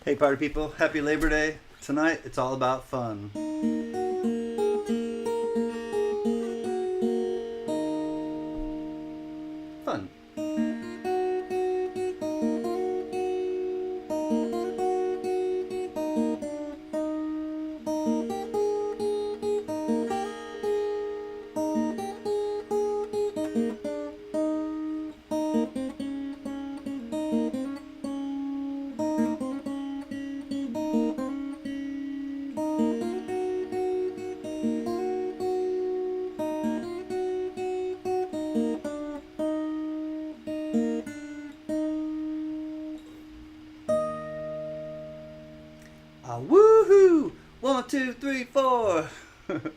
Hey party people, happy Labor Day. Tonight it's all about fun. Fun. Woohoo! 1, 2, 3, 4. It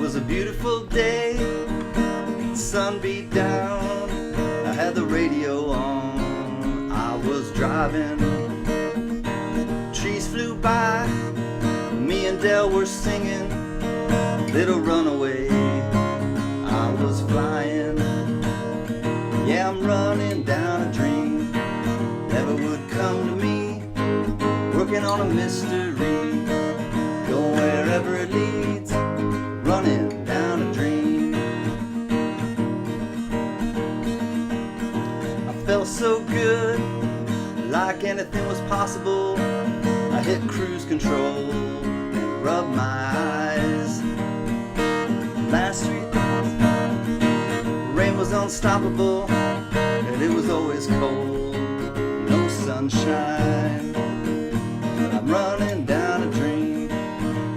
was a beautiful day. The sun beat down. I had the radio on. I was driving. Trees flew by. Me and Dell were singing Little Runaway. I was flying. Yeah, I'm running down a dream. Never would come to me. Working on a mystery. Going wherever it leads. Running down a dream. I felt so good, like anything was possible. I hit cruise control and rubbed my eyes. Last 3 days, rain was unstoppable, and it was always cold, no sunshine. But I'm running down a dream,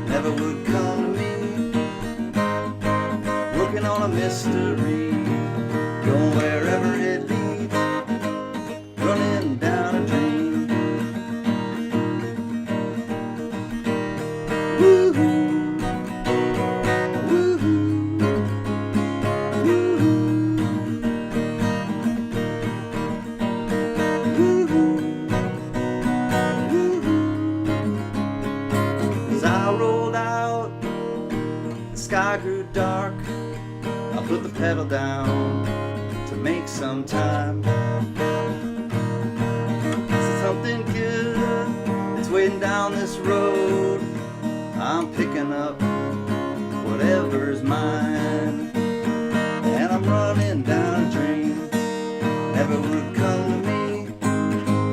never would come to me. Working on a mystery, going wherever it leads. Running down a dream. Woo-hoo. Woo-hoo. Woo-hoo. Woo-hoo. Woo-hoo. As I rolled out, the sky grew dark. I put the pedal down to make some time. Something good, it's waiting down this road. I'm picking up whatever's mine, and I'm running down a dream. Never would come to me.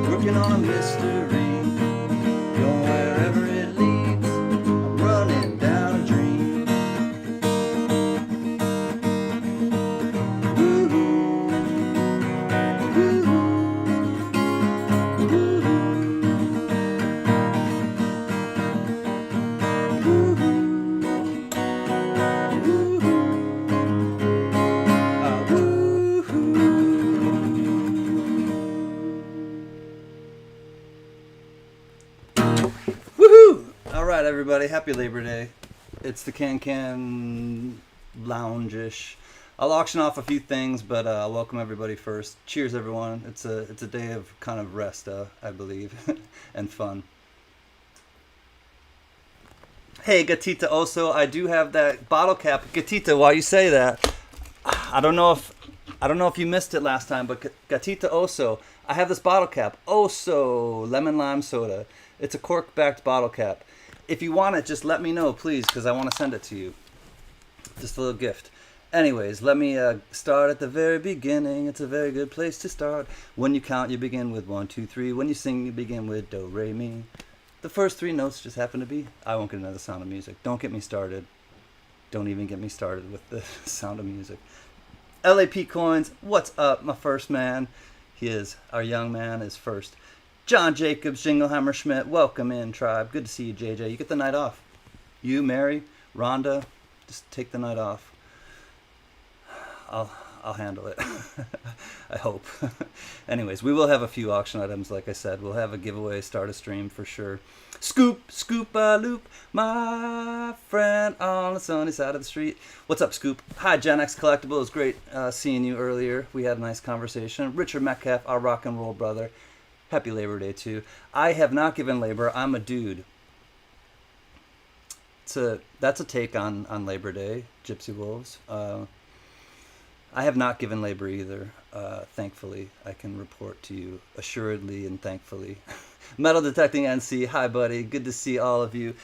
Working on a mystery, going wherever it leads. I'm running down a dream. Woo-hoo. Woo-hoo. Woohoo! Alright everybody, happy Labor Day. It's the CanCan lounge-ish. I'll auction off a few things, but I'll welcome everybody first. Cheers everyone. It's a day of kind of rest, I believe, and fun. Hey Gatita Oso, I do have that bottle cap. Gatita, while you say that, I don't know if you missed it last time, but Gatita Oso, I have this bottle cap. Oso lemon lime soda. It's a cork-backed bottle cap. If you want it, just let me know, please, because I want to send it to you. Just a little gift. Anyways, let me start at the very beginning. It's a very good place to start. When you count, you begin with 1, 2, 3. When you sing, you begin with do, re, mi. The first 3 notes just happen to be. I won't get into the Sound of Music. Don't get me started. Don't even get me started with the Sound of Music. LAP Coins, what's up, my first man? Our young man is first. John Jacobs, Jingleheimer Schmidt, welcome in, tribe. Good to see you, JJ. You get the night off. You, Mary, Rhonda, just take the night off. I'll handle it. I hope. Anyways, we will have a few auction items, like I said. We'll have a giveaway, start a stream for sure. Scoop, loop, my friend on the sunny side of the street. What's up, Scoop? Hi, Gen X Collectible. It was great seeing you earlier. We had a nice conversation. Richard Metcalf, our rock and roll brother. Happy Labor Day, too. I have not given labor. I'm a dude. That's a take on Labor Day, Gypsy Wolves. I have not given labor either. Thankfully, I can report to you assuredly and thankfully. Metal Detecting NC, hi buddy, good to see all of you.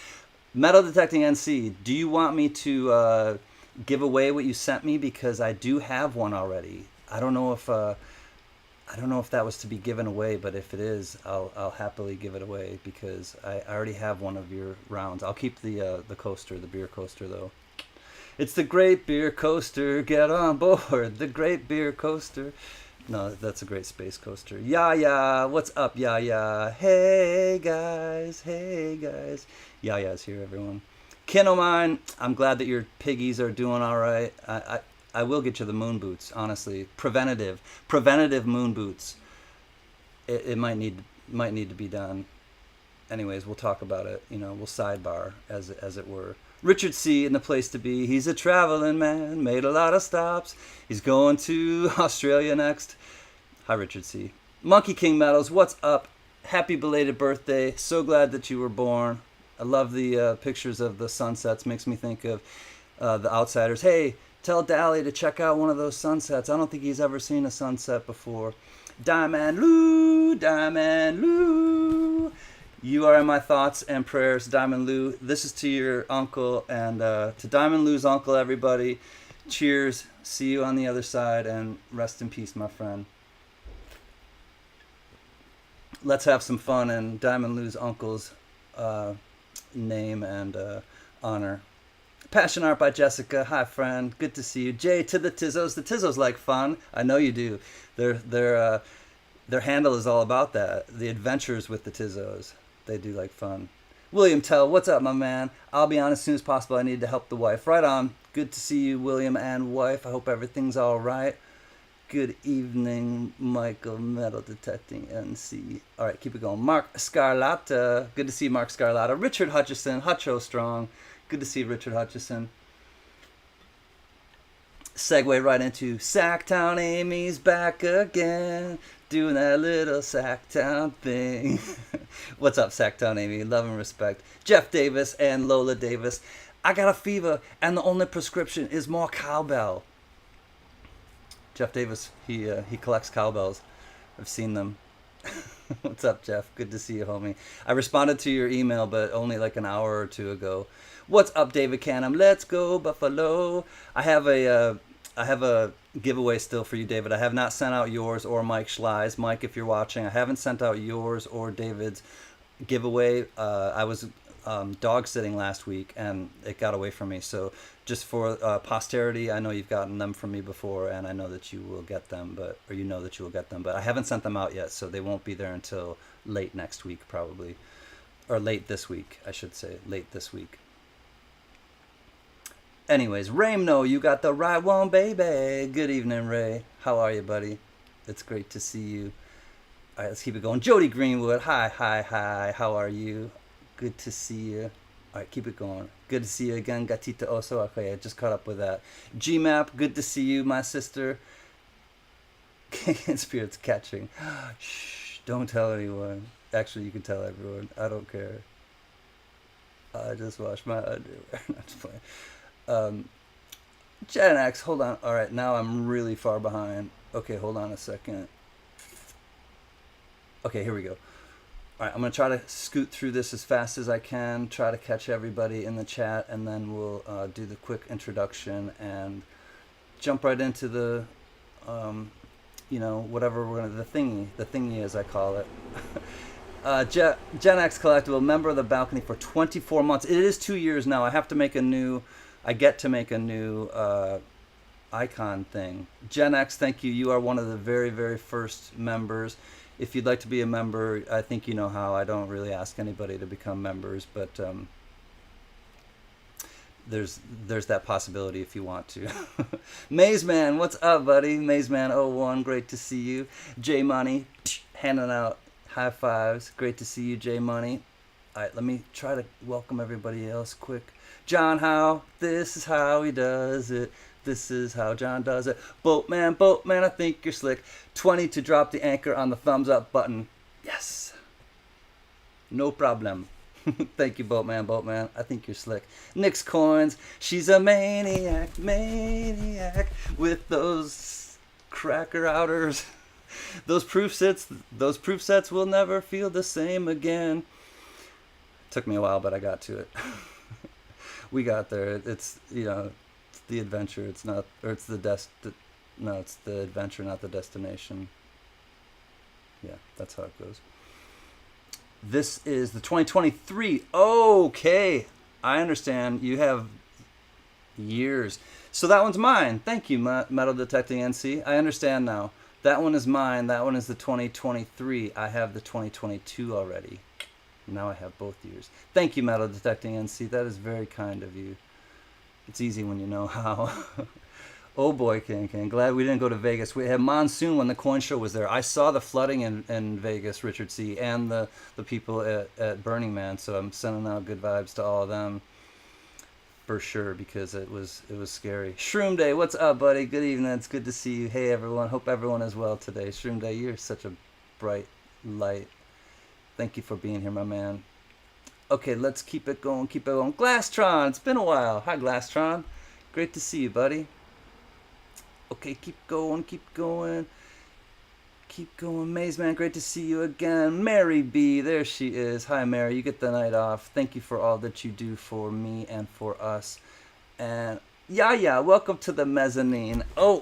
Metal Detecting NC, do you want me to give away what you sent me? Because I do have one already. I don't know if that was to be given away, but if it is, I'll happily give it away because I already have one of your rounds. I'll keep the coaster, the beer coaster though. It's the Great Beer Coaster. Get on board the Great Beer Coaster. No, that's a great space coaster. Yeah, what's up, yeah. Hey guys. Yaya's here, everyone. Kin o' mine, I'm glad that your piggies are doing all right. I will get you the moon boots, honestly. Preventative moon boots. It might need to be done. Anyways, we'll talk about it. We'll sidebar as it were. Richard C. in the place to be. He's a traveling man, made a lot of stops. He's going to Australia next. Hi, Richard C. Monkey King Metals, what's up? Happy belated birthday. So glad that you were born. I love the pictures of the sunsets. Makes me think of The Outsiders. Hey, tell Dally to check out one of those sunsets. I don't think he's ever seen a sunset before. Diamond Lou. You are in my thoughts and prayers, Diamond Lou. This is to your uncle and to Diamond Lou's uncle, everybody. Cheers. See you on the other side and rest in peace, my friend. Let's have some fun in Diamond Lou's uncle's name and honor. Passion Art by Jessica. Hi, friend. Good to see you. Jay to the Tizzos. The Tizzos like fun. I know you do. Their handle is all about that. The adventures with the Tizzos. They do like fun. William Tell, what's up, my man? I'll be on as soon as possible. I need to help the wife. Right on. Good to see you, William and wife. I hope everything's all right. Good evening, Michael, Metal Detecting NC. All right, keep it going. Mark Scarlata. Good to see Mark Scarlata. Richard Hutchison. Hutcho Strong. Good to see Richard Hutchison. Segue right into Sacktown Amy's back again. Doing that little Sacktown thing. What's up, Sacktown Amy? Love and respect. Jeff Davis and Lola Davis. I got a fever, and the only prescription is more cowbell. Jeff Davis, he collects cowbells. I've seen them. What's up, Jeff? Good to see you, homie. I responded to your email, but only like an hour or two ago. What's up, David Canham? Let's go, Buffalo. I have a giveaway still for you, David. I have not sent out yours or Mike Schley's. Mike, if you're watching, I haven't sent out yours or David's giveaway. I was dog sitting last week and it got away from me. So just for posterity, I know you've gotten them from me before, and I know that you will get them, but I haven't sent them out yet, so they won't be there until late next week, probably, or late this week, I should say, late this week. Anyways, Raymno, you got the right one, baby. Good evening, Ray. How are you, buddy? It's great to see you. All right, let's keep it going. Jody Greenwood, hi. How are you? Good to see you. All right, keep it going. Good to see you again, Gatita Oso. Okay, I just caught up with that. GMAP, good to see you, my sister. Spirits catching. Shh, don't tell anyone. Actually, you can tell everyone. I don't care. I just washed my underwear. Not just playing. Gen X, hold on. All right, now I'm really far behind. Okay, hold on a second. Okay, here we go. All right, I'm going to try to scoot through this as fast as I can, try to catch everybody in the chat, and then we'll do the quick introduction and jump right into the, whatever we're going to, the thingy as I call it. Gen X Collectible, member of the balcony for 24 months. It is 2 years now. I get to make a new icon thing. Gen X, thank you. You are one of the very, very first members. If you'd like to be a member, I think you know how. I don't really ask anybody to become members, but there's that possibility if you want to. Maze Man, what's up, buddy? Maze Man 01, great to see you. J Money, handing out high fives. Great to see you, J Money. All right, let me try to welcome everybody else quick. John Howe, this is how he does it. This is how John does it. Boatman, I think you're slick. 20 to drop the anchor on the thumbs up button. Yes. No problem. Thank you, Boatman, Boatman. I think you're slick. Nick's Coins. She's a maniac, maniac with those cracker outers. Those proof sets will never feel the same again. Took me a while, but I got to it. We got there. It's it's the adventure. It's not, or it's no, it's the adventure, not the destination. Yeah, that's how it goes. This is the 2023. Okay, I understand. You have years. So that one's mine. Thank you, Metal Detecting NC. I understand now. That one is mine. That one is the 2023. I have the 2022 already. Now I have both years. Thank you, Metal Detecting NC. That is very kind of you. It's easy when you know how. Oh boy, CanCan. Glad we didn't go to Vegas. We had monsoon when the coin show was there. I saw the flooding in Vegas, Richard C., and the people at Burning Man. So I'm sending out good vibes to all of them for sure, because it was scary. Shroom Day, what's up, buddy? Good evening. It's good to see you. Hey everyone. Hope everyone is well today. Shroom Day, you're such a bright light. Thank you for being here, my man. Okay, let's keep it going. Keep it going. Glasstron, it's been a while. Hi, Glasstron. Great to see you, buddy. Okay, keep going, keep going. Keep going, Maze Man, great to see you again. Mary B, there she is. Hi, Mary, you get the night off. Thank you for all that you do for me and for us. And yeah, welcome to the mezzanine. I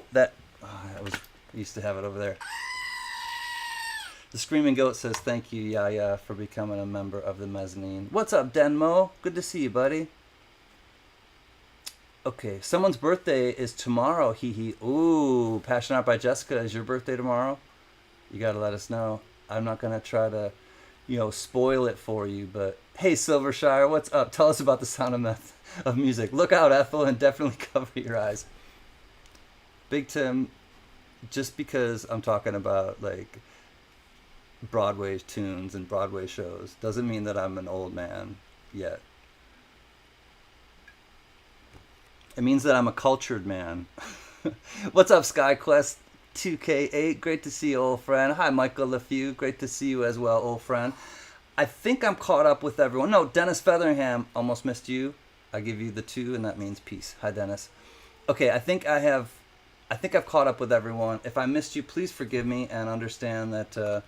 used to have it over there. The Screaming Goat says, thank you, Yaya, for becoming a member of the mezzanine. What's up, Denmo? Good to see you, buddy. Okay, someone's birthday is tomorrow. Hee hee. Ooh, Passion Out by Jessica. Is your birthday tomorrow? You gotta let us know. I'm not gonna try to, spoil it for you. But hey, Silvershire, what's up? Tell us about the sound of music. Look out, Ethel, and definitely cover your eyes. Big Tim, just because I'm talking about like Broadway tunes and Broadway shows doesn't mean that I'm an old man yet. It means that I'm a cultured man. What's up, SkyQuest 2K8? Great to see you, old friend. Hi, Michael LeFew. Great to see you as well, old friend. I think I'm caught up with everyone. No, Dennis Featheringham, almost missed you. I give you the 2, and that means peace. Hi, Dennis. Okay, I think I've caught up with everyone. If I missed you, please forgive me and understand that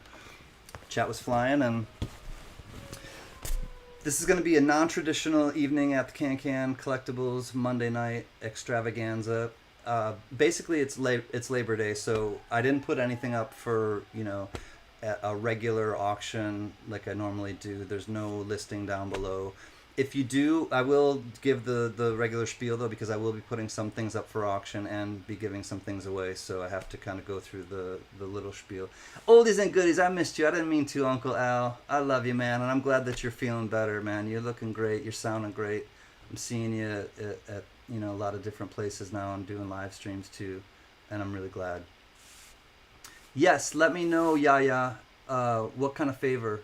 chat was flying, and this is going to be a non-traditional evening at the CanCan Collectibles Monday night extravaganza. Basically, it's Labor Day, so I didn't put anything up for a regular auction like I normally do. There's no listing down below. If you do, I will give the regular spiel though, because I will be putting some things up for auction and be giving some things away. So I have to kind of go through the little spiel. Oldies and goodies, I missed you. I didn't mean to, Uncle Al. I love you, man, and I'm glad that you're feeling better, man. You're looking great. You're sounding great. I'm seeing you at a lot of different places now. I'm doing live streams too, and I'm really glad. Yes, let me know, Yaya, what kind of favor.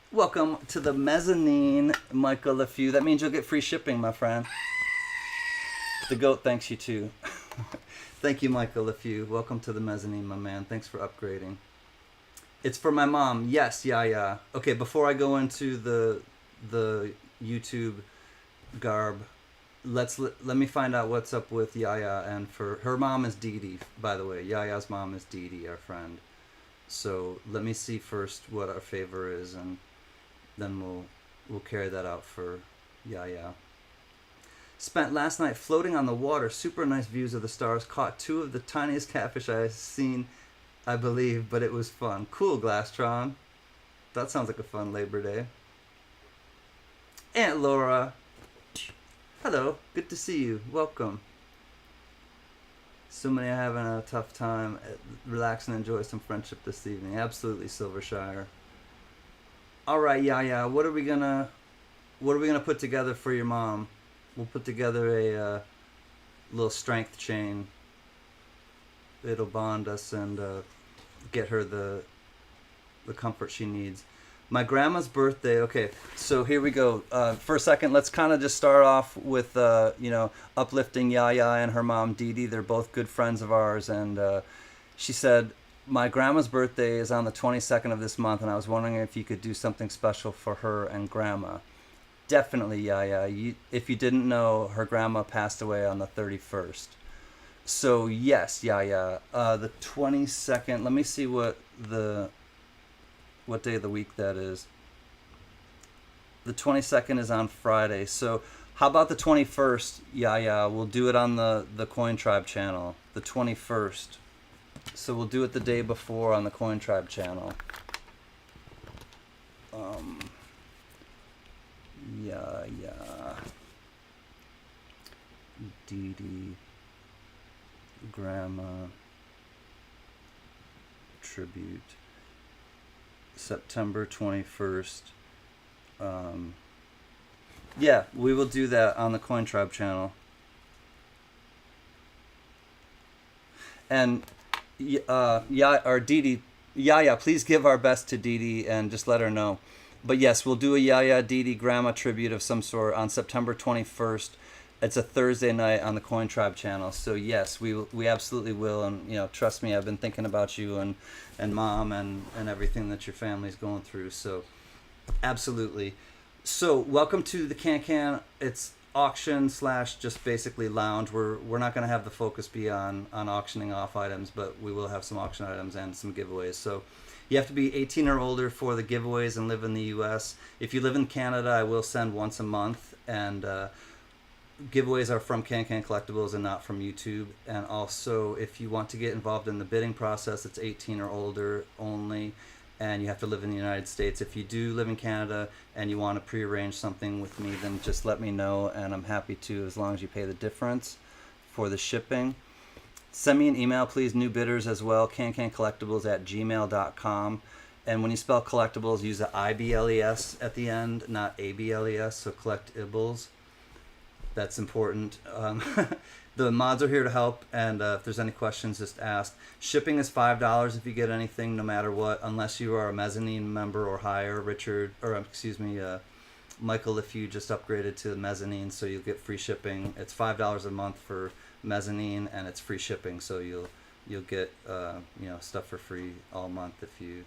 Welcome to the mezzanine, Michael LeFew. That means you'll get free shipping, my friend. The goat thanks you too. Thank you, Michael LeFew. Welcome to the mezzanine, my man. Thanks for upgrading. It's for my mom. Yes, yeah. Okay, before I go into the YouTube garb, let me find out what's up with Yaya, and for her mom is Dee Dee, by the way. Yaya's mom is Dee Dee, our friend. So let me see first what our favor is, and then we'll carry that out for Yaya. Spent last night floating on the water. Super nice views of the stars. Caught 2 of the tiniest catfish I've seen, I believe, but it was fun. Cool, Glasstron. That sounds like a fun Labor Day. Aunt Laura. Hello. Good to see you. Welcome. So many are having a tough time. Relax and enjoy some friendship this evening. Absolutely, Silvershire. All right, Yaya. What are we gonna put together for your mom? We'll put together a little strength chain. It'll bond us and get her the comfort she needs. My grandma's birthday. Okay, so here we go. For a second, let's kind of just start off with uplifting Yaya and her mom Dee Dee. They're both good friends of ours, and she said my grandma's birthday is on the 22nd of this month, and I was wondering if you could do something special for her and grandma. Definitely, yeah. If you didn't know, her grandma passed away on the 31st. So yes, yeah. The 22nd. Let me see what day of the week that is. The 22nd is on Friday. So how about the 21st? Yeah. We'll do it on the Coin Tribe channel. The 21st. So we'll do it the day before on the Coin Tribe channel. Yeah. Dee Dee. Grandma. Tribute. September 21st. Yeah, we will do that on the Coin Tribe channel. And or Dee Dee, please give our best to Dee Dee and just let her know. But yes, we'll do a Dee Dee grandma tribute of some sort on September 21st. It's a Thursday night on the Coin Tribe channel. So yes, we absolutely will. And trust me, I've been thinking about you and Mom and everything that your family's going through. So absolutely. So welcome to the CanCan. It's auction / just basically lounge. We're not going to have the focus be on auctioning off items, but we will have some auction items and some giveaways. So you have to be 18 or older for the giveaways and live in the US. If you live in Canada, I will send once a month, and giveaways are from CanCan Collectibles and not from YouTube. And also, if you want to get involved in the bidding process, it's 18 or older only, and you have to live in the United States. If you do live in Canada and you want to prearrange something with me, then just let me know, and I'm happy to, as long as you pay the difference for the shipping. Send me an email, please, new bidders as well, cancancollectibles@gmail.com. And when you spell collectibles, use the IBLES at the end, not ABLES, so collectibles. That's important. The mods are here to help, and if there's any questions, just ask. Shipping is $5 if you get anything, no matter what, unless you are a mezzanine member or higher. Michael, if you just upgraded to the mezzanine, so you'll get free shipping. It's $5 a month for mezzanine, and it's free shipping, so you'll get stuff for free all month if you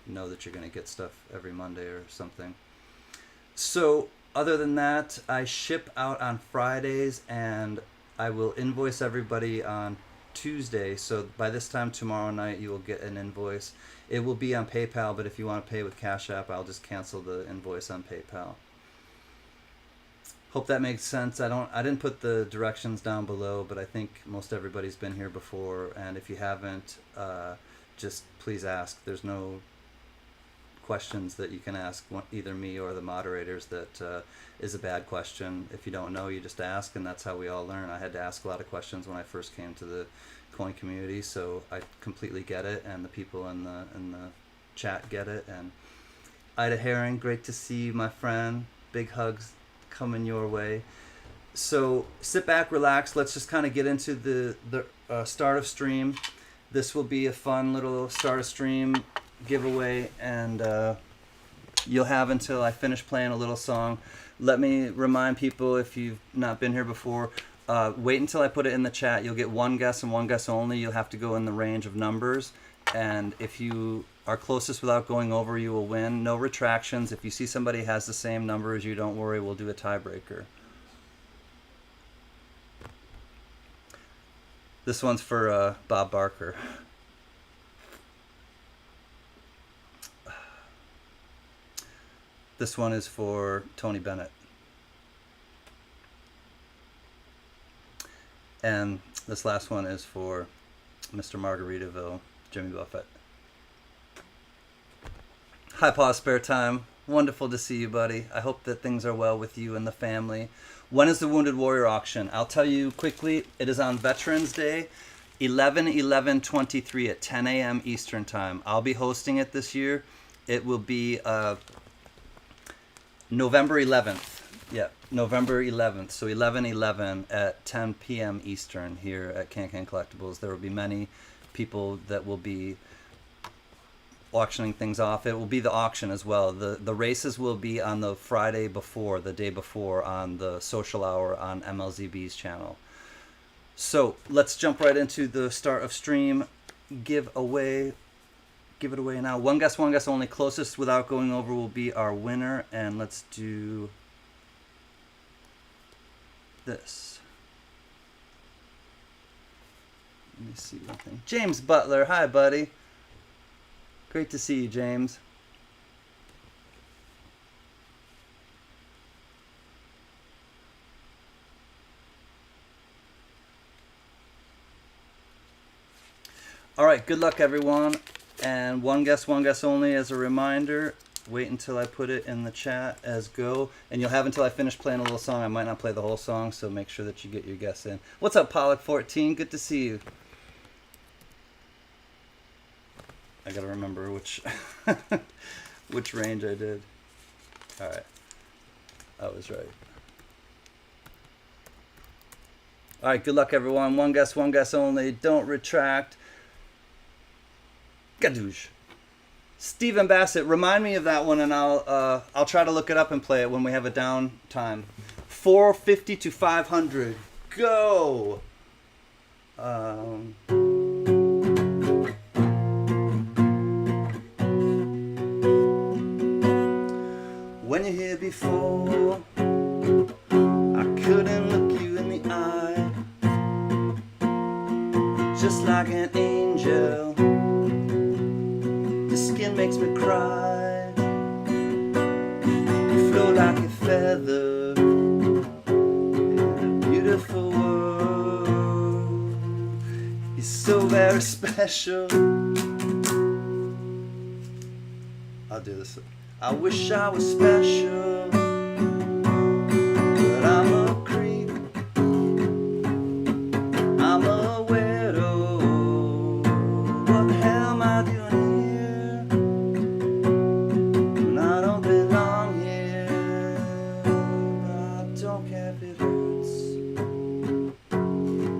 know that you're going to get stuff every Monday or something. So other than that, I ship out on Fridays, and I will invoice everybody on Tuesday. So by this time tomorrow night, you will get an invoice. It will be on PayPal, but if you want to pay with Cash App, I'll just cancel the invoice on PayPal. Hope that makes sense. I didn't put the directions down below, but I think most everybody's been here before, and if you haven't, just please ask. There's no questions that you can ask either me or the moderators that is a bad question. If you don't know, you just ask, and that's how we all learn. I had to ask a lot of questions when I first came to the coin community, so I completely get it, and the people in the chat get it. And Ida Herring, great to see you, my friend. Big hugs coming your way. So sit back, relax. Let's just kind of get into the start of stream. This will be a fun little start of stream giveaway, and you'll have until I finish playing a little song. Let me remind people, if you've not been here before, wait until I put it in the chat. You'll get one guess and one guess only. You'll have to go in the range of numbers, and if you are closest without going over, you will win. No retractions. If you see somebody has the same number as you, don't worry, we'll do a tiebreaker. This one's for Bob Barker. This one is for Tony Bennett. And this last one is for Mr. Margaritaville, Jimmy Buffett. Hi, Paul Spare Time. Wonderful to see you, buddy. I hope that things are well with you and the family. When is the Wounded Warrior auction? I'll tell you quickly. It is on Veterans Day, 11/11/23 at 10 a.m. Eastern Time. I'll be hosting it this year. It will be November 11th. Yeah, November 11th. So 11/11 at 10 p.m. Eastern here at CanCan Collectibles. There will be many people that will be auctioning things off. It will be the auction as well. The races will be on the Friday before, the day before, on the social hour on MLZB's channel. So let's jump right into the start of stream. give it away now. One guess only. Closest without going over will be our winner. And let's do this. Let me see one thing. James Butler. Hi, buddy. Great to see you, James. All right, good luck, everyone. And one guess only as a reminder. Wait until I put it in the chat as go. And you'll have until I finish playing a little song. I might not play the whole song, so make sure that you get your guess in. What's up, Pollock14? Good to see you. I gotta remember which which range I did. All right, I was right. All right, good luck, everyone. One guess only. Don't retract. Gadoosh. Stephen Bassett, remind me of that one, and I'll try to look it up and play it when we have a down time. 450 to 500. Go. When you're here before, I couldn't look you in the eye, just like an angel. The skin makes me cry. You float like a feather in a beautiful world. You're so very special. I'll do this. I wish I was special, but I'm a creep. I'm a widow. What the hell am I doing here? When I don't belong here. I don't care if it hurts.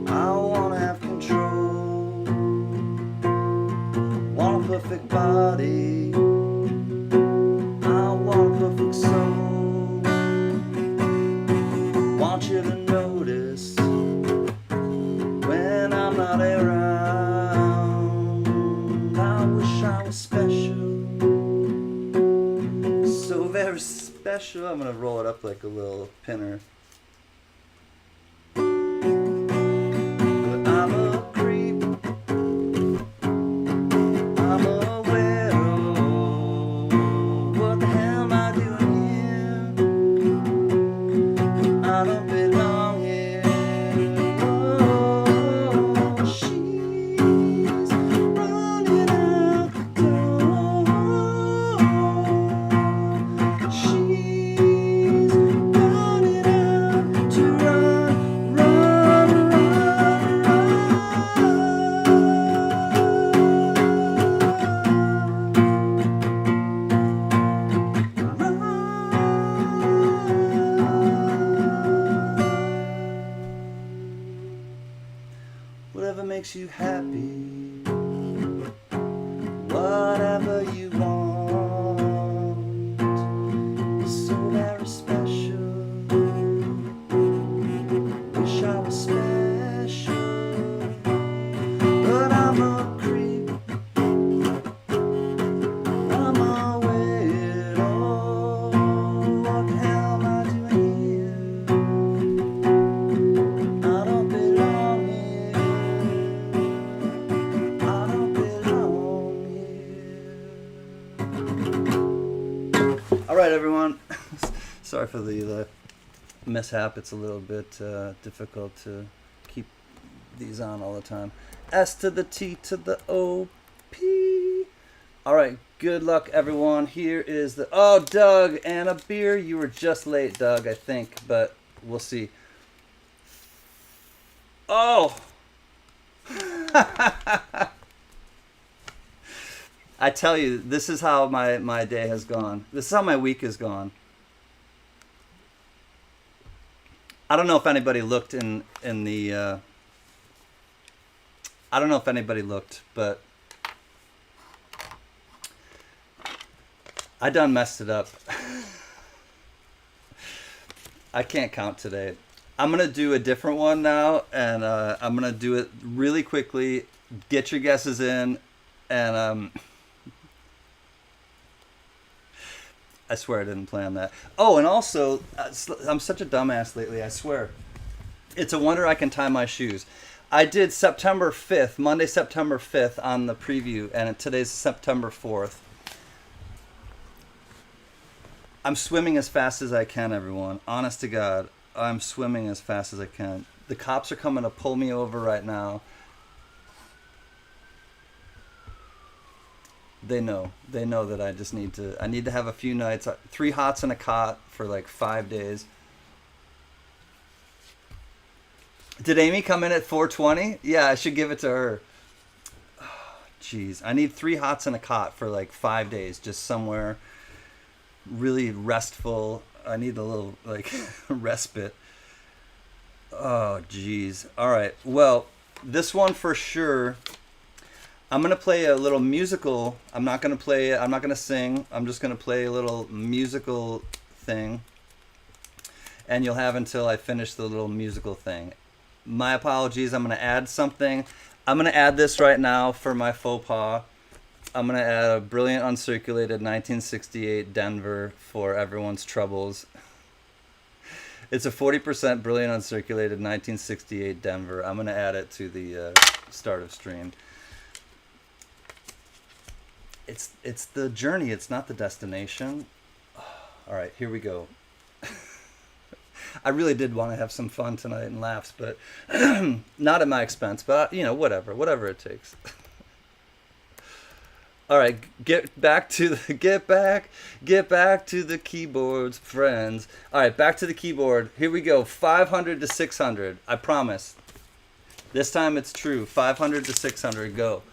I wanna have control. Want a perfect body. Perfect soul. Want you to notice when I'm not around. I wish I was special, so very special. I'm gonna roll it up like a little pinner. But I'm a creep. I'm a whatever makes you happy, whatever you want, is so very special. Wish I was special, but I'm a creep. I'm a widow. What the hell am I doing here? I don't belong here. All right, everyone. Sorry for the mishap. It's a little bit difficult to keep these on all the time. S to the T to the O P. All right, good luck, everyone. Here is the... Oh, Doug and a beer. You were just late, Doug, I think, but we'll see. Oh! I tell you, this is how my day has gone. This is how my week has gone. I don't know if anybody looked in the... I don't know if anybody looked, but... I done messed it up. I can't count today. I'm going to do a different one now, and I'm going to do it really quickly. Get your guesses in, and I swear I didn't plan that. Oh, and also, I'm such a dumbass lately. I swear, it's a wonder I can tie my shoes. I did September 5th, Monday, September 5th on the preview, and today's September 4th. I'm swimming as fast as I can, everyone. Honest to God, I'm swimming as fast as I can. The cops are coming to pull me over right now. They know that I just need to have a few nights, 3 hots and a cot for like 5 days. Did Amy come in at 420? Yeah, I should give it to her. Jeez, I need 3 hots and a cot for like 5 days, just somewhere really restful. I need a little like respite. Oh, jeez. All right. Well, this one for sure. I'm gonna play a little musical. I'm not gonna sing. I'm just gonna play a little musical thing, and you'll have until I finish the little musical thing. My apologies. I'm gonna add something. I'm gonna add this right now for my faux pas. I'm gonna add a brilliant uncirculated 1968 Denver for everyone's troubles. It's a 40% brilliant uncirculated 1968 Denver. I'm gonna add it to the start of stream. It's the journey. It's not the destination. All right, here we go. I really did want to have some fun tonight and laughs, but not at my expense. But you know, whatever it takes. All right, get back to the keyboards, friends. All right, back to the keyboard. Here we go. 500 to 600. I promise. This time it's true. 500 to 600. Go.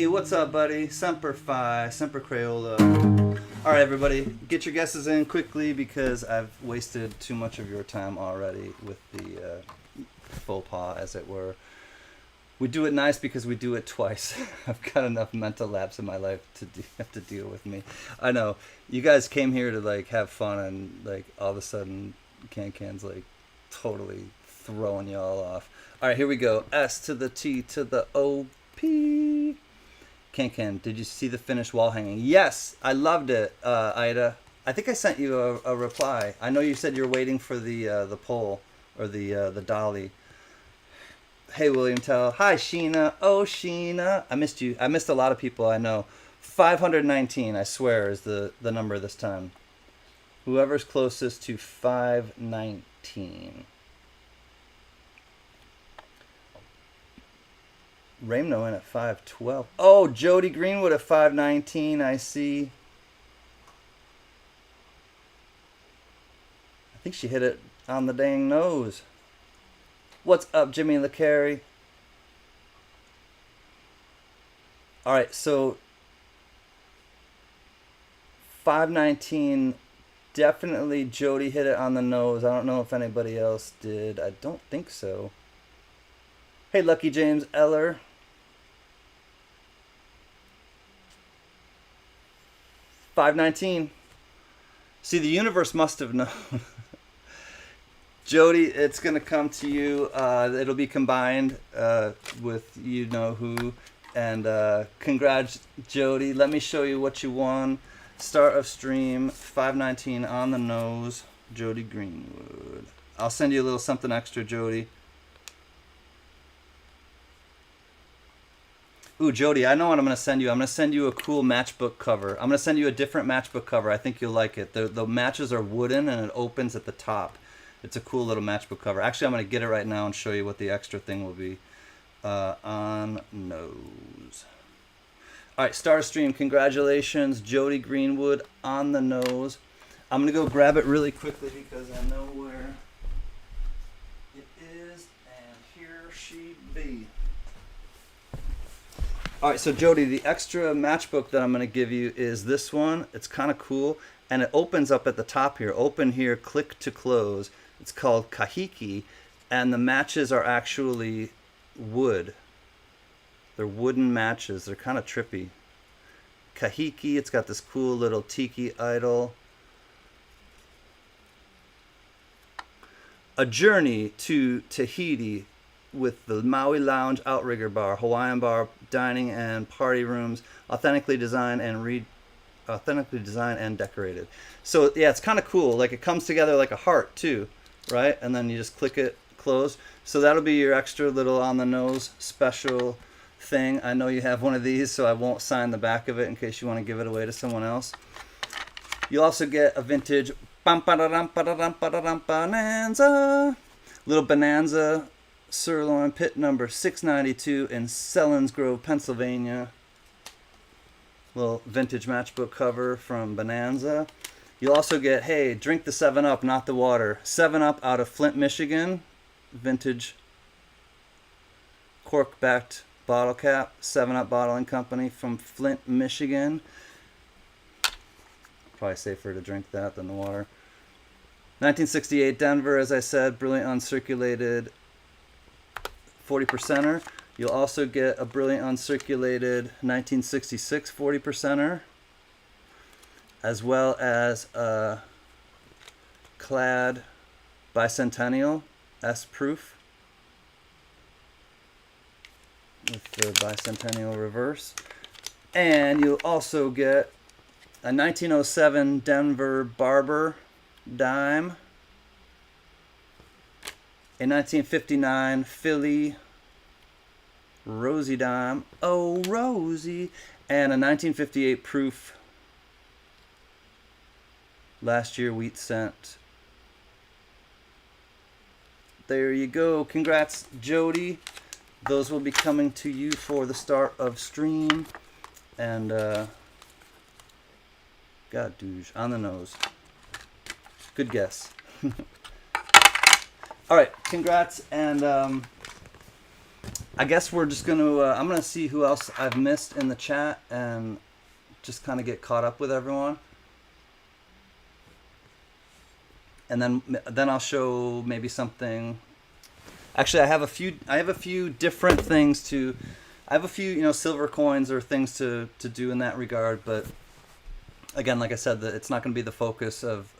What's up, buddy? Semper Fi, Semper Crayola. All right, everybody, get your guesses in quickly because I've wasted too much of your time already with the faux pas, as it were. We do it nice because we do it twice. I've got enough mental lapse in my life to have to deal with me. I know. You guys came here to like have fun, and like all of a sudden, CanCan's like totally throwing y'all off. All right, here we go. S to the T to the O P. CanCan, did you see the finished wall hanging? Yes, I loved it, Ida. I think I sent you a reply. I know you said you're waiting for the poll or the dolly. Hey, William Tell. Hi, Sheena. Oh, Sheena. I missed you. I missed a lot of people, I know. 519, I swear, is the number this time. Whoever's closest to 519. Ramno in at 512. Oh, Jody Greenwood at 519, I see. I think she hit it on the dang nose. What's up, Jimmy LeCarry? All right, so 519, definitely Jody hit it on the nose. I don't know if anybody else did. I don't think so. Hey, Lucky James Eller. $5.19. See, the universe must have known. Jody, it's going to come to you. It'll be combined with you know who. And congrats, Jody. Let me show you what you won. Start of stream, $5.19 on the nose, Jody Greenwood. I'll send you a little something extra, Jody. Ooh, Jody, I know what I'm going to send you. I'm going to send you a cool matchbook cover. I'm going to send you a different matchbook cover. I think you'll like it. The matches are wooden and it opens at the top. It's a cool little matchbook cover. Actually, I'm going to get it right now and show you what the extra thing will be. On nose. All right, Star Stream, congratulations, Jody Greenwood on the nose. I'm going to go grab it really quickly because I know where it is, and here she be. All right, so Jody, the extra matchbook that I'm going to give you is this one. It's kind of cool, and it opens up at the top here. Open here, click to close. It's called Kahiki, and the matches are actually wood. They're wooden matches. They're kind of trippy. Kahiki, it's got this cool little tiki idol. A journey to Tahiti with the Maui Lounge Outrigger Bar, Hawaiian bar, dining and party rooms, authentically designed and decorated. So yeah, it's kind of cool. Like it comes together like a heart too, right? And then you just click it close. So that'll be your extra little on the nose special thing. I know you have one of these, so I won't sign the back of it in case you want to give it away to someone else. You'll also get a vintage bonanza, little bonanza sirloin, pit number 692 in Selinsgrove, Pennsylvania. Little vintage matchbook cover from Bonanza. You'll also get, hey, drink the 7-Up, not the water. 7-Up out of Flint, Michigan. Vintage cork-backed bottle cap. 7-Up Bottling Company from Flint, Michigan. Probably safer to drink that than the water. 1968 Denver, as I said, brilliant uncirculated 40%er. You'll also get a brilliant uncirculated 1966 40%er, as well as a clad bicentennial S proof with the bicentennial reverse. And you'll also get a 1907 Denver Barber dime, a 1959 Philly Rosie dime, oh Rosie, and a 1958 proof last year wheat cent. There you go. Congrats, Jody. Those will be coming to you for the start of stream. And God, douche, on the nose. Good guess. All right, congrats, and I guess we're just gonna. I'm gonna see who else I've missed in the chat and just kind of get caught up with everyone, and then I'll show maybe something. Actually, I have a few different things to. I have a few silver coins or things to do in that regard, but again, like I said, it's not going to be the focus of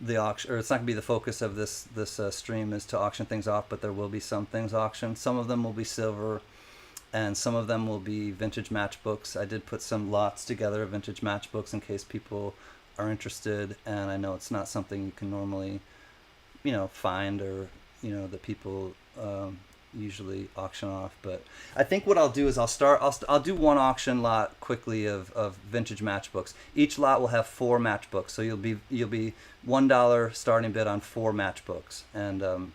the auction, or it's not going to be the focus of this stream is to auction things off, but there will be some things auctioned. Some of them will be silver, and some of them will be vintage matchbooks. I did put some lots together of vintage matchbooks in case people are interested, and I know it's not something you can normally, find or that people usually auction off. But I think what I'll do is I'll do one auction lot quickly of vintage matchbooks. Each lot will have 4 matchbooks, so you'll be $1 starting bid on 4 matchbooks, and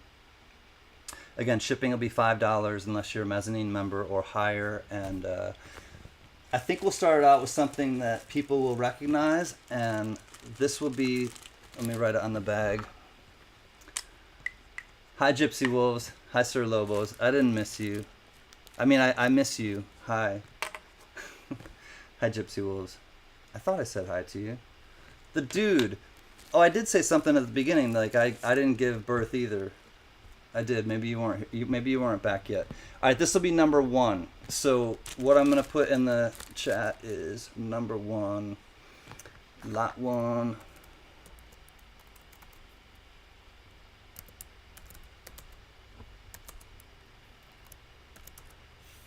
again, shipping will be $5 unless you're a mezzanine member or higher. And I think we'll start out with something that people will recognize, and this will be, let me write it on the bag. Hi, Gypsy Wolves. Hi, Sir Lobos. I didn't miss you. I mean, I miss you. Hi. Hi, Gypsy Wolves. I thought I said hi to you. The dude. Oh, I did say something at the beginning. Like I didn't give birth either. I did. Maybe you weren't back yet. All right, this will be number 1. So what I'm gonna put in the chat is number 1, lot 1.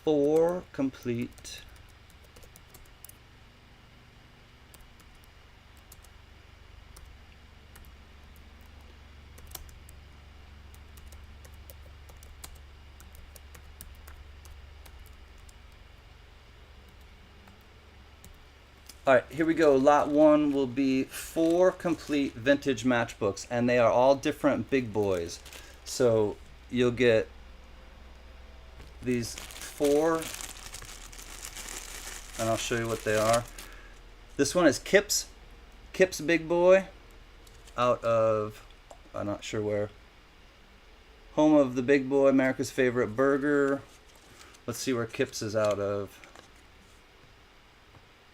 Four complete. All right, here we go. Lot 1 will be 4 complete vintage matchbooks, and they are all different big boys. So you'll get these 4, and I'll show you what they are. This one is Kip's Big Boy, out of, I'm not sure where. Home of the Big Boy, America's favorite burger. Let's see where Kip's is out of.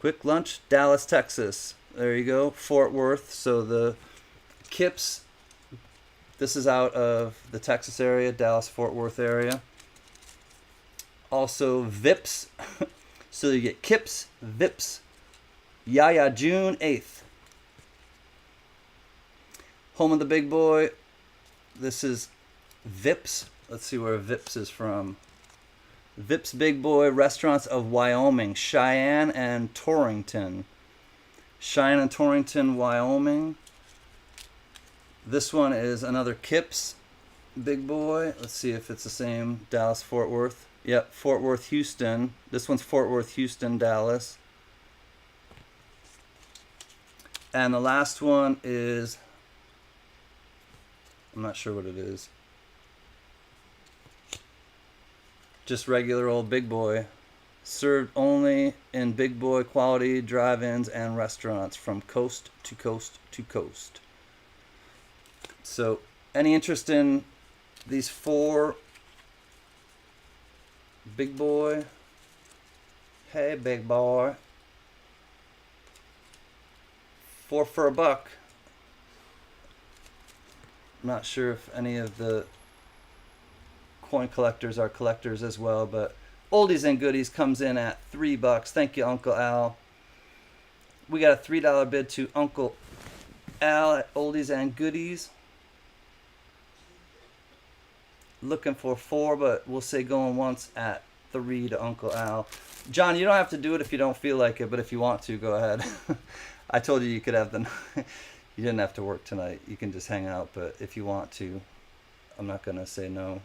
Quick Lunch, Dallas, Texas. There you go. Fort Worth. So the Kip's, this is out of the Texas area, Dallas, Fort Worth area. Also Vips. So you get Kip's, Vips, Yaya, June 8th. Home of the Big Boy. This is Vips. Let's see where Vips is from. Vips Big Boy, Restaurants of Wyoming, Cheyenne and Torrington. Cheyenne and Torrington, Wyoming. This one is another Kip's Big Boy. Let's see if it's the same. Dallas, Fort Worth. Yep, Fort Worth, Houston. This one's Fort Worth, Houston, Dallas. And the last one is, I'm not sure what it is. Just regular old Big Boy. Served only in Big Boy quality drive-ins and restaurants from coast to coast to coast. So, any interest in these 4 Big Boy? Hey, Big Boy. 4 for $1. I'm not sure if any of the coin collectors are collectors as well, but oldies and goodies comes in at $3. Thank you, Uncle Al. We got a $3 bid to Uncle Al at oldies and goodies. Looking for 4, but we'll say going once at 3 to Uncle Al. John, you don't have to do it if you don't feel like it, but if you want to, go ahead. I told you could have the you didn't have to work tonight. You can just hang out, but if you want to, I'm not gonna say no.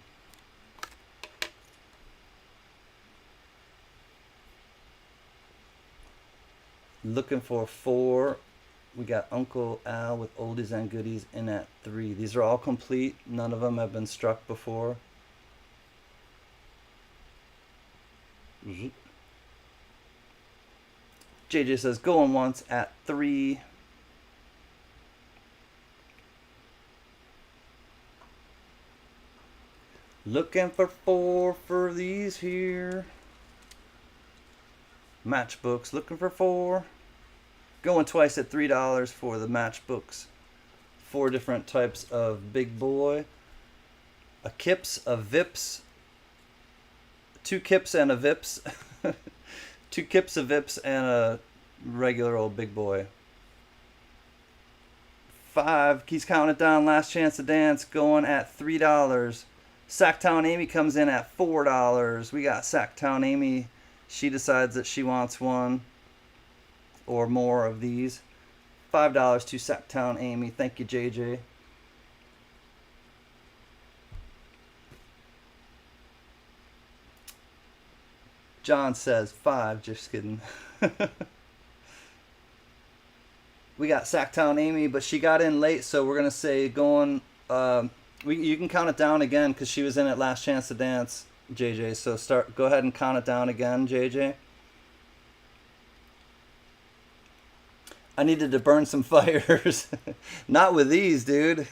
Looking for 4. We got Uncle Al with oldies and goodies in at 3. These are all complete. None of them have been struck before. JJ says going once at 3. Looking for 4 for these here matchbooks. Looking for 4. Going twice at $3 for the matchbooks. 4 different types of Big Boy. A Kip's, a Vips. 2 Kip's and a Vips. 2 Kip's, a Vips, and a regular old Big Boy. 5. He's counting it down. Last chance to dance. Going at $3. Sacktown Amy comes in at $4. We got Sacktown Amy. She decides that she wants 1 or more of these. $5 to Sacktown Amy. Thank you, JJ. John says 5. Just kidding. We got Sacktown Amy, but she got in late, so we're gonna say going. You can count it down again because she was in at last chance to dance, JJ. So go ahead and count it down again, JJ. I needed to burn some fires. Not with these, dude.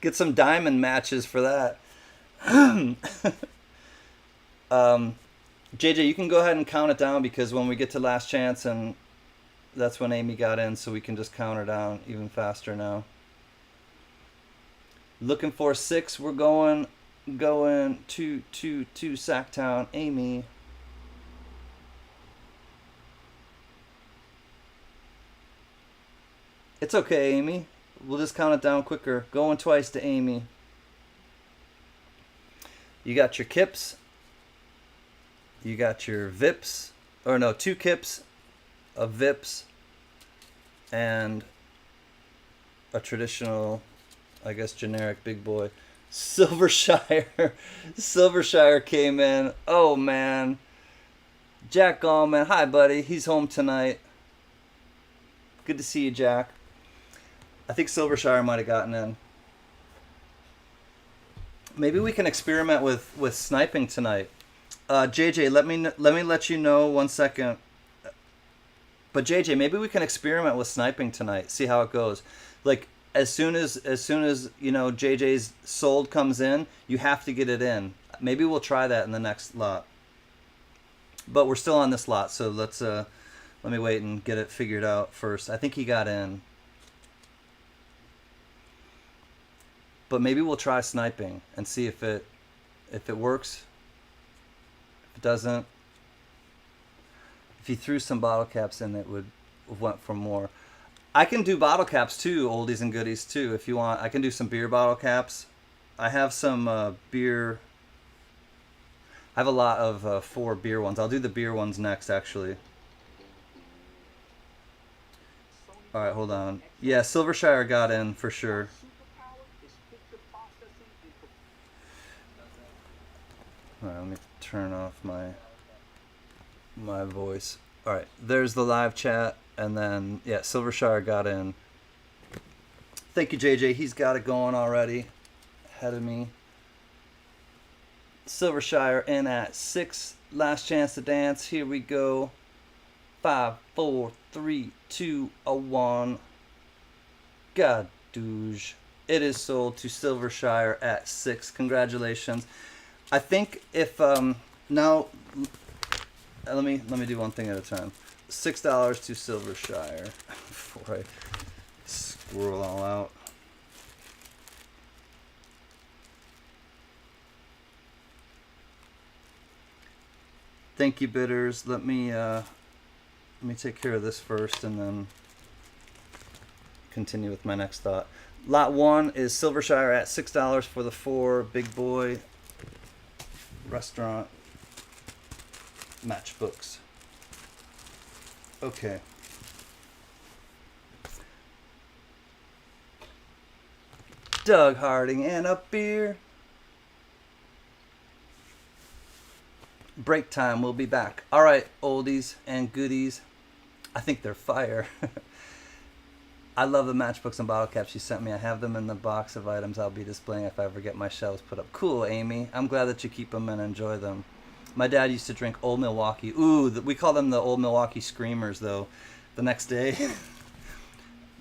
Get some diamond matches for that. JJ, you can go ahead and count it down because when we get to last chance, and that's when Amy got in, so we can just count her down even faster now. Looking for 6. We're going to Sacktown Amy. It's okay, Amy. We'll just count it down quicker. Going twice to Amy. You got your Kip's. You got your Vips. Or no, 2 Kip's, a Vips, and a traditional, I guess, generic Big Boy. Silvershire. Silvershire came in. Oh, man. Jack Gallman. Hi, buddy. He's home tonight. Good to see you, Jack. I think Silvershire might have gotten in. Maybe we can experiment with sniping tonight. JJ, let you know 1 second. But JJ, maybe we can experiment with sniping tonight. See how it goes. Like as soon as JJ's sold comes in, you have to get it in. Maybe we'll try that in the next lot. But we're still on this lot, so let me wait and get it figured out first. I think he got in. But maybe we'll try sniping and see if it works. If it doesn't, if he threw some bottle caps in, it would have went for more. I can do bottle caps too, oldies and goodies too, if you want. I can do some beer bottle caps. I have some beer. I have a lot of 4 beer ones. I'll do the beer ones next, actually. All right, hold on. Yeah, Silvershire got in for sure. All right, let me turn off my voice. All right, there's the live chat, and then yeah, Silvershire got in. Thank you, JJ. He's got it going already, ahead of me. Silvershire in at 6. Last chance to dance. Here we go. 5, 4, 3, 2, 1. Gadouge. It is sold to Silvershire at 6. Congratulations. I think if now let me do one thing at a time. $6 to Silvershire before I scroll all out. Thank you, bidders. Let me take care of this first and then continue with my next thought. Lot 1 is Silvershire at $6 for the 4 big boy restaurant matchbooks. Okay. Doug Harding and a beer. Break time, we'll be back. All right, oldies and goodies. I think they're fire. I love the matchbooks and bottle caps you sent me. I have them in the box of items I'll be displaying if I ever get my shelves put up. Cool, Amy. I'm glad that you keep them and enjoy them. My dad used to drink Old Milwaukee. Ooh, we call them the Old Milwaukee Screamers, though. The next day.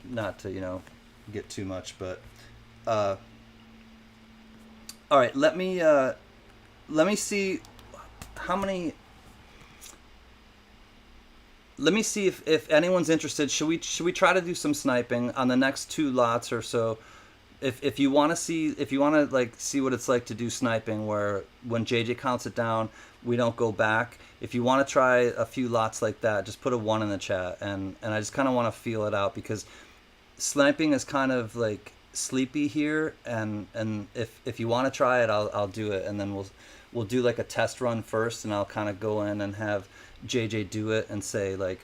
Not to, get too much, but... all right, let me see how many... Let me see if anyone's interested. Should we try to do some sniping on the next 2 lots or so? If you want to see see what it's like to do sniping, where when JJ counts it down, we don't go back. If you want to try a few lots like that, just put a 1 in the chat, and I just kind of want to feel it out because sniping is kind of like sleepy here, and if you want to try it, I'll do it, and then we'll do like a test run first, and I'll kind of go in and have JJ do it and say like,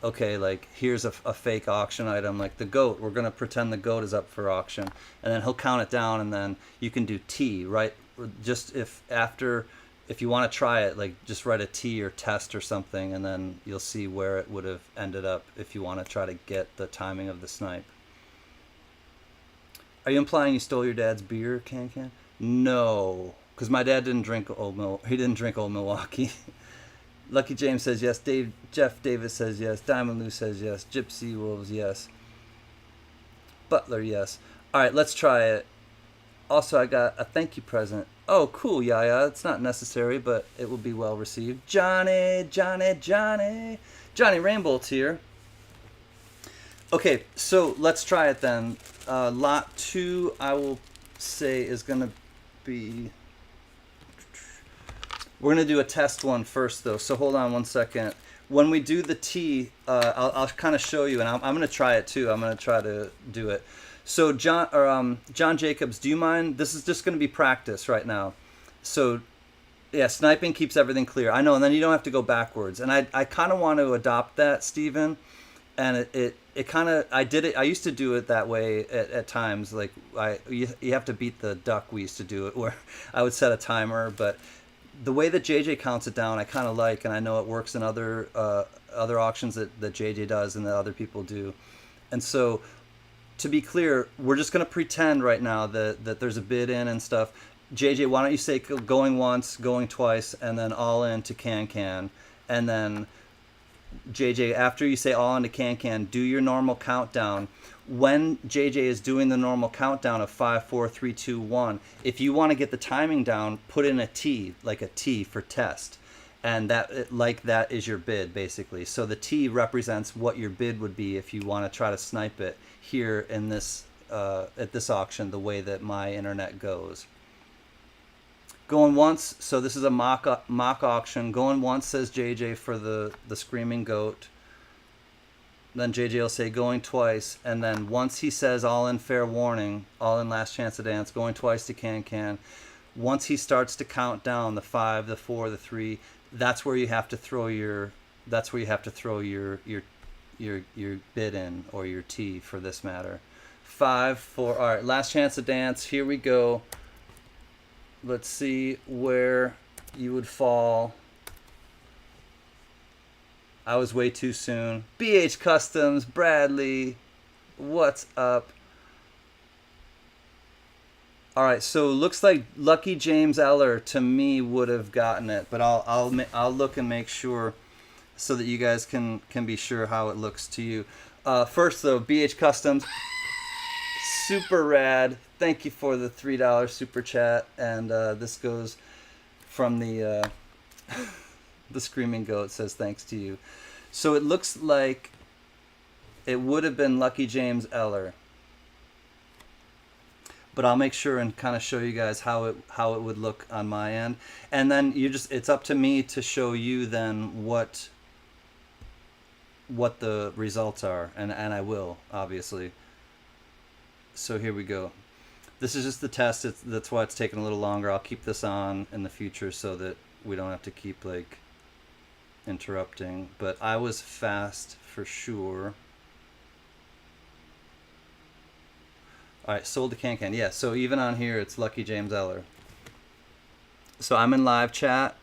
okay, like here's a fake auction item like the goat. We're gonna pretend the goat is up for auction, and then he'll count it down, and then you can do T, right? Just if you want to try it, like just write a T or test or something, and then you'll see where it would have ended up if you want to try to get the timing of the snipe. Are you implying you stole your dad's beer, CanCan? No, because my dad didn't drink Old Milwaukee. Lucky James says yes. Jeff Davis says yes. Diamond Lou says yes. Gypsy Wolves, yes. Butler, yes. All right, let's try it. Also, I got a thank you present. Oh, cool, Yaya. It's not necessary, but it will be well received. Johnny Rainbolt's here. Okay, so let's try it then. Lot 2, I will say, is going to be... We're going to do a test one first, though, so hold on 1 second. When we do the T, I'll kind of show you, and I'm going to try it, too. I'm going to try to do it. So, John Jacobs, do you mind? This is just going to be practice right now. So, yeah, sniping keeps everything clear. I know, and then you don't have to go backwards. And I kind of want to adopt that, Stephen. And it kind of, I did it, I used to do it that way at times. Like, you have to beat the duck, we used to do it, where I would set a timer, but the way that JJ counts it down, I kind of like, and I know it works in other auctions that JJ does and that other people do. And so, to be clear, we're just going to pretend right now that there's a bid in and stuff. JJ, why don't you say going once, going twice, and then all in to CanCan, and then JJ, after you say all in to CanCan, do your normal countdown. When JJ is doing the normal countdown of 5, 4, 3, 2, 1, if you want to get the timing down, put in a T, like a T for test. And that is your bid, basically. So the T represents what your bid would be if you want to try to snipe it here in this at this auction, the way that my internet goes. Going once, so this is a mock auction. Going once, says JJ for the screaming goat. Then JJ will say going twice, and then once he says all in fair warning, all in last chance to dance, going twice to CanCan. Once he starts to count down the 5, the 4, the 3, that's where you have to throw your bid in, or your T for this matter. 5, 4. All right, last chance to dance. Here we go. Let's see where you would fall. I was way too soon. BH Customs, Bradley, what's up? All right, so looks like Lucky James Eller to me would have gotten it, but I'll look and make sure so that you guys can be sure how it looks to you. First though, BH Customs, super rad. Thank you for the $3 super chat, and this goes from the the Screaming Goat, says thanks to you. So it looks like it would have been Lucky James Eller, but I'll make sure and kind of show you guys how it would look on my end, and then it's up to me to show you then what the results are, and I will, obviously. So here we go. This is just the test. That's why it's taking a little longer. I'll keep this on in the future so that we don't have to keep like interrupting. But I was fast for sure. All right, sold to CanCan. Yeah, so even on here, it's Lucky James Eller. So I'm in live chat,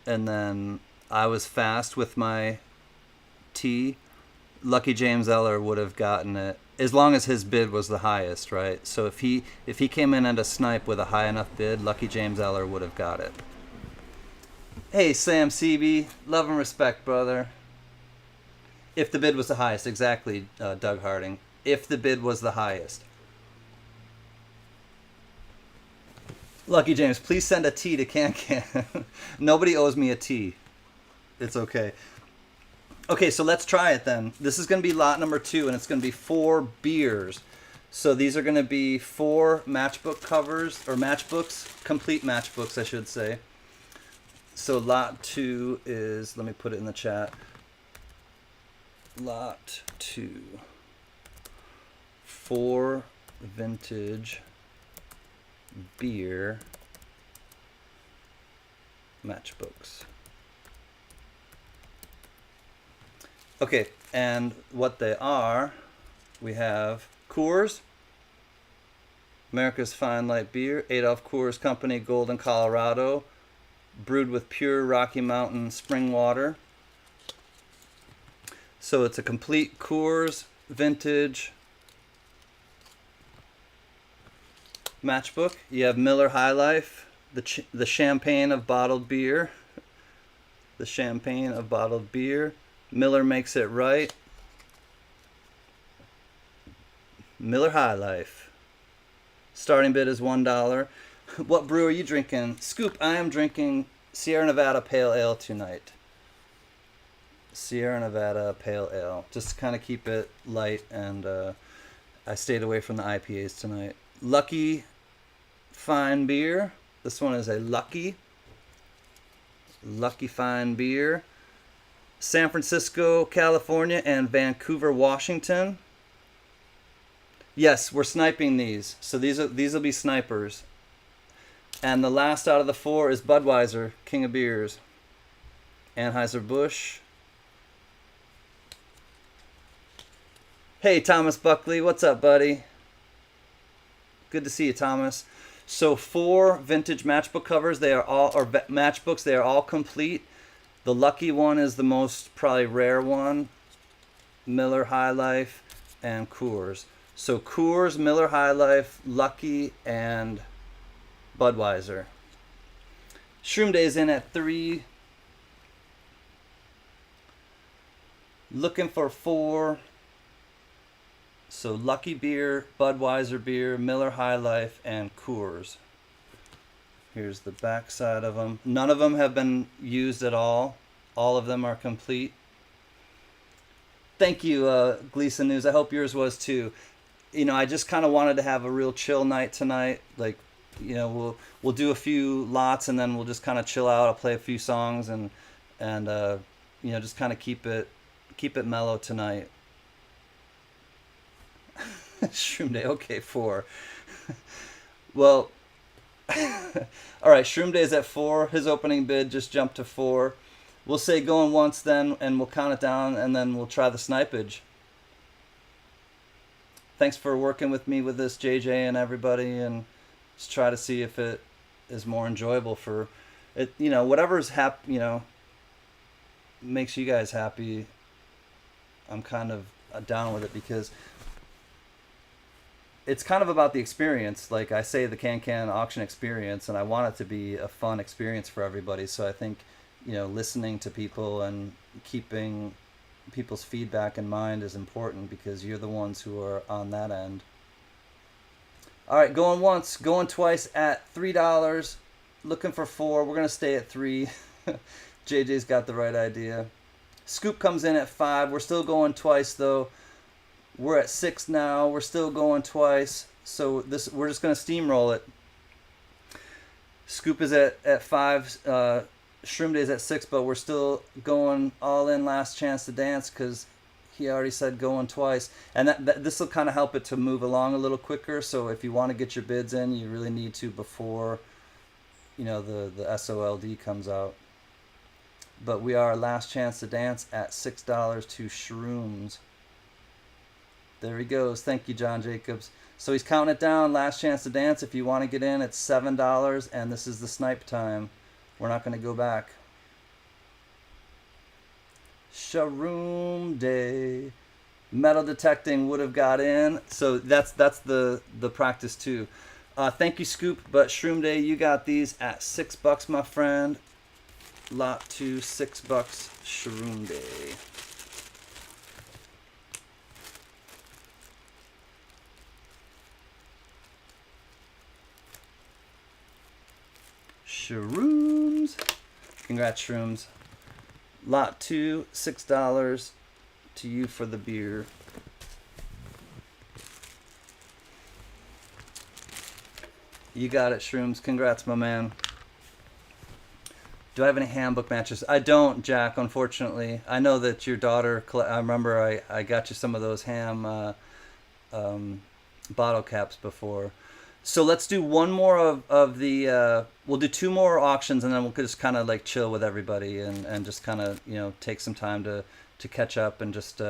and then I was fast with my T. Lucky James Eller would have gotten it, as long as his bid was the highest, right? So if he came in at a snipe with a high enough bid, Lucky James Eller would have got it. Hey, Sam CB, love and respect, brother. If the bid was the highest, exactly, Doug Harding. If the bid was the highest. Lucky James, please send a T to CanCan. Nobody owes me a T. It's okay. Okay, so let's try it then. This is going to be lot number 2, and it's going to be 4 beers. So these are going to be 4 matchbook covers, or matchbooks, complete matchbooks, I should say. So lot 2 is, let me put it in the chat. Lot 2. 4 vintage beer matchbooks. Okay, and what they are, we have Coors, America's Fine Light Beer, Adolph Coors Company, Golden, Colorado, brewed with pure Rocky Mountain spring water. So it's a complete Coors vintage matchbook. You have Miller High Life, the champagne of bottled beer. The champagne of bottled beer. Miller Makes It Right. Miller High Life. Starting bid is $1. What brew are you drinking? Scoop, I am drinking Sierra Nevada Pale Ale tonight. Sierra Nevada Pale Ale. Just to kind of keep it light, and I stayed away from the IPAs tonight. Lucky Fine Beer. This one is a Lucky Fine Beer. San Francisco, California, and Vancouver, Washington. Yes, we're sniping these. So these will be snipers. And the last out of the 4 is Budweiser, King of Beers. Anheuser-Busch. Hey, Thomas Buckley, what's up, buddy? Good to see you, Thomas. So 4 vintage matchbook covers. They are all, or matchbooks. They are all complete. The lucky one is the most probably rare one. Miller High Life and Coors. So Coors, Miller High Life, Lucky, and Budweiser. Shroom Day's in at 3. Looking for 4. So Lucky Beer, Budweiser Beer, Miller High Life, and Coors. Here's the back side of them. None of them have been used at all. All of them are complete. Thank you, Gleason News. I hope yours was too. I just kind of wanted to have a real chill night tonight. Like, we'll do a few lots and then we'll just kind of chill out. I'll play a few songs and just kind of keep it mellow tonight. Shroom Day, okay, 4. Well, all right, Shroom Day is at 4. His opening bid just jumped to 4. We'll say going once then, and we'll count it down, and then we'll try the snipage. Thanks for working with me with this, JJ and everybody, and just try to see if it is more enjoyable for it. Whatever's makes you guys happy. I'm kind of down with it because it's kind of about the experience. Like I say, the CanCan auction experience, and I want it to be a fun experience for everybody. So I think, listening to people and keeping people's feedback in mind is important because you're the ones who are on that end. All right, going once, going twice at $3. Looking for 4. We're going to stay at 3. JJ's got the right idea. Scoop comes in at 5. We're still going twice, though. We're at 6 now. We're still going twice. So we're just going to steamroll it. Scoop is at 5. Shroom Day's at 6, but we're still going all in last chance to dance because he already said going twice. And this will kind of help it to move along a little quicker. So if you want to get your bids in, you really need to before, the SOLD comes out. But we are last chance to dance at $6 to Shrooms. There he goes. Thank you, John Jacobs. So he's counting it down. Last chance to dance. If you want to get in, it's $7, and this is the snipe time. We're not going to go back. Shroom Day. Metal detecting would have got in. So that's the practice too. Thank you, Scoop. But Shroom Day, you got these at $6, my friend. Lot 2, $6. Shroom Day. Shrooms. Congrats, Shrooms. Lot 2, $6 to you for the beer. You got it, Shrooms. Congrats, my man. Do I have any handbook matches? I don't, Jack, unfortunately. I know that your daughter, I remember I got you some of those ham bottle caps before. So let's do one more of the, we'll do 2 more auctions and then we'll just kind of like chill with everybody and just kind of, take some time to catch up and just,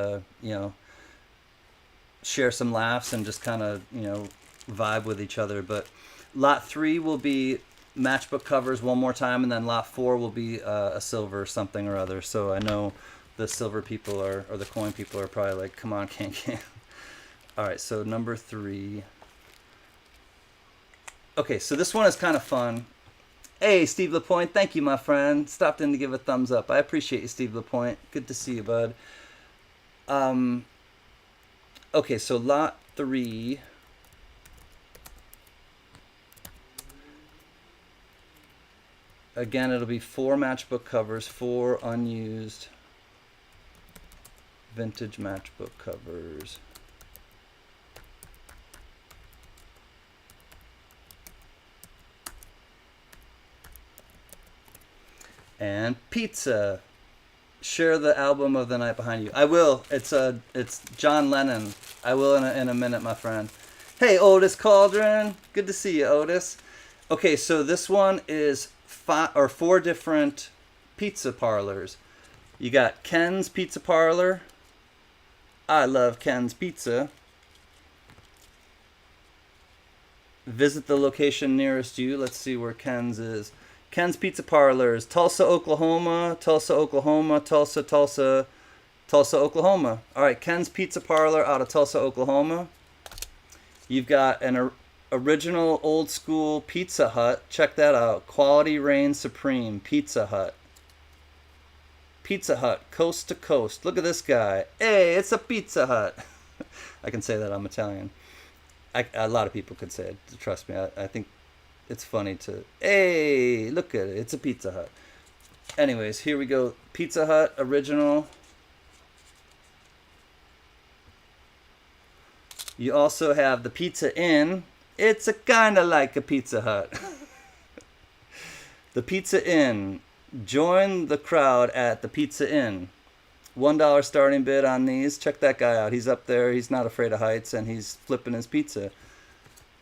share some laughs and just kind of, vibe with each other. But lot 3 will be matchbook covers one more time, and then lot 4 will be a silver something or other. So I know the silver people or the coin people are probably like, come on, CanCan. All right, so number 3. Okay, so this one is kind of fun. Hey, Steve LaPointe, thank you, my friend. Stopped in to give a thumbs up. I appreciate you, Steve LaPointe. Good to see you, bud. Okay, so lot 3. Again, it'll be 4 matchbook covers, 4 unused vintage matchbook covers. And pizza. Share the album of the night behind you. I will. It's John Lennon. I will in a minute, my friend. Hey, Otis Cauldron. Good to see you, Otis. Okay, so this one is 4 different pizza parlors. You got Ken's Pizza Parlor. I love Ken's Pizza. Visit the location nearest you. Let's see where Ken's is. Ken's Pizza Parlors, Tulsa, Oklahoma, Tulsa, Oklahoma, Tulsa, Tulsa, Tulsa, Oklahoma. All right, Ken's Pizza Parlor out of Tulsa, Oklahoma. You've got an original old school Pizza Hut. Check that out. Quality reigns supreme. Pizza Hut. Pizza Hut, coast to coast. Look at this guy. Hey, it's a Pizza Hut. I can say that, I'm Italian. A lot of people could say it. Trust me. I think it's funny to, hey, look at it. It's a Pizza Hut. Anyways, here we go. Pizza Hut original. You also have the Pizza Inn. It's a kind of like a Pizza Hut. The Pizza Inn. Join the crowd at the Pizza Inn. $1 starting bid on these. Check that guy out. He's up there. He's not afraid of heights, and he's flipping his pizza.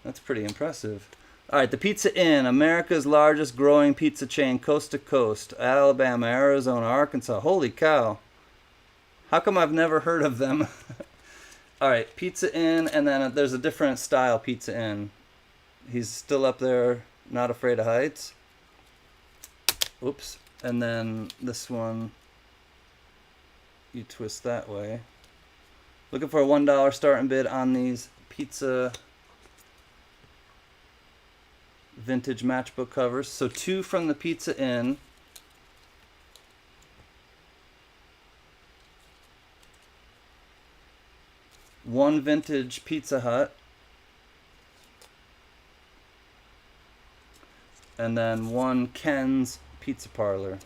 That's pretty impressive. All right, the Pizza Inn, America's largest growing pizza chain, coast to coast. Alabama, Arizona, Arkansas. Holy cow. How come I've never heard of them? All right, Pizza Inn, and then there's a different style Pizza Inn. He's still up there, not afraid of heights. Oops. And then this one, you twist that way. Looking for a $1 starting bid on these pizza vintage matchbook covers. So 2 from the Pizza Inn. One vintage Pizza Hut. And then 1 Ken's Pizza Parlor.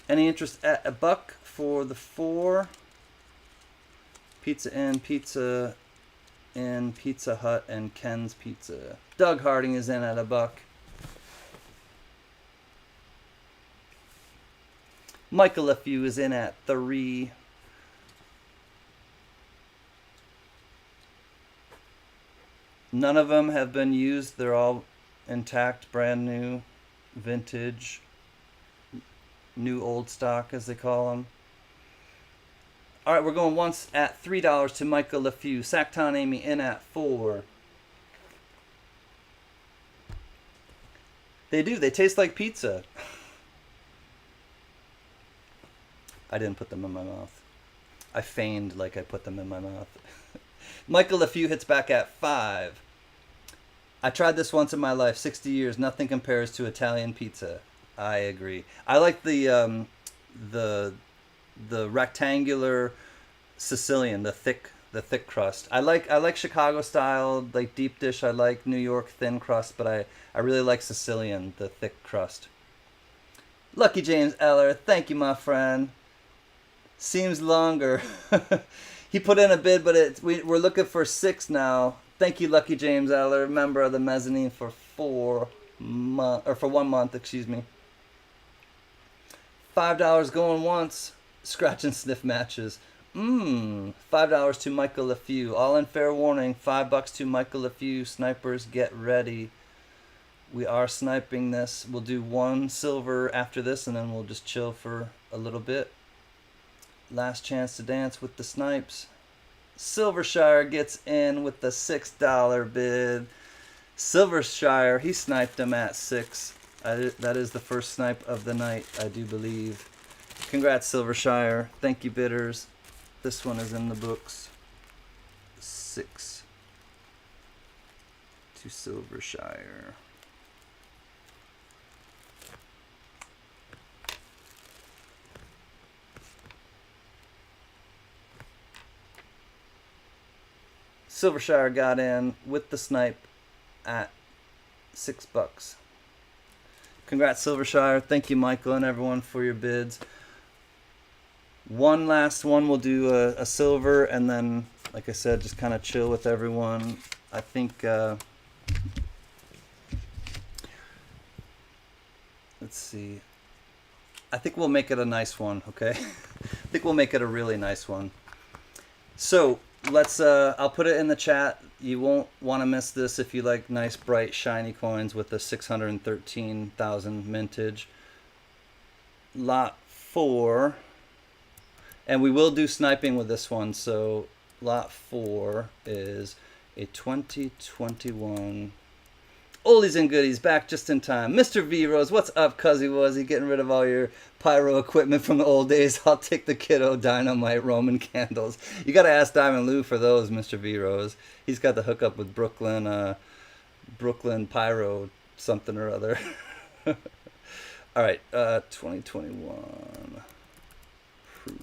Any interest at $1 for the 4? Pizza Inn, Pizza Inn, Pizza Hut, and Ken's Pizza. Doug Harding is in at $1. Michael LeFew is in at 3. None of them have been used. They're all intact, brand new, vintage, new old stock, as they call them. All right, we're going once at $3 to Michael LeFew. Sacktown Amy in at 4. They do. They taste like pizza. I didn't put them in my mouth. I feigned like I put them in my mouth. Michael LeFew hits back at 5. I tried this once in my life. 60 years. Nothing compares to Italian pizza. I agree. I like the rectangular Sicilian, the thick crust. I like Chicago style, like deep dish. I like New York thin crust, but I really like Sicilian, the thick crust. Lucky James Eller, thank you, my friend. Seems longer. He put in a bid, but we're looking for 6 now. Thank you, Lucky James Eller, member of the mezzanine for 1 month, excuse me. $5 going once. Scratch and sniff matches. $5 to Michael LeFew. All in fair warning. $5 to Michael LeFew. Snipers, get ready. We are sniping this. We'll do 1 silver after this, and then we'll just chill for a little bit. Last chance to dance with the snipes. Silvershire gets in with the $6 bid. Silvershire, he sniped him at 6. That is the first snipe of the night, I do believe. Congrats, Silvershire. Thank you, bidders. This one is in the books. 6 to Silvershire. Silvershire got in with the snipe at $6. Congrats, Silvershire. Thank you, Michael, and everyone for your bids. One last one. We'll do a silver, and then, like I said, just kind of chill with everyone. I think, let's see. I think we'll make it a nice one, okay? I think we'll make it a really nice one. So, let's, I'll put it in the chat. You won't want to miss this if you like nice, bright, shiny coins with the 613,000 mintage. Lot 4. And we will do sniping with this one. So lot 4 is a 2021 oldies and goodies back just in time. Mr. V Rose, what's up, Cuzzy Wuzzy? Getting rid of all your pyro equipment from the old days. I'll take the kiddo dynamite Roman candles. You gotta ask Diamond Lou for those, Mr. V Rose. He's got the hookup with Brooklyn pyro something or other. All right, 2021 proof.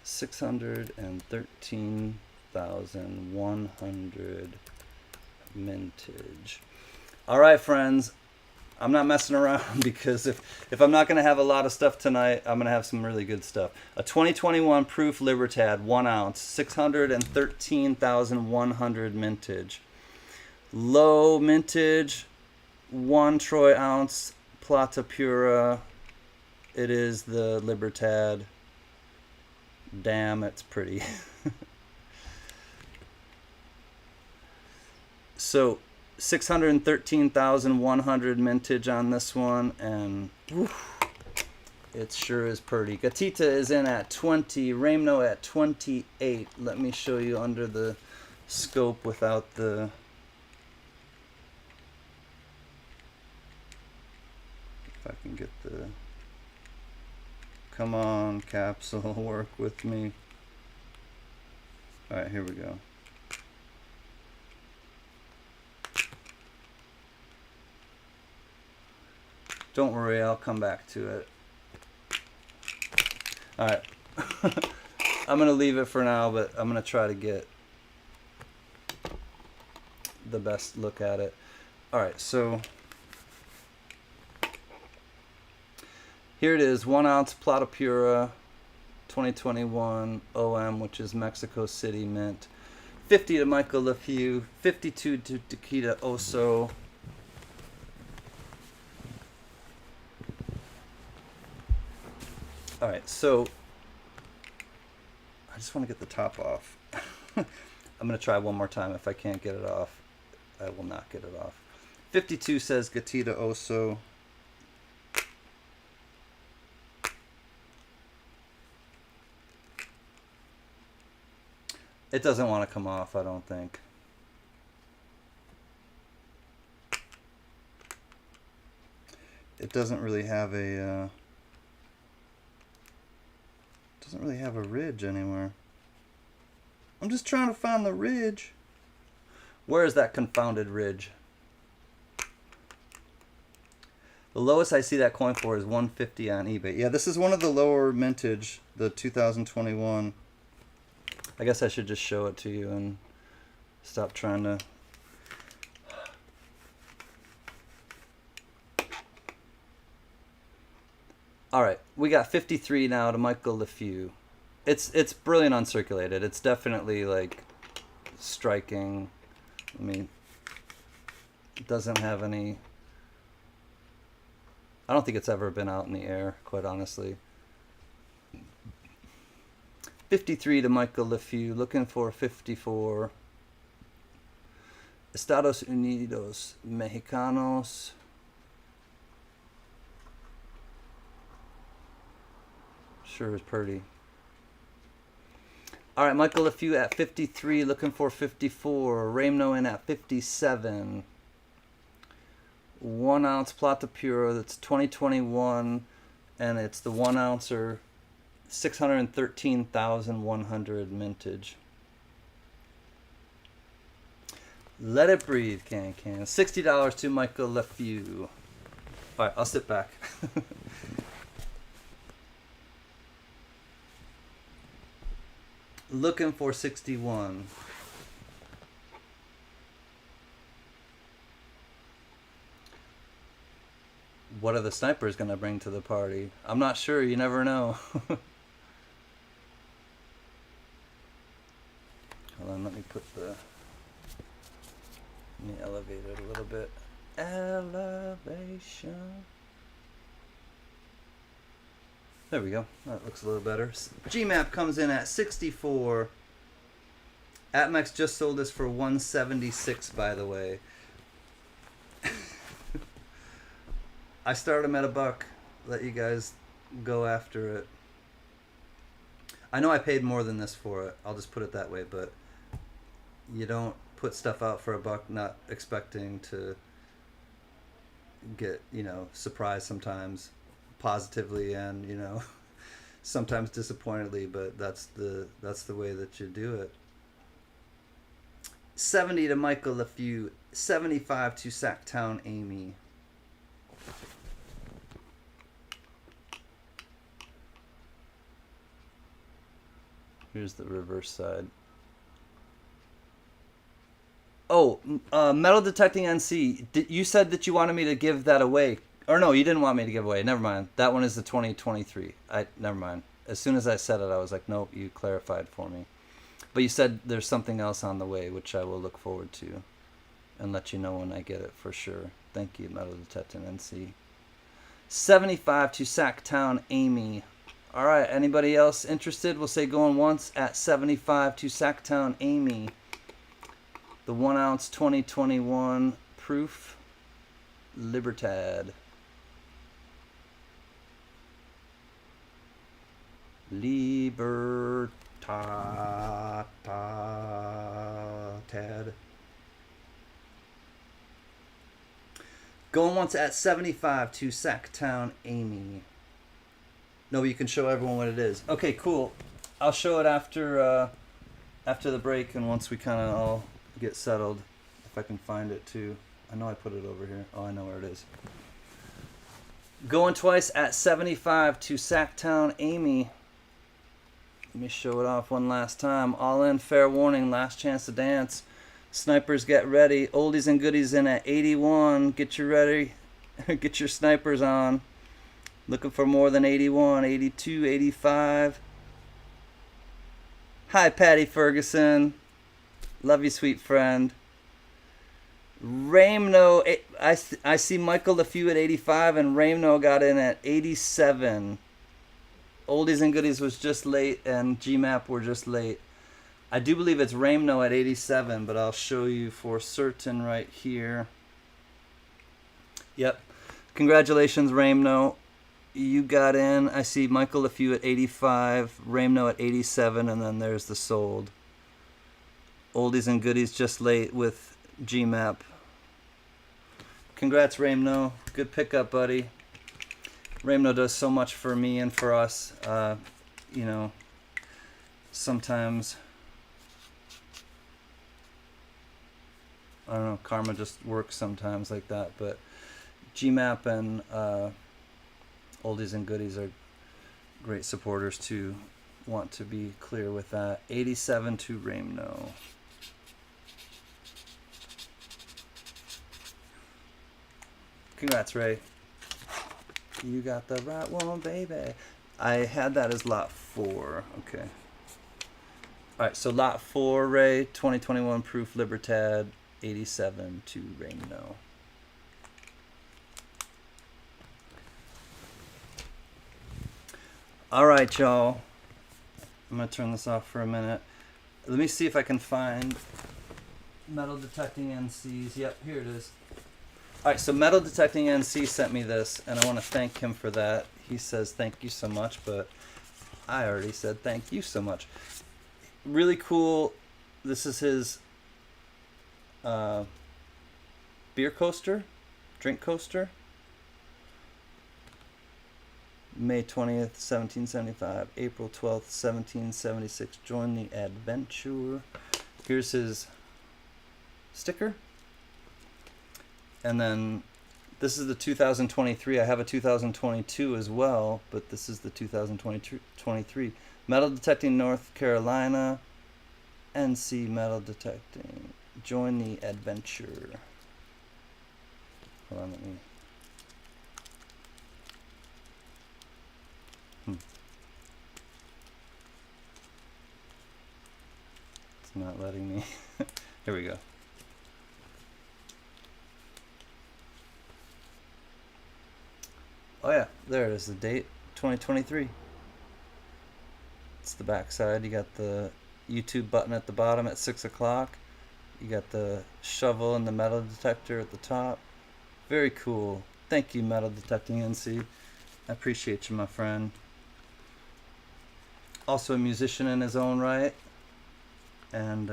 $613,100 mintage. All right, friends. I'm not messing around because if I'm not going to have a lot of stuff tonight, I'm going to have some really good stuff. A 2021 proof Libertad, 1 ounce, 613,100 mintage. Low mintage, 1 troy ounce, Plata Pura. It is the Libertad. Damn, it's pretty. So 613,100 mintage on this one, and oof, it sure is pretty. Gatita is in at 20, Ramno at 28. Let me show you under the scope without the... If I can get the... Come on, capsule, work with me. All right, here we go. Don't worry, I'll come back to it. All right. I'm going to leave it for now, but I'm going to try to get the best look at it. All right, so here it is, 1 ounce Plata Pura, 2021 OM, which is Mexico City mint. 50 to Michael LeFew, 52 to Takeda Oso. All right, so I just want to get the top off. I'm going to try one more time. If I can't get it off, I will not get it off. 52 says Gatita Oso. It doesn't want to come off, I don't think. It doesn't really have a ridge anywhere. I'm just trying to find the ridge. Where is that confounded ridge? The lowest I see that coin for is 150 on eBay. Yeah, this is one of the lower mintage, the 2021. I guess I should just show it to you and stop trying to... All right, we got 53 now to Michael LeFew. It's brilliant uncirculated. It's definitely like striking. I mean, it doesn't have any... I don't think it's ever been out in the air, quite honestly. 53 to Michael LeFew, looking for 54. Estados Unidos Mexicanos. Sure is pretty. All right, Michael LeFew at 53, looking for 54. Ramno in at 57. 1 ounce Plata Pura, that's 2021, and it's the 1 ouncer, 613,100 mintage. Let it breathe, CanCan. $60 to Michael LeFew. All right, I'll sit back. Looking for 61. What are the snipers going to bring to the party? I'm not sure. You never know. Hold on, let me elevate it a little bit. Elevation. There we go. That looks a little better. GMAP comes in at 64. ATMEX just sold this for 176, by the way. I started them at $1. Let you guys go after it. I know I paid more than this for it. I'll just put it that way, but you don't put stuff out for $1 not expecting to get, surprised sometimes positively and, sometimes disappointedly, but that's the way that you do it. 70 to Michael LeFew, 75 to Sacktown Amy. Here's the reverse side. Oh, metal detecting NC. You said that you wanted me to give that away. Or no, you didn't want me to give away. Never mind. That one is the 2023. Never mind. As soon as I said it, I was like, nope, you clarified for me. But you said there's something else on the way, which I will look forward to and let you know when I get it for sure. Thank you, metal detecting NC. 75 to Sacktown Amy. All right, anybody else interested? We'll say going once at 75 to Sacktown Amy. The 1 ounce 2021 proof Libertad. Libertad. Going once at 75 to Sacktown Amy. No, you can show everyone what it is. Okay, cool. I'll show it after the break and once we kind of all get settled. If I can find it too. I know I put it over here. Oh, I know where it is. Going twice at 75 to Sacktown Amy. Let me show it off one last time. All in, fair warning, last chance to dance. Snipers get ready. Oldies and goodies in at 81. Get you ready. Get your snipers on. Looking for more than 81, 82, 85. Hi, Patty Ferguson. Love you, sweet friend. Ramno, I see Michael LeFew at 85, and Ramno got in at 87. Oldies and Goodies was just late, and GMAP were just late. I do believe it's Ramno at 87, but I'll show you for certain right here. Yep. Congratulations, Ramno. You got in. I see Michael LeFew at 85, Ramno at 87, and then there's the sold. Oldies and Goodies just late with GMAP. Congrats, Ramno. Good pickup, buddy. Ramno does so much for me and for us. Sometimes, I don't know, karma just works sometimes like that, but GMAP and Oldies and Goodies are great supporters too. Want to be clear with that. 87 to Ramno. Congrats, Ray. You got the right one, baby. I had that as lot 4. Okay. Alright, so lot 4, Ray. 2021 proof Libertad. 87 to Ramno. Alright, y'all. I'm going to turn this off for a minute. Let me see if I can find metal detecting NCs. Yep, here it is. Alright, so Metal Detecting NC sent me this, and I want to thank him for that. He says thank you so much, but I already said thank you so much. Really cool. This is his beer coaster, drink coaster. May 20th, 1775. April 12th, 1776. Join the adventure. Here's his sticker. And then this is the 2023. I have a 2022 as well, but this is the 2023. Metal Detecting North Carolina. NC Metal Detecting. Join the adventure. Hold on, let me... It's not letting me. Here we go. Oh yeah, there it is, the date, 2023. It's the back side. You got the YouTube button at the bottom at 6 o'clock. You got the shovel and the metal detector at the top. Very cool. Thank you, Metal Detecting NC. I appreciate you, my friend. Also a musician in his own right. And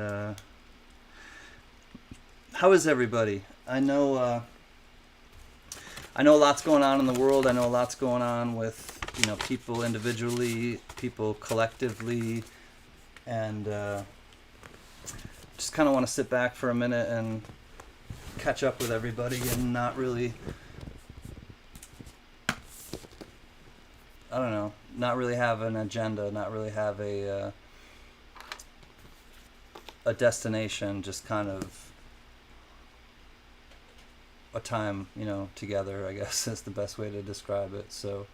how is everybody? I know lots going on in the world. I know lots going on with people individually, people collectively, and just kind of want to sit back for a minute and catch up with everybody and not really, I don't know, not really have an agenda, not really have a destination, just kind of a time, together, I guess is the best way to describe it. So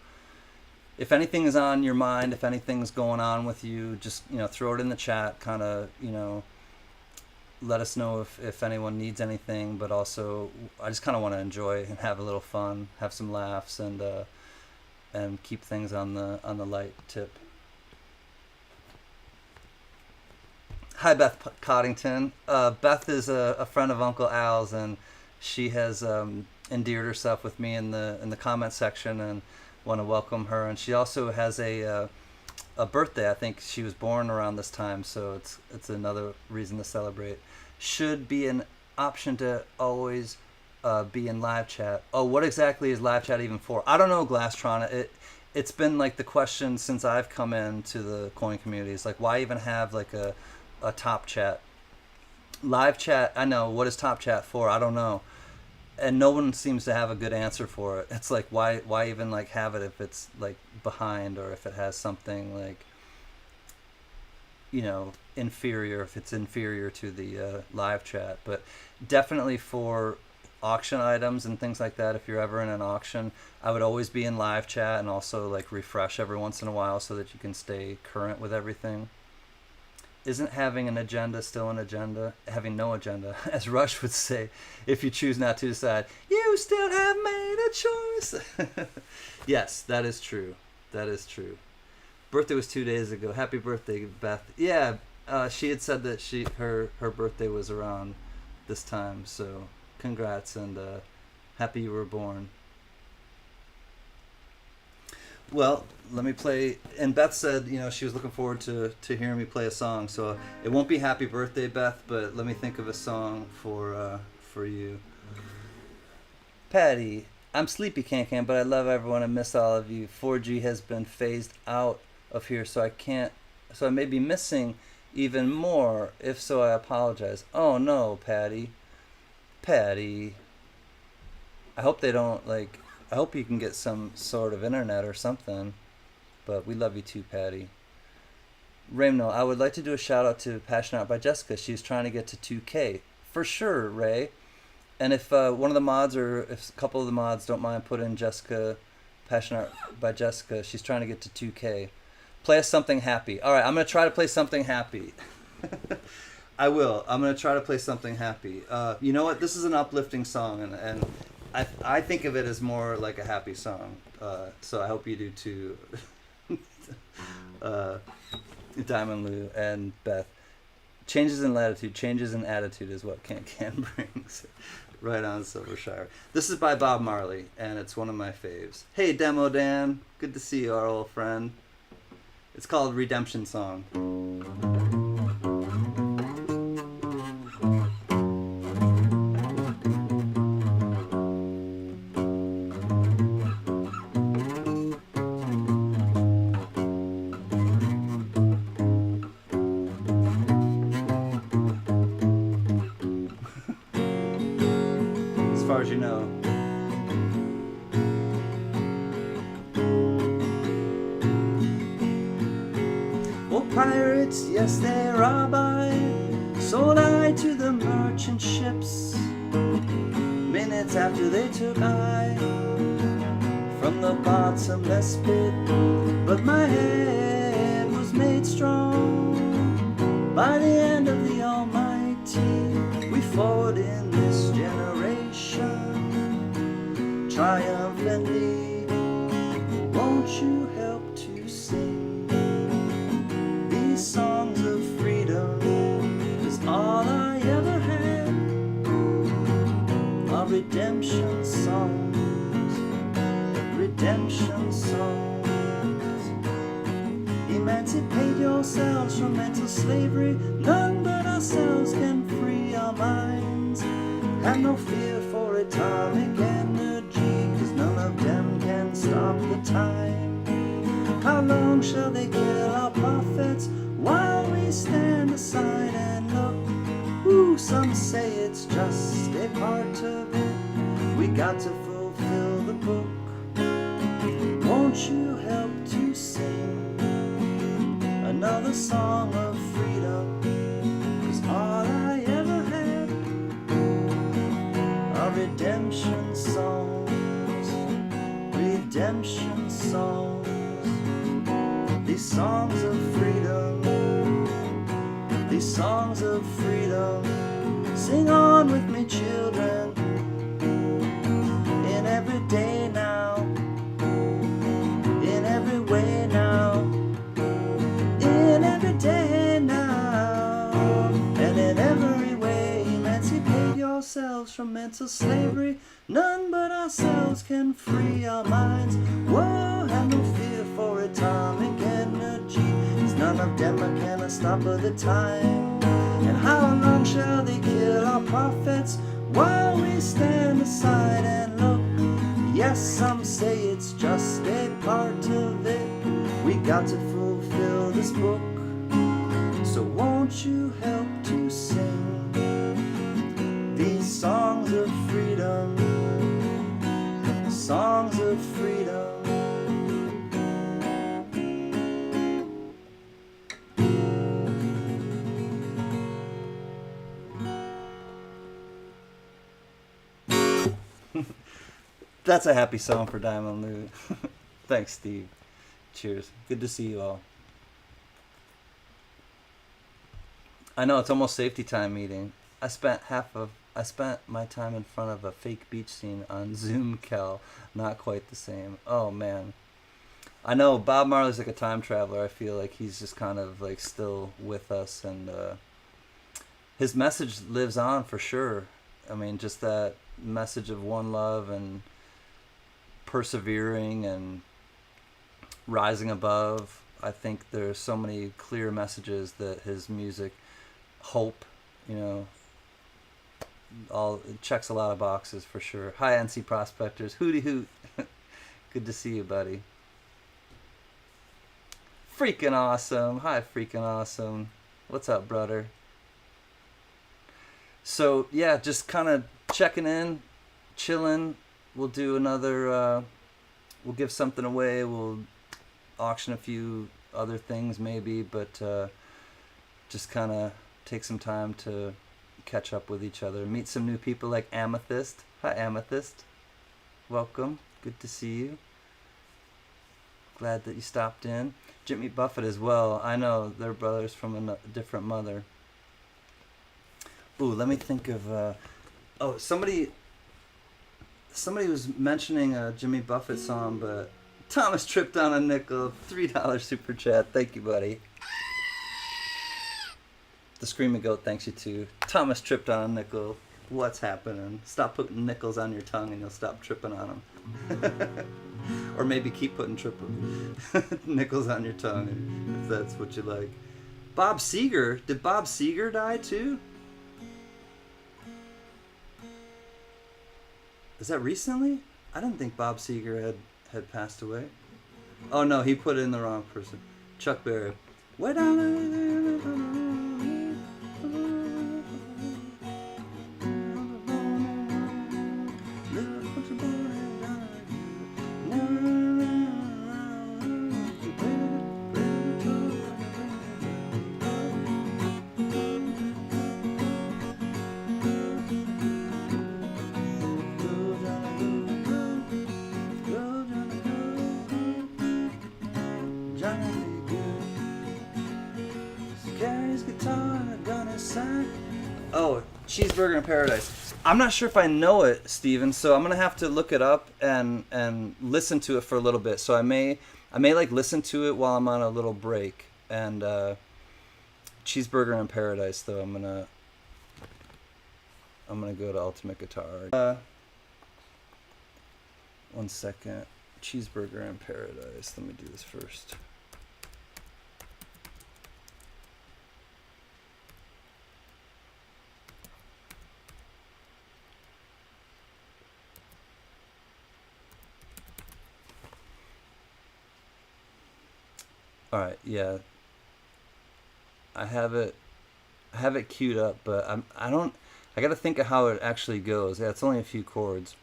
if anything is on your mind, if anything's going on with you, just, throw it in the chat, kind of, let us know if anyone needs anything, but also I just kind of want to enjoy and have a little fun, have some laughs, and keep things on the light tip. Hi, Beth Coddington. Beth is a friend of Uncle Al's, and she has endeared herself with me in the comment section, and want to welcome her. And she also has a birthday. I think she was born around this time, so it's another reason to celebrate. Should be an option to always be in live chat. Oh, what exactly is live chat even for? I don't know, Glasstron. It's been like the question since I've come into the coin community. It's like, why even have like a top chat? Live chat, I know. What is top chat for? I don't know. And no one seems to have a good answer for it. It's like, why even like have it if it's like behind, or if it has something like, inferior, if it's inferior to the live chat. But definitely for auction items and things like that, if you're ever in an auction, I would always be in live chat, and also like refresh every once in a while so that you can stay current with everything. Isn't having an agenda still an agenda? Having no agenda, as Rush would say, if you choose not to decide, you still have made a choice. Yes, that is true. That is true. Birthday was 2 days ago. Happy birthday, Beth. Yeah, she had said that her birthday was around this time, so congrats, and happy you were born. Well, let me play. And Beth said, she was looking forward to hearing me play a song. So it won't be happy birthday, Beth, but let me think of a song for you. Patty, I'm sleepy, CanCan, but I love everyone and miss all of you. 4G has been phased out of here, so I may be missing even more. If so, I apologize. Oh no, Patty. I hope they don't I hope you can get some sort of internet or something, but we love you too, Patty. Raymno, I would like to do a shout out to Passion Out by Jessica. She's trying to get to 2K. For sure, Ray. And if one of the mods, or if a couple of the mods don't mind, put in Jessica, Passion Out by Jessica. She's trying to get to 2K. Play us something happy. All right, I'm going to try to play something happy. I will. I'm going to try to play something happy. You know what? This is an uplifting song, and I think of it as more like a happy song. So I hope you do too. Diamond Lou and Beth. Changes in latitude, changes in attitude is what CanCan brings. Right on, Silvershire. This is by Bob Marley, and it's one of my faves. Hey, Demo Dan. Good to see you, our old friend. It's called Redemption Song. As far as you know. Oh, pirates, yes, they rob I, sold I to the merchant ships. Minutes after they took I from the bottomless pit, but my head was made strong by the hand of the Almighty. We fought in this generation triumphantly. Won't you help to sing these songs of freedom? 'Cause all I ever had are redemption songs. mental slavery. None but ourselves can free our minds. Have no fear for atomic energy, 'cause none of them can stop the time. How long shall they kill our prophets while we stand aside and look? Ooh, some say it's just a part of it. We got to fulfill the book. Won't you help to sing another song of freedom? 'Cause all I ever had are redemption songs, redemption songs. These songs of freedom, these songs of freedom. Sing on with me, children, in every day now, in every way now, in every day now, and in every way. Emancipate yourselves from mental slavery. None but ourselves can free our minds. Whoa, have no fear for atomic energy, 'cause none of them can stop at the time. And how long shall they kill our prophets while we stand aside and look? Yes, some say it's just a part of it. We got to fulfill this book. So won't you help to sing these songs of freedom, songs of freedom. That's a happy song for Diamond Lou. Thanks, Steve. Cheers. Good to see you all. I know it's almost safety time meeting. I spent my time in front of a fake beach scene on Zoom, Cal. Not quite the same. Oh man. I know Bob Marley's like a time traveler. I feel like he's just kind of like still with us, and his message lives on for sure. I mean, just that message of one love and persevering and rising above. I think there's so many clear messages that his music, hope, you know, all it checks a lot of boxes for sure. Hi, NC Prospectors. Hooty hoot. Good to see you, buddy. Freaking awesome. Hi, freaking awesome. What's up, brother? So, yeah, just kind of checking in, chilling. We'll do another, we'll give something away. We'll auction a few other things maybe, but just kind of take some time to catch up with each other. Meet some new people like Amethyst. Hi, Amethyst. Welcome. Good to see you. Glad that you stopped in. Jimmy Buffett as well. I know they're brothers from a different mother. Ooh, let me think of... oh, somebody was mentioning a Jimmy Buffett song, but Thomas tripped on a nickel. $3 super chat. Thank you, buddy. The Screaming Goat thanks you too. Thomas tripped on a nickel. What's happening? Stop putting nickels on your tongue and you'll stop tripping on them. Or maybe keep putting nickels on your tongue if that's what you like. Bob Seger. Did Bob Seger die too? Is that recently? I didn't think Bob Seger had passed away. Oh no, he put in the wrong person. Chuck Berry. Way down there. Oh, Cheeseburger in Paradise. I'm not sure if I know it, Steven, so I'm gonna have to look it up and listen to it for a little bit. So I may like listen to it while I'm on a little break. And Cheeseburger in Paradise, though, I'm gonna go to Ultimate Guitar. One second. Cheeseburger in Paradise. Let me do this first. All right, yeah, I have it. I have it queued up, but I don't. I got to think of how it actually goes. Yeah, it's only a few chords.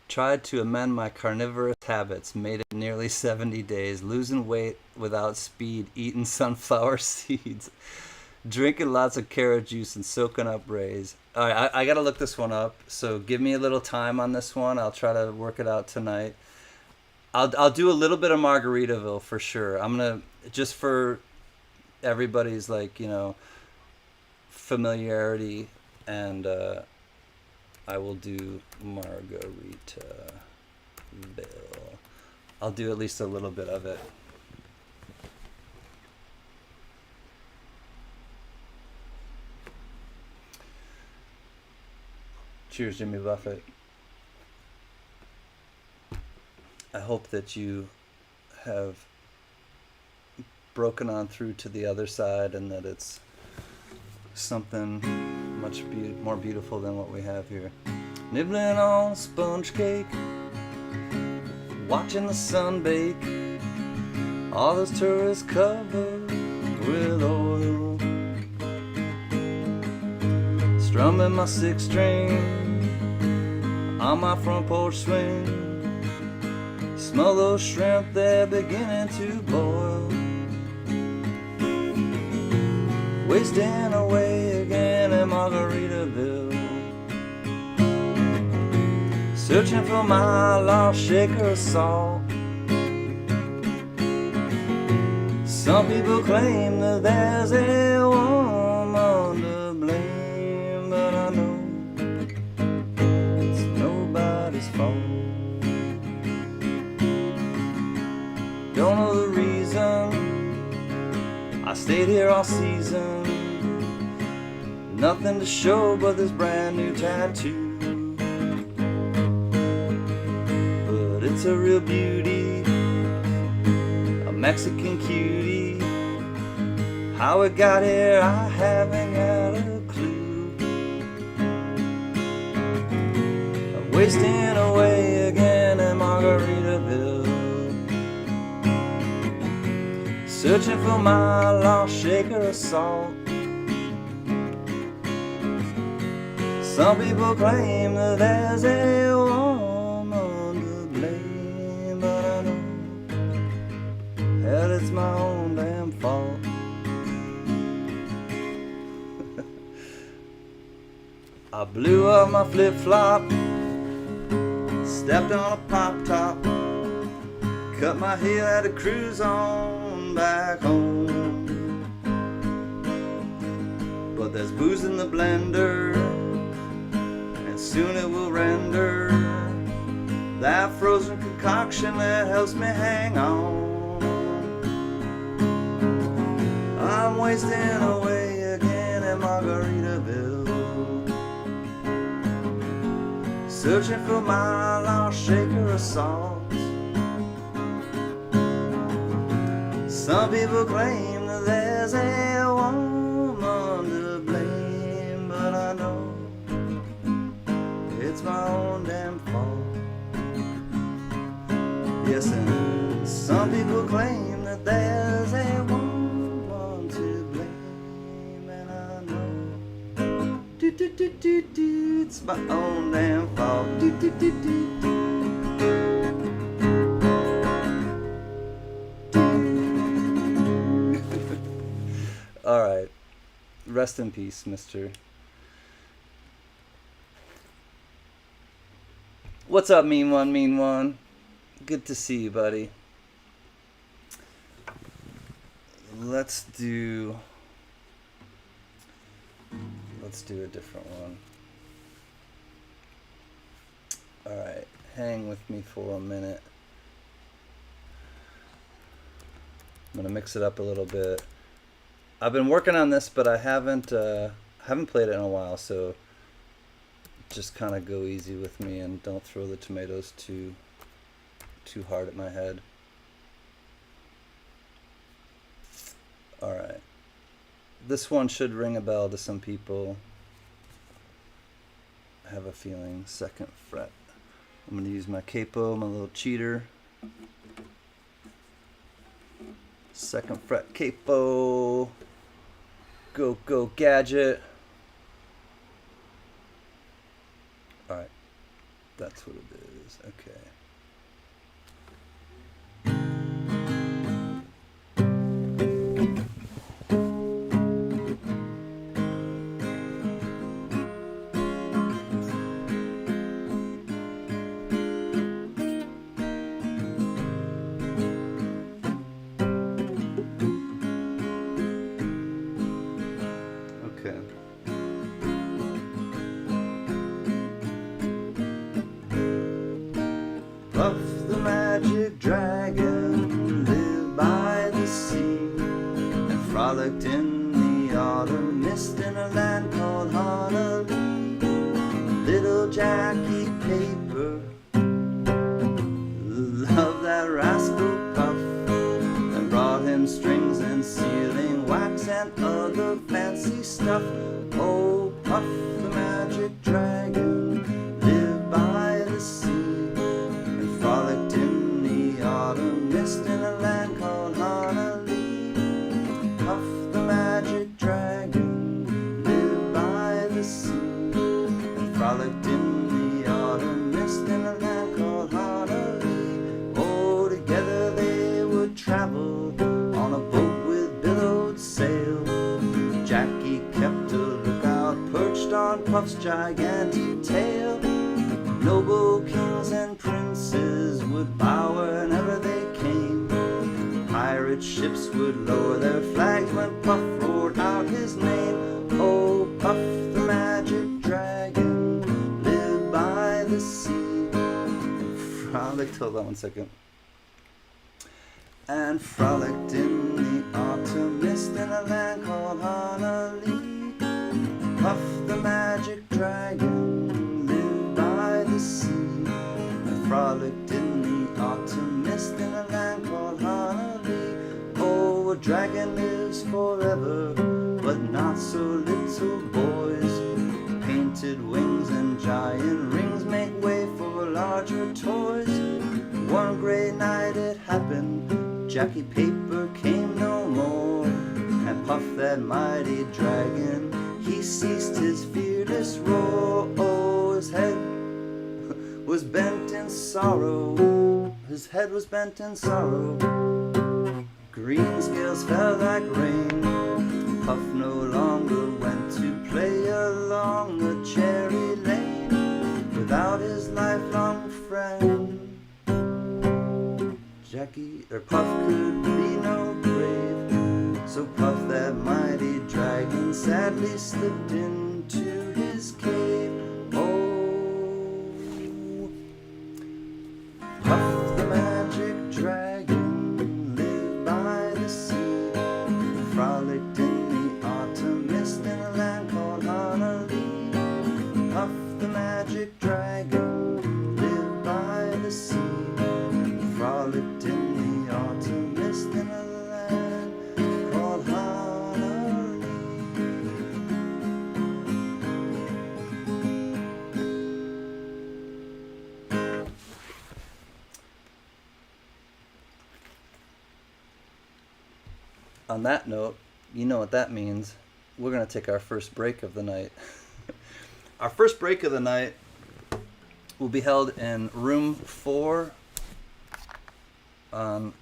Tried to amend my carnivorous habits, made it nearly 70 days, losing weight without speed, eating sunflower seeds, drinking lots of carrot juice, and soaking up rays. All right, I got to look this one up, so give me a little time on this one. I'll try to work it out tonight. I'll do a little bit of Margaritaville for sure. I'm going to, just for everybody's, like, familiarity, and I will do Margaritaville. I'll do at least a little bit of it. Cheers, Jimmy Buffett. I hope that you have broken on through to the other side, and that it's something much more beautiful than what we have here. Nibbling on sponge cake, watching the sun bake, all those tourists covered with oil, strumming my six string on my front porch swing. Smell those shrimp, they're beginning to boil. Wasting away again in Margaritaville, searching for my lost shaker of salt. Some people claim that there's a woman to blame, but I know it's nobody's fault. Don't know the reason I stayed here all season. Nothing to show but this brand new tattoo, but it's a real beauty, a Mexican cutie. How it got here, I haven't got a clue. I'm wasting away again in Margaritaville, searching for my lost shaker of salt. Some people claim that there's a woman to blame, but I know that it's my own damn fault. I blew up my flip-flop, stepped on a pop-top, cut my heel, had to cruise on back home. But there's booze in the blender, and soon it will render that frozen concoction that helps me hang on. I'm wasting away again in Margaritaville, searching for my lost shaker of salt. Some people claim that there's a woman to blame, but I know it's my own damn fault. Yes, and some people claim that there's a woman to blame, and I know it's my own damn fault. All right, rest in peace, Mr. What's up, mean one, mean one? Good to see you, buddy. Let's do a different one. All right, hang with me for a minute. I'm gonna mix it up a little bit. I've been working on this, but I haven't played it in a while, so just kind of go easy with me and don't throw the tomatoes too hard at my head. All right, this one should ring a bell to some people. I have a feeling. Second fret. I'm gonna use my capo, my little cheater. Second fret capo. Go, go, gadget. Alright. That's what it is. Okay. Puff the magic dragon lived by the sea and frolicked in the autumn mist in a land called Honolulu. Little Jackie Paper loved that rascal Puff and brought him strings and sealing wax and other fancy stuff. Oh, Puff the magic dragon lived by the sea, frolicked in the autumn mist in a land called Honolulu. Puff the magic dragon lived by the sea and frolicked in the autumn mist in a land called Honolulu. Oh, together they would travel on a boat with billowed sail. Jackie kept a lookout perched on Puff's gigantic tail. Noble kings and princes would bow whenever they came. Pirate ships would lower their flags when Puff roared out his name. Oh, Puff the magic dragon lived by the sea and frolicked. Hold on one second. And frolicked in the autumn mist in a land called Honolulu. Puff the magic dragon lived by the sea and frolicked in the autumn mist in a land called Honolulu. Oh, a dragon lives forever, but not so little boys. Painted wings and giant rings make way for larger toys. One great night it happened, Jackie Paper came no more, and Puff that mighty dragon, he ceased his fearless roar. Oh, his head was bent in sorrow. His head was bent in sorrow. Green scales fell like rain. Puff no longer went to play along the cherry lane without his lifelong friend. Puff could be no brave, so Puff that mighty dragon sadly slipped into his cave. Oh, Puff the magic dragon lived by the sea, frolicked in the autumn mist in a land called Honolulu. Puff the magic dragon lived by the sea, frolicked in the autumn mist in a land called Honolulu. On that note, you know what that means. We're going to take our first break of the night. Our first break of the night will be held in room 4 on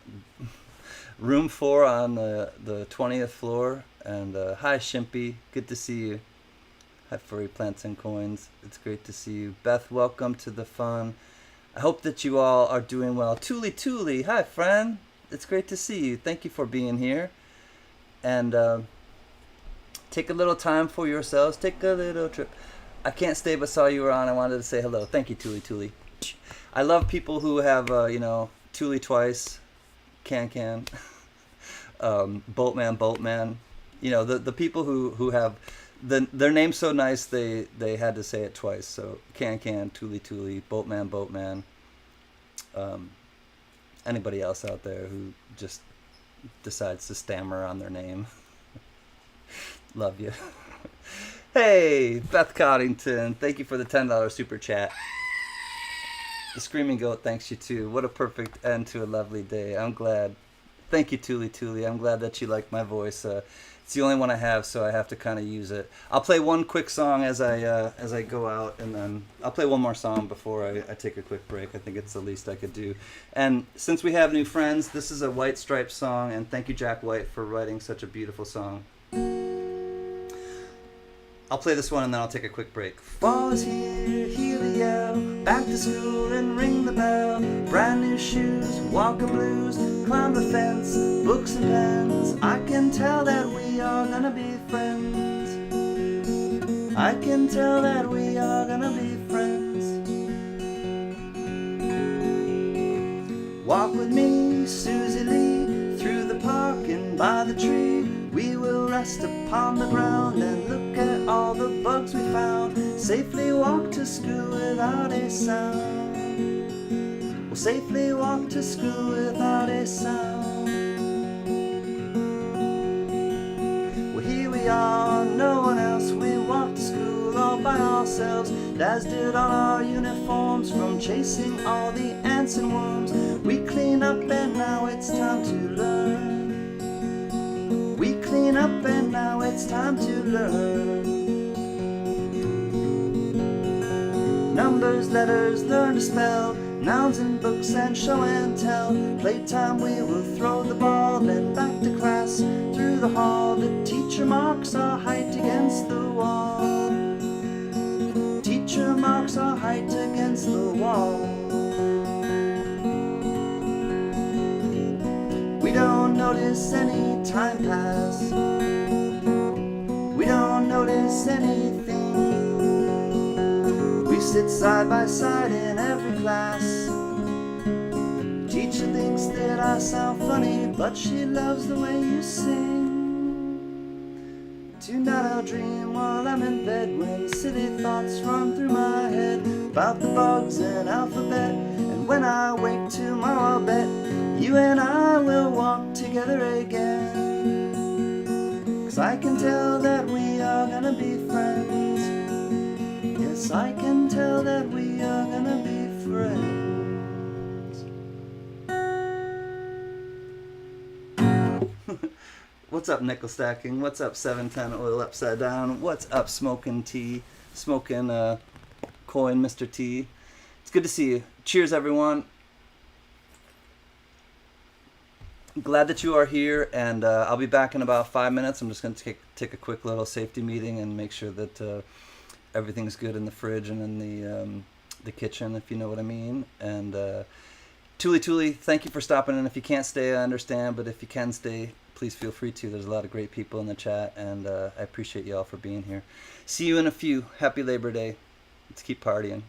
the 20th floor. And hi Shimpy, good to see you. Hi Furry Plants and Coins, it's great to see you. Beth, welcome to the fun. I hope that you all are doing well. Tuli, hi friend, it's great to see you. Thank you for being here. And take a little time for yourselves. Take a little trip. I can't stay but saw you were on. I wanted to say hello. Thank you, Tuli. I love people who have, Tuli twice, CanCan, Boatman. You know, the people who have their name's so nice they had to say it twice. So CanCan, Tuli, Boatman. Anybody else out there who just decides to stammer on their name. Love you. Hey, Beth Coddington, thank you for the $10 super chat. The Screaming Goat thanks you too. What a perfect end to a lovely day. I'm glad. Thank you, Tuli Tuli. I'm glad that you like my voice. It's the only one I have, so I have to kind of use it. I'll play one quick song as I go out, and then I'll play one more song before I take a quick break. I think it's the least I could do. And since we have new friends, this is a White Stripes song, and thank you, Jack White, for writing such a beautiful song. I'll play this one and then I'll take a quick break. Fall is here, hear the yell, back to school and ring the bell. Brand new shoes, Walker blues, climb the fence, books and pens. I can tell that we are gonna be friends. I can tell that we are gonna be friends. Walk with me, Susie Lee, through the park and by the tree. We will rest upon the ground and look at all the bugs we found. Safely walk to school without a sound. We'll safely walk to school without a sound. Well, here we are, no one else. We walk to school all by ourselves. Daz did all our uniforms from chasing all the ants and worms. We clean up and now it's time to learn. We clean up and now it's time to learn. Numbers, letters, learn to spell, nouns and books and show and tell. Playtime we will throw the ball, then back to class through the hall. The teacher marks our height against the wall. Teacher marks our height against the wall. We don't notice any time pass. We don't notice anything. We sit side by side in every class. Teacher thinks that I sound funny, but she loves the way you sing. Tonight I'll dream while I'm in bed, when silly thoughts run through my head about the bugs and alphabet. And when I wake tomorrow, I'll bet you and I will walk together again. 'Cause I can tell that we are gonna be friends. Yes, I can tell that we are gonna be friends. What's up, nickel stacking? What's up, 710 oil upside down? What's up, smoking tea? Smoking coin, Mr. T. It's good to see you. Cheers, everyone. Glad that you are here, and I'll be back in about 5 minutes. I'm just going to take a quick little safety meeting and make sure that everything's good in the fridge and in the kitchen, if you know what I mean. And Tuli Tuli, thank you for stopping in. If you can't stay, I understand, but if you can stay, please feel free to. There's a lot of great people in the chat, and I appreciate you all for being here. See you in a few. Happy Labor Day. Let's keep partying.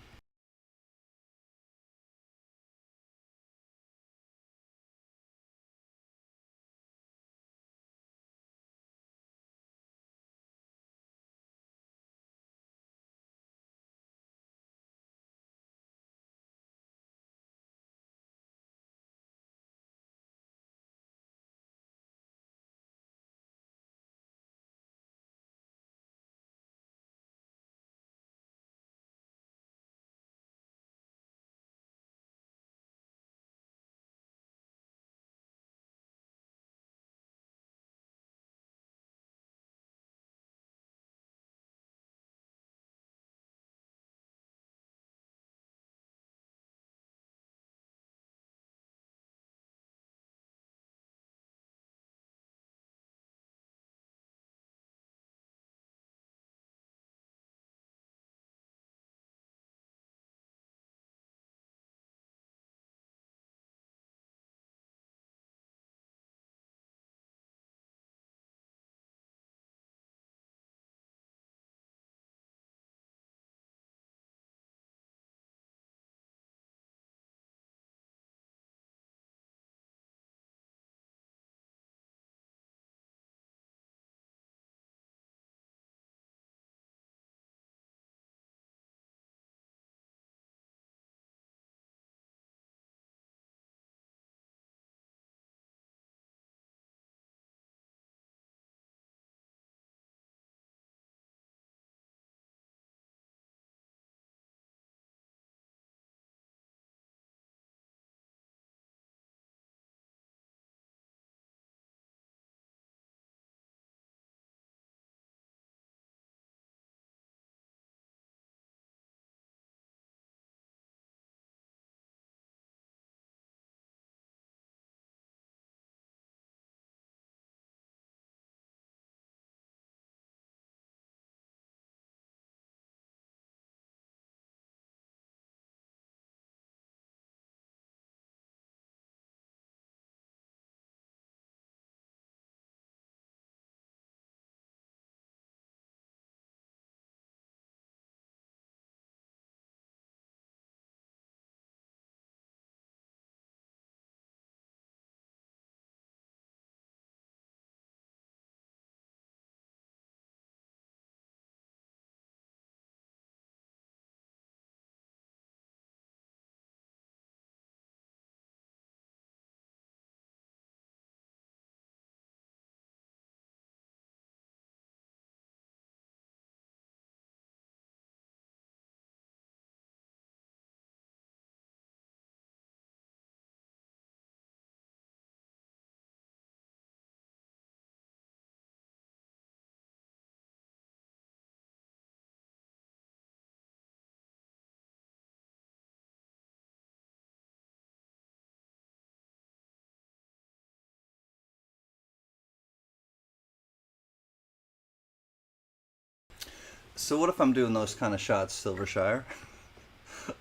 So what if I'm doing those kind of shots, Silvershire?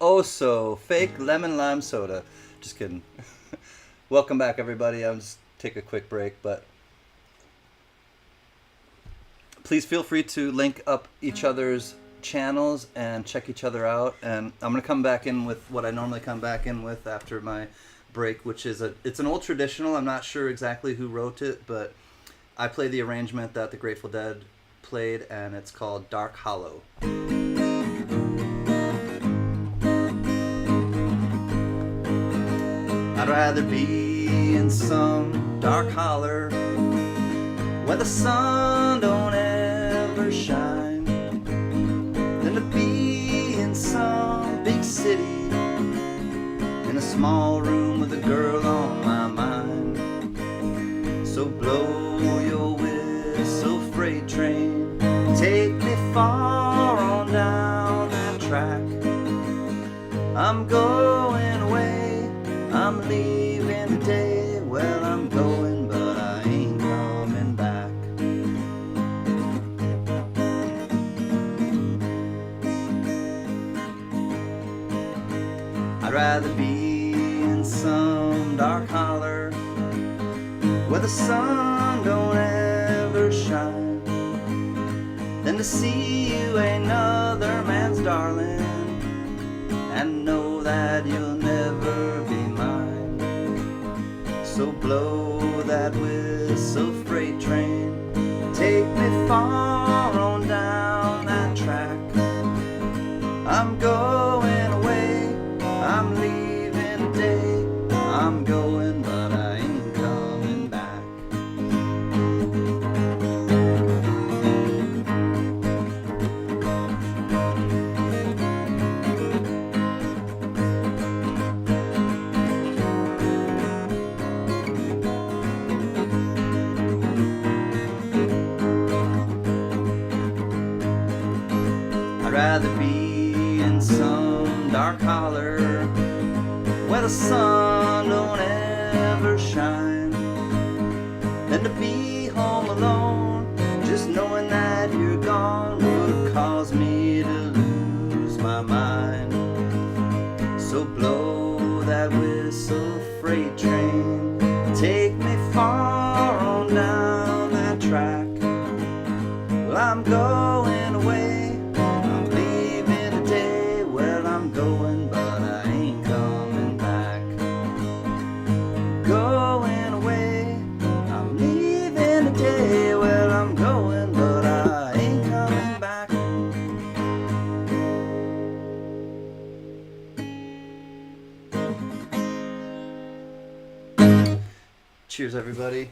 Oh, so fake lemon lime soda. Just kidding. Welcome back, everybody. I'll just take a quick break, but please feel free to link up each other's channels and check each other out. And I'm gonna come back in with what I normally come back in with after my break, which is it's an old traditional. I'm not sure exactly who wrote it, but I play the arrangement that the Grateful Dead played, and it's called Dark Hollow. I'd rather be in some dark holler where the sun don't ever shine than to be in some big city in a small room with a girl on my mind. So blow your whistle, freight train, take me far on down that track. I'm going away, I'm leaving today. Well, I'm going, but I ain't coming back. I'd rather be in some dark holler where the sun don't ever shine than to see you another man's darling and know that you'll never be mine. So blow that whistle, freight train, take me far on down that track. I'm going away, I'm leaving today. I'm going, but I ain't coming back. I'd rather be in some dark holler where the sun don't ever shine than to be home alone, just knowing that you're gone would cause me to lose my mind. So blow that whistle, freight train, take me far on down that track. Well, I'm going away, I'm leaving today. Well, I'm going, but I ain't coming back. Going away, I'm leaving today. Well, I'm going, but I ain't coming back. Cheers, everybody.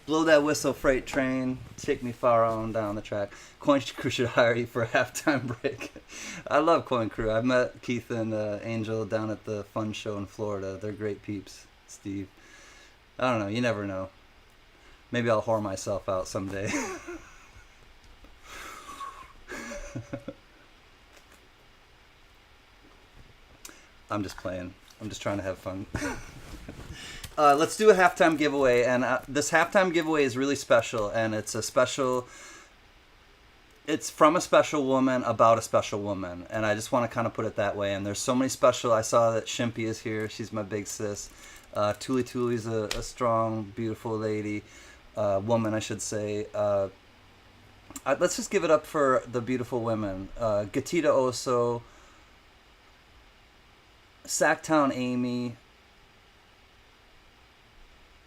Blow that whistle, freight train, take me far on down the track. Coin Crew should hire you for a halftime break. I love Coin Crew. I've met Keith and Angel down at the Fun Show in Florida. They're great peeps, Steve. I don't know, you never know. Maybe I'll whore myself out someday. I'm just playing. I'm just trying to have fun. Let's do a halftime giveaway, and this halftime giveaway is really special, and it's from a special woman about a special woman, and I just want to kind of put it that way. And there's so many special. I saw that Shimpy is here. She's my big sis. Tuli Tuli's a strong, beautiful lady, woman, I should say. Let's just give it up for the beautiful women. Gatita Oso, Sacktown Amy.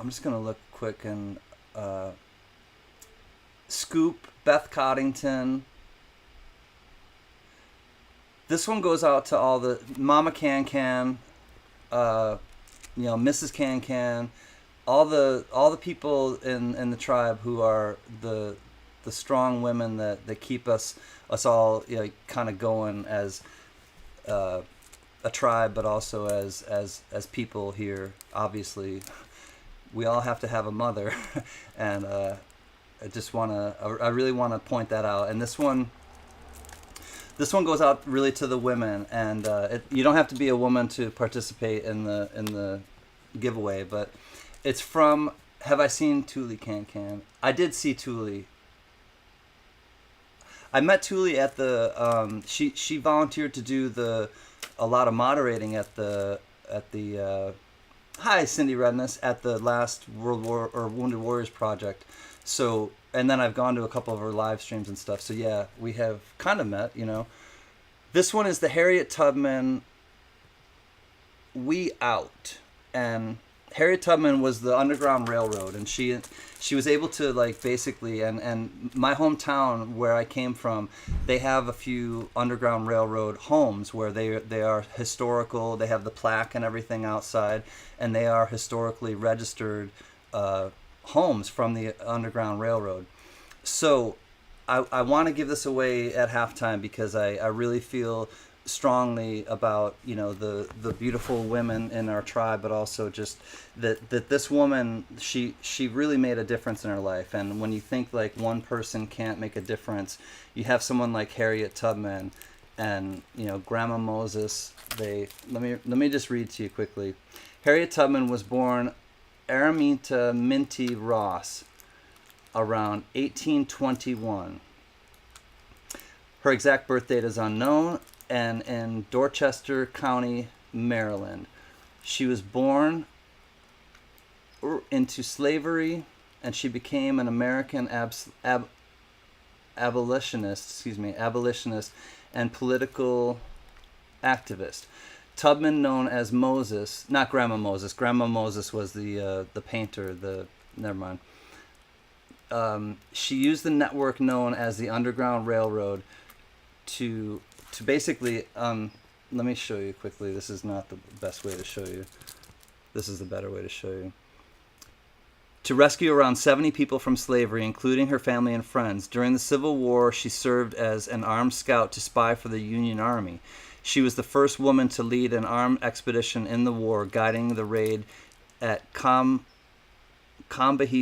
I'm just gonna look quick and Scoop, Beth Coddington. This one goes out to all the Mama CanCan, Mrs. CanCan, all the people in the tribe who are the strong women that keep us all kind of going as a tribe, but also as people here. Obviously, we all have to have a mother, and I really want to point that out. And this one goes out really to the women, and you don't have to be a woman to participate in the giveaway, but it's from Have I Seen Tuli CanCan? I did see Tuli. I met Thule at the she volunteered to do a lot of moderating at the hi Cindy Redness at the last World War or Wounded Warriors project. So, and then I've gone to a couple of her live streams and stuff. So yeah, we have kind of met, you know. This one is the Harriet Tubman We Out. And Harriet Tubman was the Underground Railroad, and she was able to, like, basically, and my hometown where I came from, they have a few Underground Railroad homes where they are historical. They have the plaque and everything outside, and they are historically registered homes from the Underground Railroad. So I want to give this away at halftime because I really feel strongly about, you know, the beautiful women in our tribe, but also just that this woman, she really made a difference in her life. And when you think like one person can't make a difference, you have someone like Harriet Tubman and, you know, Grandma Moses. Let me just read to you quickly. Harriet Tubman was born Araminta Minty Ross around 1821. Her exact birth date is unknown, and in Dorchester County, Maryland. She was born into slavery, and she became an American abolitionist and political activist. Tubman, known as Moses, not Grandma Moses. Grandma Moses was the painter. Never mind. She used the network known as the Underground Railroad to basically, let me show you quickly. This is not the best way to show you. This is the better way to show you. To rescue around 70 people from slavery, including her family and friends. During the Civil War, she served as an armed scout to spy for the Union Army. She was the first woman to lead an armed expedition in the war, guiding the raid at Combahee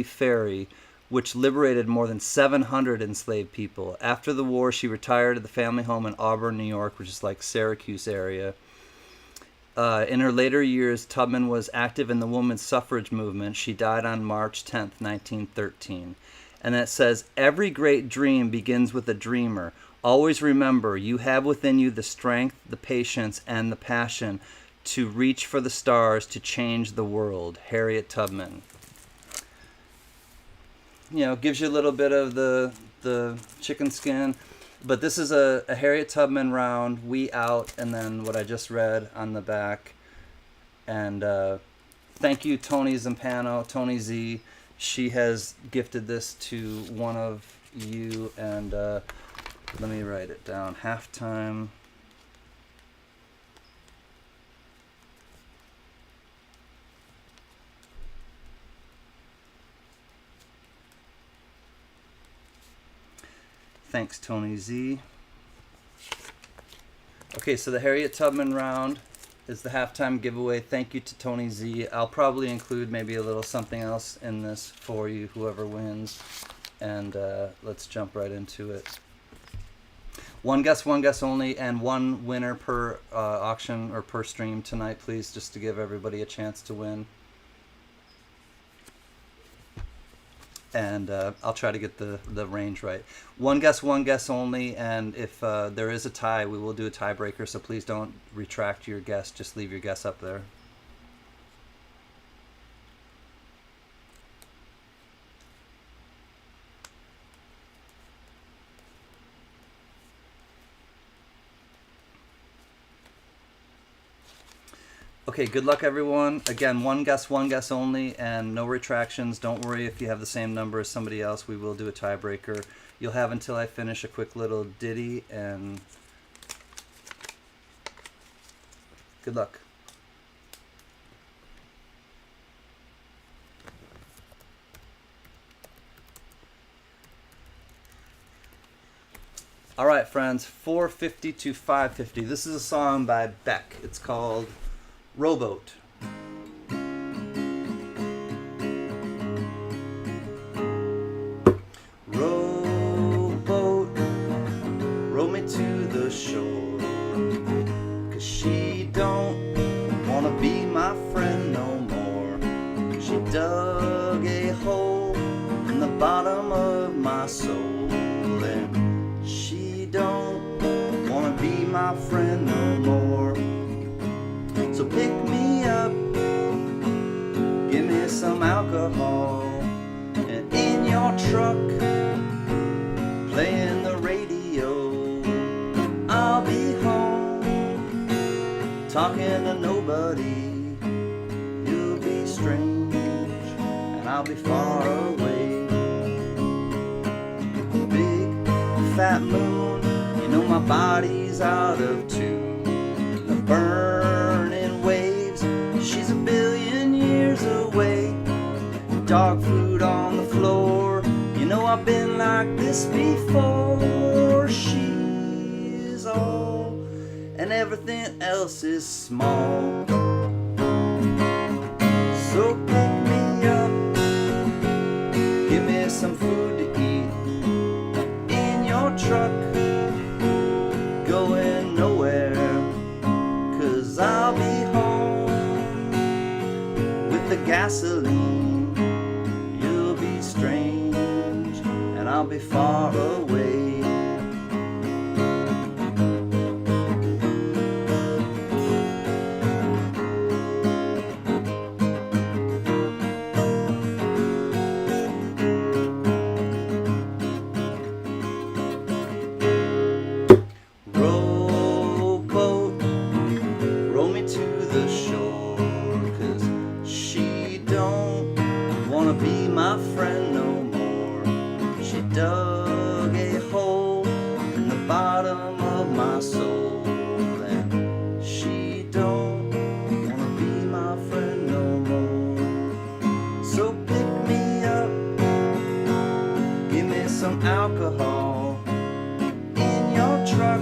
Ferry, which liberated more than 700 enslaved people. After the war, she retired to the family home in Auburn, New York, which is like Syracuse area. In her later years, Tubman was active in the women's suffrage movement. She died on March 10th, 1913. And it says, every great dream begins with a dreamer. Always remember, you have within you the strength, the patience, and the passion to reach for the stars to change the world. Harriet Tubman. You know, gives you a little bit of the chicken skin. But this is a Harriet Tubman round, We Out, and then what I just read on the back. And thank you, Tony Zampano, Tony Z. She has gifted this to one of you, and let me write it down. Halftime. Thanks, Tony Z. Okay, so the Harriet Tubman round is the halftime giveaway. Thank you to Tony Z. I'll probably include maybe a little something else in this for you, whoever wins. And let's jump right into it. One guess only, and one winner per auction or per stream tonight, please, just to give everybody a chance to win. And I'll try to get the range right. One guess only, and if there is a tie, we will do a tiebreaker, so please don't retract your guess. Just leave your guess up there. Okay, good luck, everyone. Again, one guess only, and no retractions. Don't worry if you have the same number as somebody else. We will do a tiebreaker. You'll have until I finish a quick little ditty, and good luck. All right, friends, 450 to 550. This is a song by Beck. It's called Rowboat. Rowboat, row me to the shore, 'cause she don't wanna be my friend no more. She dug a hole in the bottom of my soul, and she truck, playing the radio. I'll be home, talking to nobody. You'll be strange, and I'll be far away. Big fat moon, you know my body's out of tune. The burning waves, she's a billion years away. Dog food on the floor, you know I've been like this before. She is all, and everything else is small. So pick me up, give me some food to eat. In your truck, going nowhere, 'cause I'll be home with the gasoline. Strange, and I'll be far away. Rowboat, row me to the shore, 'cause she don't wanna be my friend no more. She dug a hole in the bottom of my soul, and she don't wanna be my friend no more. So pick me up, give me some alcohol. In your truck,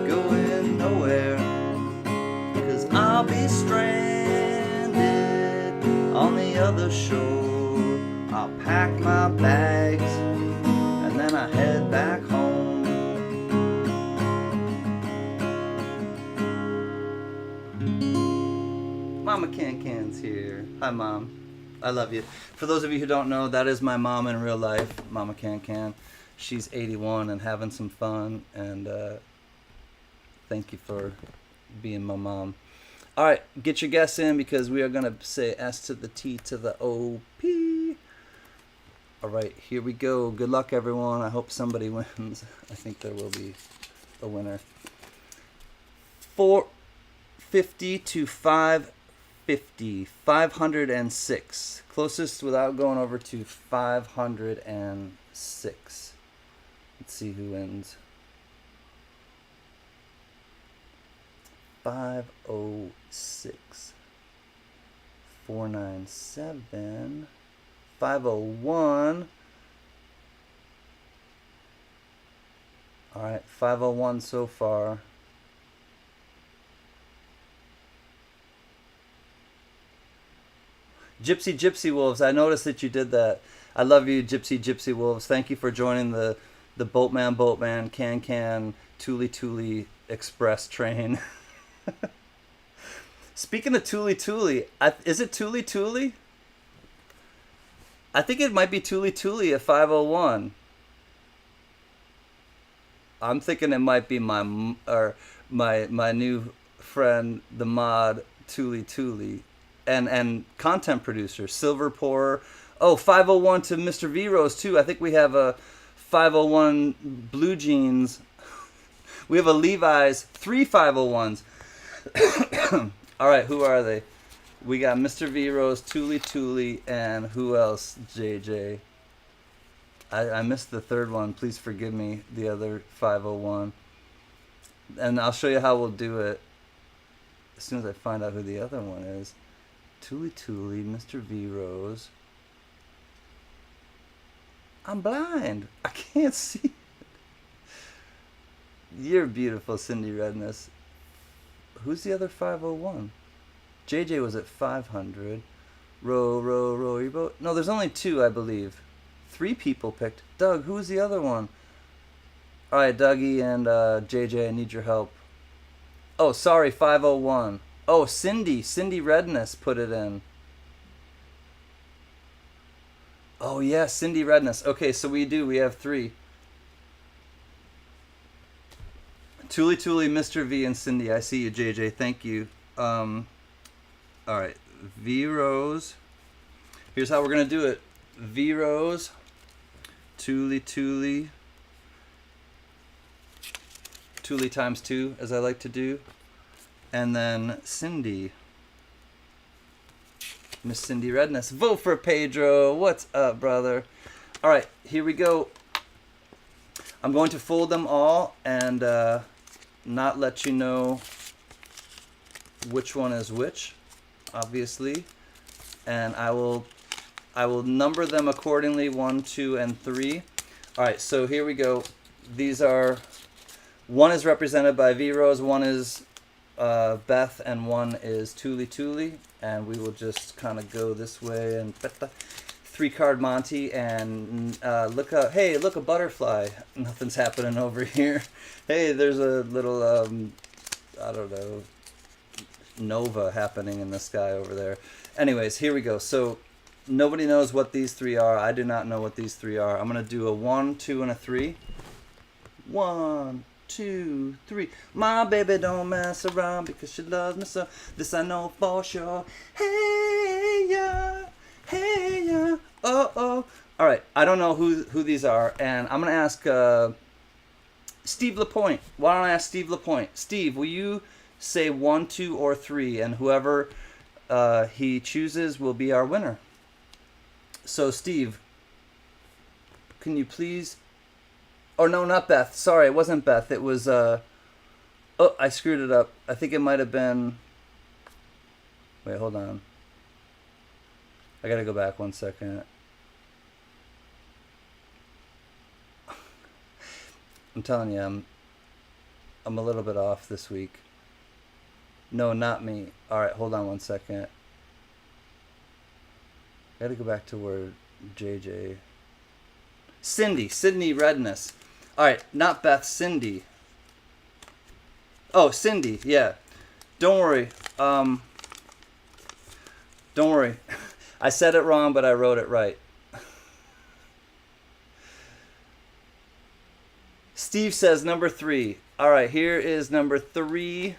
going nowhere, 'cause I'll be stranded on the other shore. I'll pack my bags and then I head back home. Mama CanCan's here. Hi, Mom. I love you. For those of you who don't know, that is my mom in real life, Mama CanCan. She's 81 and having some fun, and thank you for being my mom. All right, get your guess in, because we are going to say S to the T to the O, P. All right, here we go. Good luck, everyone. I hope somebody wins. I think there will be a winner. 450 to 550. 506. Closest without going over to 506. Let's see who wins. 506, 497, 501. All right, 501 so far. Gypsy Wolves, I noticed that you did that. I love you, Gypsy Wolves. Thank you for joining the Boatman CanCan Tuli Express train. Speaking of Tuli, is it Tuli? I think it might be Tuli at 501. I'm thinking it might be my new friend, the mod Tuli, and content producer, Silver Pourer. Oh, 501 to Mr. V Rose too. I think we have a 501 blue jeans. We have a Levi's, 3 501s. All right, who are they? We got Mr. V Rose, Tuli, and who else? JJ. I missed the third one. Please forgive me. The other 501. And I'll show you how we'll do it as soon as I find out who the other one is. Tuli, Mr. V Rose. I'm blind. I can't see. You're beautiful, Cindy Redness. Who's the other 501? JJ was at 500. Row your boat. No, there's only 2, I believe. 3 people picked. Doug, who's the other one? All right, Dougie and JJ, I need your help. Oh, sorry, 501. Oh, Cindy Redness put it in. Oh, yeah, Cindy Redness. Okay, so we have 3. Tuli, Mr. V, and Cindy. I see you, JJ. Thank you. All right, V Rose. Here's how we're gonna do it. V-Rose, Thule times 2, as I like to do, and then Cindy, Miss Cindy Redness. Vote for Pedro. What's up, brother? All right, here we go. I'm going to fold them all and not let you know which one is which, obviously, and I will number them accordingly, 1, 2, and 3. All right, so here we go. These are, one is represented by V-Rose, one is Beth, and one is Thule, and we will just kind of go this way and 3-card Monty, and look up. Hey, look, a butterfly. Nothing's happening over here. Hey, there's a little I don't know, nova happening in the sky over there. Anyways, here we go. So nobody knows what these 3 are. I do not know what these 3 are. I'm gonna do a 1, 2, and a 3. 1, 2, 3. My baby don't mess around because she loves me so. This I know for sure. Hey yeah, hey yeah. Oh oh. All right. I don't know who these are, and I'm gonna ask Steve Lapointe. Why don't I ask Steve Lapointe? Steve, will you say 1, 2, or 3, and whoever he chooses will be our winner. So Steve, can you please? Oh no, not Beth. Sorry, it wasn't Beth. It was oh, I screwed it up. I think it might have been. Wait, hold on. I gotta go back 1 second. I'm telling you, I'm a little bit off this week. No, not me. All right, hold on 1 second. I gotta go back to where JJ. Sydney Redness. All right, not Beth, Cindy. Oh, Cindy, yeah. Don't worry. Don't worry. I said it wrong, but I wrote it right. Steve says number 3. All right, here is number 3.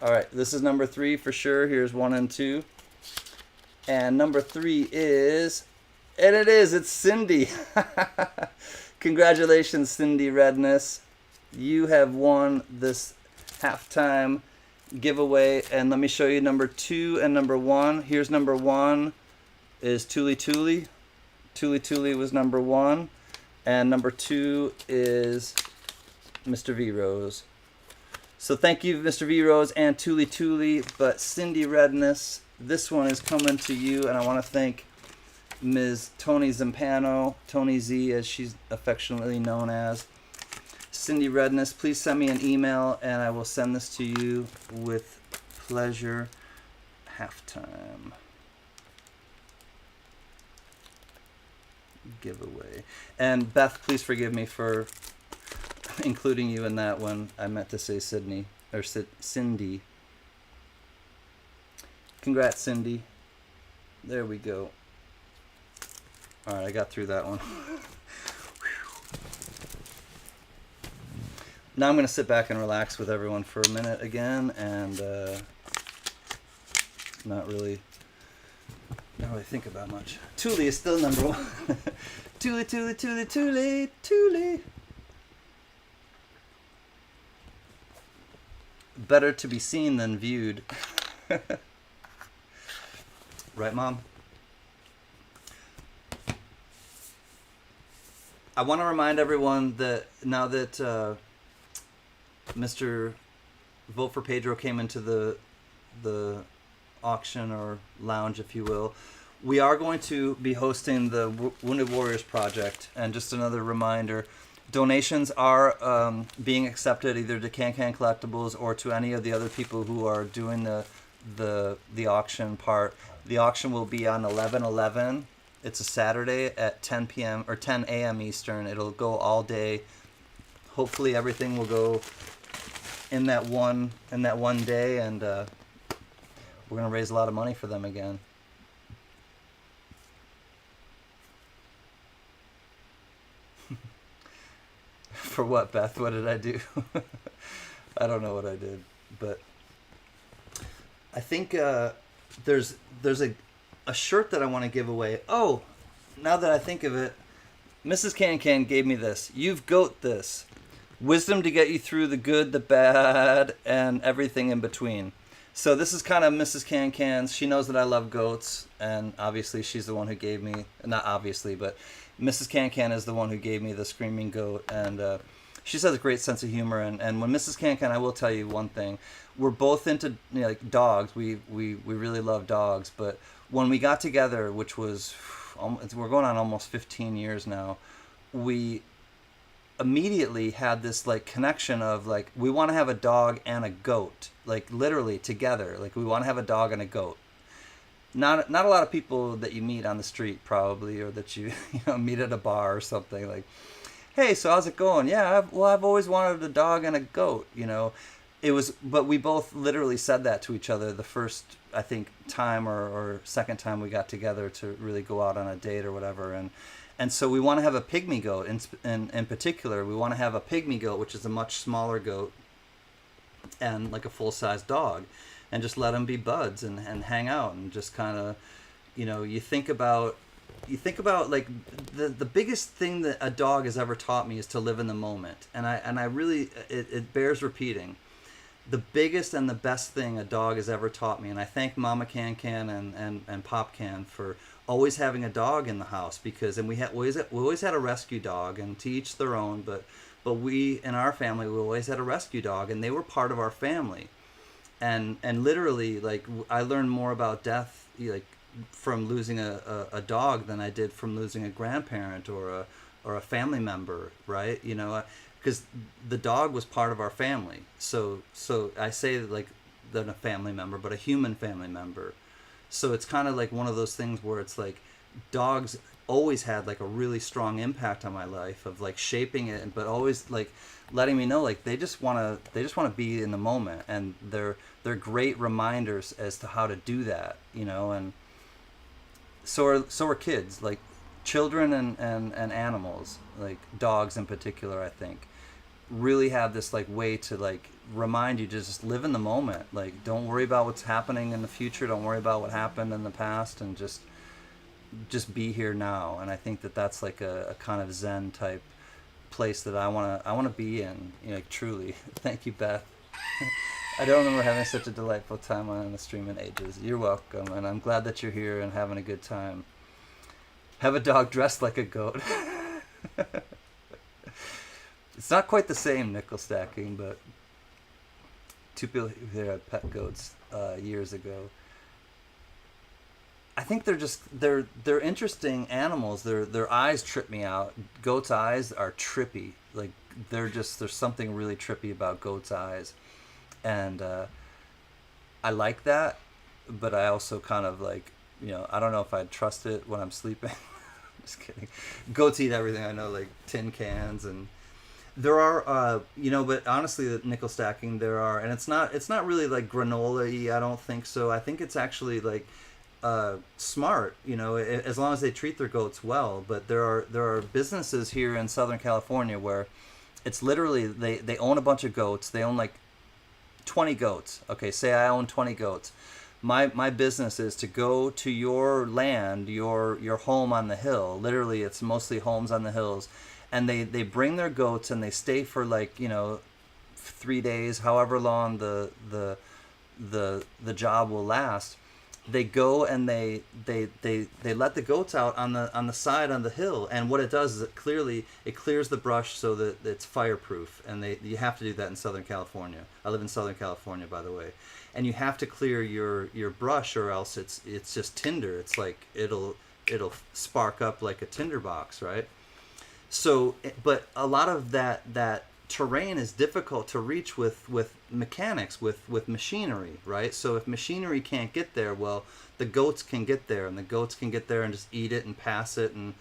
All right, this is number 3 for sure. Here's 1 and 2. And number 3 is, and it is, it's Cindy. Congratulations, Cindy Redness. You have won this halftime giveaway. And let me show you number 2 and number 1. Here's number 1 is Thule. Thule was number 1. And number 2 is Mr. V-Rose. So thank you, Mr. V-Rose and Thule. But Cindy Redness, this one is coming to you. And I want to thank Ms. Tony Zampano, Tony Z as she's affectionately known as. Cindy Redness, please send me an email and I will send this to you with pleasure. Halftime giveaway. And Beth, please forgive me for including you in that one. I meant to say Sydney or Cindy. Congrats, Cindy. There we go. All right, I got through that one. Now I'm going to sit back and relax with everyone for a minute again, and not really think about much. Thule is still number 1. Thule. Better to be seen than viewed. Right, Mom? I want to remind everyone that now that Mr. Vote for Pedro came into the auction or lounge, if you will, we are going to be hosting the Wounded Warriors Project. And just another reminder, donations are being accepted either to CanCan Collectibles or to any of the other people who are doing the auction part. The auction will be on 11/11. It's a Saturday at 10 p.m. or 10 a.m. Eastern. It'll go all day. Hopefully everything will go in that one day, and we're gonna raise a lot of money for them again. For what, Beth? What did I do? I don't know what I did, but I think there's a a shirt that I want to give away. Oh, now that I think of it, Mrs. CanCan gave me this. You've goat this. Wisdom to get you through the good, the bad, and everything in between. So this is kind of Mrs. CanCan's. She knows that I love goats, and obviously she's the one who gave me, not obviously, but Mrs. CanCan is the one who gave me the screaming goat, and she has a great sense of humor. And when Mrs. CanCan, I will tell you one thing, we're both into like dogs. We really love dogs, but when we got together, which was, we're going on almost 15 years now, we immediately had this like connection of like, we want to have a dog and a goat, like literally together. Like we want to have a dog and a goat. Not a lot of people that you meet on the street probably, or that you meet at a bar or something, like, hey, so how's it going? Yeah, I've always wanted a dog and a goat, It was, but we both literally said that to each other the first, I think, time or second time we got together to really go out on a date or whatever. And so we want to have a pygmy goat. In particular, we want to have a pygmy goat, which is a much smaller goat, and like a full-size dog, and just let them be buds and hang out and just kind of, you think about like the biggest thing that a dog has ever taught me is to live in the moment. And I really, it bears repeating. The biggest and the best thing a dog has ever taught me, and I thank Mama CanCan and Pop Can for always having a dog in the house, because we always had a rescue dog, and to each their own, but we in our family, we always had a rescue dog, and they were part of our family. And literally, like, I learned more about death like from losing a dog than I did from losing a grandparent or a family member, right? Because the dog was part of our family. So I say like than a family member, but a human family member. So it's kind of like one of those things where it's like dogs always had like a really strong impact on my life of like shaping it, but always like letting me know like they just want to be in the moment, and they're great reminders as to how to do that, and so are kids, like children and animals, like dogs in particular, I think really have this like way to like remind you to just live in the moment. Like, don't worry about what's happening in the future, don't worry about what happened in the past, and just be here now. And I think that that's like a kind of Zen type place that I want to be in, like, truly. Thank you, Beth. I don't remember having such a delightful time on the stream in ages. You're welcome, and I'm glad that you're here and having a good time. Have a dog dressed like a goat. It's not quite the same, nickel stacking, but two people who had pet goats years ago. I think they're interesting animals. Their eyes trip me out. Goats' eyes are trippy. Like, there's something really trippy about goats' eyes, and I like that. But I also kind of like, I don't know if I'd trust it when I'm sleeping. Just kidding. Goats eat everything, I know, like tin cans, and there are, but honestly, the nickel stacking, there are, and it's not really like granola-y, I don't think so. I think it's actually like smart, as long as they treat their goats well. But there are businesses here in Southern California where it's literally they own a bunch of goats. They own like 20 goats. Okay, say I own 20 goats. My business is to go to your land, your home on the hill. Literally, it's mostly homes on the hills. And they bring their goats and they stay for like 3 days, however long the job will last. They go and they let the goats out on the side on the hill, and what it does is it clears the brush so that it's fireproof. And you have to do that in Southern California. I live in Southern California, by the way, and you have to clear your brush, or else it's just tinder. It's like it'll spark up like a tinderbox, right? So, but a lot of that terrain is difficult to reach with mechanics, with machinery, right? So if machinery can't get there, well, the goats can get there, and the goats can get there and just eat it and pass it, and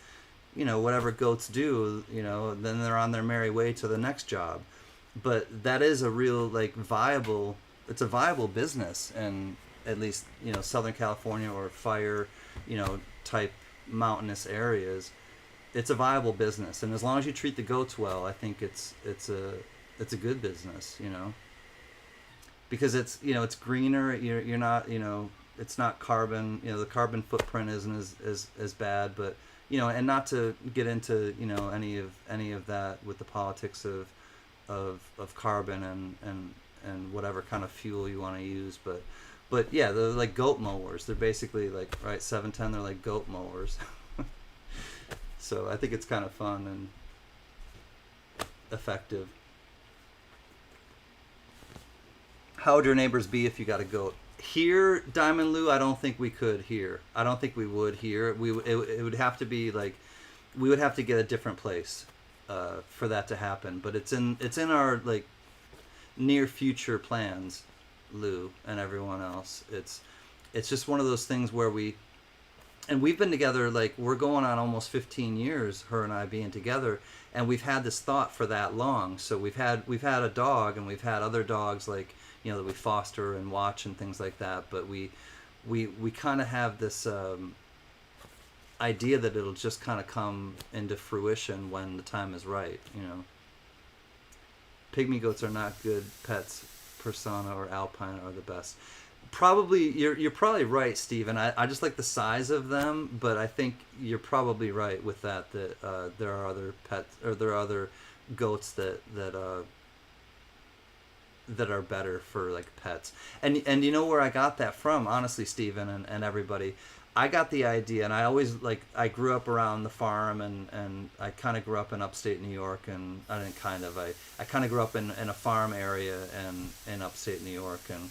whatever goats do, then they're on their merry way to the next job. But that is a real it's a viable business in at least Southern California or fire type mountainous areas. It's a viable business, and as long as you treat the goats well, I think it's a good business, because it's it's greener. You're not it's not carbon. The carbon footprint isn't as bad, but and not to get into any of that with the politics of carbon and whatever kind of fuel you want to use, but yeah, they're like goat mowers. They're basically like, right, 710. They're like goat mowers. So I think it's kind of fun and effective. How would your neighbors be if you got a goat? Here, Diamond Lou, I don't think we could here. I don't think we would here. It would have to be like, we would have to get a different place for that to happen. But it's in our like near future plans, Lou and everyone else. It's just one of those things where we've been together, like we're going on almost 15 years, her and I being together, and we've had this thought for that long. So we've had a dog, and we've had other dogs like that we foster and watch and things like that. But we kind of have this idea that it'll just kind of come into fruition when the time is right. Pygmy goats are not good pets. Persona or Alpine are the best. Probably you're probably right, Stephen. I just like the size of them, but I think you're probably right with that there are other pets, or there are other goats that are better for like pets. And you know where I got that from, honestly, Stephen and everybody. I got the idea, and I always I grew up around the farm, and I kind of grew up in upstate New York, and I kind of grew up in a farm area and in upstate New York, and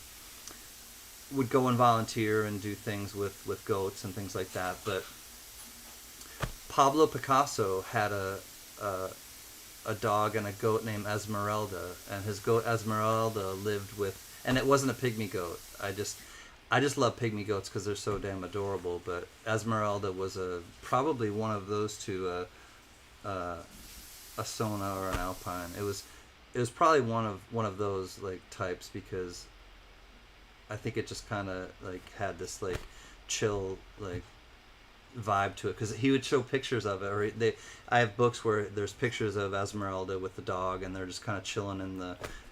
would go and volunteer and do things with goats and things like that. But Pablo Picasso had a dog and a goat named Esmeralda, and his goat Esmeralda lived with, and it wasn't a pygmy goat. I just love pygmy goats because they're so damn adorable. But Esmeralda was probably one of those two, a Sona or an Alpine. It was probably one of those like types, because I think it just kind of like had this like chill like vibe to it, because he would show pictures of it, or I have books where there's pictures of Esmeralda with the dog, and they're just kind of chilling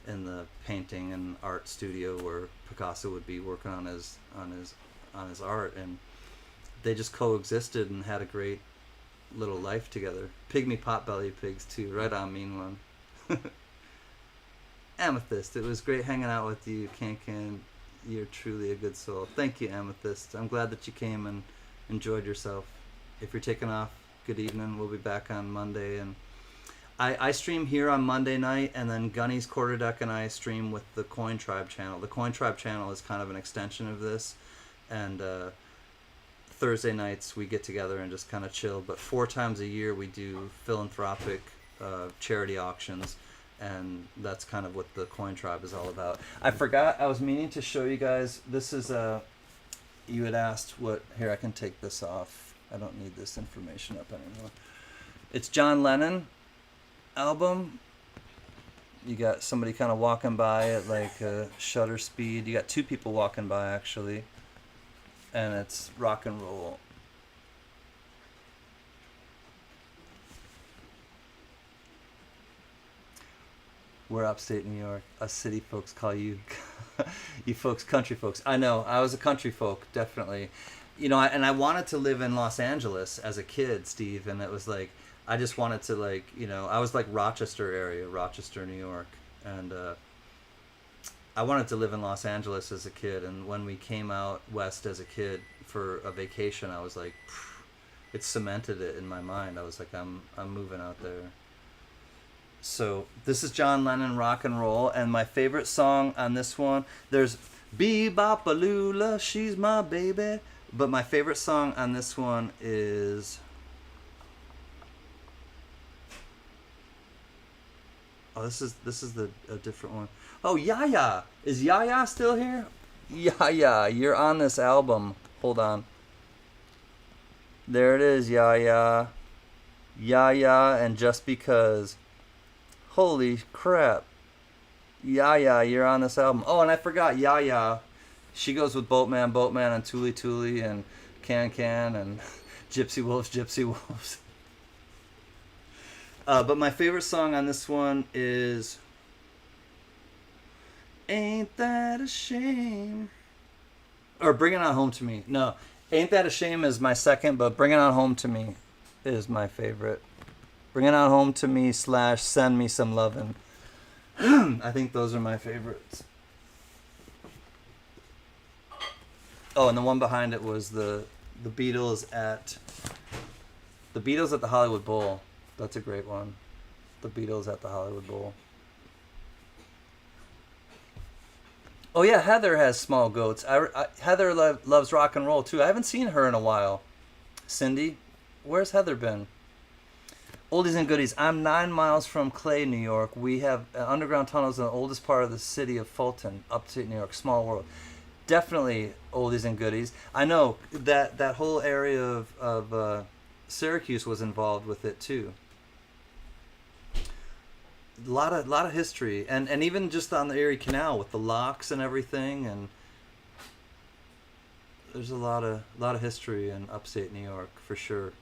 in the painting and art studio where Picasso would be working on his art, and they just coexisted and had a great little life together. Pygmy potbelly pigs too. Right on, mean one. Amethyst, it was great hanging out with you, CanCan. You're truly a good soul. Thank you, Amethyst. I'm glad that you came and enjoyed yourself. If you're taking off, good evening. We'll be back on Monday, and I stream here on Monday night, and then Gunny's Quarterdeck and I stream with the Coin Tribe channel. The Coin Tribe channel is kind of an extension of this, and Thursday nights we get together and just kind of chill. But 4 times a year we do philanthropic charity auctions, and that's kind of what the Coin Tribe is all about. I forgot, I was meaning to show you guys, this is you had asked what, here I can take this off. I don't need this information up anymore. It's John Lennon album. You got somebody kind of walking by at like shutter speed. You got 2 people walking by actually, and it's rock and roll. We're upstate New York. Us city folks call you, you folks country folks. I know, I was a country folk, definitely. And I wanted to live in Los Angeles as a kid, Steve, and it was like, I just wanted to like, I was like Rochester area, Rochester, New York, and I wanted to live in Los Angeles as a kid, and when we came out west as a kid for a vacation, I was like, it cemented it in my mind. I was like, I'm moving out there. So this is John Lennon, rock and roll, and my favorite song on this one, there's Bee-Bop-A-Lula, She's My Baby, but my favorite song on this one is, oh, this is a different one. Oh, Yaya, is Yaya still here? Yaya, you're on this album. Hold on. There it is, Yaya. Yaya and Just Because. Holy crap. Yaya, you're on this album. Oh, and I forgot Yaya. She goes with Boatman, and Tuli Tuli, and CanCan, and Gypsy Wolves. But my favorite song on this one is Ain't That a Shame? Or Bring It On Home to Me. No, Ain't That a Shame is my second, but Bring It On Home to Me is my favorite. Bring It On Home to Me / Send Me Some Lovin'. I think those are my favorites. Oh, and the one behind it was the Beatles at the Hollywood Bowl. That's a great one. The Beatles at the Hollywood Bowl. Oh yeah, Heather has Small Goats. Heather loves rock and roll too. I haven't seen her in a while. Cindy, where's Heather been? Oldies and goodies. I'm 9 miles from Clay, New York. We have underground tunnels in the oldest part of the city of Fulton, upstate New York. Small world. Definitely oldies and goodies. I know that whole area of Syracuse was involved with it too. A lot of history, and even just on the Erie Canal with the locks and everything, and there's a lot of history in upstate New York for sure.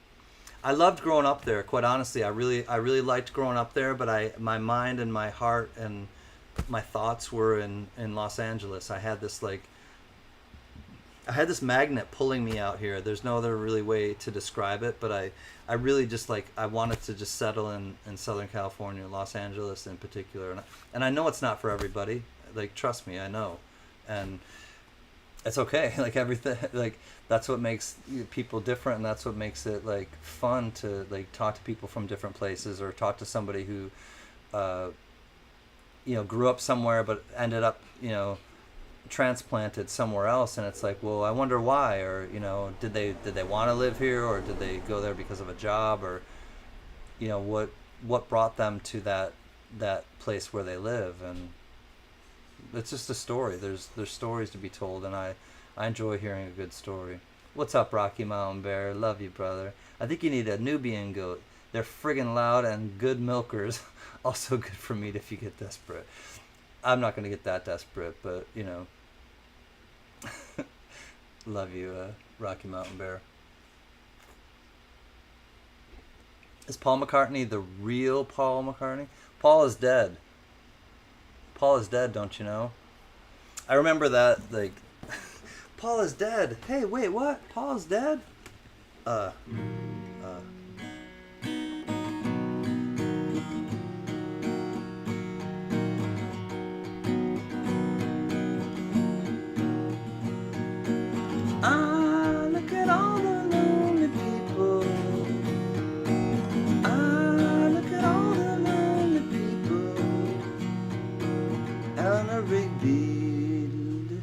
I loved growing up there. Quite honestly, I really liked growing up there, but my mind and my heart and my thoughts were in Los Angeles. I had this magnet pulling me out here. There's no other really way to describe it, but I really just I wanted to just settle in Southern California, Los Angeles in particular. And I know it's not for everybody. Trust me, I know. And it's okay. Everything, that's what makes people different, and that's what makes it fun to talk to people from different places, or talk to somebody who grew up somewhere but ended up transplanted somewhere else, and it's well, I wonder why, or did they want to live here, or did they go there because of a job, or what brought them to that place where they live. And it's just a story. There's stories to be told, and I enjoy hearing a good story. What's up, Rocky Mountain Bear? Love you, brother. I think you need a Nubian goat. They're friggin' loud and good milkers. Also good for meat if you get desperate. I'm not going to get that desperate, but, love you, Rocky Mountain Bear. Is Paul McCartney the real Paul McCartney? Paul is dead. Paul is dead, don't you know? I remember that, Paul is dead. Hey, wait, what? Paul is dead? Look at all the lonely people. Look at all the lonely people. Eleanor Rigby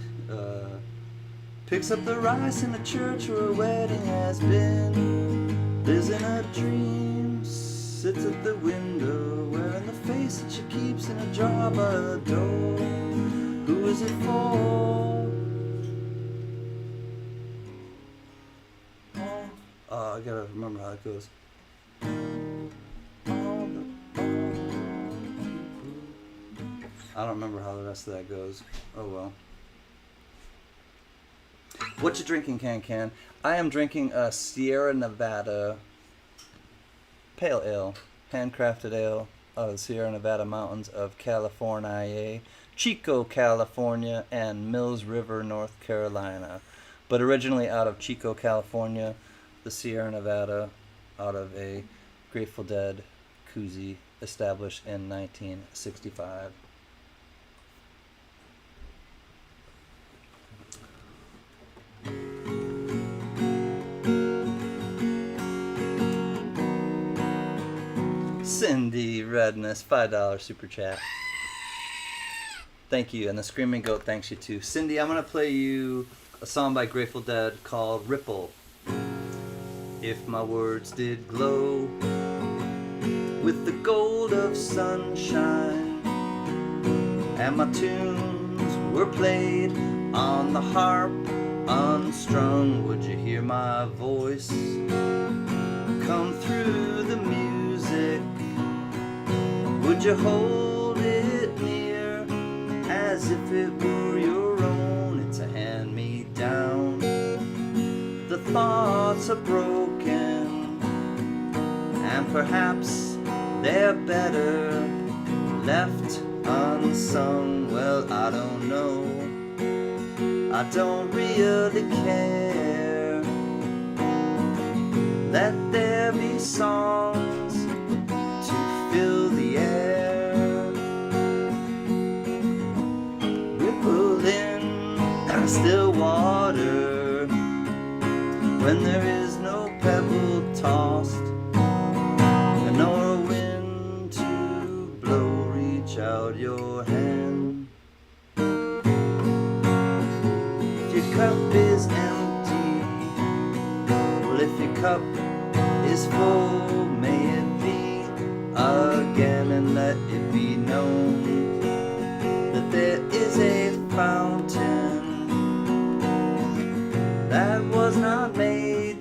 picks up the rice in the church where a wedding has been. Lives in a dream, sits at the window, wearing the face that she keeps in a jar by the door. Who is it for? I gotta remember how it goes. I don't remember how the rest of that goes. Oh well. What you drinking, CanCan? I am drinking a Sierra Nevada Pale Ale, handcrafted ale out of the Sierra Nevada mountains of California, Chico, California, and Mills River, North Carolina. But originally out of Chico, California, the Sierra Nevada, out of a Grateful Dead koozie established in 1965. Cindy Redness, $5 super chat. Thank you, and the Screaming Goat thanks you too. Cindy, I'm going to play you a song by Grateful Dead called Ripple. If my words did glow with the gold of sunshine, and my tunes were played on the harp unstrung, would you hear my voice come through the music? Would you hold it near as if it were your own? It's a hand-me-down. The thoughts are broken, and perhaps they're better left unsung. Well, I don't know. I don't really care. Let there be songs to fill the air. Ripple in still water when there is no pebble tossed and nor a wind to blow. Reach out your hand. If your cup is empty, well, if your cup is full, may it be again, and let it be known that there is a fountain that was not made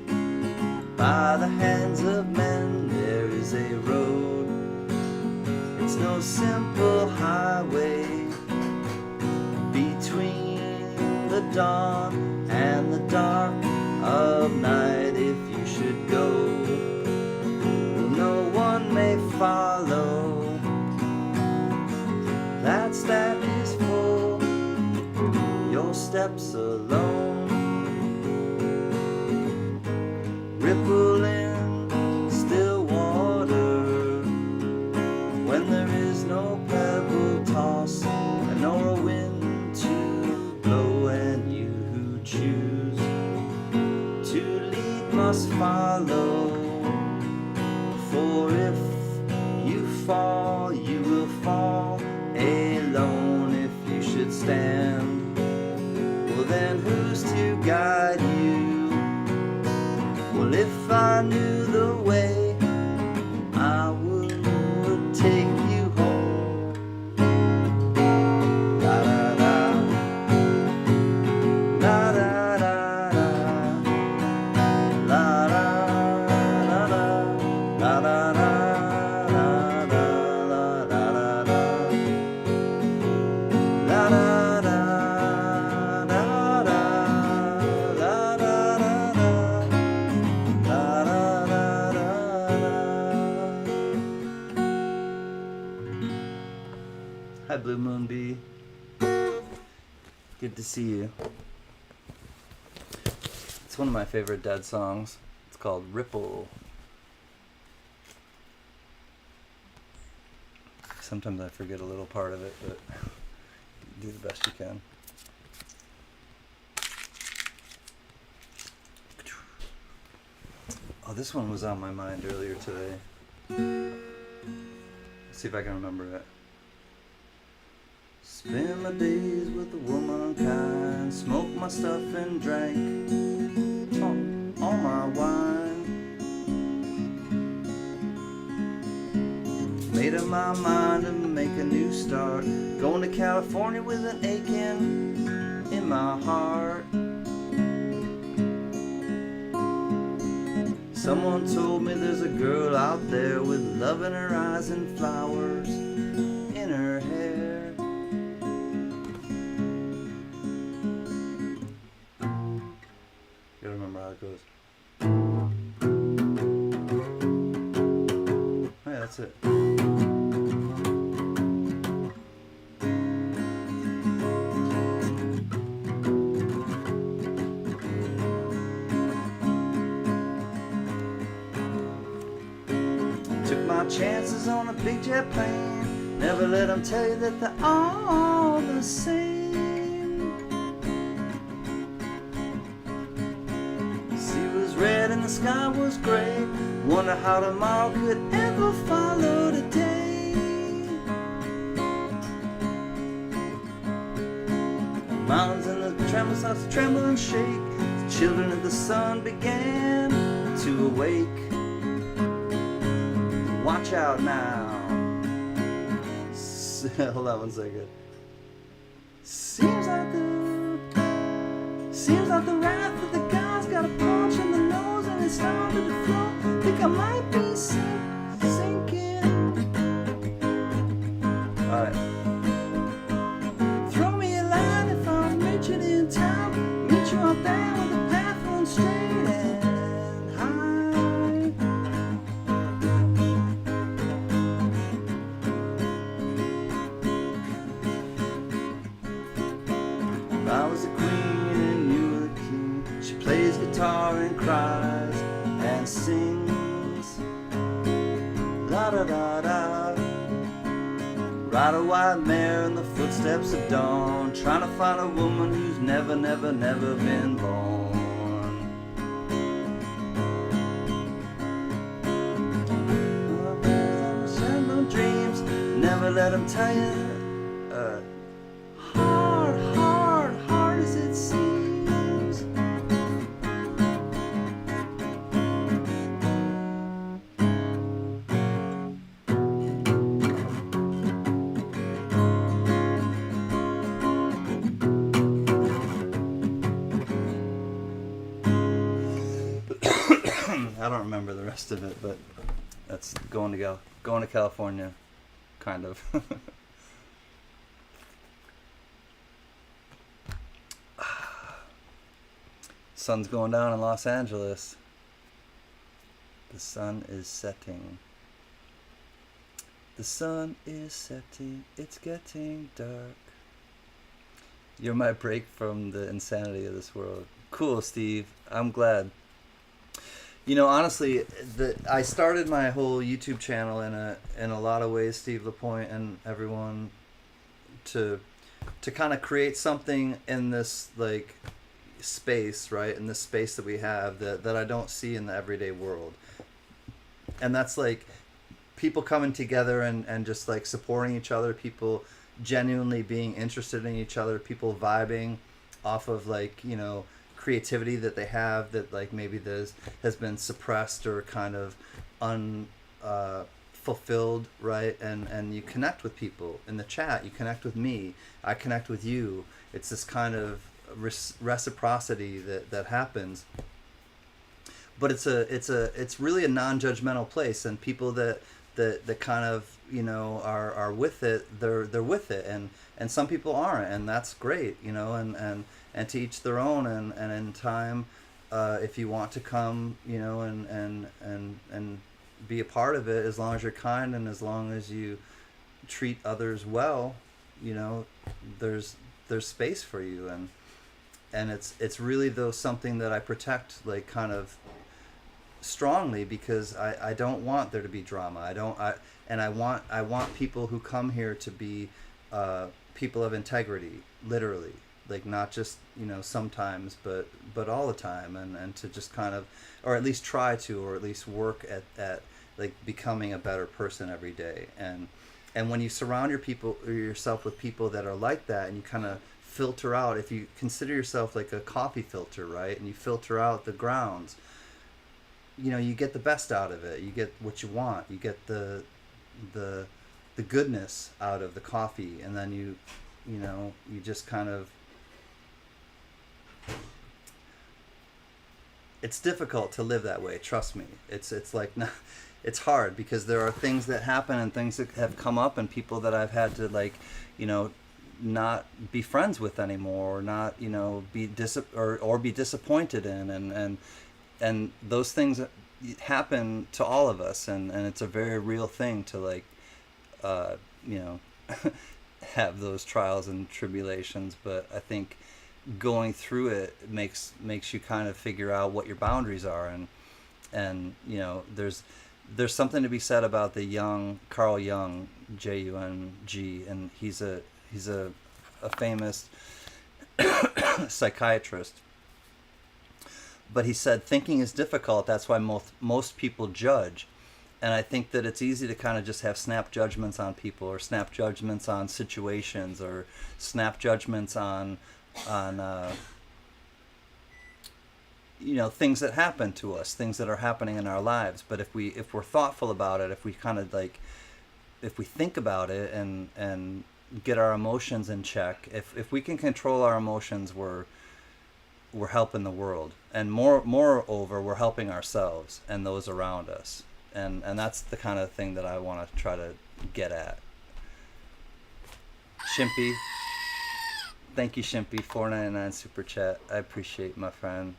by the hands of men. There is a road, it's no simple highway between the dawn and the dark of night. If you should go, well, no one may follow. That step is full, your steps alone. Ripple in still water when there is no pebble toss and nor a wind to blow, and you who choose to lead must follow. For if you fall, you will fall alone. If you should stand, well then who's to guide you? Well, if I knew the way, I would take you home. La da da, la da da da, la da da da, la da da da, la da da da, la da da. Hi, Blue Moon Bee. Good to see you. It's one of my favorite Dead songs. It's called Ripple. Sometimes I forget a little part of it, but do the best you can. Oh, this one was on my mind earlier today. Let's see if I can remember it. Spend my days with the womankind, smoke my stuff and drank all my wine. Made up my mind to make a new start, going to California with an aching in my heart. Someone told me there's a girl out there with love in her eyes and flowers in her hair. Gotta remember how it goes. Oh yeah, that's it. Took my chances on a big jet plane. Never let them tell you that they're all the same. Red and the sky was gray. Wonder how tomorrow could ever follow today. Mountains and the tremble starts to tremble and shake. The children of the sun began to awake. Watch out now. Hold on one second. Seems like the wrath of the gods got a punch in the nose and it started to flow. Think I might be sinking. Alright. Throw me a line if I'm reaching in town. Meet you out there with the path run straight and high. If I was a queen La-da-da-da. Ride a white mare in the footsteps of dawn, trying to find a woman who's never, never, never been born. Dreams, never let them tell you. Hard, hard, hard as it seems. I don't remember the rest of it, but that's going to California, kind of. Sun's going down in Los Angeles. The sun is setting. The sun is setting. It's getting dark. You're my break from the insanity of this world. Cool, Steve. I'm glad. You know, honestly, I started my whole YouTube channel in a lot of ways, Steve LaPointe and everyone, to kind of create something in this like space, right? In this space that we have that I don't see in the everyday world, and that's like people coming together and just like supporting each other, people genuinely being interested in each other, people vibing off of like, you know, creativity that they have that like maybe has been suppressed or kind of fulfilled, right? And you connect with people in the chat, you connect with me, I connect with you. It's this kind of reciprocity that happens, but it's really a non-judgmental place, and people that kind of, you know, are with it, they're with it, and some people aren't, and that's great, you know, and to each their own, and in time, if you want to come, you know, and be a part of it, as long as you're kind and as long as you treat others well, you know, there's space for you, and it's really though something that I protect like kind of strongly, because I don't want there to be drama. I want people who come here to be people of integrity, literally, like not just, you know, sometimes, but all the time, and to just kind of, or at least try to, or at least work at like becoming a better person every day. And when you surround yourself with people that are like that, and you kind of filter out, if you consider yourself like a coffee filter, right, and you filter out the grounds, you know, you get the best out of it. You get what you want. You get the goodness out of the coffee, and then you know, you just kind of. It's difficult to live that way. Trust me. It's like not. It's hard because there are things that happen and things that have come up and people that I've had to, like, you know, not be friends with anymore, or not, you know, be be disappointed in, and those things happen to all of us, and it's a very real thing to, like, you know, have those trials and tribulations. But I think going through it makes you kind of figure out what your boundaries are, and you know, there's something to be said about the Carl Jung, Jung, and he's a famous psychiatrist. But he said thinking is difficult. That's why most people judge. And I think that it's easy to kind of just have snap judgments on people, or snap judgments on situations, or snap judgments on you know, things that happen to us, things that are happening in our lives. But if we're thoughtful about it, if we kind of like, if we think about it and get our emotions in check, if we can control our emotions, we're helping the world, and moreover, we're helping ourselves and those around us, and that's the kind of thing that I want to try to get at. Shimpy, thank you, Shimpy, $4.99 super chat. I appreciate, my friend.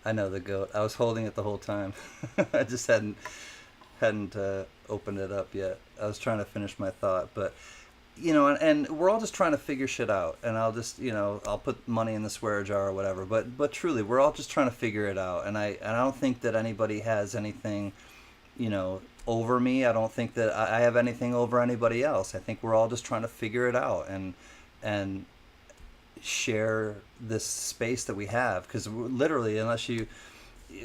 I know the goat. I was holding it the whole time. I just hadn't opened it up yet. I was trying to finish my thought, but and we're all just trying to figure shit out. And I'll just, I'll put money in the swear jar or whatever. But truly, we're all just trying to figure it out. And I don't think that anybody has anything, over me. I don't think that I have anything over anybody else. I think we're all just trying to figure it out and share this space that we have. Because literally, unless you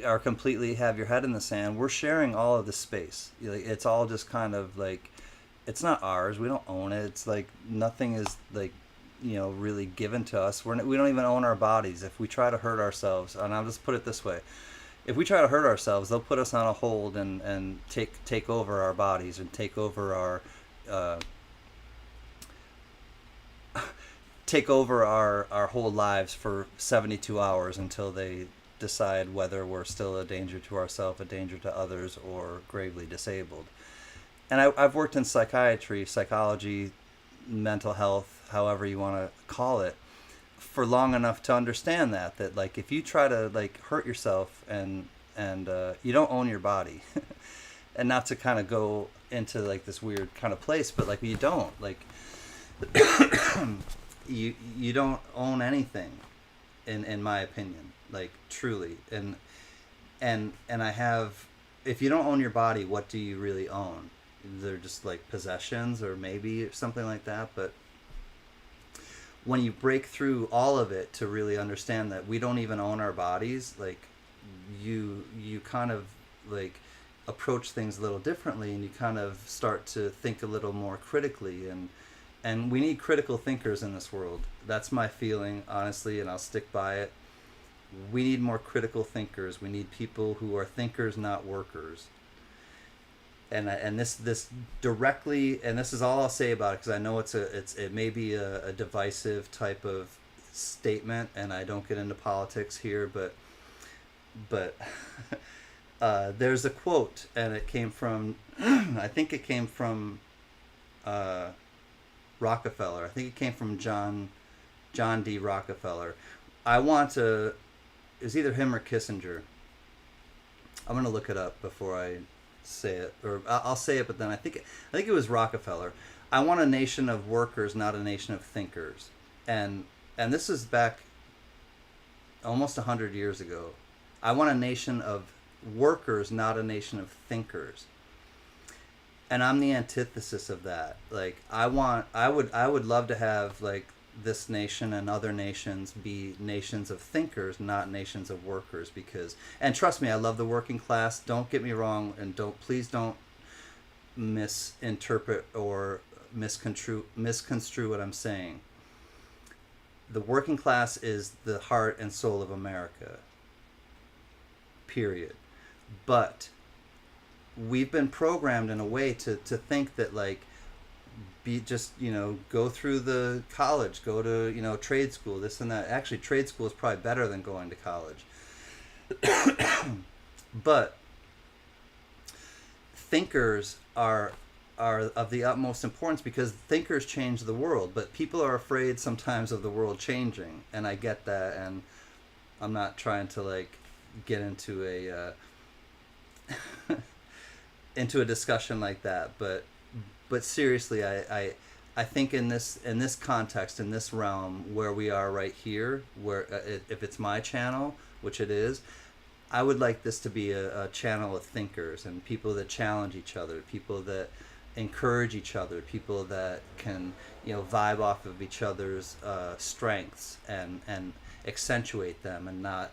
are completely have your head in the sand, we're sharing all of this space. It's all just kind of like, it's not ours. We don't own it. It's like nothing is like, really given to us. We don't even own our bodies. If we try to hurt ourselves, and I'll just put it this way, if we try to hurt ourselves, they'll put us on a hold and take over our bodies and take over our whole lives for 72 hours until they decide whether we're still a danger to ourselves, a danger to others, or gravely disabled. And I've worked in psychiatry, psychology, mental health, however you want to call it, for long enough to understand that like if you try to like hurt yourself and you don't own your body, and not to kind of go into like this weird kind of place, but like you don't like you don't own anything, in my opinion, like truly. And I have, if you don't own your body, what do you really own? They're just like possessions or maybe something like that. But when you break through all of it to really understand that we don't even own our bodies, like you kind of like approach things a little differently, and you kind of start to think a little more critically, and we need critical thinkers in this world. That's my feeling, honestly, and I'll stick by it. We need more critical thinkers. We need people who are thinkers, not workers. And this directly, and this is all I'll say about it, because I know it may be a divisive type of statement, and I don't get into politics here, but there's a quote, and it came from I think it came from Rockefeller. I think it came from John D. Rockefeller. It was either him or Kissinger. I'm gonna look it up before I say it, or I'll say it, but then I think it was Rockefeller. I want a nation of workers, not a nation of thinkers. And this is back almost 100 years ago. I want a nation of workers, not a nation of thinkers. And I'm the antithesis of that. Like I would love to have like this nation and other nations be nations of thinkers, not nations of workers. Because, and trust me, I love the working class. Don't get me wrong, and please don't misinterpret or misconstrue what I'm saying. The working class is the heart and soul of America. Period. But we've been programmed in a way to think that like go through the college, go to trade school, this and that. Actually, trade school is probably better than going to college. But thinkers are of the utmost importance, because thinkers change the world, but people are afraid sometimes of the world changing, and I get that, and I'm not trying to like get into a into a discussion like that, but seriously, I think in this context, in this realm where we are right here, where if it's my channel, which it is, I would like this to be a channel of thinkers and people that challenge each other, people that encourage each other, people that can vibe off of each other's strengths and accentuate them, and not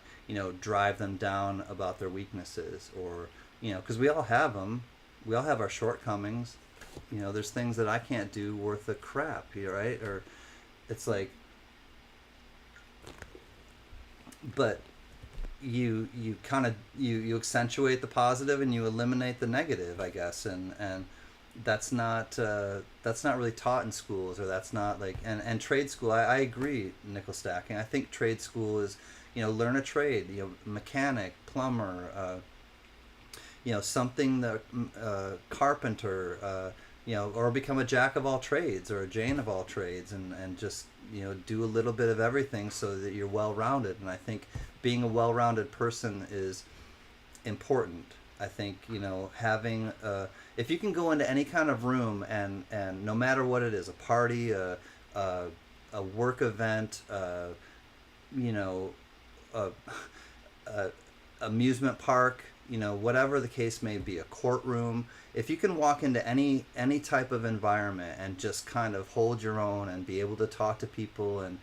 drive them down about their weaknesses, or because we all have them. We all have our shortcomings. There's things that I can't do worth a crap, right? Or it's like, but you kind of you accentuate the positive and you eliminate the negative, I guess, and that's not really taught in schools, or that's not like, and trade school. I agree, nickel stacking. I think trade school is learn a trade, mechanic, plumber, something that carpenter, or become a jack of all trades or a Jane of all trades, and just do a little bit of everything so that you're well-rounded. And I think being a well-rounded person is important. I think having If you can go into any kind of room and no matter what it is, a party, a work event, you know, a amusement park, you know, whatever the case may be, a courtroom, if you can walk into any type of environment and just kind of hold your own and be able to talk to people and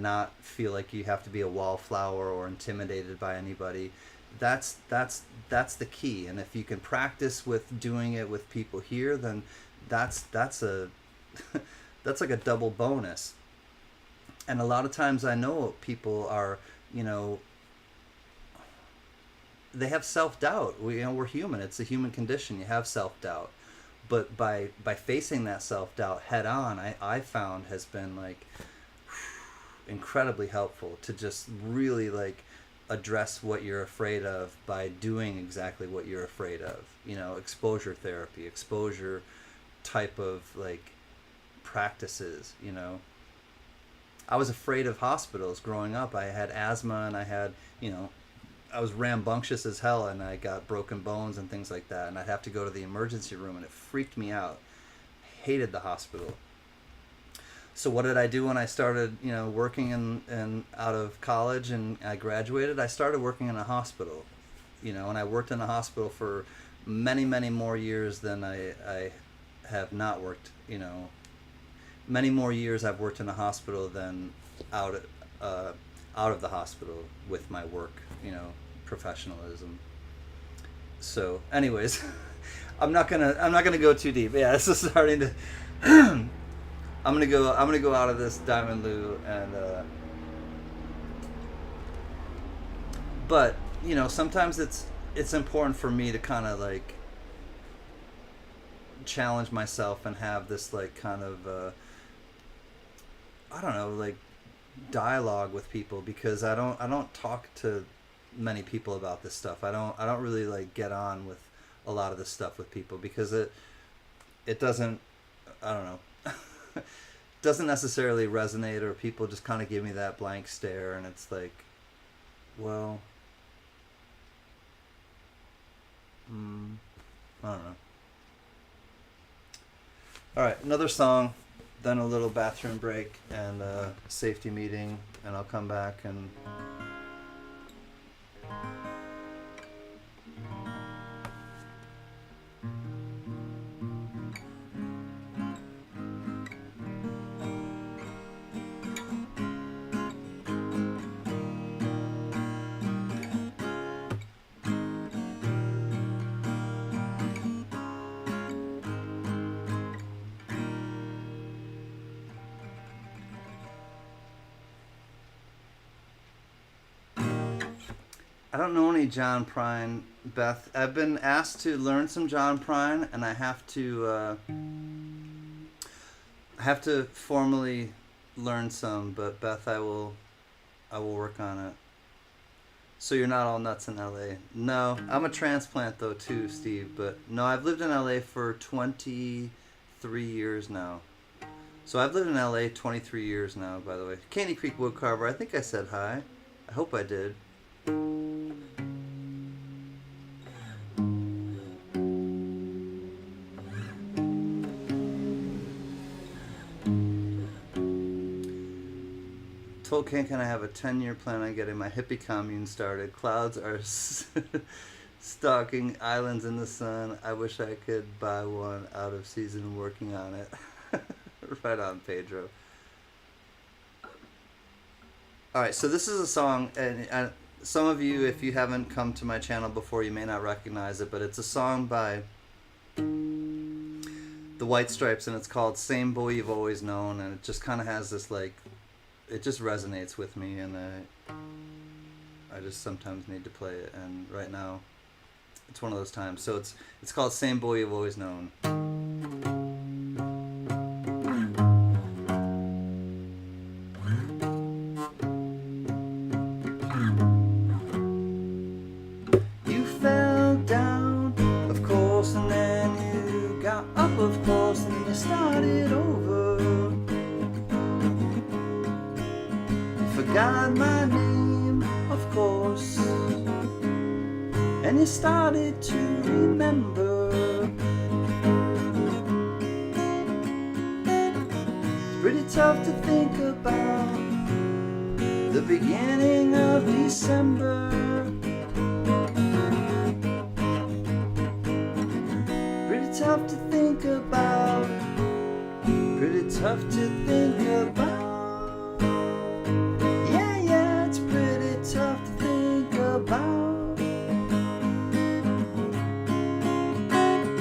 not feel like you have to be a wallflower or intimidated by anybody, that's the key. And if you can practice with doing it with people here, then that's a that's like a double bonus. And a lot of times I know people are, you know, they have self-doubt. We're human. It's a human condition. You have self-doubt. But by facing that self-doubt head on, I found has been like incredibly helpful to just really like address what you're afraid of by doing exactly what you're afraid of. You know, exposure therapy, exposure type of like practices, you know. I was afraid of hospitals growing up. I had asthma and I had, you know, I was rambunctious as hell and I got broken bones and things like that. And I'd have to go to the emergency room and it freaked me out. I hated the hospital. So what did I do when I started, you know, working in out of college and I graduated? I started working in a hospital, you know, and I worked in a hospital for many, many more years than I have not worked, you know. Many more years I've worked in a hospital than out of the hospital with my work, you know, professionalism. So, anyways, I'm not gonna go too deep. Yeah, this is starting to. I'm gonna go out of this Diamond Lou and. But you know, sometimes it's important for me to kind of like challenge myself and have this like kind of I don't know, like dialogue with people, because I don't talk to many people about this stuff. I don't really like get on with a lot of this stuff with people because it doesn't, I don't know, doesn't necessarily resonate, or people just kind of give me that blank stare and it's like, well, I don't know. All right, another song, then a little bathroom break and a safety meeting, and I'll come back and I don't know any John Prine, Beth. I've been asked to learn some John Prine, and I have to formally learn some. But Beth, I will work on it. So you're not all nuts in LA? No, I'm a transplant though too, Steve. But no, I've lived in LA for 23 years now. So I've lived in LA 23 years now. By the way, Candy Creek Woodcarver. I think I said hi. I hope I did. Told CanCan I have a 10-year plan on getting my hippie commune started. Clouds are stalking islands in the sun. I wish I could buy one out of season working on it. Right on, Pedro. Alright, so this is a song, and some of you, if you haven't come to my channel before, you may not recognize it, but it's a song by the White Stripes, and it's called Same Boy You've Always Known, and it just kind of has this, like, it just resonates with me, and I just sometimes need to play it, and right now, it's one of those times. So it's called Same Boy You've Always Known. Of course, and you started over. You forgot my name, of course, and you started to remember. Pretty tough to think about the beginning of December. Pretty tough to think about. Pretty tough to think about. Yeah, yeah, it's pretty tough to think about.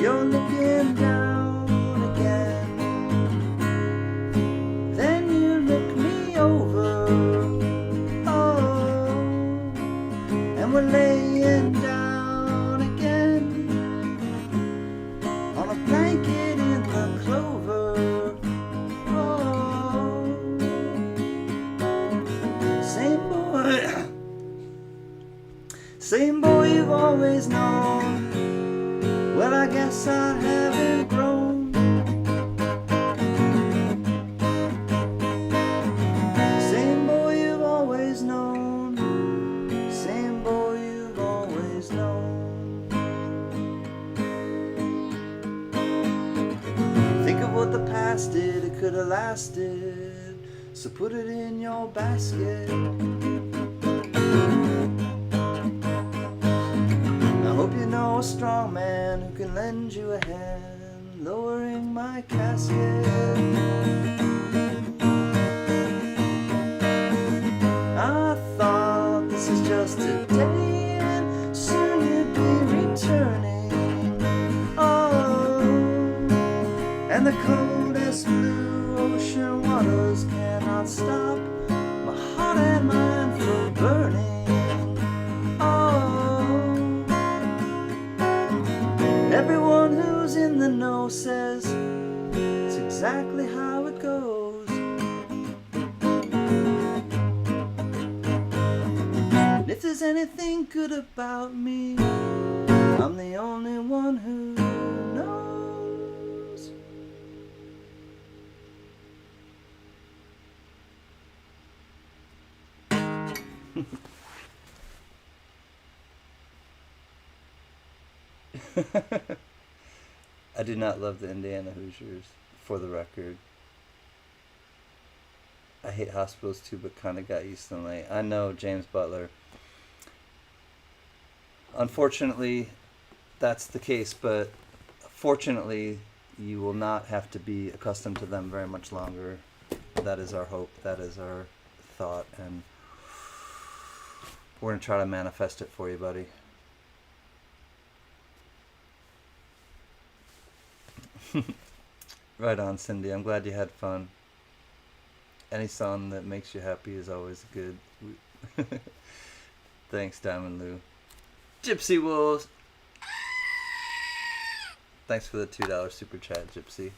You're looking down again. Then you look me over. Oh, and we're laying down again on a blanket in the clover. Oh, same boy, same boy you've always known. Well, I guess I haven't grown. Same boy you've always known. Same boy you've always known. Think of what the past did, it could have lasted. So put it in your basket. I hope you know a strong man who can lend you a hand lowering my casket. I thought this is just a day and soon you'd be returning. Oh, and the coldest blue ocean waters cannot stop my heart and mind from burning. Everyone who's in the know says it's exactly how it goes. And if there's anything good about me, I'm the only one who knows. I do not love the Indiana Hoosiers, for the record. I hate hospitals too, but kind of got used to them late. I know, James Butler. Unfortunately, that's the case, but fortunately, you will not have to be accustomed to them very much longer. That is our hope. That is our thought, and we're going to try to manifest it for you, buddy. Right on, Cindy. I'm glad you had fun. Any song that makes you happy is always good. Thanks, Diamond Lou. Gypsy Wolves. Thanks for the $2 super chat, Gypsy.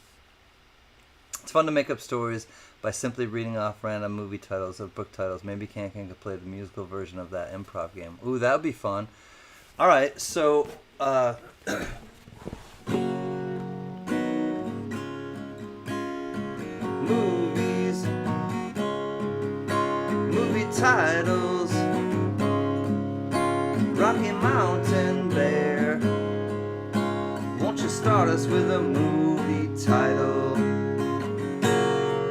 It's fun to make up stories by simply reading off random movie titles or book titles. Maybe CanCan could play the musical version of that improv game. Ooh, that would be fun. All right, so movies, movie titles, Rocky Mountain Bear. Won't you start us with a movie title?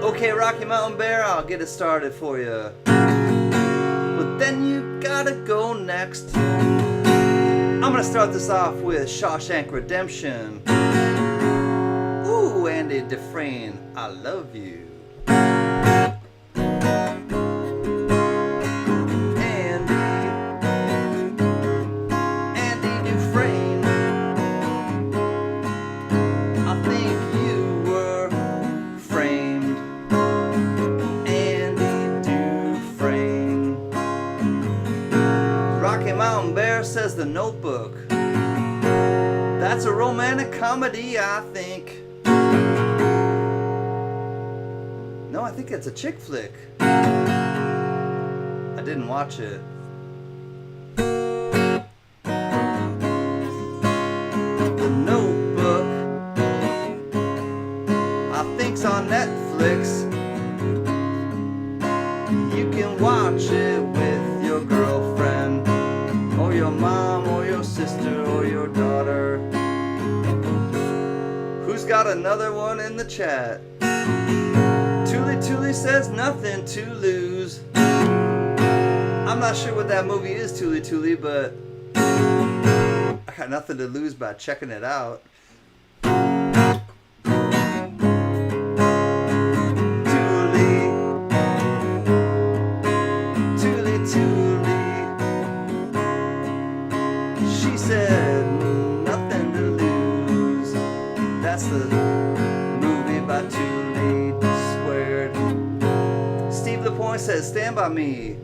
Okay, Rocky Mountain Bear, I'll get it started for you. But then you gotta go next. I'm gonna start this off with Shawshank Redemption. Ooh, Andy Dufresne, I love you. Andy Dufresne, I think you were framed. Andy Dufresne. Rocky Mountain Bear says The Notebook. That's a romantic comedy, I think. No, I think it's a chick flick. I didn't watch it. The Notebook, I think's on Netflix. You can watch it with your girlfriend, or your mom, or your sister, or your daughter. Who's got another one in the chat? Tuli Tuli says nothing to lose. I'm not sure what that movie is, Tuli Tuli, but I got nothing to lose by checking it out. She said nothing to lose. That's the movie by Tuli Squared. Steve LaPointe says Stand By Me.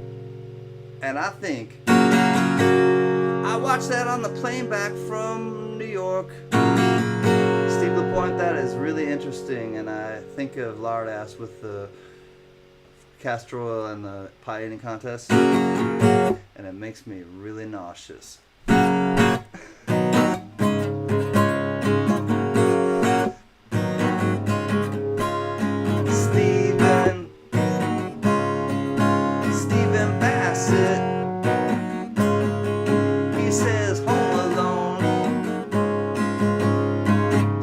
And I think I watched that on the plane back from New York. Steve LaPointe, that is really interesting. And I think of lard ass with the castor oil and the pie eating contest. And it makes me really nauseous. Stephen Bassett, he says Home Alone.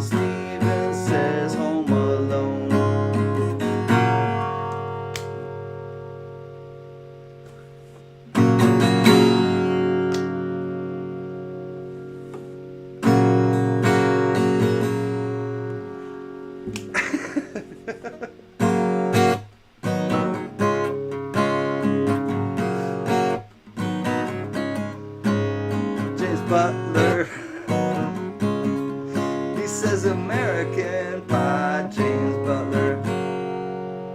Stephen says Home Alone. Butler, he says American Pie. James Butler,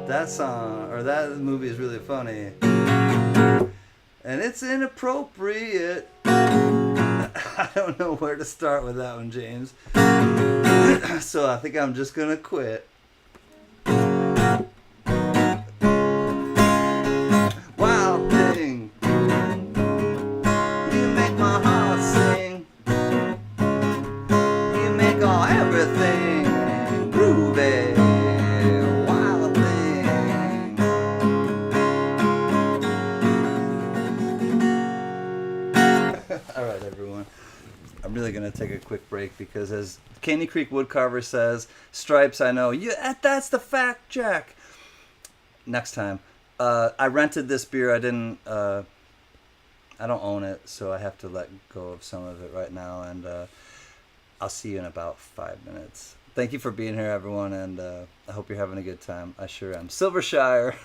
that song or that movie is really funny, and it's inappropriate. I don't know where to start with that one, James. So I think I'm just gonna quit. Wild thing, you make my heart sing. You make all everything groovy. Wild thing. All right, everyone. I'm really gonna take a quick break because, as Candy Creek Woodcarver says, Stripes, I know. Yeah, that's the fact, Jack. Next time. I rented this beer. I didn't. I don't own it, so I have to let go of some of it right now. And I'll see you in about 5 minutes. Thank you for being here, everyone, and I hope you're having a good time. I sure am. Silvershire.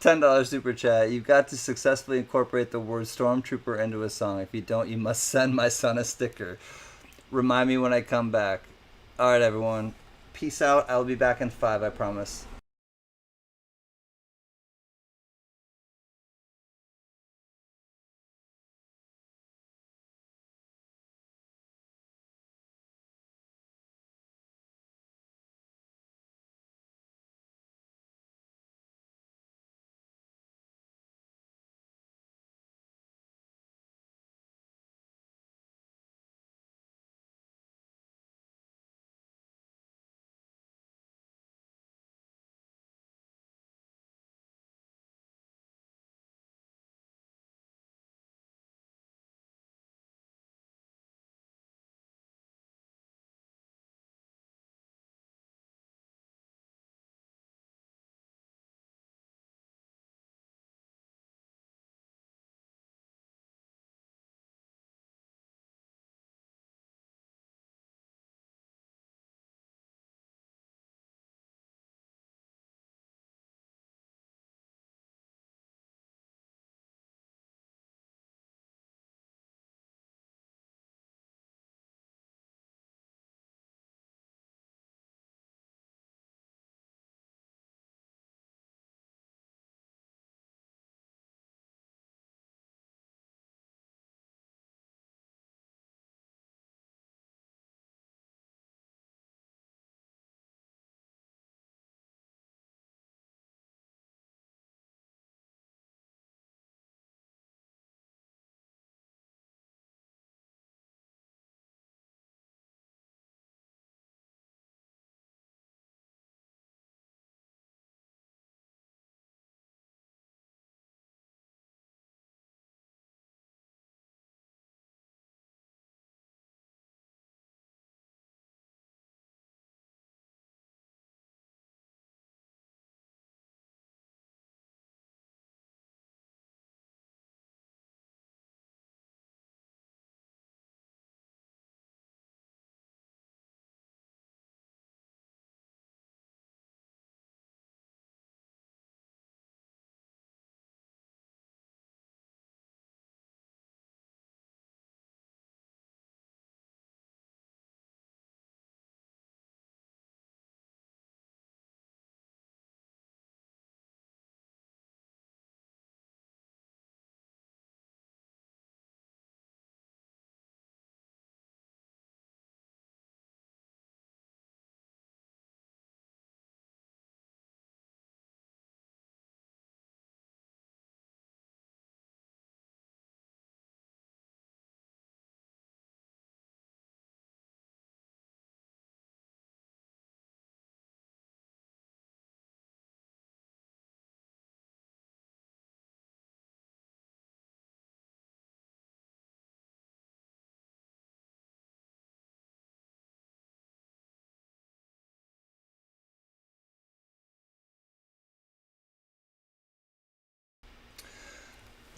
$10 super chat. You've got to successfully incorporate the word stormtrooper into a song. If you don't, you must send my son a sticker. Remind me when I come back. All right, everyone. Peace out. I'll be back in 5, I promise.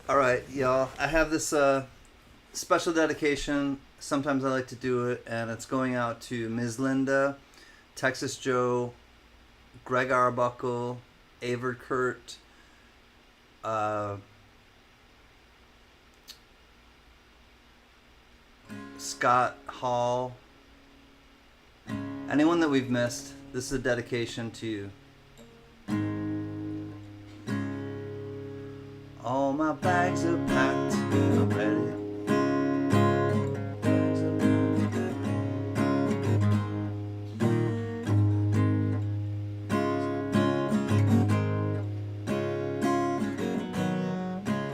All right, y'all. I have this special dedication. Sometimes I like to do it, and it's going out to Ms. Linda, Texas Joe, Greg Arbuckle, Averd Kurt, Scott Hall, anyone that we've missed. This is a dedication to you. All my bags are packed, I'm ready.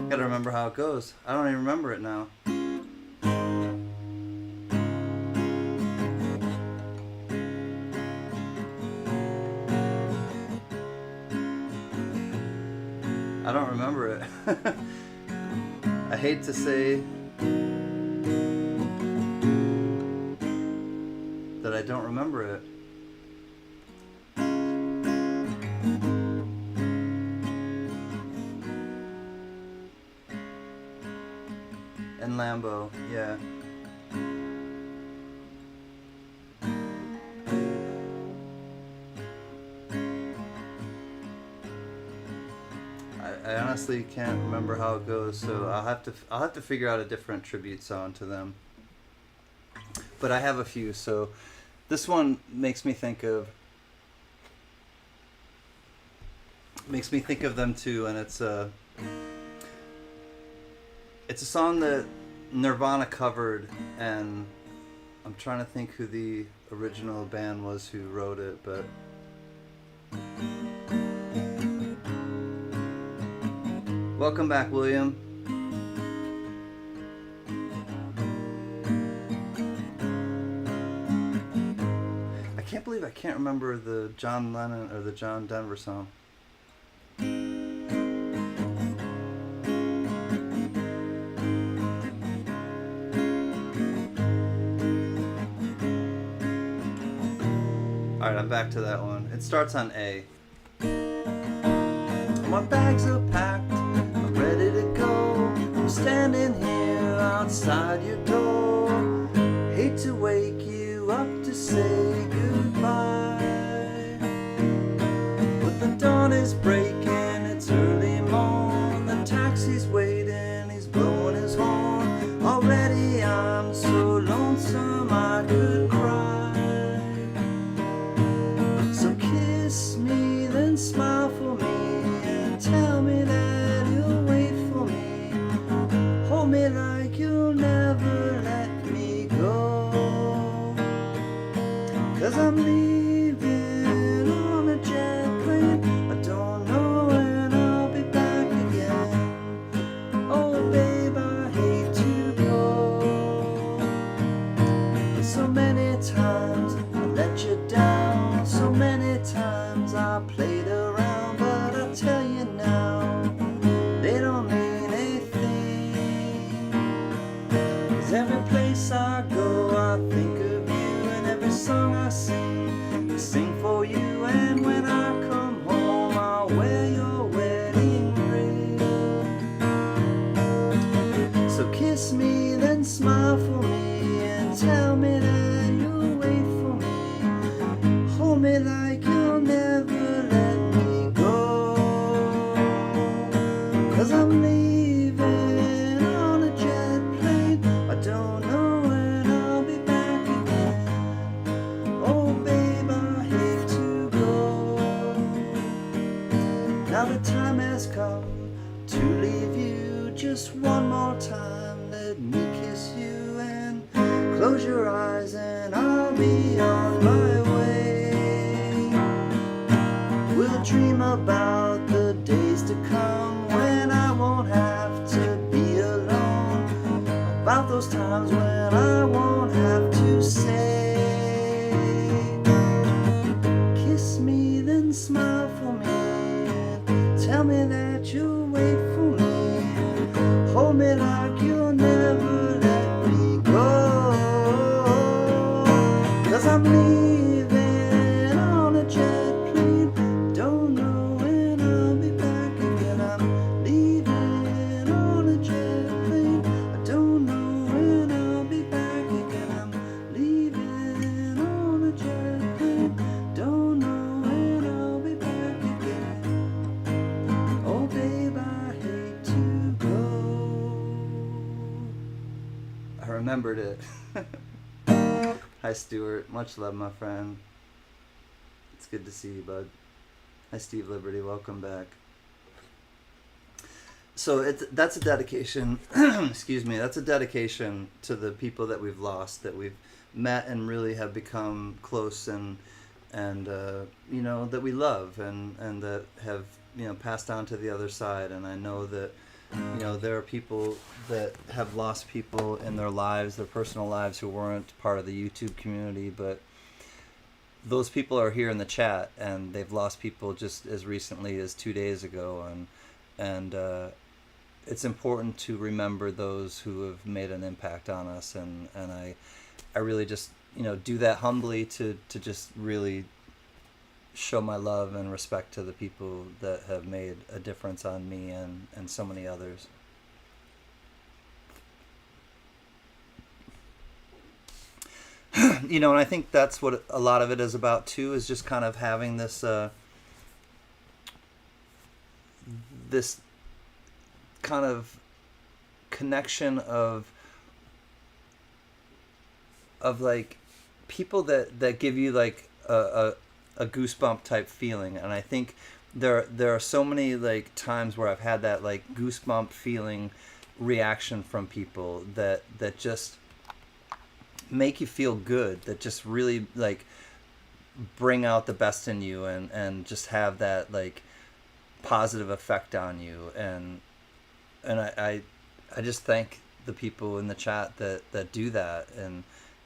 Gotta remember how it goes. I don't even remember it now. I don't remember it. I hate to say that I don't remember it. And Lambo, yeah. I honestly can't remember how it goes, so I'll have to figure out a different tribute song to them. But I have a few, so this one makes me think of them too, and it's a song that Nirvana covered, and I'm trying to think who the original band was who wrote it, but welcome back, William. I can't believe I can't remember the John Lennon or the John Denver song. Alright, I'm back to that one. It starts on A. My bags are packed, I'm ready to go. I'm standing here outside your door. Hate to wake you up to say goodbye, but the dawn is breaking, it's early morn. The taxi's waiting, he's blowing his horn. Already I'm so lonesome I could cry. So kiss me, then smile for me, tell me that you'll wait for me. Hold me like you'll never let me go. 'Cause I'm leaving on a jet plane. I don't know when I'll be back again. Oh babe, I hate to go. So many times I let you down, so many times I played around, but I tell you now, they don't mean a thing. 'Cause every place I go I think of you, and every song I sing for you. And when I come home I'll wear your wedding ring. So kiss me, then smile for me, and tell me that you'll wait for me. Hold me like you'll never let me go. 'Cause I'm leaving on a jet plane. I don't know when I'll be back again. Oh babe, I hate to go. Now the time has come to leave you. Just one more time, let me kiss you, and close your eyes and I'll be on my way. We'll dream about the days to come when I won't have to be alone. About those times when I won't have to say, kiss me, then smile for me, and tell me that you'll wait for me. Hold me like you'll remembered it. Hi, Stuart. Much love, my friend. It's good to see you, bud. Hi, Steve Liberty. Welcome back. So that's a dedication. Excuse me. That's a dedication to the people that we've lost, that we've met and really have become close, and that we love, and that have passed on to the other side. And I know that there are people that have lost people in their lives, their personal lives, who weren't part of the YouTube community, but those people are here in the chat, and they've lost people just as recently as 2 days ago, and it's important to remember those who have made an impact on us, and I really just do that humbly to just really show my love and respect to the people that have made a difference on me and so many others. And I think that's what a lot of it is about too, is just kind of having this this kind of connection of like people that give you like a goosebump type feeling. And I think there are so many like times where I've had that like goosebump feeling reaction from people that just make you feel good, that just really like bring out the best in you, and just have that like positive effect on you. And I just thank the people in the chat that do that,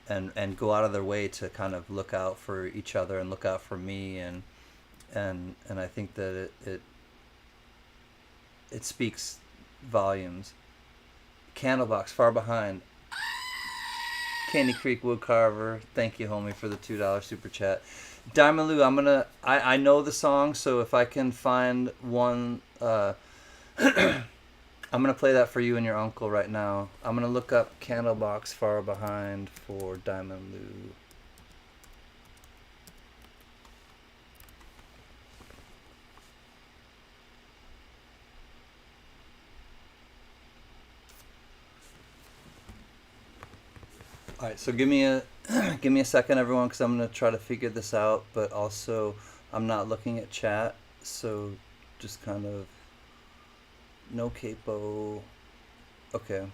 and go out of their way to kind of look out for each other and look out for me, and I think that it speaks volumes. Candlebox far behind. Candy Creek Woodcarver, thank you, homie, for the $2 super chat. Diamond Lou, I know the song, so if I can find one, I'm gonna play that for you and your uncle right now. I'm gonna look up Candlebox Far Behind for Diamond Lou. All right, so give me a second, everyone, because I'm gonna try to figure this out. But also, I'm not looking at chat, so just kind of no capo. Okay.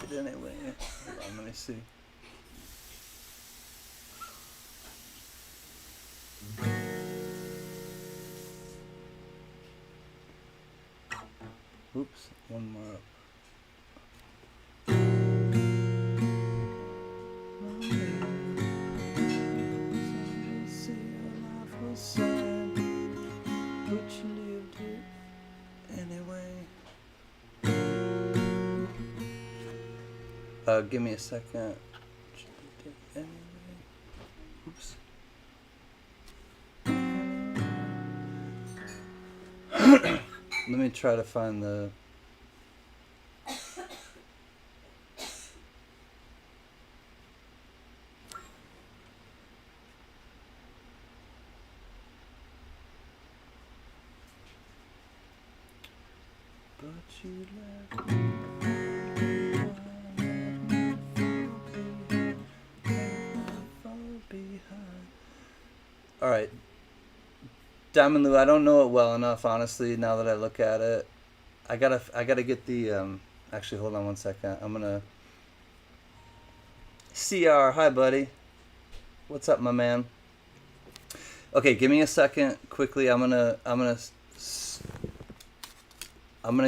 Anyway, hold on, let me see. Oops, one more up. But you lived it anyway. Give me a second. Anyway. Oops. Let me try to find the... But you left me. All right, Diamond Lou, I don't know it well enough, honestly. Now that I look at it, I gotta get the. Actually, hold on one second. I'm gonna. CR, hi buddy. What's up, my man? Okay, give me a second, quickly. I'm gonna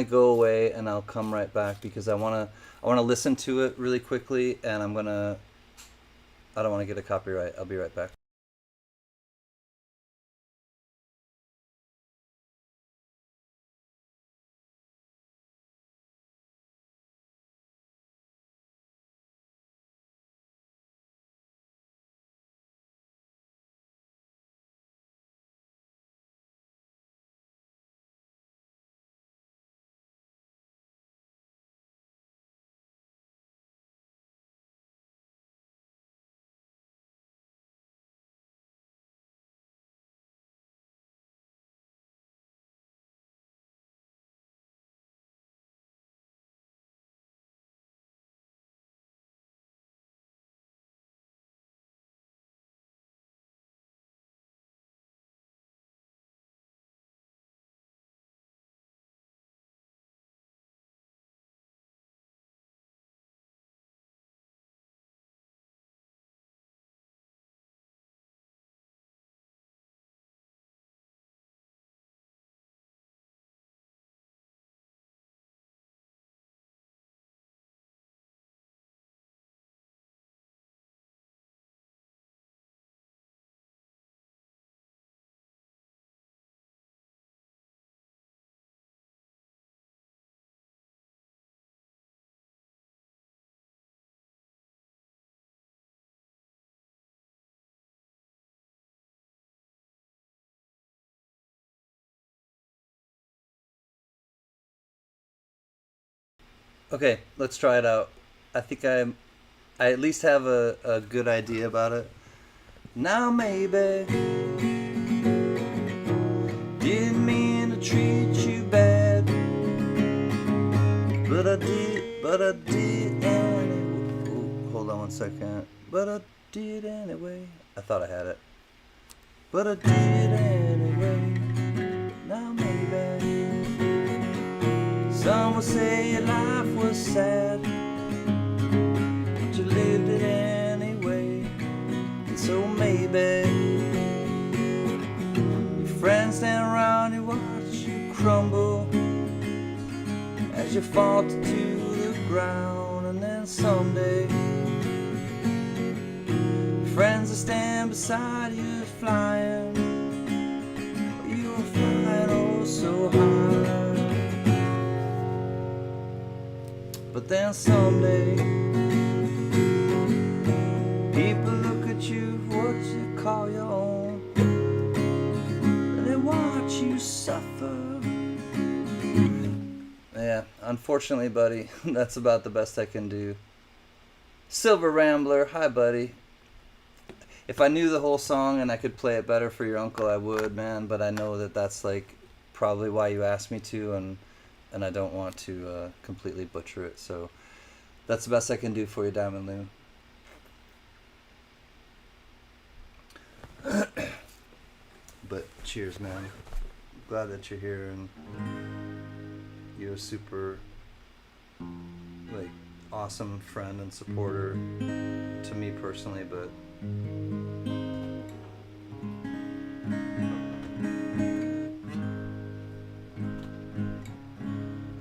go away, and I'll come right back, because I wanna listen to it really quickly, and I don't want to get a copyright. I'll be right back. Okay, let's try it out. I think I at least have a good idea about it. Now maybe didn't mean to treat you bad, but I did anyway. Ooh, hold on one second. But I did anyway. I thought I had it. But I did anyway. Now maybe some will say your life was sad, but you lived it anyway. And so maybe your friends stand around you, watch you crumble as you fall to the ground. And then someday your friends will stand beside you flying, you were flying oh so high. But then someday people look at you, what you call your own, and they watch you suffer. Yeah, unfortunately, buddy, that's about the best I can do. Silver Rambler, hi, buddy. If I knew the whole song and I could play it better for your uncle, I would, man. But I know that that's like probably why you asked me to, and I don't want to completely butcher it. So that's the best I can do for you, Diamond Lou. But cheers, man. Glad that you're here, and you're a super like awesome friend and supporter to me personally, but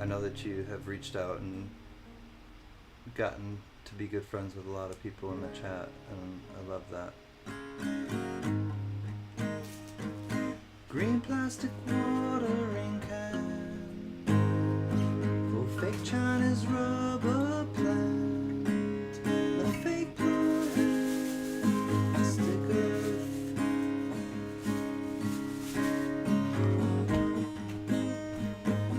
I know that you have reached out and gotten to be good friends with a lot of people in the chat, and I love that. Green plastic watering can for fake Chinese rubber plant, a fake plastic earth.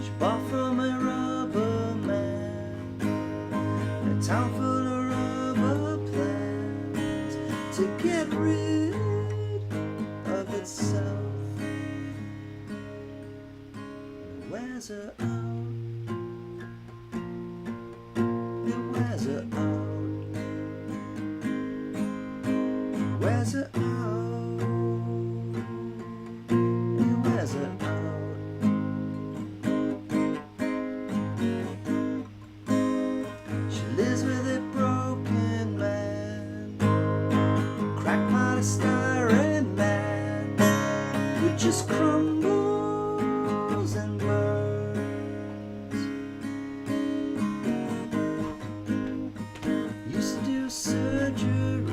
She bought from a rubber man in a town full of rubber plants to get rid of itself. Wears her out, it wears her out, wears her out, it wears her out. She lives with a broken man, crackpot a styrene man who just crumbles and burns. Used to do surgery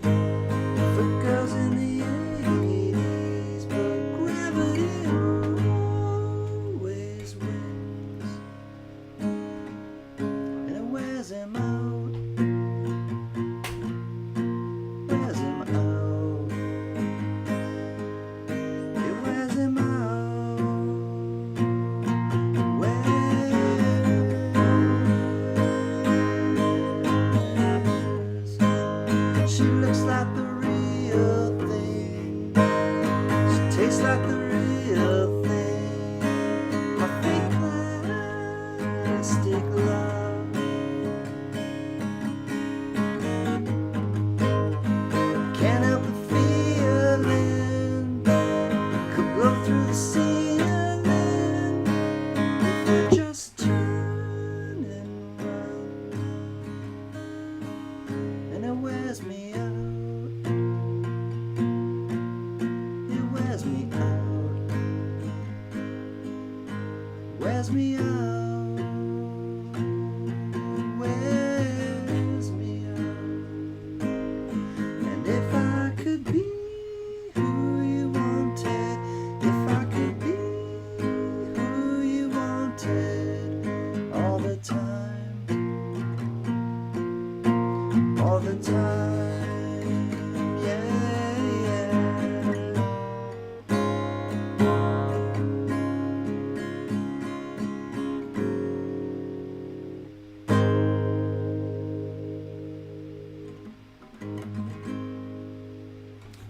for girls in the 80s, but gravity always wins, and it wears him out, wears him out.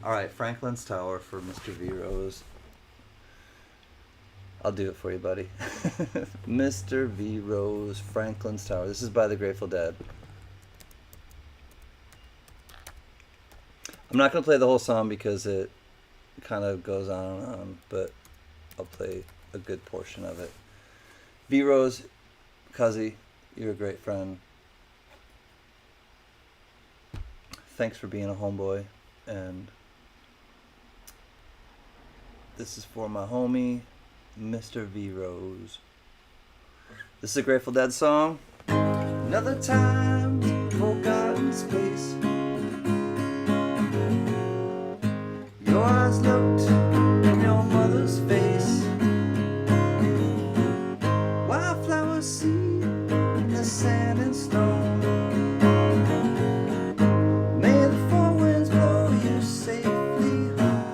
All right, Franklin's Tower for Mr. V Rose. I'll do it for you, buddy. Mr. V Rose, Franklin's Tower. This is by the Grateful Dead. I'm not going to play the whole song because it kind of goes on and on, but I'll play a good portion of it. V Rose, Cuzzy, you're a great friend. Thanks for being a homeboy, and this is for my homie, Mr. V Rose. This is a Grateful Dead song. Another time, forgotten space. Your eyes looked in your mother's face. Wildflower seed in the sand and stone. May the four winds blow you safely home.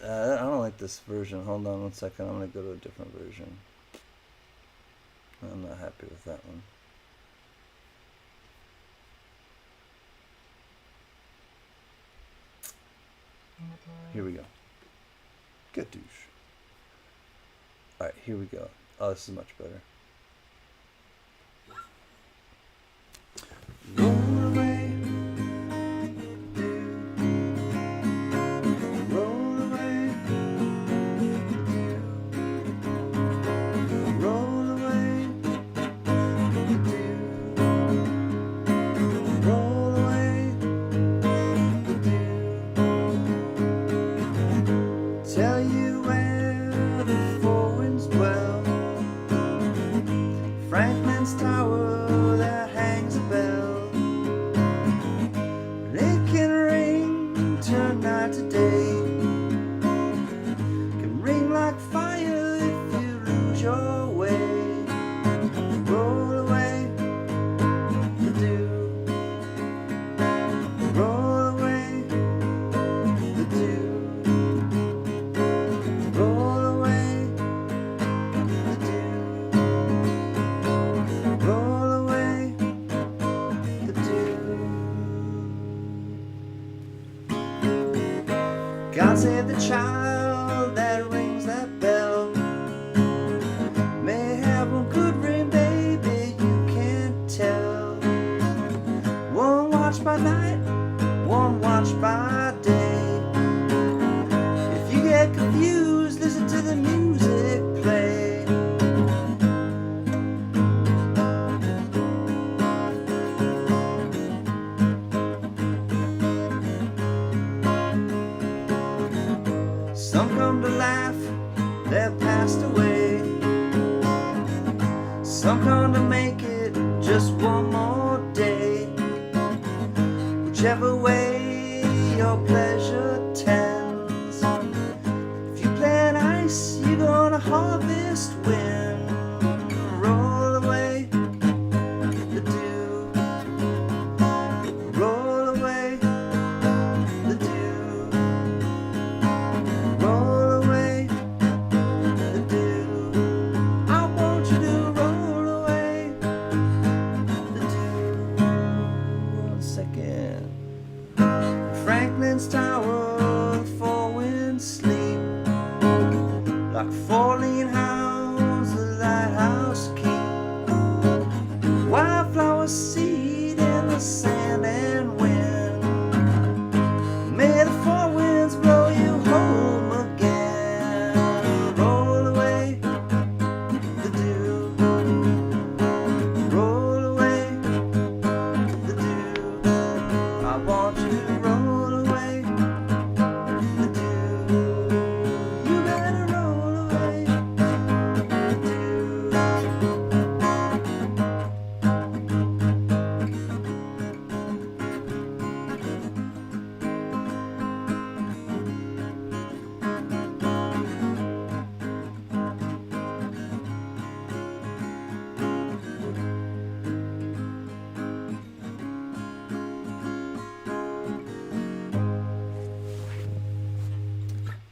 I don't like this version. Hold on one second. I'm going to go to a different version. I'm not happy with that one. Here we go. Good douche. Alright, here we go. Oh, this is much better. Roll away. Roll away. Roll away. Roll away. Tell you where the four winds dwell. Franklin's Tower, there hangs a bell. It can ring, turn night to day. Can ring like fire if you lose your way. Roll away the dew. Roll away the dew. Roll away the dew. Roll away the dew. God save the child that rings that bell. May have one good ring, baby, you can't tell. One watch by night, one watch by day. If you get confused, listen to the music play. Some come to laugh, they've passed away. Some come to make it just one more day. Whichever way your pleasure tends. If you plan ice, you're gonna harvest wind. Roll away the dew. Roll away the dew. Roll away the dew. I want you to roll away the dew. 1 second. Franklin's Tower, the four winds sleep. Like four lean hounds, the lighthouse keep. Wildflower seed in the sand and wind. May the four winds blow you home again. Roll away the dew. Roll away the dew. I want you to roll away the dew. You better roll away the dew.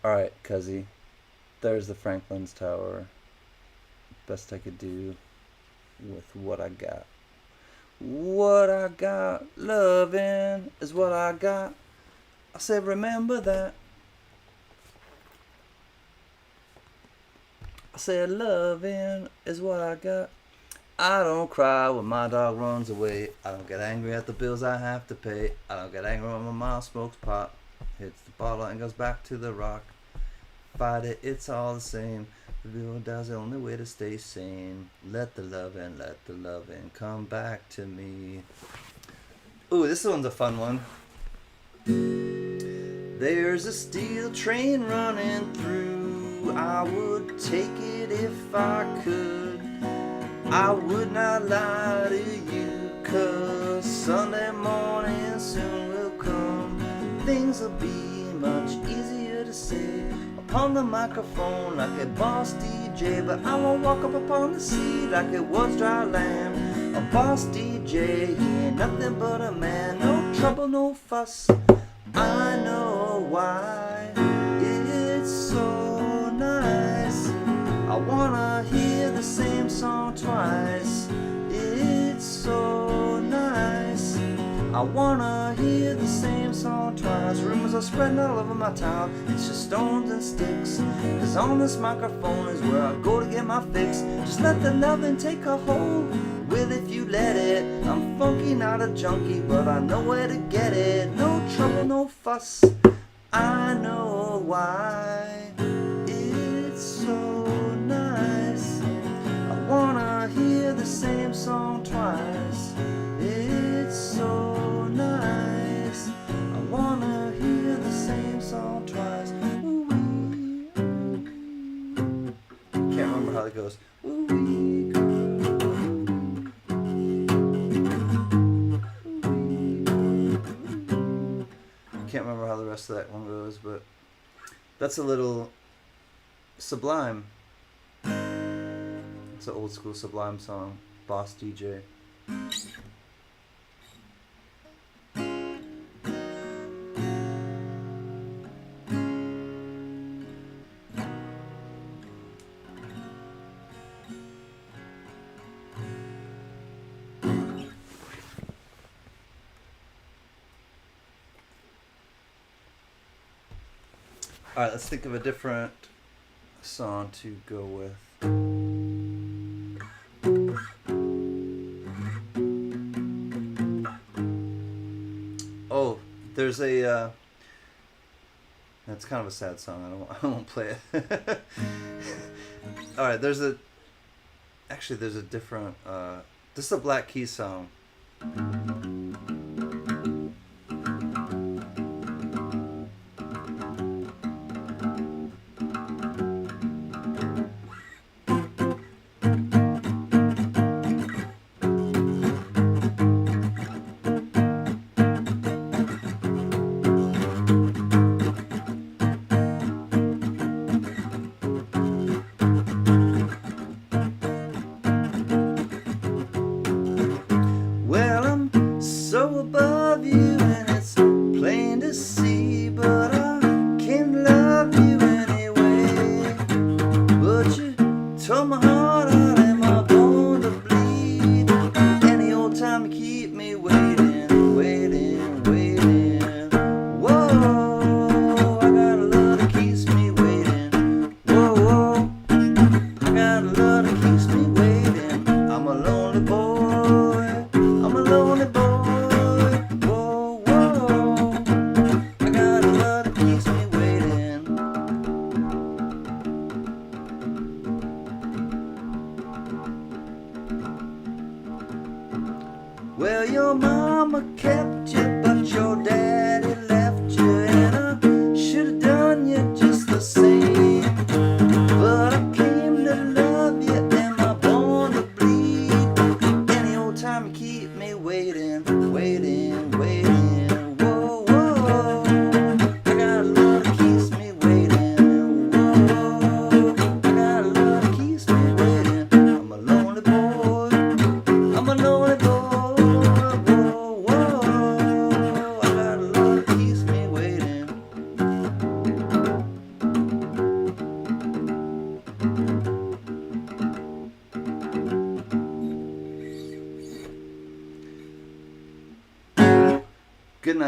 Alright, Cuzzy. There's the Franklin's Tower. Best I could do with what I got. What I got, loving is what I got. I said, remember that. I said, loving is what I got. I don't cry when my dog runs away. I don't get angry at the bills I have to pay. I don't get angry when my mom smokes pot, hits the bottle and goes back to the rock. Fight it, it's all the same. The real dies the only way to stay sane. Let the loving come back to me. Ooh, this one's a fun one. There's a steel train running through. I would take it if I could. I would not lie to you, 'cause Sunday morning soon will come. Things will be much easier to say upon the microphone like a boss DJ. But I won't walk up upon the seat like it was dry land. A boss DJ, he ain't nothing but a man. No trouble, no fuss. I know why it's so nice. I wanna hear the same song twice. It's so nice. I wanna hear the same song twice. Rumors are spreading all over my town. It's just stones and sticks. 'Cause on this microphone is where I go to get my fix. Just let the loving take a hold. Well, if you let it. I'm funky, not a junkie, but I know where to get it. No trouble, no fuss. I know why it's so nice. I wanna hear the same song twice. It's so nice. I wanna hear the same song twice. Ooh-wee. Can't remember how it goes. Ooh-wee. Can't remember how the rest of that one goes, but that's a little Sublime. It's an old school Sublime song, Boss DJ. Alright, let's think of a different song to go with. Oh, there's a that's kind of a sad song. I won't play it. Alright, there's a different this is a Black Keys song.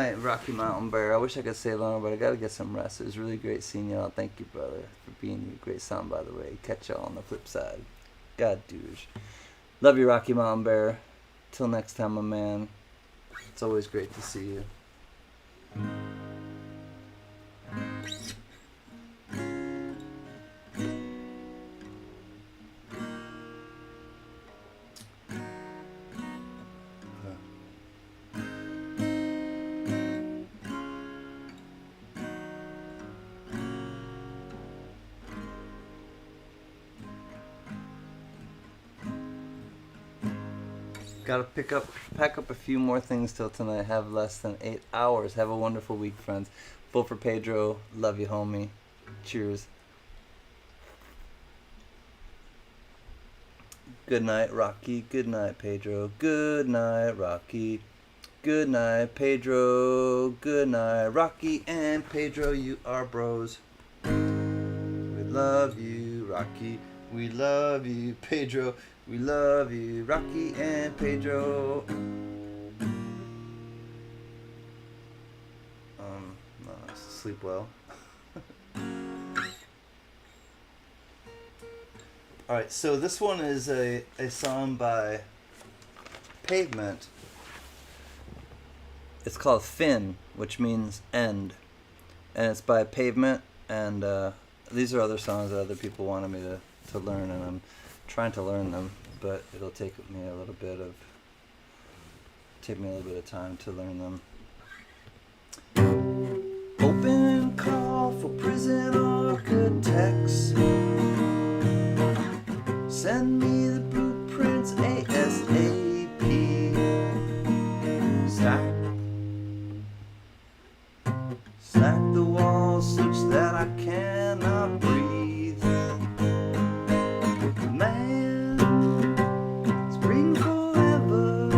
night, Rocky Mountain Bear. I wish I could stay longer, but I gotta get some rest. It was really great seeing y'all. Thank you, brother, for being you. Great sound, by the way. Catch y'all on the flip side. God, douche. Love you, Rocky Mountain Bear. Till next time, my man. It's always great to see you. Gotta pack up a few more things till tonight. Have less than 8 hours. Have a wonderful week, friends. Vote for Pedro. Love you, homie. Cheers. Good night, Rocky. Good night, Pedro. Good night, Rocky. Good night, Pedro. Good night, Rocky and Pedro. You are bros. We love you, Rocky. We love you, Pedro. We love you, Rocky and Pedro. No, sleep well. Alright, so this one is a song by Pavement. It's called Fin, which means end. And it's by Pavement, and these are other songs that other people wanted me to learn, and I'm trying to learn them, but it'll take me a little bit of time to learn them. Open call for prison architects. Send me the blueprints ASAP. Stack the walls such that I cannot breathe. Man, spring forever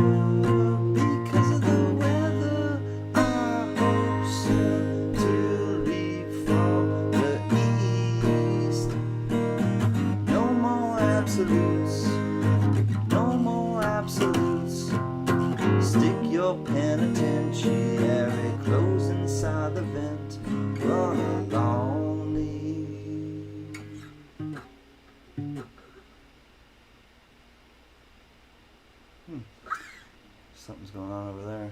because of the weather. I hope soon to leave for the east. No more absolutes, no more absolutes. Stick your penitentiary clothes inside the vent. Run along me. Something's going on over there.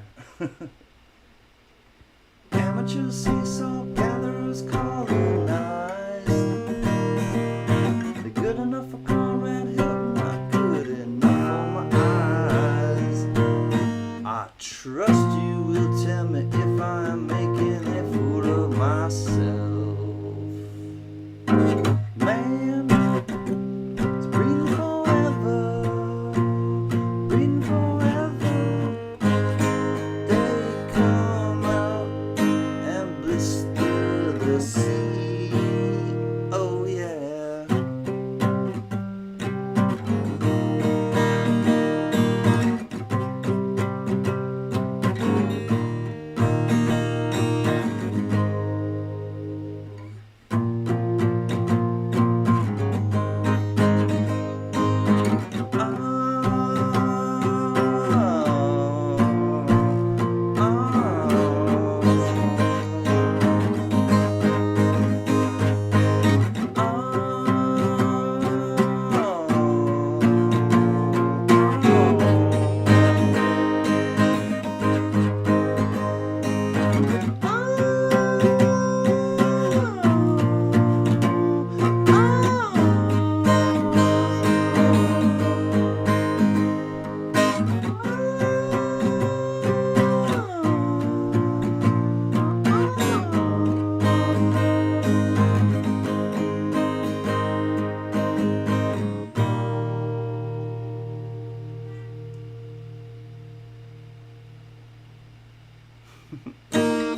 Amateurs see salt gatherers colonized. They're good enough for Conrad Hilton, not good enough for my eyes. I trust you will tell me if I am making a fool of myself. Man, it's breathing forever, breathing forever. They come out and blister the sea. Oh yeah.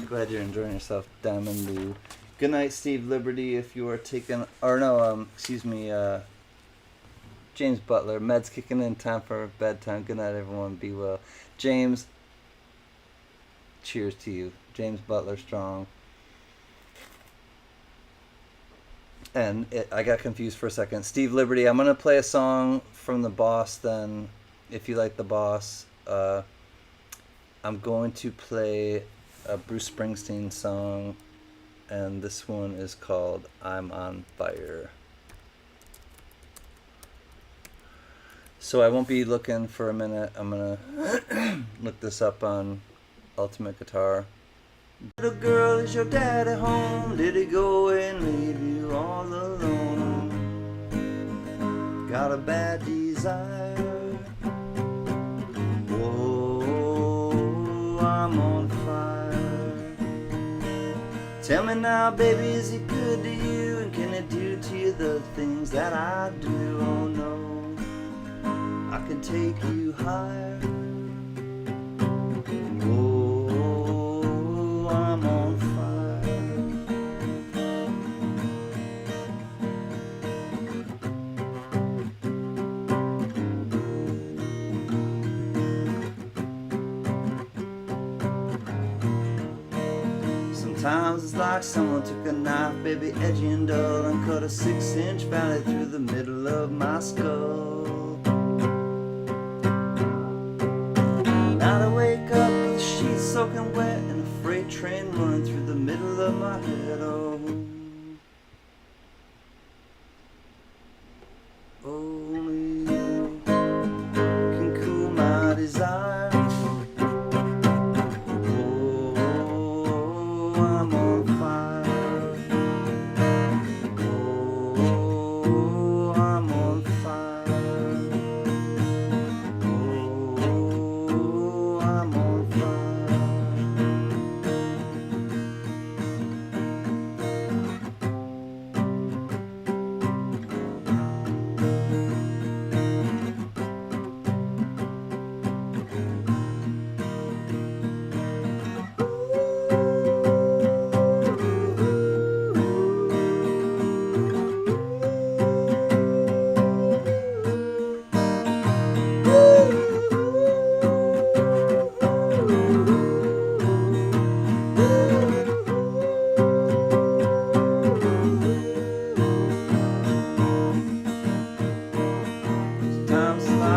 Glad you're enjoying yourself, Diamond Lou. Good night, Steve Liberty, if you are taking, or no, excuse me, James Butler. Med's kicking in, time for bedtime. Good night, everyone. Be well. James, cheers to you. James Butler strong. And I got confused for a second. Steve Liberty, I'm going to play a song from The Boss then, if you like The Boss. I'm going to play a Bruce Springsteen song, and this one is called I'm on Fire. So I won't be looking for a minute. I'm gonna look this up on Ultimate Guitar. Little girl, is your dad at home? Did he go and leave you all alone? Got a bad desire. Whoa, I'm on fire. Tell me now, baby, is he good to you? And can it do to you the things that I do? Oh no, I can take you higher. Whoa, I'm on fire. Sometimes it's like someone took a knife, baby, edgy and dull, and cut a 6-inch valley through the middle of my skull. Now I wake up with the sheets soaking wet and a freight train running through the middle of my head. Oh, only you can cool my desire.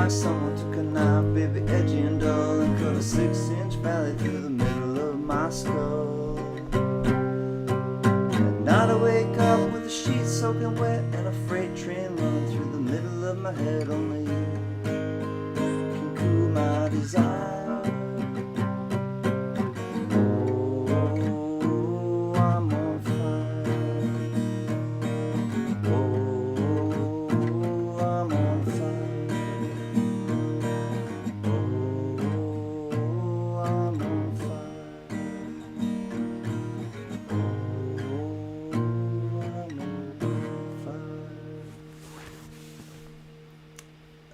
Someone took a knife, baby, edgy and dull, and cut a 6-inch valley through the middle of my skull. At night I wake up with the sheets soaking wet and a freight train running through the middle of my head. Only you can cool my desire. Oh, I'm on fire. Oh, I'm on fire.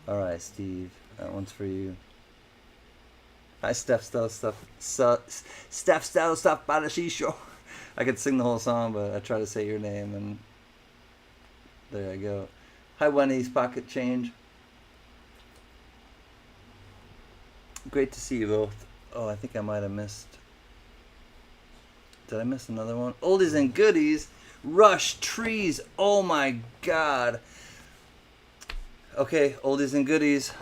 Alright, Steve, that one's for you. Hi, Steph Stella Stuff by the Seashore. I could sing the whole song, but I try to say your name, and there I go. Hi, Wendy's Pocket Change. Great to see you both. Oh, I think I might have missed. Did I miss another one? Oldies and goodies. Rush, Trees. Oh my God. Okay, oldies and goodies.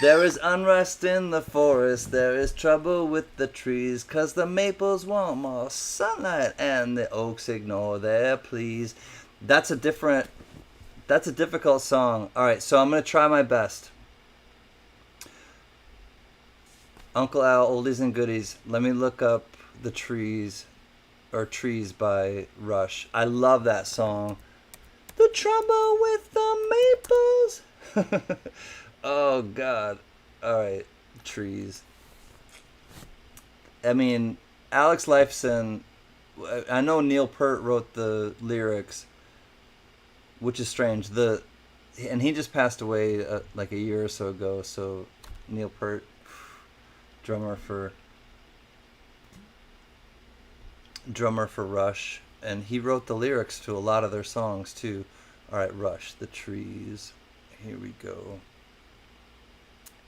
There is unrest in the forest, there is trouble with the trees, 'cause the maples want more sunlight and the oaks ignore their pleas. That's a difficult song. Alright, so I'm gonna try my best. Uncle Al, oldies and goodies. Let me look up the trees, or Trees by Rush. I love that song. The trouble with the maples. Oh God. Alright, Trees. I mean, Alex Lifeson, I know Neil Peart wrote the lyrics, which is strange. And he just passed away like a year or so ago, so Neil Peart, drummer for Rush, and he wrote the lyrics to a lot of their songs too. Alright, Rush, The Trees. Here we go.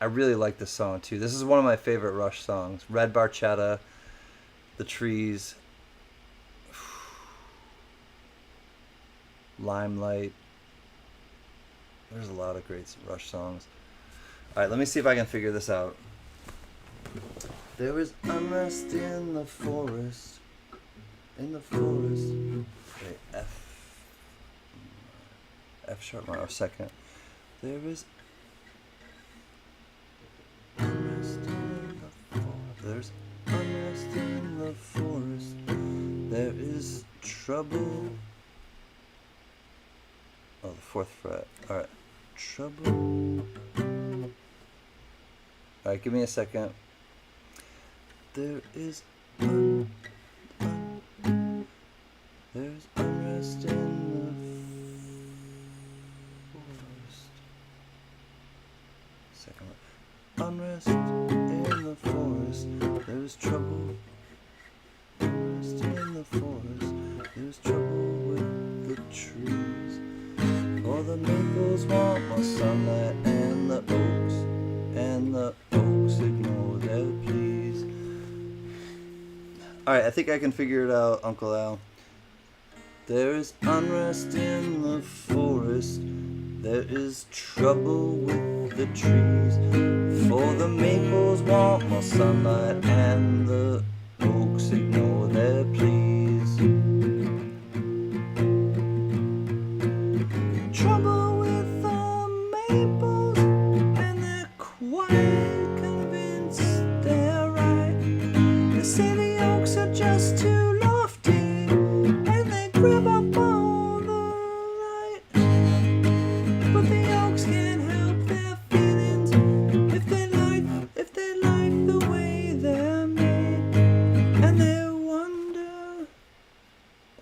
I really like this song too. This is one of my favorite Rush songs. Red Barchetta, The Trees, Limelight. There's a lot of great Rush songs. Alright, let me see if I can figure this out. There is unrest in the forest. In the forest. Wait, F sharp minor second. There is unrest in the forest. There's unrest in the forest. There is trouble. Oh, the 4th fret. Alright. Trouble. Alright, give me a second. There is there's unrest in the forest. Second one. Unrest in the forest. There's trouble. Unrest in the forest. There's trouble with the trees. For the maples want more sunlight, and the oaks ignore their pleas. Alright, I think I can figure it out, Uncle Al. There is unrest in the forest. There is trouble with the trees. For the maples want more sunlight, and the oaks ignore their pleas. Trouble with the maples, and they're quite convinced they're right. They say the oaks are just too lofty, and they grab up all the light. But the oaks can't help their feelings if they like the way they're made. And they wonder.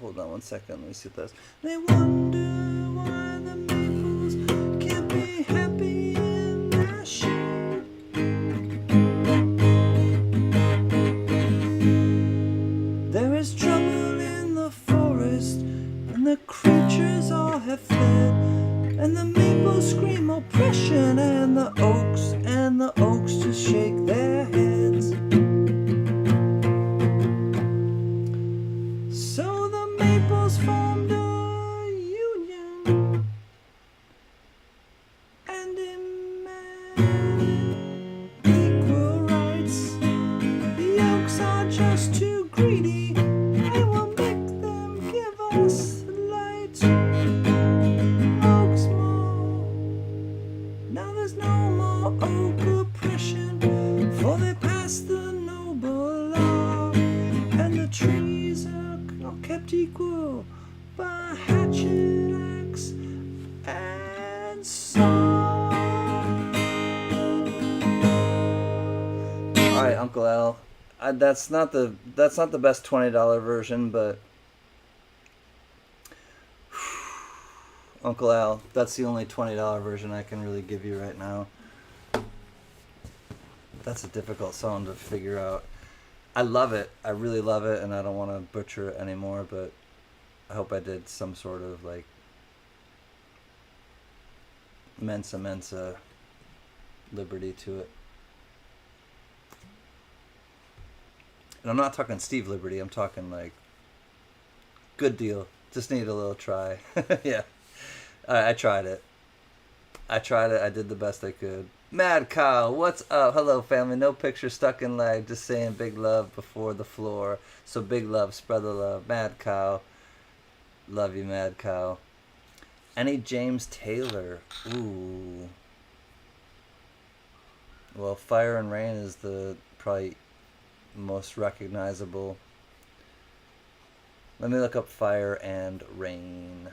Hold on one second, let me see this. They wonder why the maples can't be happy in their shade. There is trouble in the forest, and the creatures all have fled. And the maples scream oppression, and the oaks just shake their heads. So the maples formed a union and demanded equal rights. The oaks are just too greedy, I will make them give us light. Oaks more. Now there's no more oak oppression, for they passed the noble law, and the trees are kept equal by hatchet, axe, and saw. All right, Uncle Al. That's not the best $20 version, but Uncle Al, that's the only $20 version I can really give you right now. That's a difficult song to figure out. I love it. I really love it, and I don't want to butcher it anymore, but I hope I did some sort of like mensa liberty to it. And I'm not talking Steve Liberty, I'm talking like good deal. Just need a little try. Yeah. I tried it. I did the best I could. Mad Cow, what's up? Hello, family. No picture stuck in lag. Just saying big love before the floor. So big love, spread the love. Mad Cow. Love you, Mad Cow. Any James Taylor? Ooh. Well, Fire and Rain is the probably most recognizable. Let me look up Fire and Rain.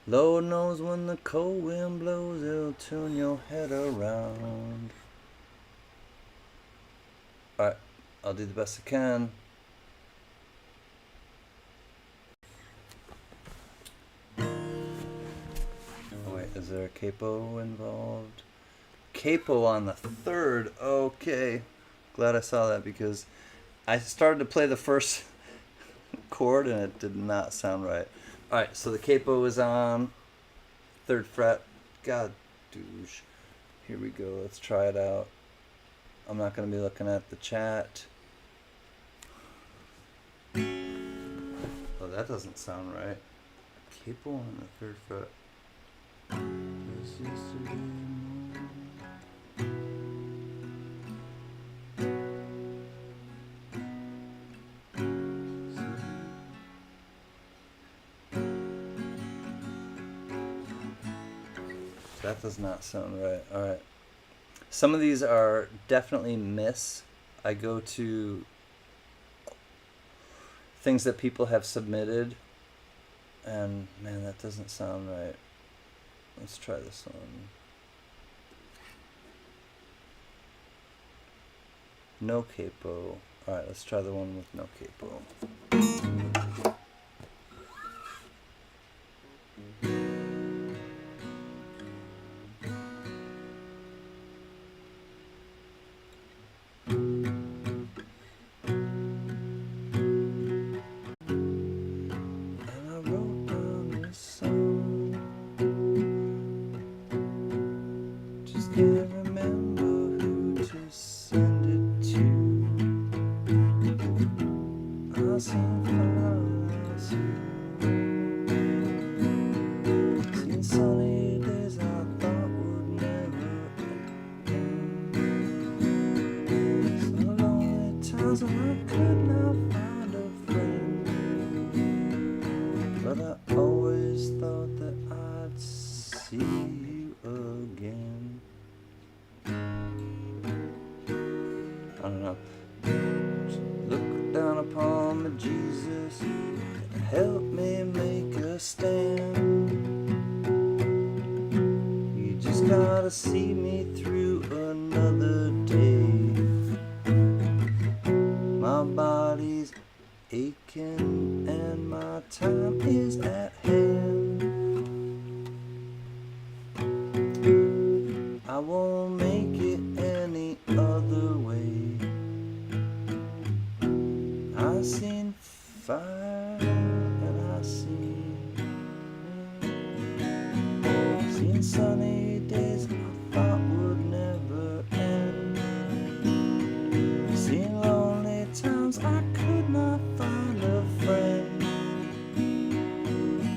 Lord knows when the cold wind blows, it'll turn your head around. Alright, I'll do the best I can. Oh wait, is there a capo involved? Capo on the 3rd, okay. Glad I saw that because I started to play the first chord and it did not sound right. Alright, so the capo is on 3rd fret. God, douche. Here we go. Let's try it out. I'm not going to be looking at the chat. Oh, that doesn't sound right. Capo on the third fret. Just yesterday morning. That does not sound right. All right. Some of these are definitely miss. I go to things that people have submitted, and man, that doesn't sound right. Let's try this one. No capo. All right, let's try the one with no capo. Can't remember who to send it to. I've seen flowers, seen sunny days I thought would never end. So lonely times when I could not find a friend, but I always thought that I'd see you again. I don't know. Look down upon me, Jesus, help me make a stand. You just gotta see me through another day. My body's aching and my time is at hand. I won't make it any other way. I seen fire and I seen sunny days I thought would never end. Seen lonely times I could not find a friend,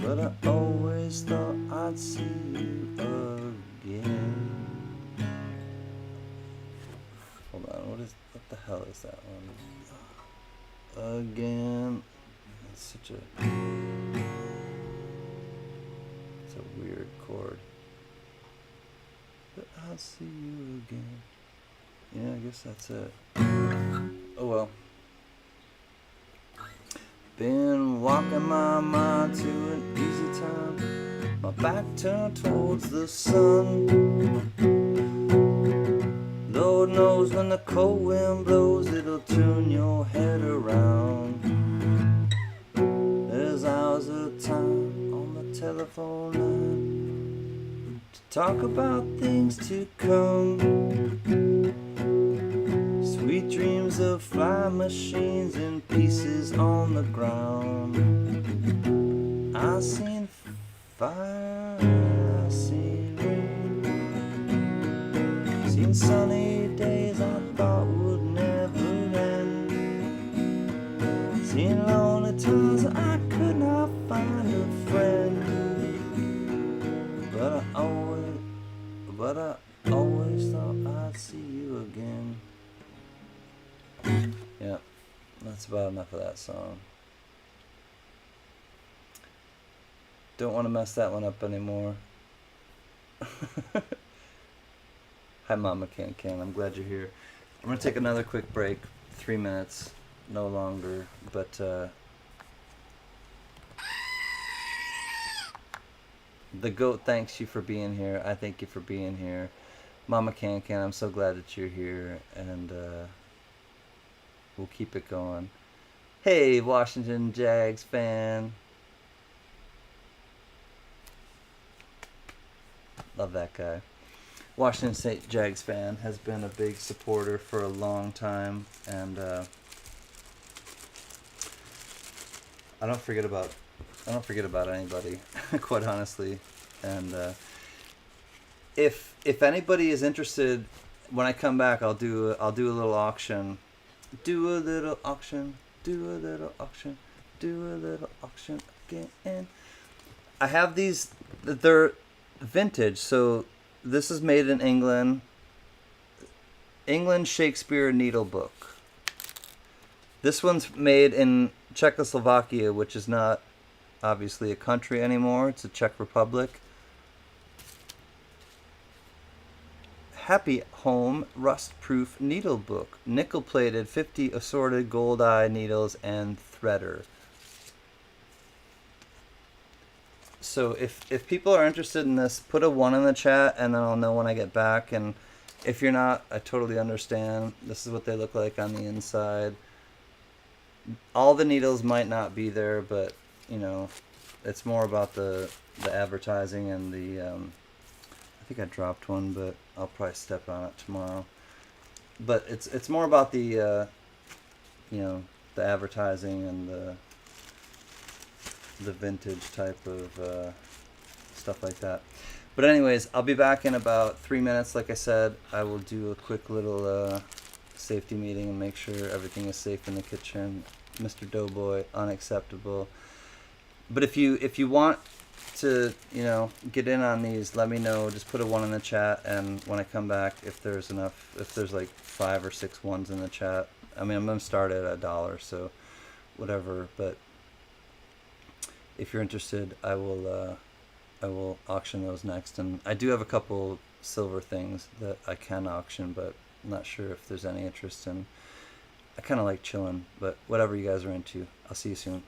but I always thought I'd see you again. Hold on, what the hell is that one? Again. It's such a weird chord. But I'll see you again. Yeah, I guess that's it. Oh well. Been walking my mind to an easy time, my back turned towards the sun. Lord knows when the cold wind blows, it'll turn your head around. There's hours of time on the telephone line to talk about things to come. Sweet dreams of flying machines in pieces on the ground. I seen fire, I seen rain, seen sunny days I thought would never end. Seen lonely times I could not find a friend, but I always thought I'd see you again. Yeah, that's about enough of that song. Don't want to mess that one up anymore. Hi Mama CanCan, I'm glad you're here. I'm going to take another quick break, 3 minutes, no longer, but the goat thanks you for being here. I thank you for being here. Mama CanCan, I'm so glad that you're here, and we'll keep it going. Hey, Washington Jags fan. Love that guy. Washington State Jags fan, has been a big supporter for a long time, and I don't forget about anybody, quite honestly. And if anybody is interested, when I come back, I'll do a little auction. Do a little auction. Do a little auction. Do a little auction again. I have these. They're vintage. So this is made in England. England Shakespeare Needle Book. This one's made in Czechoslovakia, which is not obviously a country anymore. It's a Czech Republic. Happy Home Rust-Proof Needle Book. Nickel-plated 50 assorted gold eye needles and threader. So if people are interested in this, put a 1 in the chat and then I'll know when I get back. And if you're not, I totally understand. This is what they look like on the inside. All the needles might not be there, but you know, it's more about the advertising and the I think I dropped one, but I'll probably step on it tomorrow. But it's more about the you know, the advertising and the vintage type of stuff like that. But anyways, I'll be back in about 3 minutes. Like I said, I will do a quick little safety meeting and make sure everything is safe in the kitchen. Mr. Doughboy, unacceptable. But if you want to, you know, get in on these, let me know. Just put a 1 in the chat, and when I come back, if there's enough, if there's like 5 or 6 ones in the chat, I mean, I'm gonna start at $1, so whatever. But if you're interested, I will auction those next, and I do have a couple silver things that I can auction, but I'm not sure if there's any interest in. I kind of like chilling, but whatever you guys are into, I'll see you soon.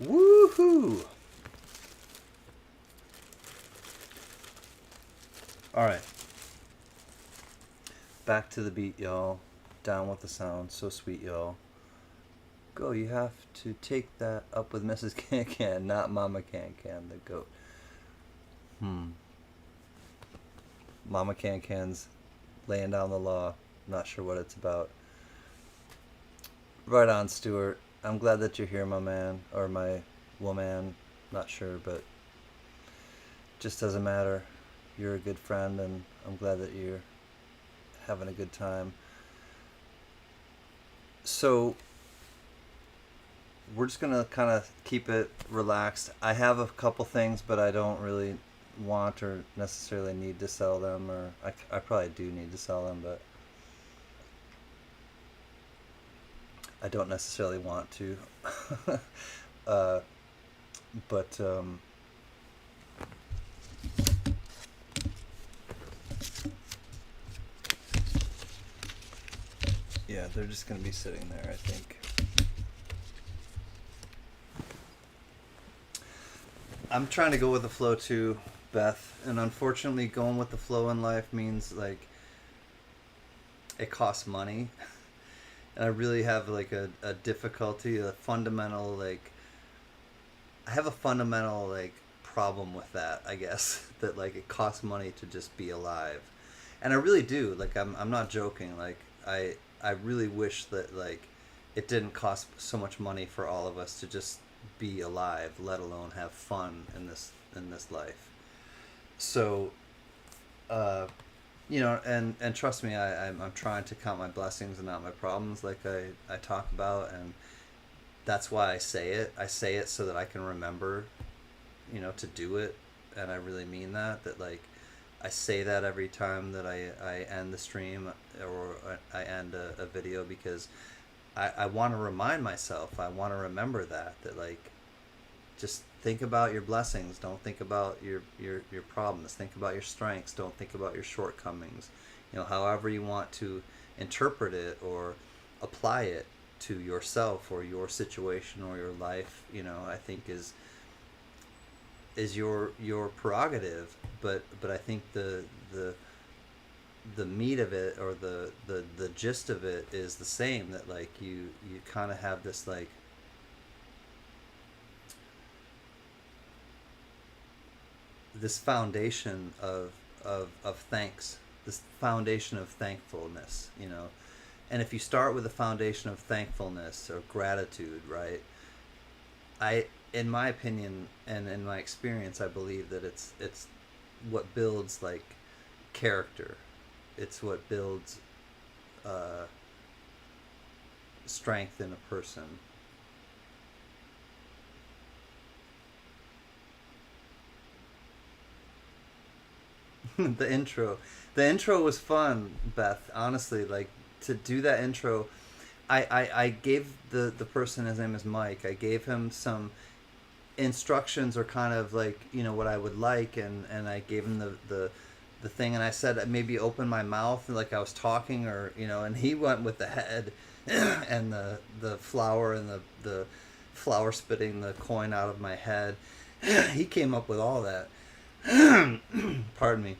Woohoo! All right. Back to the beat, y'all. Down with the sound. So sweet, y'all. Go, you have to take that up with Mrs. CanCan, not Mama CanCan, the goat. Mama CanCan's laying down the law. Not sure what it's about. Right on, Stuart. I'm glad that you're here, my man. Or my woman. Not sure, but just doesn't matter. You're a good friend, and I'm glad that you're having a good time. So we're just gonna kind of keep it relaxed. I have a couple things, but I don't really want or necessarily need to sell them, or I probably do need to sell them, but I don't necessarily want to. But yeah, they're just gonna be sitting there, I think. I'm trying to go with the flow too, Beth, and unfortunately going with the flow in life means like it costs money. And I really have like a difficulty, a fundamental like I have a fundamental like problem with that, I guess, that like it costs money to just be alive. And I really do. Like I'm not joking. Like I really wish that like it didn't cost so much money for all of us to just be alive, let alone have fun in this life. So you know, and trust me, I'm trying to count my blessings and not my problems, like I talk about, and that's why I say it. I say it so that I can remember, you know, to do it, and I really mean that. That like, I say that every time that I end the stream or I end a video, because I want to remind myself. I want to remember that like, just think about your blessings. Don't think about your problems. Think about your strengths. Don't think about your shortcomings. You know, however you want to interpret it or apply it to yourself or your situation or your life, you know, I think is your prerogative. But I think the meat of it, or the gist of it, is the same. That like you kind of have this like this foundation of thanks, this foundation of thankfulness, you know. And if you start with a foundation of thankfulness or gratitude, right, in my opinion and in my experience, I believe that it's what builds like character. It's what builds strength in a person. The intro was fun, Beth, honestly. Like, to do that intro, I gave the person, his name is Mike, I gave him some instructions, or kind of like, you know, what I would like, and I gave him the thing, and I said maybe open my mouth like I was talking, or, you know, and he went with the head and the flower, and the flower spitting the coin out of my head. He came up with all that. Pardon me.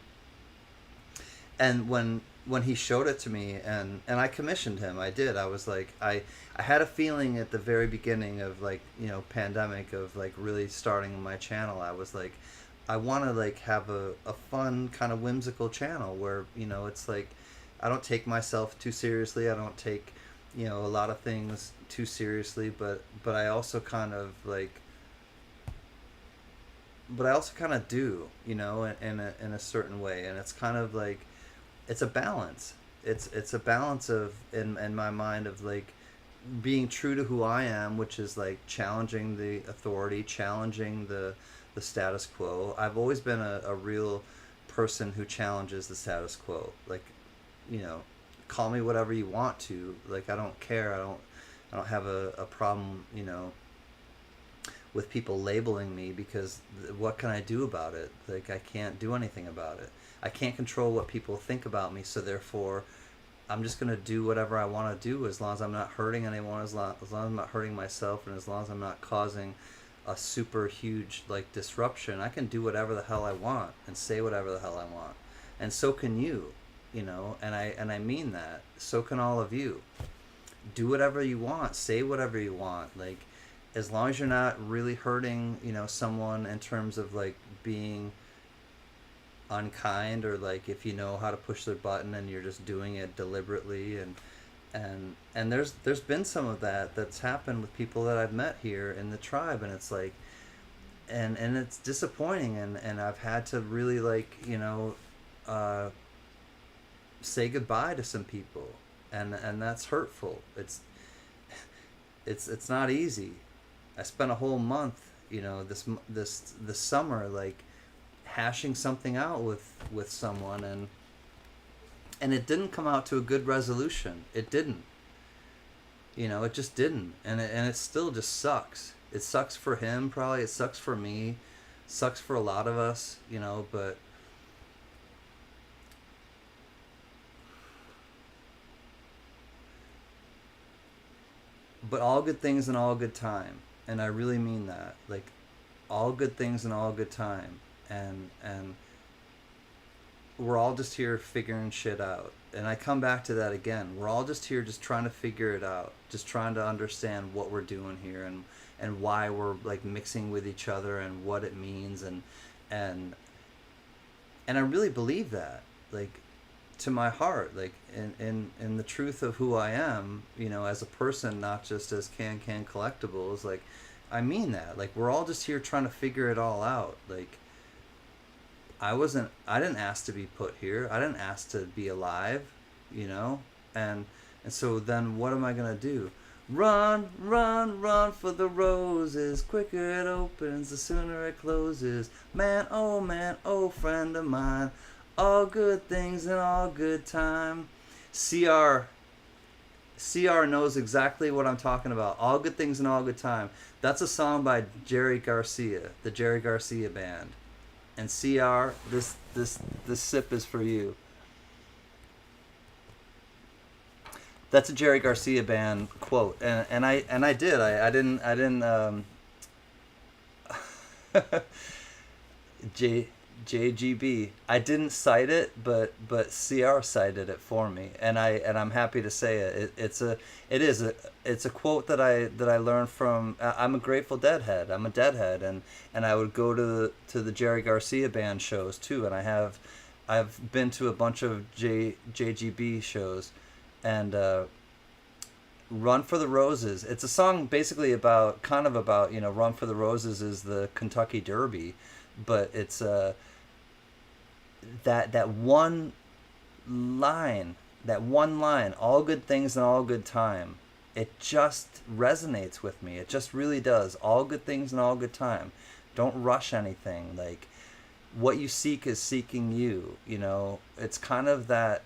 And when he showed it to me, and I commissioned him, I was like, I had a feeling at the very beginning of, like, you know, pandemic, of like really starting my channel. I was like, I want to like have a fun kind of whimsical channel where, you know, it's like I don't take myself too seriously. I don't take, you know, a lot of things too seriously, but I also kind of like, but I also kind of do, you know, in a certain way. And it's kind of like, it's a balance. It's a balance of, in my mind, of like being true to who I am, which is like challenging the authority, challenging the status quo. I've always been a real person who challenges the status quo. Like, you know, call me whatever you want to. Like, I don't care. I don't have a problem, you know, with people labeling me, because what can I do about it? Like, I can't do anything about it. I can't control what people think about me, so therefore I'm just going to do whatever I want to do, as long as I'm not hurting anyone, as long as I'm not hurting myself, and as long as I'm not causing a super huge like disruption. I can do whatever the hell I want and say whatever the hell I want, and so can you, you know. And I mean that. So can all of you. Do whatever you want. Say whatever you want. Like, as long as you're not really hurting, you know, someone in terms of like being unkind, or like if you know how to push their button and you're just doing it deliberately. And there's been some of that that's happened with people that I've met here in the tribe, and it's like, and it's disappointing, and I've had to really, like, you know, say goodbye to some people, and that's hurtful. It's not easy. I spent a whole month, you know, this summer, like, hashing something out with someone, and it didn't come out to a good resolution. It didn't. You know, it just didn't. And it still just sucks. It sucks for him, probably. It sucks for me. It sucks for a lot of us, you know, but all good things in all good time. And I really mean that. Like, all good things in all good time. And we're all just here figuring shit out. And I come back to that again. We're all just here just trying to figure it out. Just trying to understand what we're doing here, and why we're like mixing with each other, and what it means, and I really believe that, like, to my heart, like, in the truth of who I am, you know, as a person, not just as CanCan Collectibles. Like, I mean that. Like, we're all just here trying to figure it all out. Like, I didn't ask to be put here. I didn't ask to be alive, you know? And so then what am I going to do? Run, run, run for the roses. Quicker it opens, the sooner it closes. Man, oh, friend of mine. All good things in all good time. CR knows exactly what I'm talking about. All good things in all good time. That's a song by Jerry Garcia, the Jerry Garcia Band. And CR, this sip is for you. That's a Jerry Garcia Band quote, and I didn't JGB. I didn't cite it, but CR cited it for me, and I'm happy to say it. It's a quote that I learned from. I'm a Grateful Dead head. I'm a Deadhead, and I would go to the Jerry Garcia Band shows too, and I've been to a bunch of JGB shows, and Run for the Roses. It's a song basically about, you know, Run for the Roses is the Kentucky Derby, but it's that one line, all good things in all good time, it just resonates with me. It just really does. All good things in all good time. Don't rush anything. Like, what you seek is seeking you, you know. It's kind of that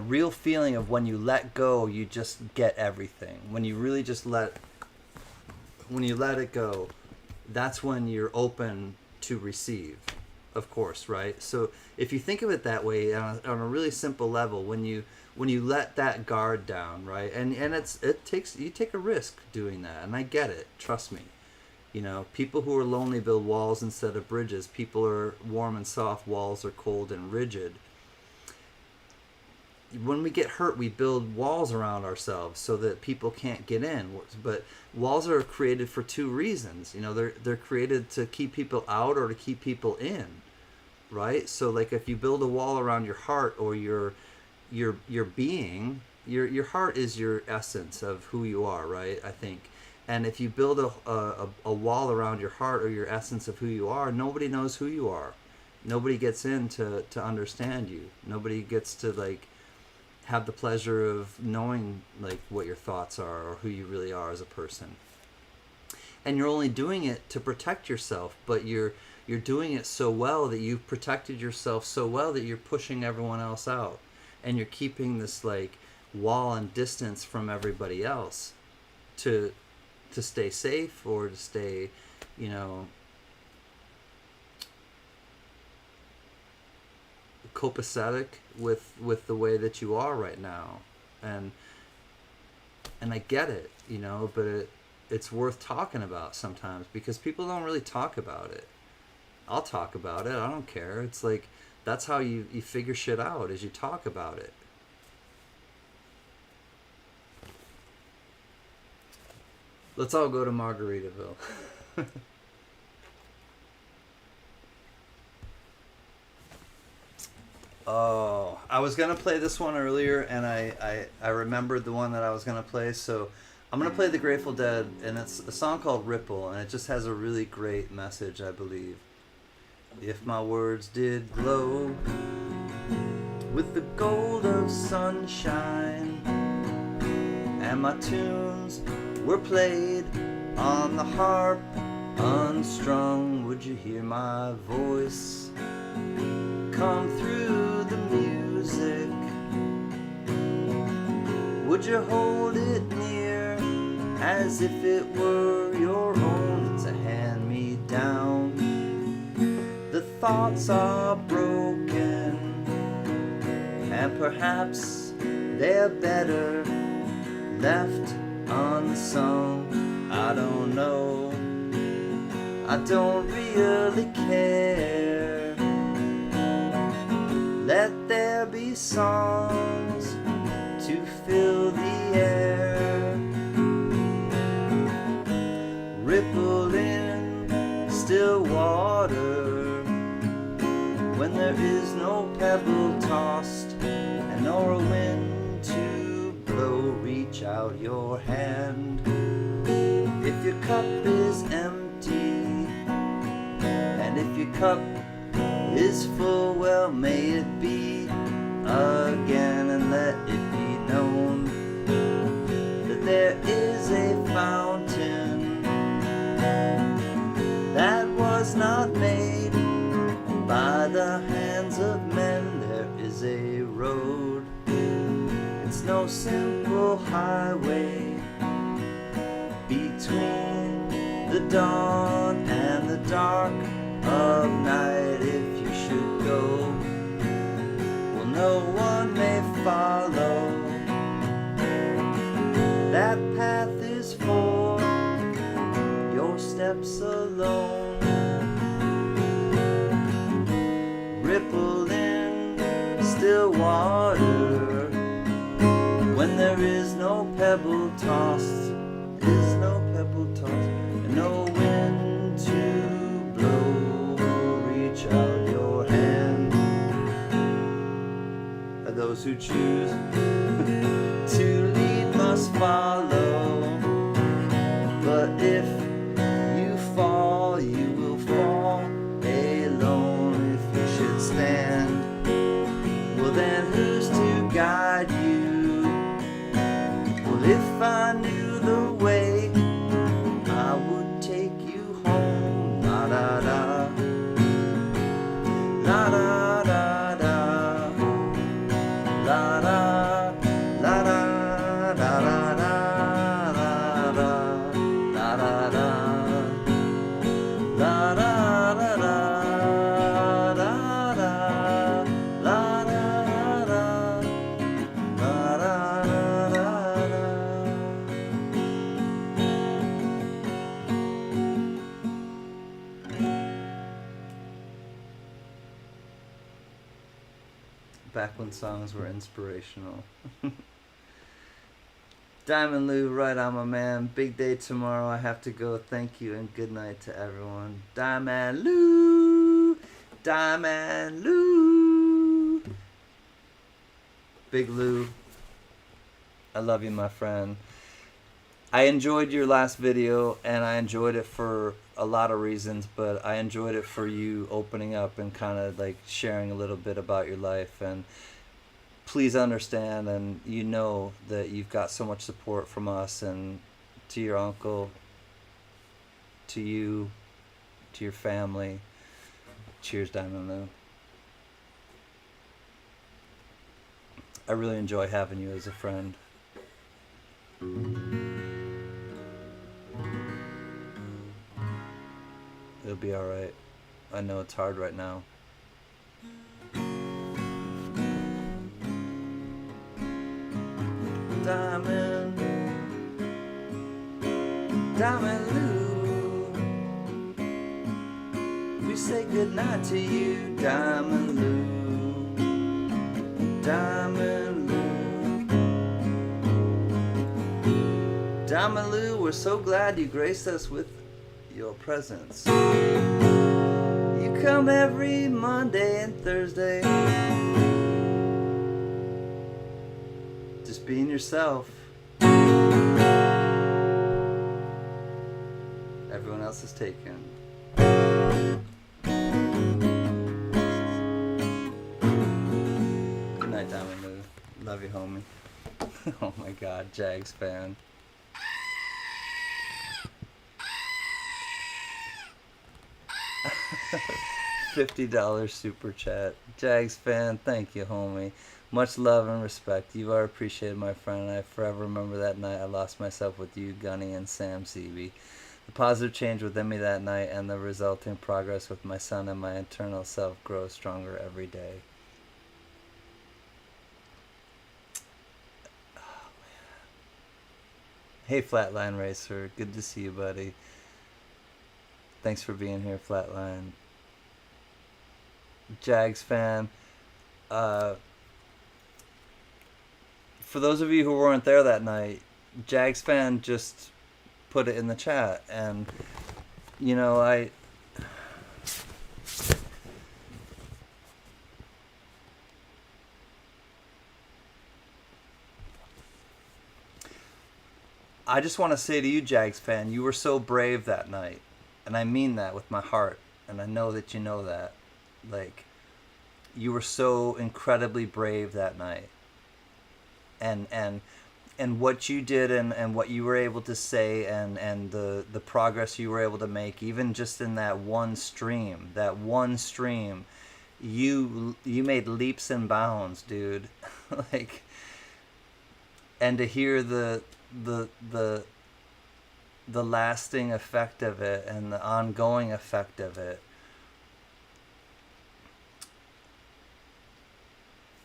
real feeling of when you let go, you just get everything. When you really just let it go, that's when you're open to receive, of course, right? So if you think of it that way, on a really simple level, when you let that guard down, right? And you take a risk doing that, and I get it, trust me. You know, people who are lonely build walls instead of bridges. People are warm and soft, walls are cold and rigid. When we get hurt, we build walls around ourselves so that people can't get in. But walls are created for two reasons. You know, they're created to keep people out or to keep people in, right? So, like, if you build a wall around your heart or your being, your heart is your essence of who you are, right? I think. And if you build a wall around your heart or your essence of who you are, nobody knows who you are. Nobody gets in to understand you. Nobody gets to, like, have the pleasure of knowing, like, what your thoughts are or who you really are as a person. And you're only doing it to protect yourself, but you're doing it so well that you've protected yourself so well that you're pushing everyone else out, and you're keeping this, like, wall and distance from everybody else to stay safe, or to stay, you know, copacetic with the way that you are right now. And And I get it, you know, but it's worth talking about sometimes because people don't really talk about it. I'll talk about it. I don't care. It's like, that's how you figure shit out, is you talk about it. Let's all go to Margaritaville. Oh, I was going to play this one earlier, and I remembered the one that I was going to play, so I'm going to play the Grateful Dead, and it's a song called Ripple, and it just has a really great message, I believe. If my words did glow with the gold of sunshine, and my tunes were played on the harp unstrung, would you hear my voice come through the music? Would you hold it near as if it were your own? It's a hand-me-down. The thoughts are broken, and perhaps they're better left unsung. I don't know, I don't really care. Let there be songs to fill the air. Ripple in still water when there is no pebble tossed and nor a wind to blow. Reach out your hand if your cup is empty, and if your cup is full, well, may it be again, and let it be known that there is a fountain that was not made by the hands of men. There is a road, it's no simple highway between the dawn and the dark of night. If you should go, well, no one may follow. That path is for your steps alone. Ripple in still water when there is no pebble tossed, is no pebble tossed, and no wind to blow. Reach out your hand. And those who choose to lead must follow. But if you fall, you will fall alone. If you should stand, well, then who's to guide you? Well, if I knew the way, I would take you home. La da da, la da da da, la da, la da da da da, la da, la da da, la da da da, la da, la da da, la da da. Back when songs were inspirational. Diamond Lou, right on, my man. Big day tomorrow. I have to go. Thank you and good night to everyone. Diamond Lou. Diamond Lou. Big Lou. I love you, my friend. I enjoyed your last video, and I enjoyed it for a lot of reasons, but I enjoyed it for you opening up and kind of like sharing a little bit about your life. And please understand, and you know that you've got so much support from us, and to your uncle, to you, to your family. Cheers, Diamond Lou. I really enjoy having you as a friend. It'll be alright. I know it's hard right now. Diamond Diamond Lou, we say goodnight to you, Diamond Lou. Diamond Lou. Diamond Lou, we're so glad you graced us with your presence. You come every Monday and Thursday, just being yourself. Everyone else is taken. Good night, Diamond Lou. Love you, homie. Oh my God, Jags fan. $50 super chat. Jags fan, thank you, homie. Much love and respect. You are appreciated, my friend, and I forever remember that night I lost myself with you, Gunny, and Sam CB. The positive change within me that night and the resulting progress with my son and my internal self grows stronger every day. Oh, man. Hey, Flatline Racer. Good to see you, buddy. Thanks for being here, Flatline. Jags fan. For those of you who weren't there that night, Jags fan just put it in the chat, and you know, I just want to say to you, Jags fan, you were so brave that night, and I mean that with my heart, and I know that you know that. Like, you were so incredibly brave that night, and what you did, and what you were able to say, and the progress you were able to make, even just in that one stream, you made leaps and bounds, dude. Like, and to hear the lasting effect of it and the ongoing effect of it.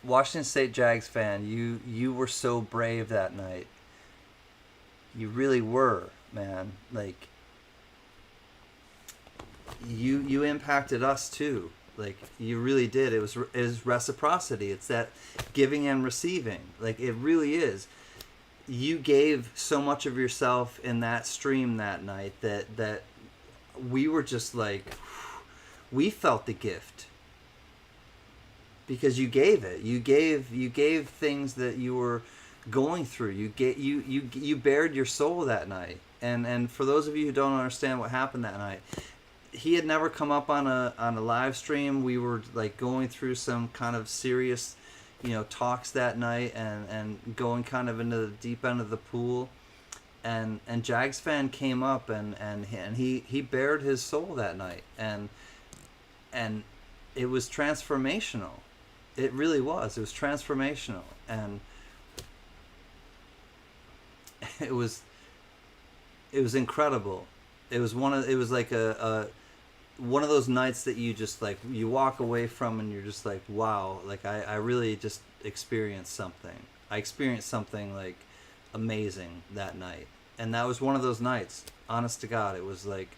Washington State Jags fan, you were so brave that night. You really were, man. Like, you impacted us too. Like, you really did. It was reciprocity. It's that giving and receiving. Like, it really is. You gave so much of yourself in that stream that night that we were just like, we felt the gift. Because you gave it. You gave things that you were going through. You bared your soul that night. And for those of you who don't understand what happened that night, he had never come up on a live stream. We were like going through some kind of serious, talks that night, and going kind of into the deep end of the pool. And Jags fan came up and he bared his soul that night, and it was transformational. It really was. It was transformational, and it was incredible. It was like a one of those nights that you just like, you walk away from and you're just like, wow, like I really just experienced something. I experienced something like amazing that night, and that was one of those nights. Honest to God, it was like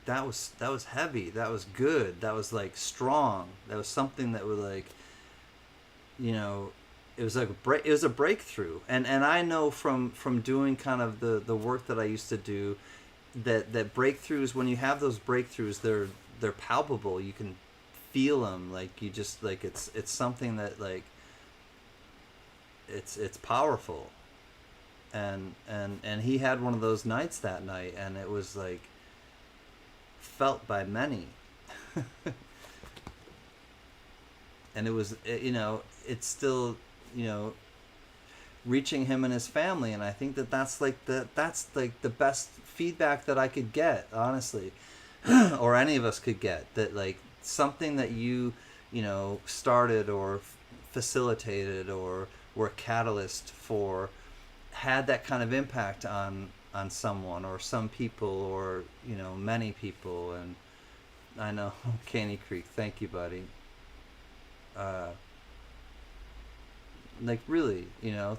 that was heavy. That was good. That was like strong. That was something that was like, it was like it was a breakthrough. And I know from doing kind of the work that I used to do, that breakthroughs, when you have those breakthroughs, they're palpable. You can feel them. Like, you just like, it's something that like it's powerful. And he had one of those nights that night, and it was like felt by many. And it was, it's still, reaching him and his family, and I think that's like the best feedback that I could get, honestly. Or any of us could get, that like something that you started or facilitated or were a catalyst for had that kind of impact on someone or some people, or many people. And I know Caney Creek, thank you, buddy. Like really,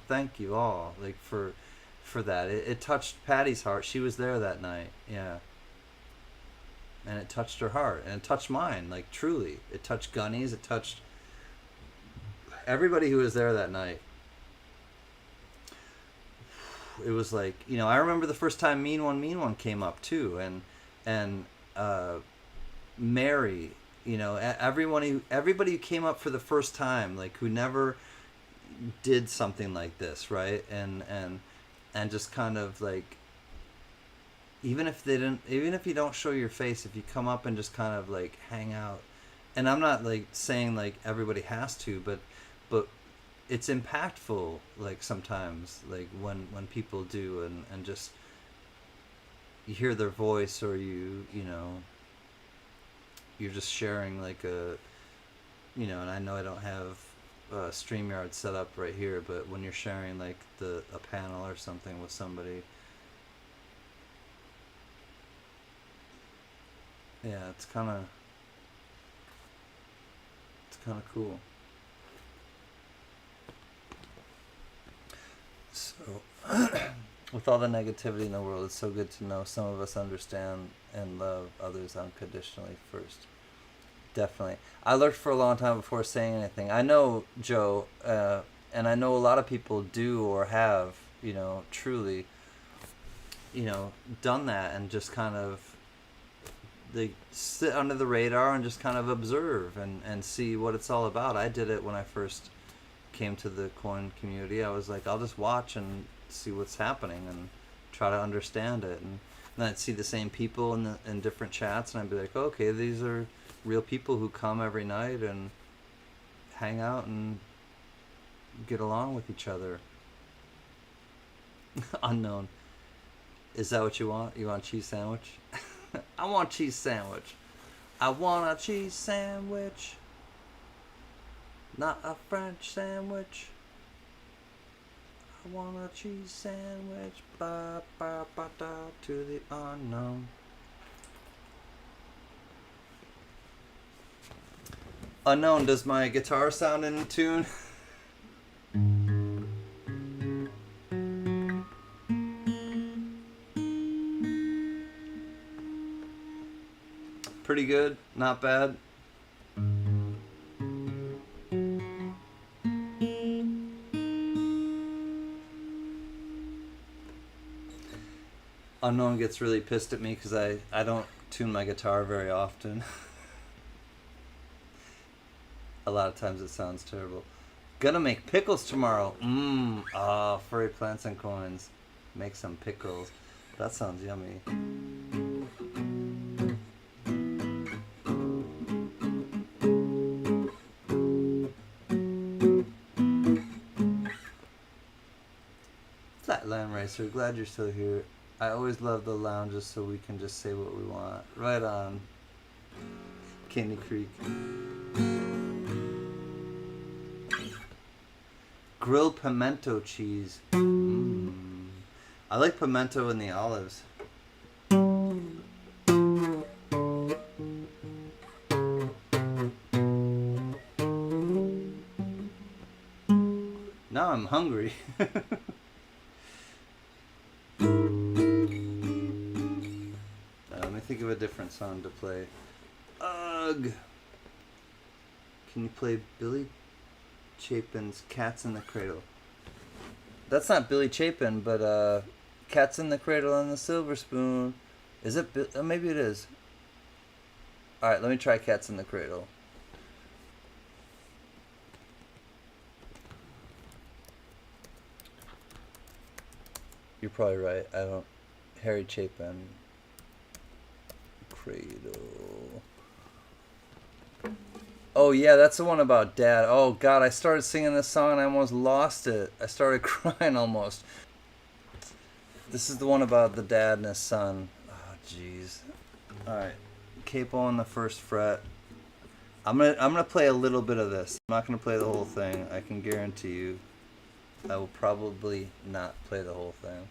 thank you all, like for that. It touched Patty's heart. She was there that night. Yeah. And it touched her heart, and it touched mine. Like truly, it touched Gunny's. It touched everybody who was there that night. It was like, I remember the first time Mean One came up too, and Mary, everybody who came up for the first time, like who never did something like this, right? And just kind of like, even if you don't show your face, if you come up and just kind of like hang out, and I'm not like saying like everybody has to, but it's impactful, like sometimes, like when people do, and just you hear their voice, or you're just sharing like and I know I don't have StreamYard set up right here, but when you're sharing like a panel or something with somebody, yeah, it's kind of cool. So, with all the negativity in the world, it's so good to know some of us understand and love others unconditionally first. Definitely. I lurked for a long time before saying anything. I know, Joe, and I know a lot of people do or have, truly, done that, and just kind of they sit under the radar and just kind of observe and see what it's all about. I did it when I first came to the coin community. I was like, I'll just watch and see what's happening and try to understand it. And then I'd see the same people in different chats, and I'd be like, okay, these are real people who come every night and hang out and get along with each other. Unknown. Is that what you want? You want cheese sandwich? I want cheese sandwich. I want a cheese sandwich. Not a French sandwich. I want a cheese sandwich. Ba ba ba da to the unknown. Unknown, does my guitar sound in tune? Pretty good, not bad. Unknown gets really pissed at me because I don't tune my guitar very often. A lot of times it sounds terrible. Gonna make pickles tomorrow. Furry plants and coins. Make some pickles. That sounds yummy. Flatland Racer, glad you're still here. I always love the lounges so we can just say what we want. Right on. Candy Creek. Grilled pimento cheese. I like pimento in the olives. Now I'm hungry. Let me think of a different song to play. Ugh. Can you play Billy Chapin's Cats in the Cradle? That's not Billy Chapin, but Cats in the Cradle and the Silver Spoon. Is it? Maybe it is. Alright, let me try Cats in the Cradle. You're probably right. I don't. Harry Chapin. Cradle. Oh yeah, that's the one about dad. Oh god, I started singing this song and I almost lost it. I started crying almost. This is the one about the dad and his son. Oh jeez. Alright. Capo on the first fret. I'm gonna play a little bit of this. I'm not gonna play the whole thing. I can guarantee you I will probably not play the whole thing.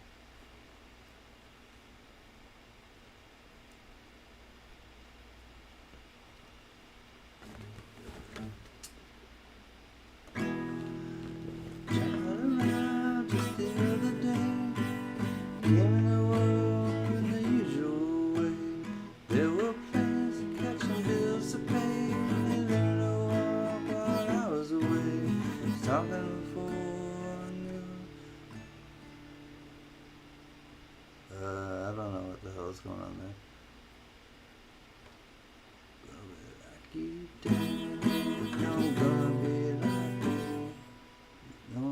talking before I knew. I don't know what the hell is going on there. Like you do, I'm gonna be like you. No,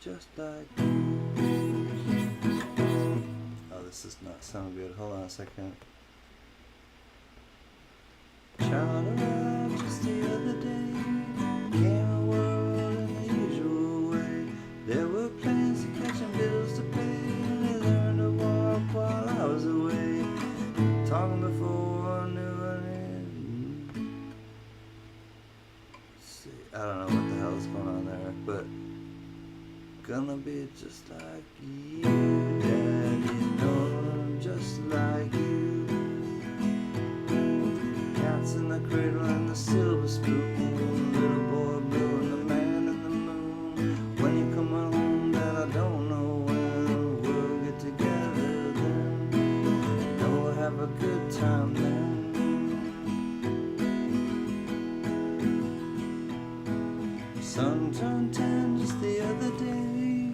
just like you. Oh, this does not sound good. Hold on a second. Child arrived just the other day. Came a world in the usual way. There were plans to catch and bills to pay. And they learned to walk while I was away. Talking before I knew I knew. See, I don't know what the hell is going on there, but gonna be just like you, Daddy. No, I'm just like you. Cats in the cradle and the silver spoon. Little boy blue and the man in the moon. When you come home, Dad, I don't know when. We'll get together then. You know we'll have a good time then. Sun turned 10 just the other day.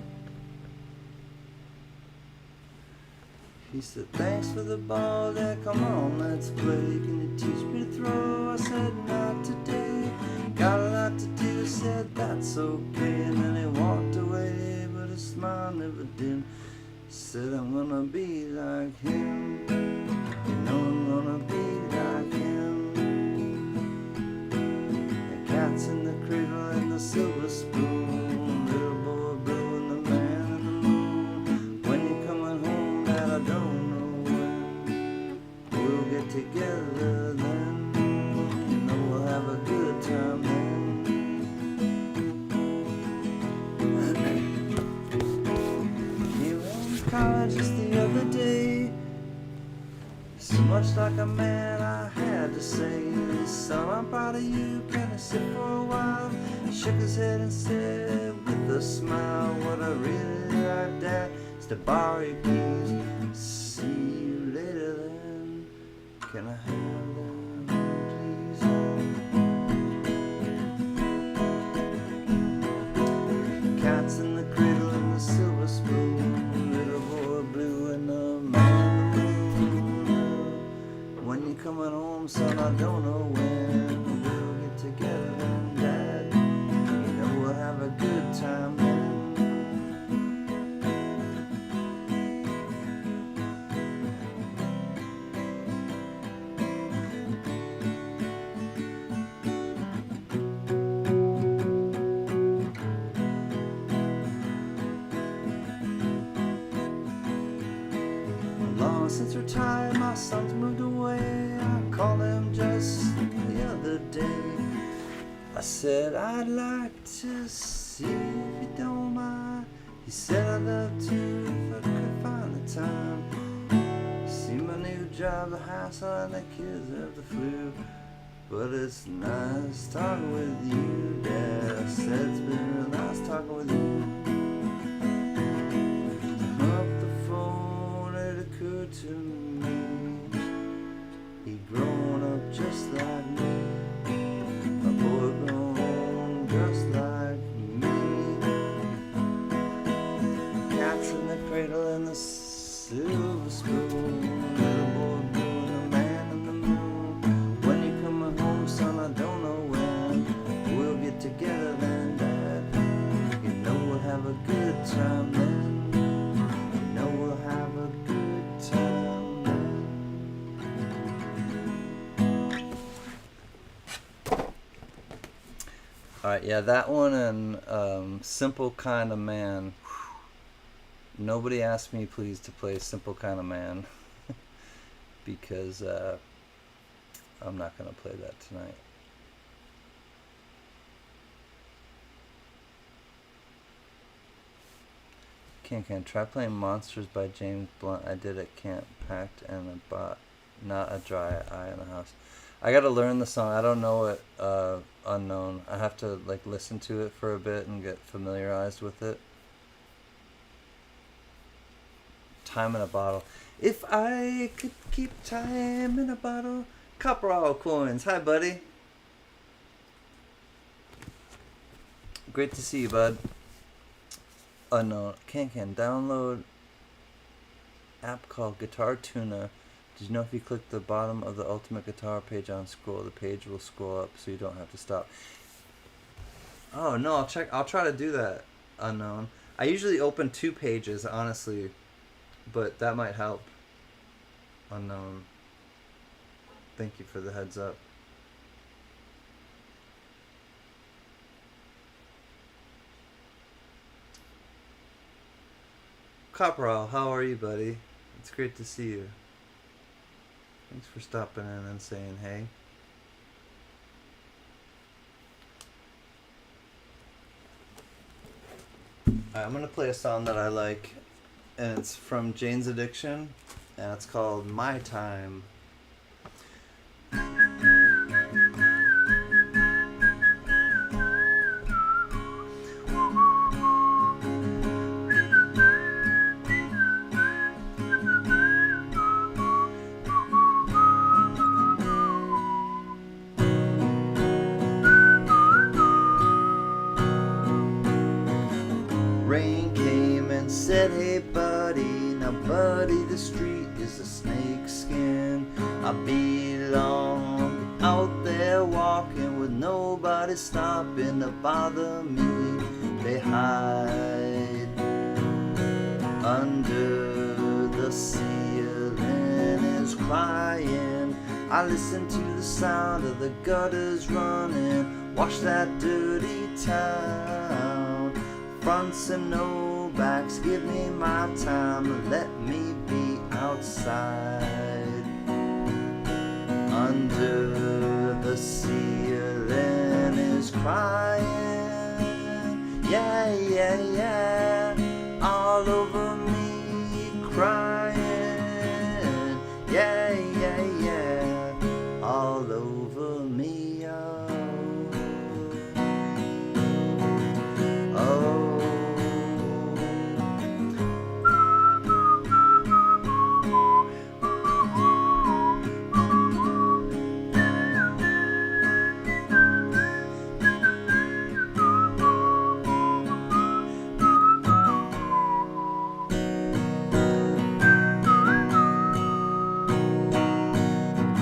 He said, thanks for the ball, Dad, come on, let's play. Can you teach me to throw? I said, not today. Got a lot to do, said, that's okay. And then he walked away, but his smile never dimmed. Said, I'm gonna be like him. You know I'm gonna be like him. The cat's in the cradle and the silver spoon. Little boy blue and the man in the moon. When you're coming home, Dad, I don't know when. We'll get together then. You know we'll have a good time then. He went to college just the other day. So much like a man, I had to say, son, I'm proud of you, can I sit for a while? He shook his head and said with a smile, what I really like, Dad, is to borrow your keys. See you later then, can I have them, please? Cats in the cradle and the silver spoon. Little boy blue and the man in the moon. When you're coming home, son, I don't know when. We'll get together then, Dad. You know we'll have a good time then. Long since retired, my son's moved away. I called him just the other day. I said, I'd like to see if you don't mind. He said, I'd love to if I could find the time. See my new job, the hassle and the kids have the flu. But it's nice talking with you, Dad. I said, it's been real nice talking with you. Up the phone, it occurred to me, he'd grown up just like me. A boy grown just like me. Cats in the cradle and the silver spoon. Little boy blue and the man in the moon. When you coming home, son, I don't know when. We'll get together then, Dad. You know we'll have a good time then. You know we'll have a good time then. Alright, yeah, that one and Simple Kind of Man. Nobody asked me, please, to play Simple Kind of Man. Because I'm not going to play that tonight. CanCan, try playing Monsters by James Blunt. I did at camp, packed and a bot, not a dry eye in the house. I gotta learn the song. I don't know it, Unknown. I have to like listen to it for a bit and get familiarized with it. Time in a bottle. If I could keep time in a bottle. Copper coins. Hi, buddy. Great to see you, bud. No, CanCan. Download app called Guitar Tuner. Did you know if you click the bottom of the Ultimate Guitar page on scroll, the page will scroll up so you don't have to stop? Oh no, I'll check. I'll try to do that. Unknown. I usually open 2 pages, honestly, but that might help. Unknown. Thank you for the heads up. Copperall, how are you, buddy? It's great to see you. Thanks for stopping in and saying hey. I'm gonna play a song that I like, and it's from Jane's Addiction, and it's called My Time. Rain came and said, hey buddy, now buddy, the street is a snake skin. I belong out there walking with nobody stopping to bother me. They hide under the ceiling is crying. I listen to the sound of the gutters running. Wash that dirty town. Fronts and no backs, give me my time and let me be outside. Under the ceiling is crying. Yeah, yeah, yeah. All over me crying. Yeah, yeah, yeah. All over me, oh. Oh.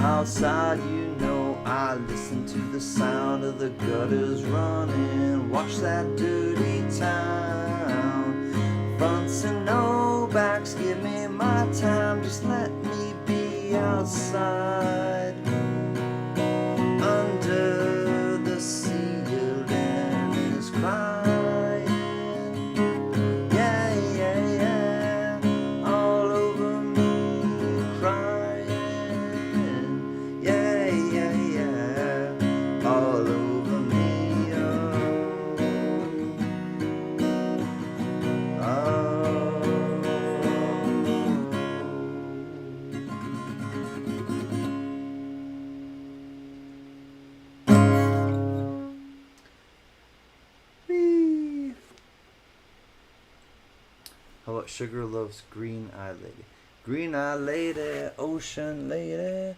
Outside, you know, I listen to the sound of the gutters running. Watch that dirty town. Fronts and no backs, give me my time. Just let me be outside. Under the ceiling is crying. Yeah, yeah, yeah. All over me crying. Yeah, yeah, yeah, all over me, oh, Whee. How about Sugar Loves Green-Eyed Lady? Green-eyed lady, ocean lady,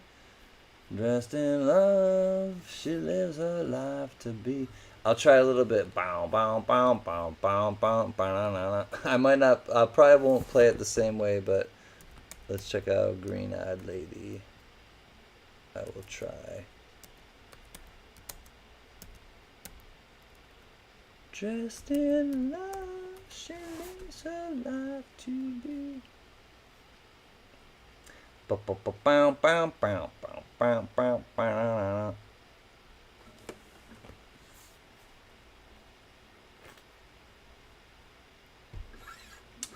dressed in love, she lives her life to be. I'll try a little bit. Bow, bow, bow, bow, bow, bow, bow. I might not, I probably won't play it the same way, but let's check out Green-Eyed Lady. I will try. Dressed in love, she lives her life to be.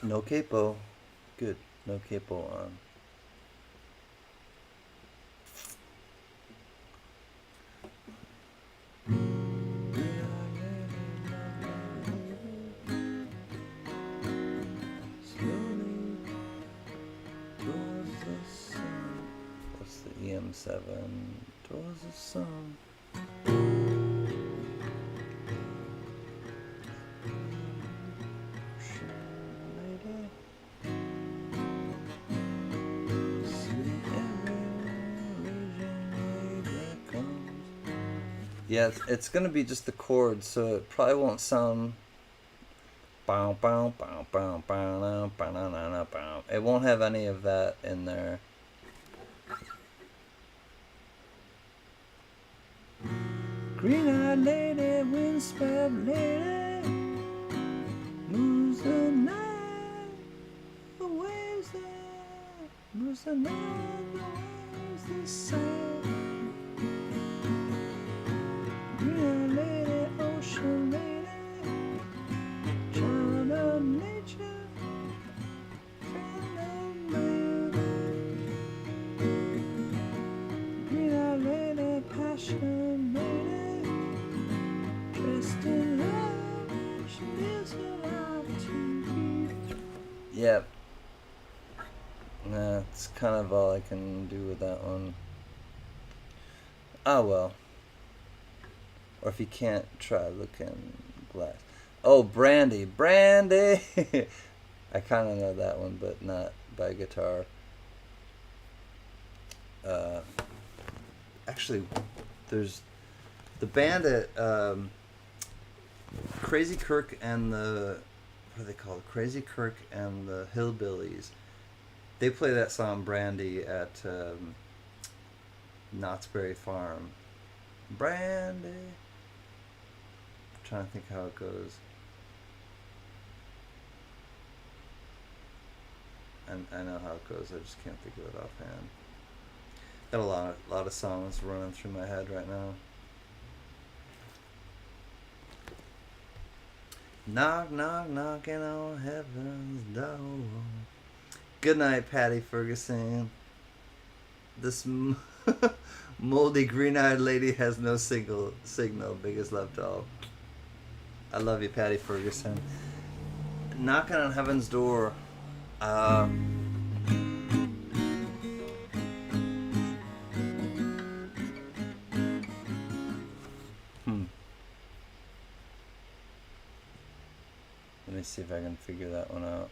No capo. Good. No capo on. What's the EM7? Towards the sun. Yeah, it's gonna be just the chords, so it probably won't sound. Bow, bow, bow, bow, bow, bow, bow, bow. It won't have any of that in there. Green-eyed lady, windswept lady, moves the night, the waves there, moves the night, the waves the sand. Green-eyed lady, ocean lady, child of nature, friend of man. Green-eyed lady, passion lady, dressed in love, she lives her life to be. Yep. That's kind of all I can do with that one. Oh well. Or if you can't, try Looking Glass. Oh, Brandy. Brandy! I kind of know that one, but not by guitar. Actually, there's the band at Crazy Kirk and the... What are they called? Crazy Kirk and the Hillbillies. They play that song Brandy at Knott's Berry Farm. Brandy. I'm trying to think how it goes. And I know how it goes. I just can't think of it offhand. Got a lot of songs running through my head right now. Knock, knock, knocking on heaven's door. Good night, Patty Ferguson. This moldy green-eyed lady has no signal. Biggest love to all. I love you, Patty Ferguson. Knocking on heaven's door. Let me see if I can figure that one out.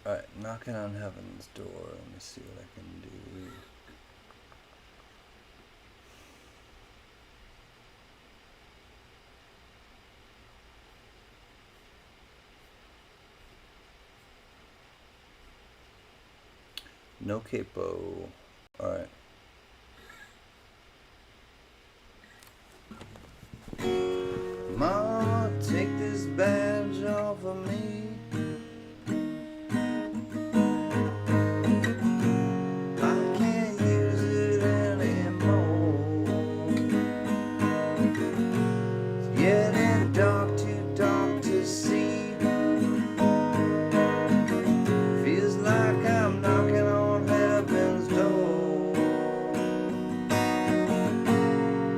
Alright, knocking on heaven's door. Let me see what I can do. No capo. Alright. Mama, take this badge off of me. I can't use it anymore. It's getting dark, too dark to see. Feels like I'm knocking on heaven's door.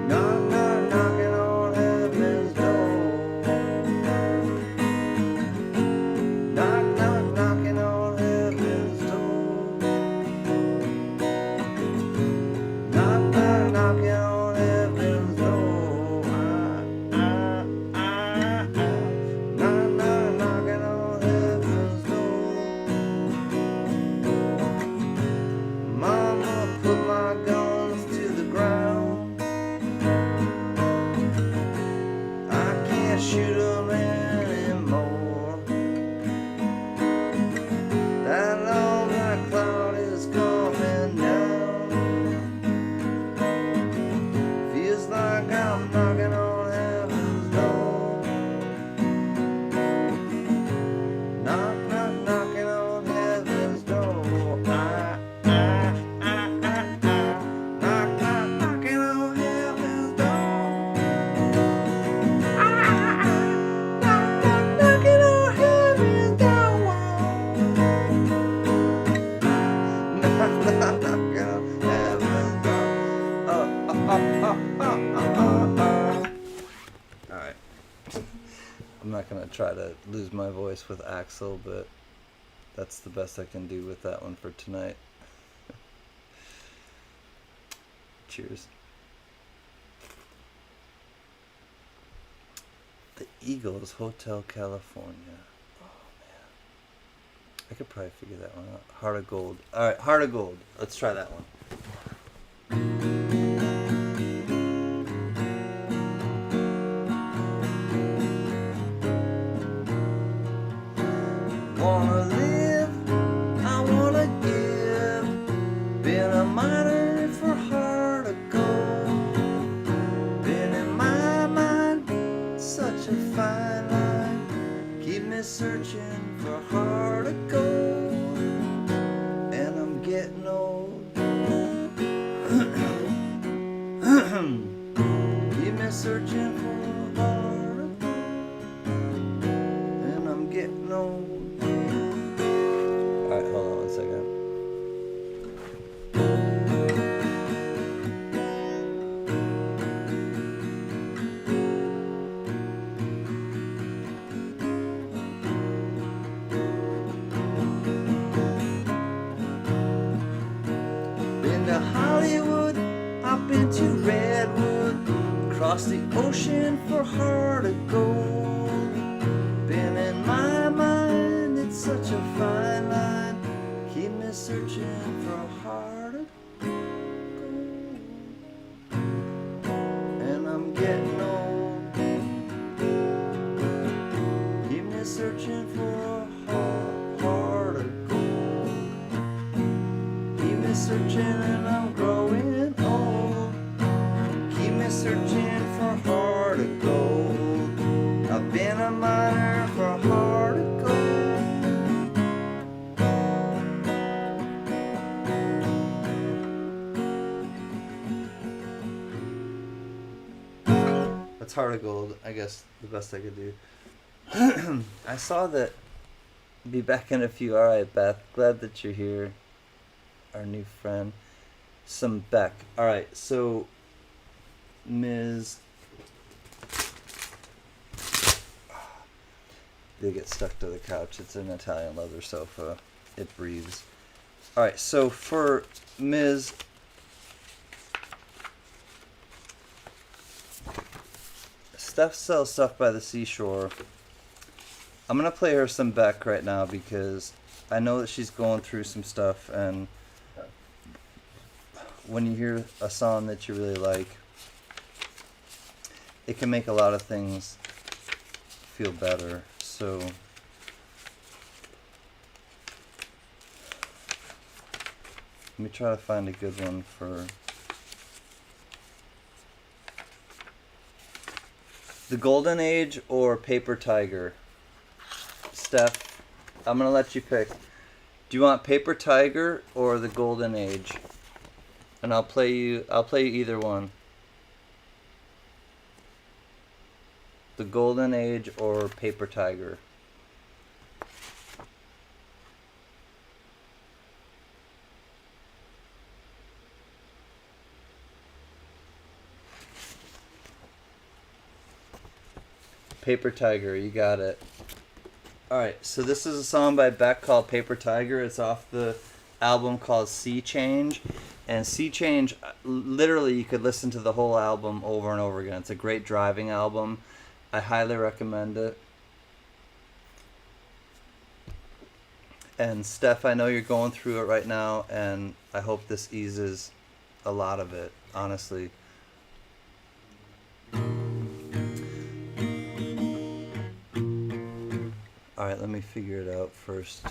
Knock, knock, knocking on heaven's door. Knock, knock, knocking on heaven's door. Knock, knock, knocking on heaven's door. Knock, knock, knocking on heaven's door. Mama, put my guns to the ground. I can't shoot 'em anymore. That long black cloud is coming down. Feels like I'm knocking on heaven's door. Knock, knock, knocking on heaven's door. Knock, knock, knocking on heaven's door. Knock, knock, knocking on heaven's door. Knock, knock, knocking on heaven's door. Alright. I'm not gonna try to lose my voice with Axel, but that's the best I can do with that one for tonight. Cheers. The Eagles, Hotel California. Oh, man. I could probably figure that one out. Heart of Gold. Alright, Heart of Gold. Let's try that one. Wanna live, I wanna give. Been a miner for heart of gold. Been in my mind, such a fine line. Keep me searching for heart of gold. And I'm getting old. Keep me searching for heart of gold. And I'm getting old. Alright, hold on one second. Been to Hollywood, I've been to Redwood, crossed the ocean for heart of gold. Been in my mind, it's such a fine line. Keep me searching for a heart of gold. And I'm getting old. Keep me searching for a heart of gold. Keep me searching and I'm growing old. Keep me searching for a heart of gold. I've been a miner for a heart of gold. That's Heart of Gold, I guess the best I could do. I saw that. Be back in a few. Alright, Beth. Glad that you're here. Our new friend. Some Beck. Alright, so Ms. They get stuck to the couch. It's an Italian leather sofa. It breathes. Alright, so for Ms. Steph sells stuff by the seashore. I'm going to play her some Beck right now because I know that she's going through some stuff, and when you hear a song that you really like, it can make a lot of things feel better. So let me try to find a good one for The Golden Age or Paper Tiger. Steph, I'm gonna let you pick. Do you want Paper Tiger or The Golden Age? And I'll play you either one. The Golden Age or Paper Tiger. Paper Tiger, you got it. Alright, so this is a song by Beck called Paper Tiger. It's off the album called Sea Change. And Sea Change, literally you could listen to the whole album over and over again. It's a great driving album. I highly recommend it. And Steph, I know you're going through it right now, and I hope this eases a lot of it, honestly. Alright, let me figure it out first.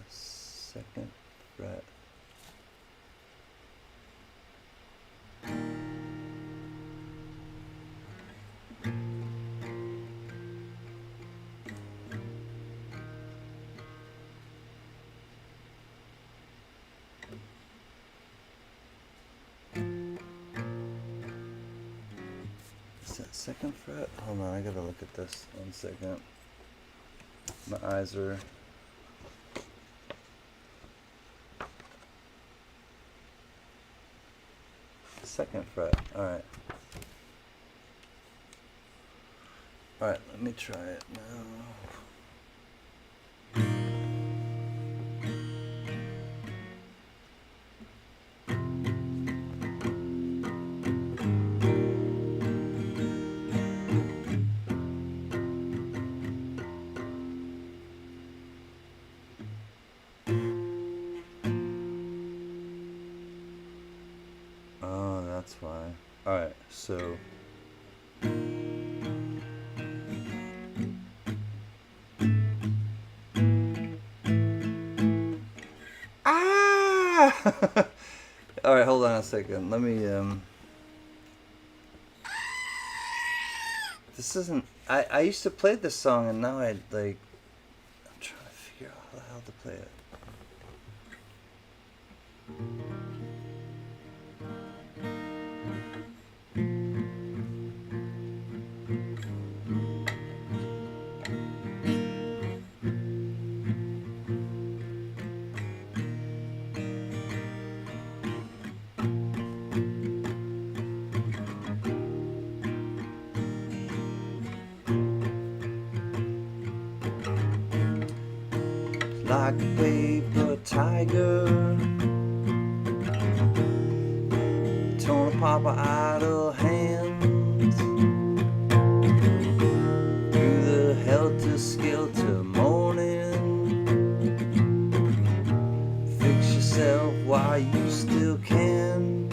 Second fret. Is that second fret? Hold on, I gotta look at this. 1 second. My eyes are... Second fret. Alright. Alright, let me try it now. why. Alright, so. Ah! Alright, hold on a second. Let me, This isn't. I used to play this song and now I'm trying to figure out how to play it. Like a paper tiger, torn apart by idle hands, through the helter-skelter morning. Fix yourself while you still can.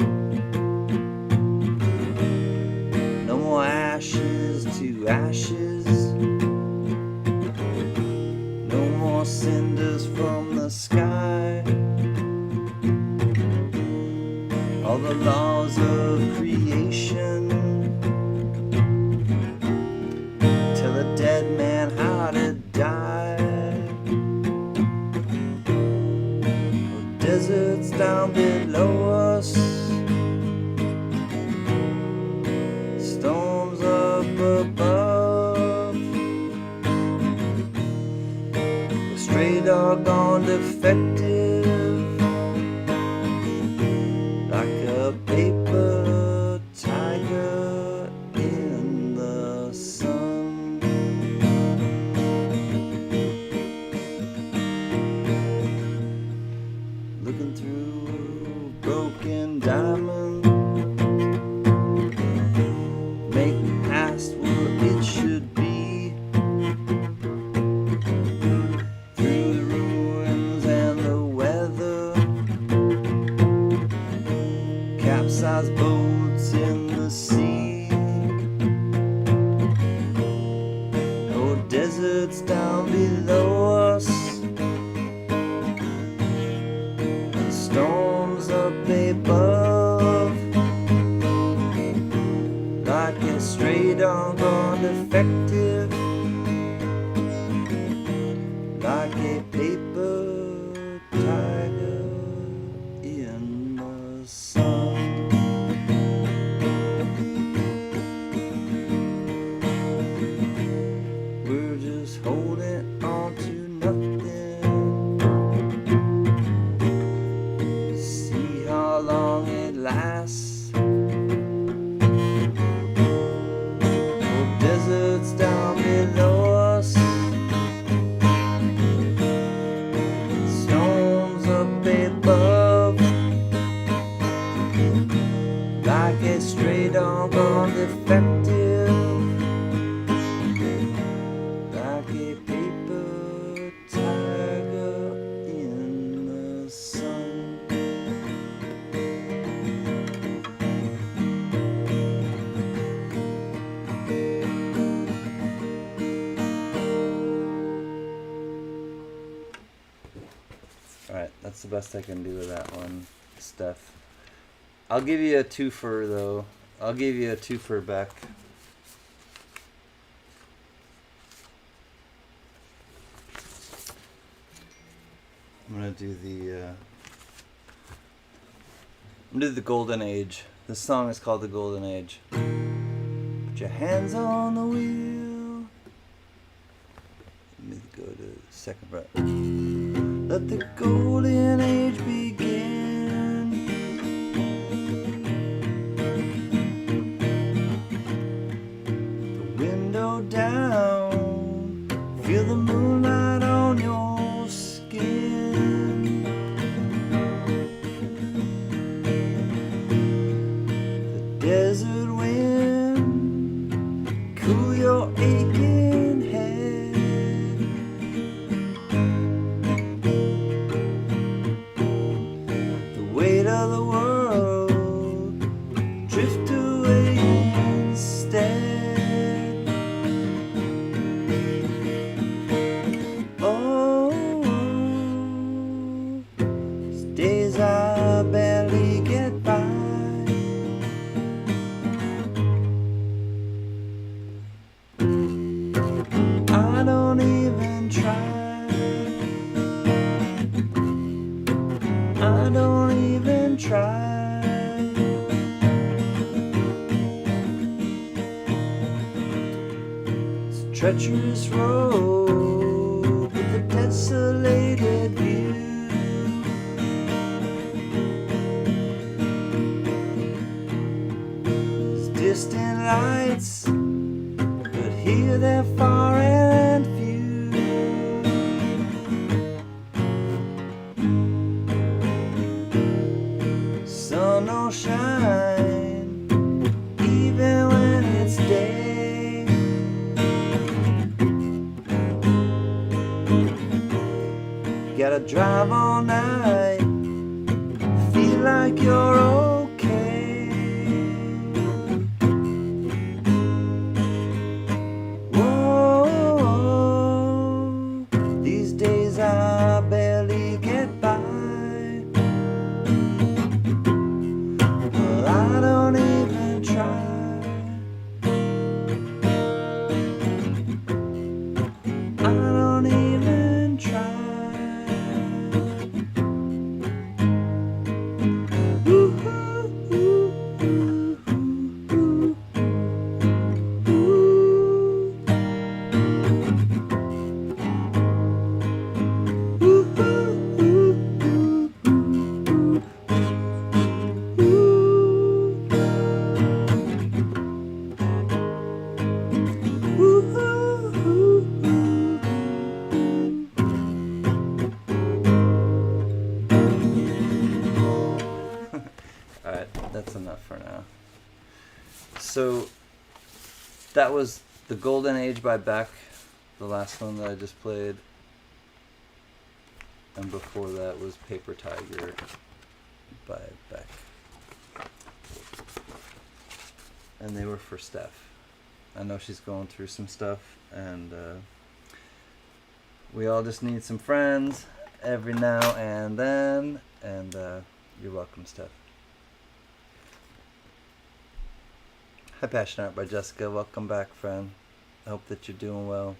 No more ashes to ashes, no more cinders from the sky. All the laws of creation tell a dead man how to die. Deserts down below us, storms up above. A stray dog gone defective, like a paper tiger in the sun. Looking through broken diamond, making past what it should be. Through the ruins and the weather, capsized boats in the sea. Oh, deserts down below us, storms up above, like a stray dog gone defective, like a paper tiger in the sun. We're just holding on to nothing. See how long it lasts. Oh, deserts down below us, storms up above, like a stray dog gone defective, like a paper tiger in the sun. Alright, that's the best I can do with that one, Steph. I'll give you a twofer though. I'll give you a twofer, Beck. I'm gonna do the Golden Age. This song is called The Golden Age. Put your hands on the wheel. Let me go to the second fret. Let the Golden Age begin. The window down, feel the moonlight on your skin. The desert wind, cool your aching head. The weight of the world even try. It's a treacherous road with a desolated view. There's distant lights, but here they're far and few. Sun don't shine, even when it's day. Gotta drive all night, feel like you're okay. Whoa, these days I barely get by. Well, I don't even try. I don't even try. Alright, that's enough for now. So, that was The Golden Age by Beck, the last one that I just played. And before that was Paper Tiger by Beck. And they were for Steph. I know she's going through some stuff, and we all just need some friends every now and then. And you're welcome, Steph. Hi, Passion Art by Jessica. Welcome back, friend. I hope that you're doing well.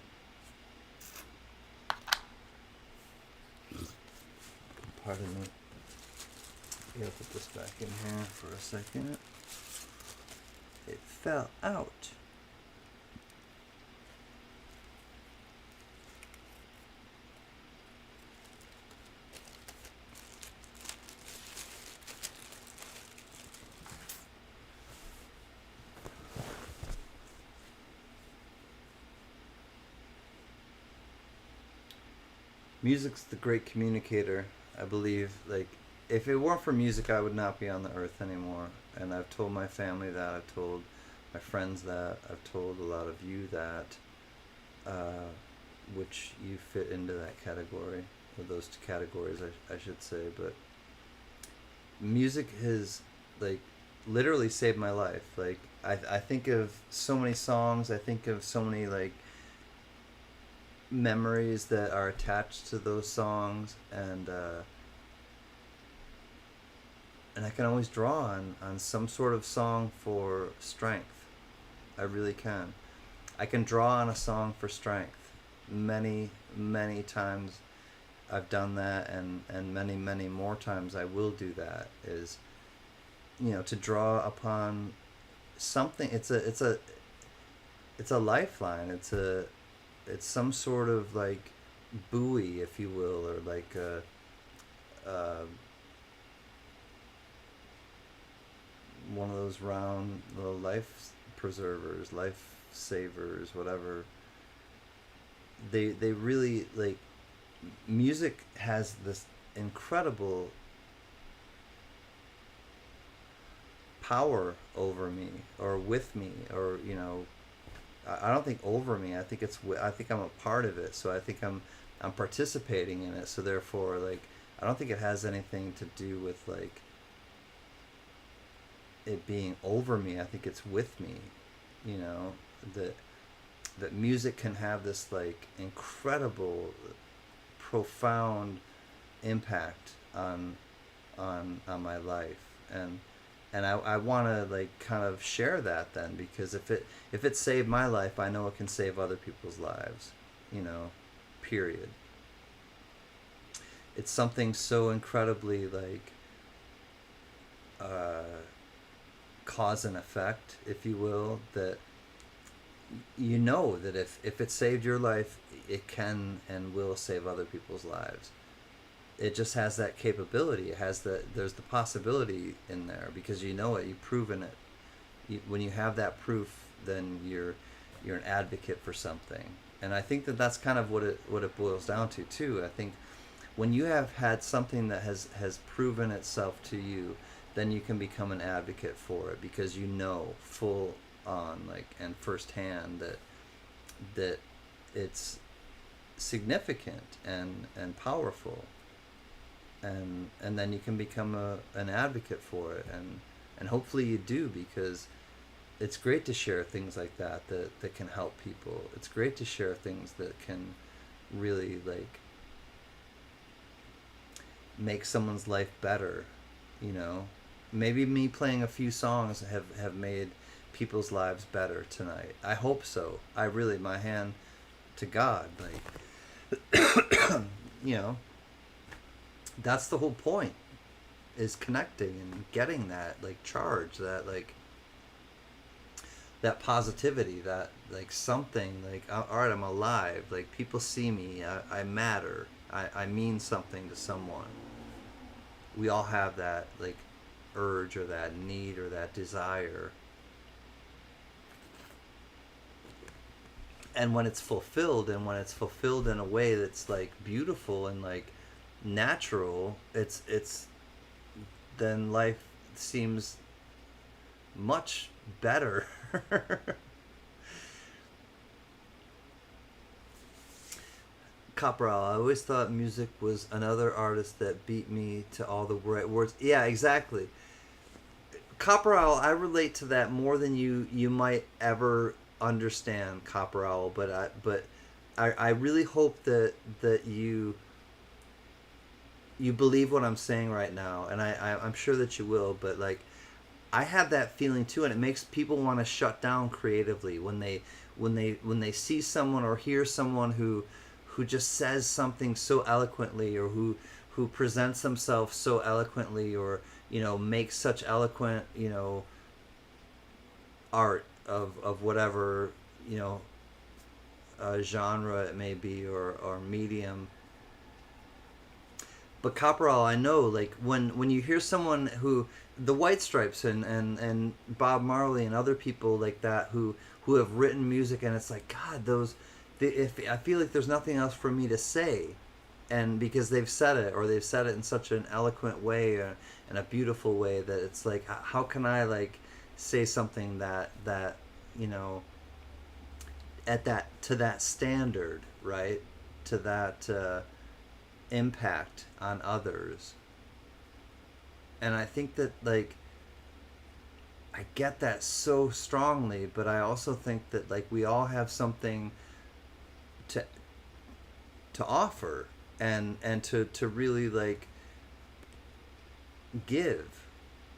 Pardon me. I gotta put this back in here for a second. It fell out. Music's the great communicator, I believe. Like, if it weren't for music, I would not be on the earth anymore. And I've told my family that, I've told my friends that, I've told a lot of you that, which you fit into that category, or those two categories, I should say. But music has, like, literally saved my life. Like, I think of so many songs, I think of so many, like, memories that are attached to those songs, and I can always draw on some sort of song for strength. I really can. I can draw on a song for strength. Many times I've done that, and many more times I will do that, is, you know, to draw upon something. It's a lifeline. It's some sort of, like, buoy, if you will, or like a one of those round little life preservers, life savers, whatever. They really, like, music has this incredible power over me, or with me, or, you know, I don't think over me. I think I'm a part of it. So I think I'm participating in it. So therefore, like, I don't think it has anything to do with, like, it being over me. I think it's with me. You know, that music can have this, like, incredible, profound impact on my life, and I want to, like, kind of share that then, because if it saved my life, I know it can save other people's lives, you know, period. It's something so incredibly, like, cause and effect, if you will, that you know that if it saved your life, it can and will save other people's lives. It just has that capability. It has there's the possibility in there because you know it. You've proven it. When you have that proof, then you're an advocate for something. And I think that that's kind of what it boils down to too. I think when you have had something that has proven itself to you, then you can become an advocate for it because you know full on like and firsthand that it's significant and powerful, and then you can become an advocate for it, and hopefully you do, because it's great to share things like that can help people. It's great to share things that can really like make someone's life better, you know. Maybe me playing a few songs have made people's lives better tonight. I hope so. I really, my hand to God, like, you know, that's the whole point, is connecting and getting that like charge, that like that positivity, that like something like, all right, I'm alive, like people see me, I matter, I mean something to someone. We all have that like urge or that need or that desire, and when it's fulfilled, and when it's fulfilled in a way that's like beautiful and like natural, it's then life seems much better. Capral, I always thought music was another artist that beat me to all the right words. Yeah, exactly. Capral, I relate to that more than you might ever understand, Capral. But I really hope that you believe what I'm saying right now, and I'm sure that you will. But like, I have that feeling too, and it makes people want to shut down creatively when they see someone or hear someone who just says something so eloquently, or who presents themselves so eloquently, or you know, makes such eloquent, you know, art of whatever, you know, genre it may be, or medium. But Caporal, I know, like when you hear someone who, the White Stripes and Bob Marley and other people like that who have written music, and it's like, God, if I feel like there's nothing else for me to say, and because they've said it, or they've said it in such an eloquent way, or in a beautiful way, that it's like, how can I like say something that you know, at that, to that standard, right, to that impact on others. And I think that like, I get that so strongly, but I also think that like we all have something to offer, and to really like give,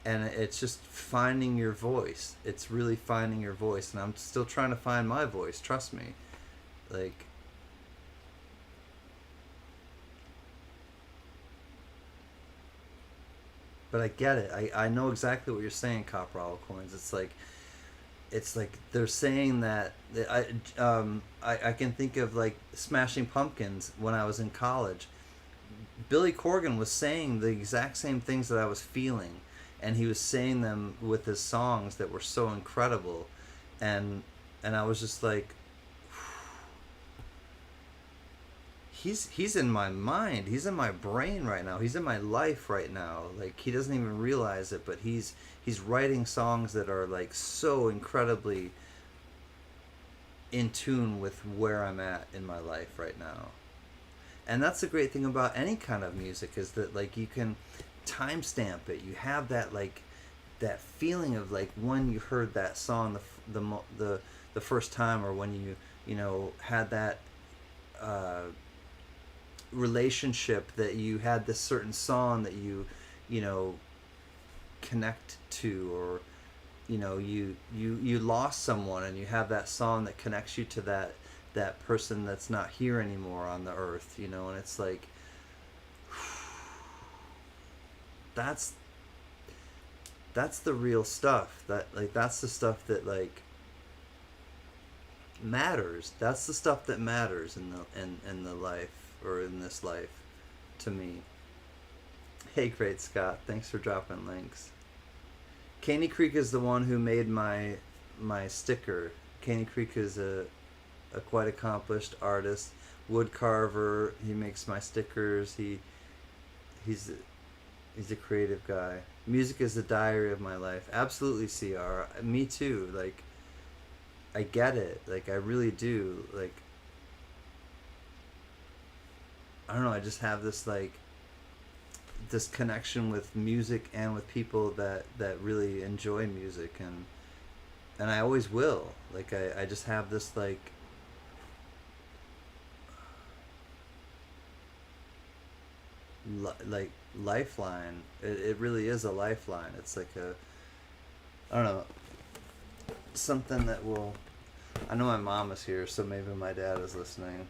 and it's just finding your voice. It's really finding your voice, and I'm still trying to find my voice, trust me. Like, but I get it. I know exactly what you're saying, Copper Coins. It's like they're saying that I can think of like Smashing Pumpkins when I was in college. Billy Corgan was saying the exact same things that I was feeling, and he was saying them with his songs that were so incredible, and I was just like, he's in my mind, he's in my brain right now, he's in my life right now. Like, he doesn't even realize it, but he's writing songs that are like so incredibly in tune with where I'm at in my life right now. And that's the great thing about any kind of music, is that like you can timestamp it. You have that like that feeling of like when you heard that song the first time, or when you know, had that relationship, that you had this certain song that you know, connect to, or you know, you lost someone, and you have that song that connects you to that person that's not here anymore on the earth, you know. And it's like, that's that's the real stuff. That like that's the stuff that like matters. That's the stuff that matters in the life or in this life to me. Hey, great Scott, thanks for dropping links. Caney Creek is the one who made my sticker. Caney Creek is a quite accomplished artist, wood carver. He makes my stickers. He's he's a creative guy. Music is the diary of my life. Absolutely, CR. Me too. Like I get it. Like I really do. Like I don't know. I just have this like this connection with music and with people that really enjoy music, and I always will. Like I just have this like lifeline. It really is a lifeline. It's like a I don't know, something that will. I know my mom is here, so maybe my dad is listening.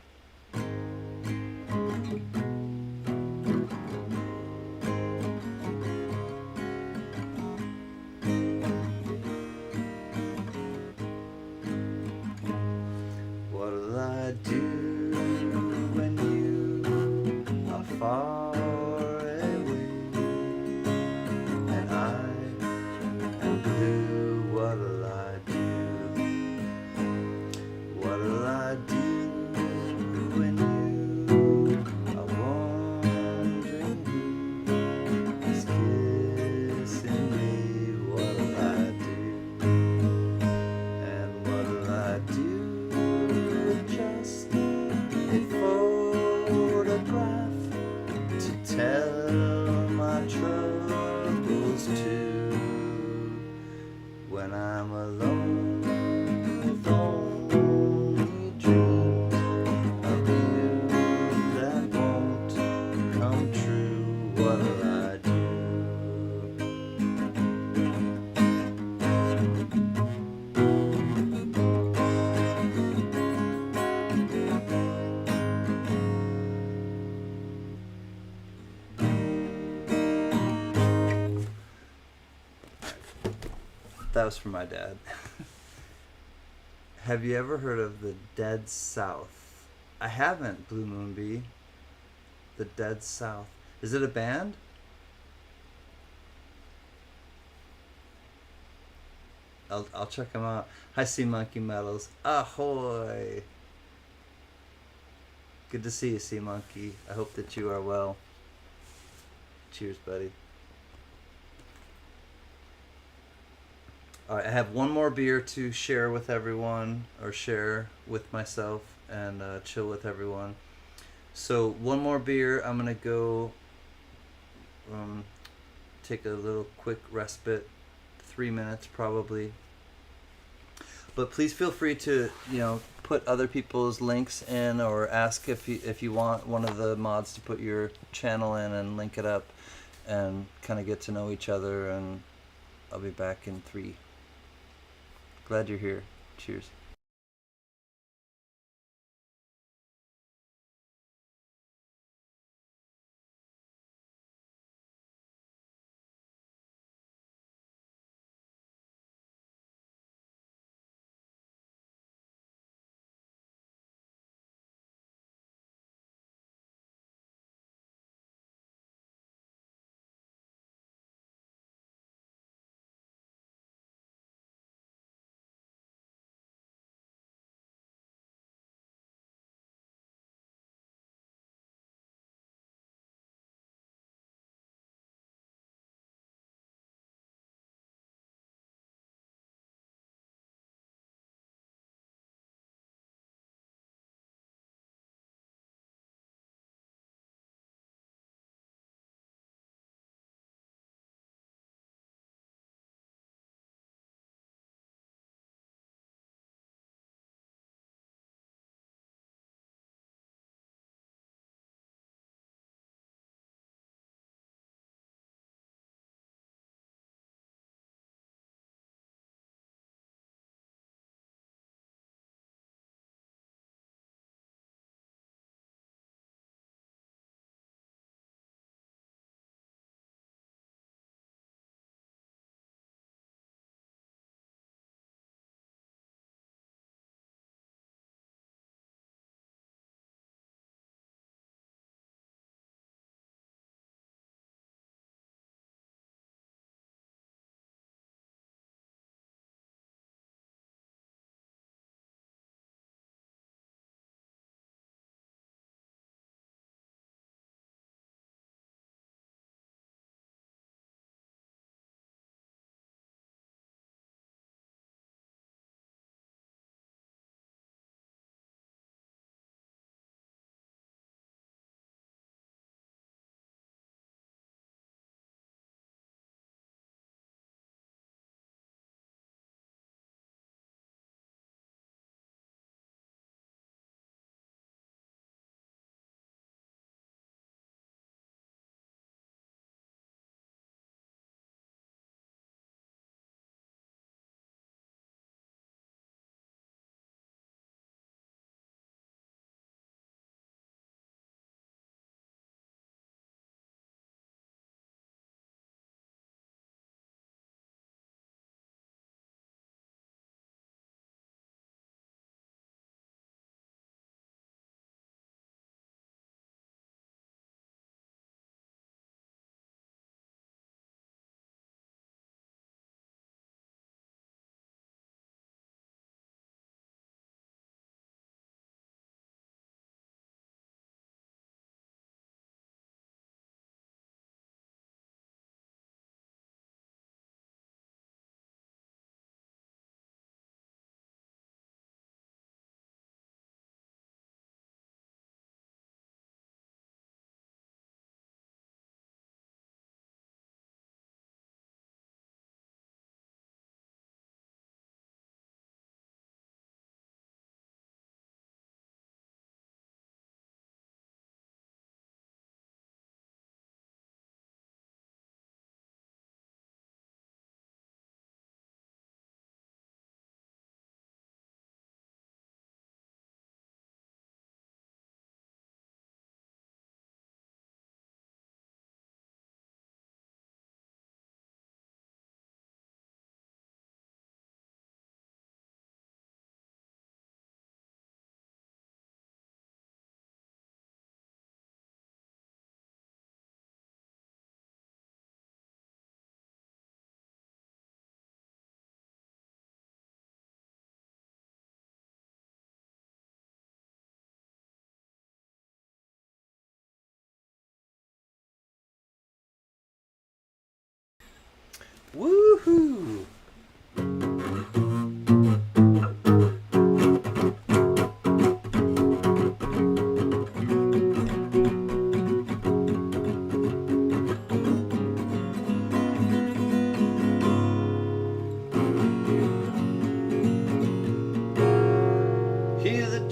What'll I do when you are far away and I am blue? What'll I do? What'll I do when you are wondering who's kissing me? What'll I do? And what'll I do? Just a photograph to tell my troubles to when I'm alone with only dreams of you that won't come true. What'll I do? That was for my dad. Have you ever heard of the Dead South? I haven't, Blue Moon Bee. The Dead South. Is it a band? I'll check them out. Hi, Sea Monkey Metals. Ahoy! Good to see you, Sea Monkey. I hope that you are well. Cheers, buddy. All right, I have one more beer to share with everyone, or share with myself, and chill with everyone. So one more beer. I'm gonna go take a little quick respite, 3 minutes probably. But please feel free to put other people's links in, or ask if you want one of the mods to put your channel in and link it up, and kind of get to know each other. And I'll be back in 3. Glad you're here. Cheers.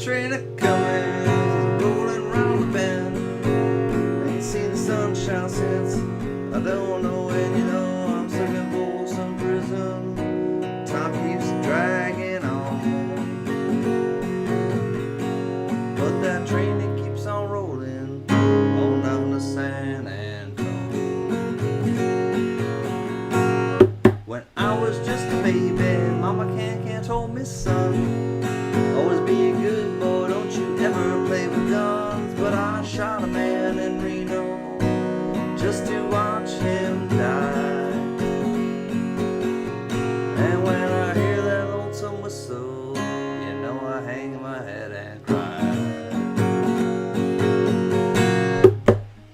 train a-comin', rolling round the bend. Ain't seen the sunshine since I don't know when. You know I'm stuck in Folsom Prison. Time keeps dragging on, but that train it keeps on rolling on down to San Antonio. When I was just a baby, Mama CanCan told me, son, always be a good boy, don't you ever play with guns. But I shot a man in Reno just to watch him die. And when I hear that lonesome whistle, you know I hang my head and cry.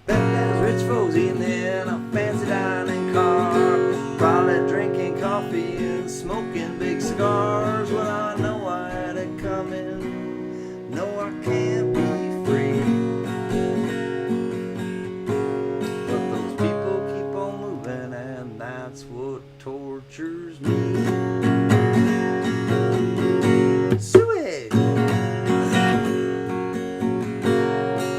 Bet there's rich folks in a fancy dining car, probably drinking coffee and smoking big cigars. Well, I know I had it coming. No, I can't be free. But those people keep on moving, and that's what tortures me. Sweet!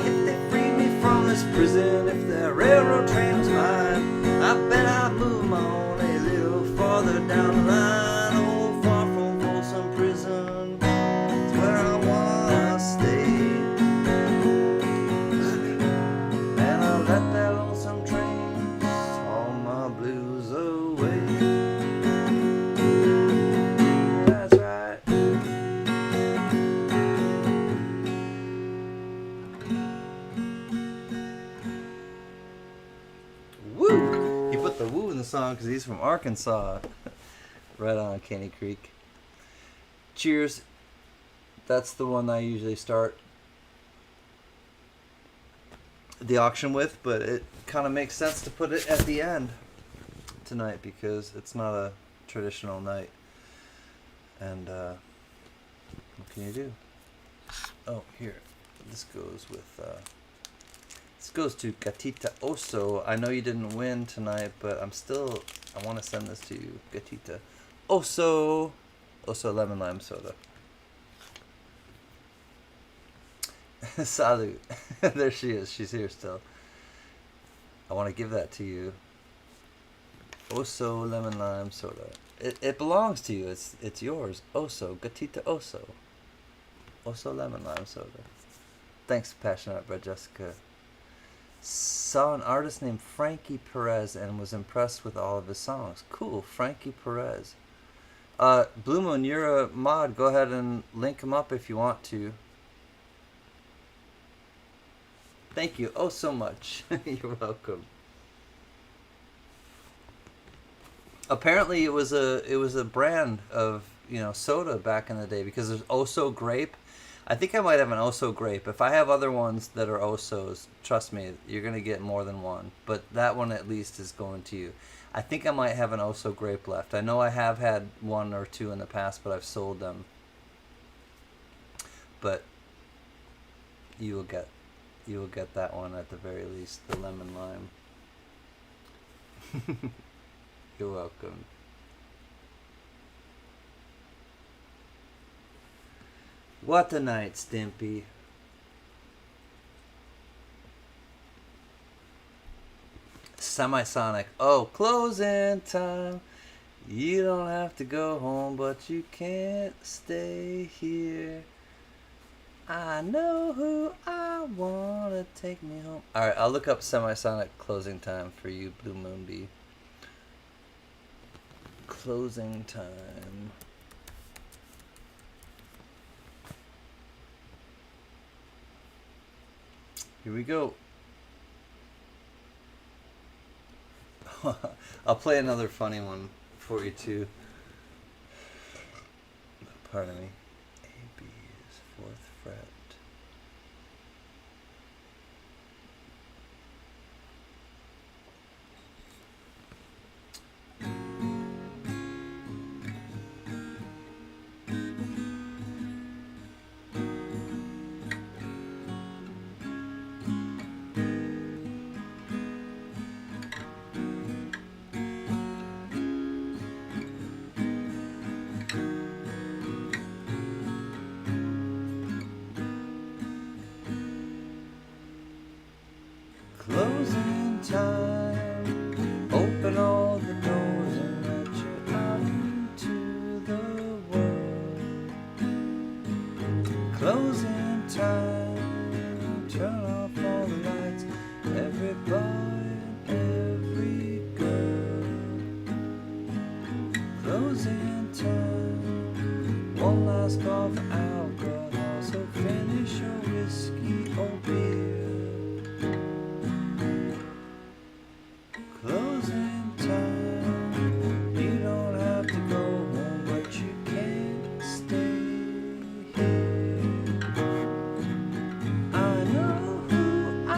If they free me from this prison, if the railroad train was mine, I bet I'd move on a little farther down the line. Oh, far from Folsom Prison, it's where I wanna stay. And I'll let that lonesome train haul my blues away. That's right. Woo! He put the woo in the song because he's from Arkansas. Right on, Caney Creek. Cheers. That's the one I usually start the auction with, but it kind of makes sense to put it at the end tonight because it's not a traditional night. And what can you do? Oh, here. This goes with this goes to Gatita Oso. I know you didn't win tonight, but I want to send this to you, Gatita Oso. Oso lemon lime soda. Salud. There she is. She's here still. I want to give that to you. Oso lemon lime soda. It belongs to you. It's yours. Oso. Gatita Oso. Oso lemon lime soda. Thanks, Passionate Bread Jessica. Saw an artist named Frankie Perez and was impressed with all of his songs. Cool, Frankie Perez. Blue Moon, you're a mod. Go ahead and link him up if you want to. Thank you oh so much. You're welcome. Apparently it was a brand of, you know, soda back in the day, because there's Oso grape. I think I might have an Oso grape. If I have other ones that are Osos, trust me, you're going to get more than one. But that one at least is going to you. I think I might have an Oso grape left. I know I have had one or two in the past, but I've sold them. But you will get that one at the very least, the lemon lime. You're welcome. What a night, Stimpy. Semisonic. Oh, closing time. You don't have to go home, but you can't stay here. I know who I want to take me home. Alright, I'll look up Semisonic closing time for you, Blue Moon Bee. Closing time. Here we go. I'll play another funny one for you too. Pardon me. A, B is 4th fret. time. Open all the doors and let you out into the world. Closing time. Turn off all the lights. Every boy and every girl. Closing time. One last call for alcohol, so finish your whiskey or beer. Closing time. You don't have to go home, but you can't stay here. I know who I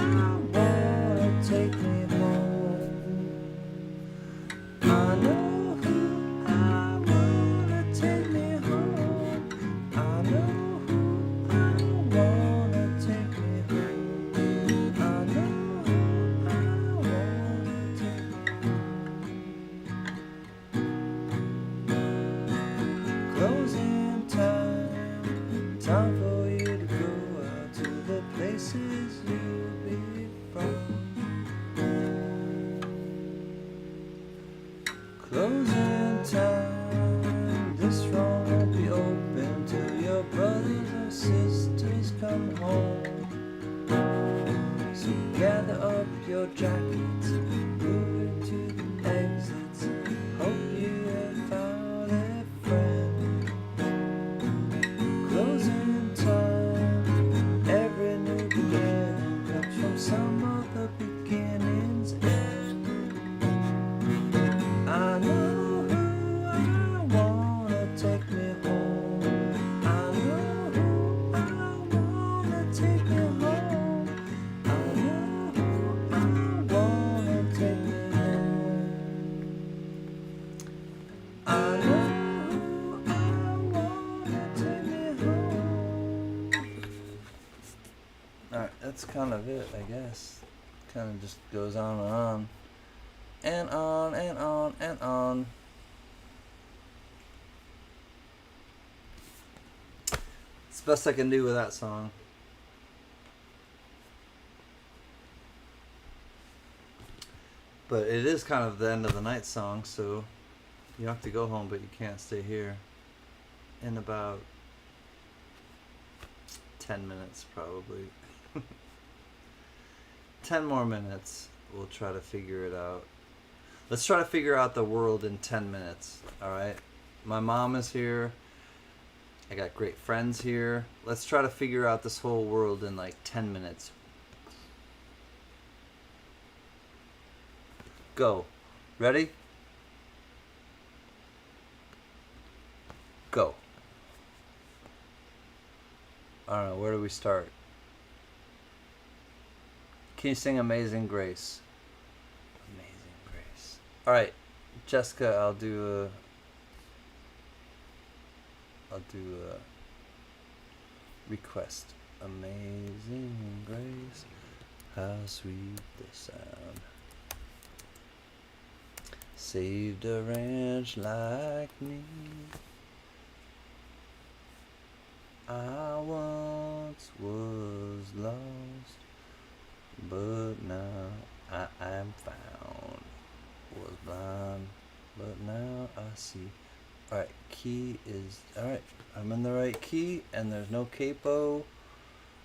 wanna take me home. I know who I wanna take me home. I know who I wanna take me home. I know who I wanna take me home. Closing time. Time for you to go out to the places you'll be from. Closing time. This room won't be open till your brothers or sisters come home. So gather up your jackets, move into the exits. Hope you have found a friend. Closing time. Every new beginning comes from some of the beginning's end. I know who I wanna take me home. I know who I wanna take me home. I know who I wanna take me home. I know who I wanna take me home. Alright, that's kind of it, I guess. Kind of just goes on and on. And on and on and on. It's the best I can do with that song. But it is kind of the end of the night song, so you have to go home, but you can't stay here. In about 10 minutes, probably. 10 more minutes. We'll try to figure it out. Let's try to figure out the world in 10 minutes, alright? My mom is here. I got great friends here. Let's try to figure out this whole world in like 10 minutes. Go. Ready? Go. I don't know, where do we start? Can you sing Amazing Grace? Amazing Grace. Alright, Jessica, I'll do a request. Amazing Grace, how sweet the sound. Saved a wretch like me. I once was lost, but now I am found. Was blind, but now I see. Alright, key is... Alright, I'm in the right key, and there's no capo.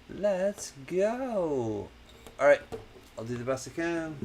Let's go! Alright, I'll do the best I can.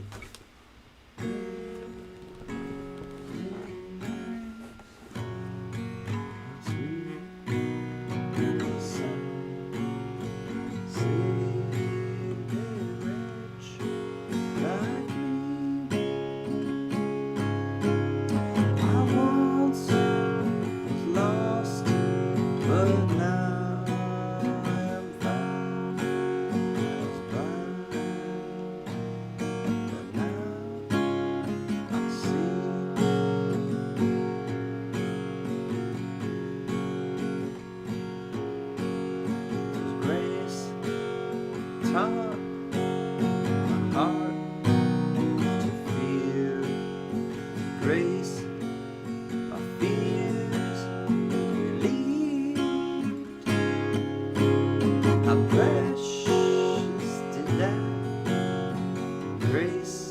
Grace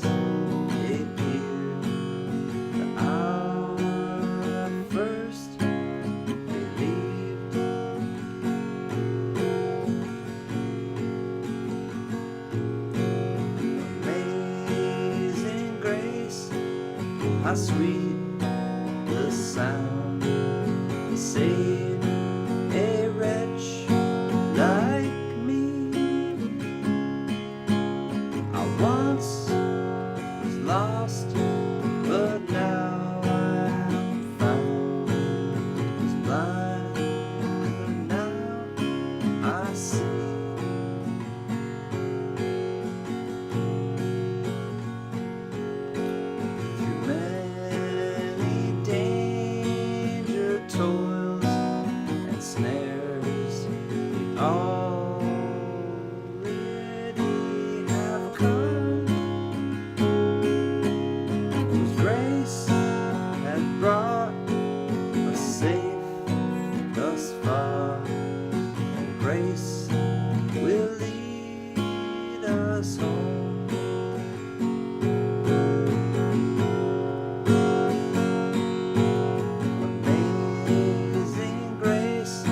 how sweet the sound to save a wretch like me. I once was lost, but now I'm found. Was blind, but now I see. Through many danger, toils, and snares, we already have come. Whose grace has brought us safe thus far, and grace will lead us home. Amazing grace,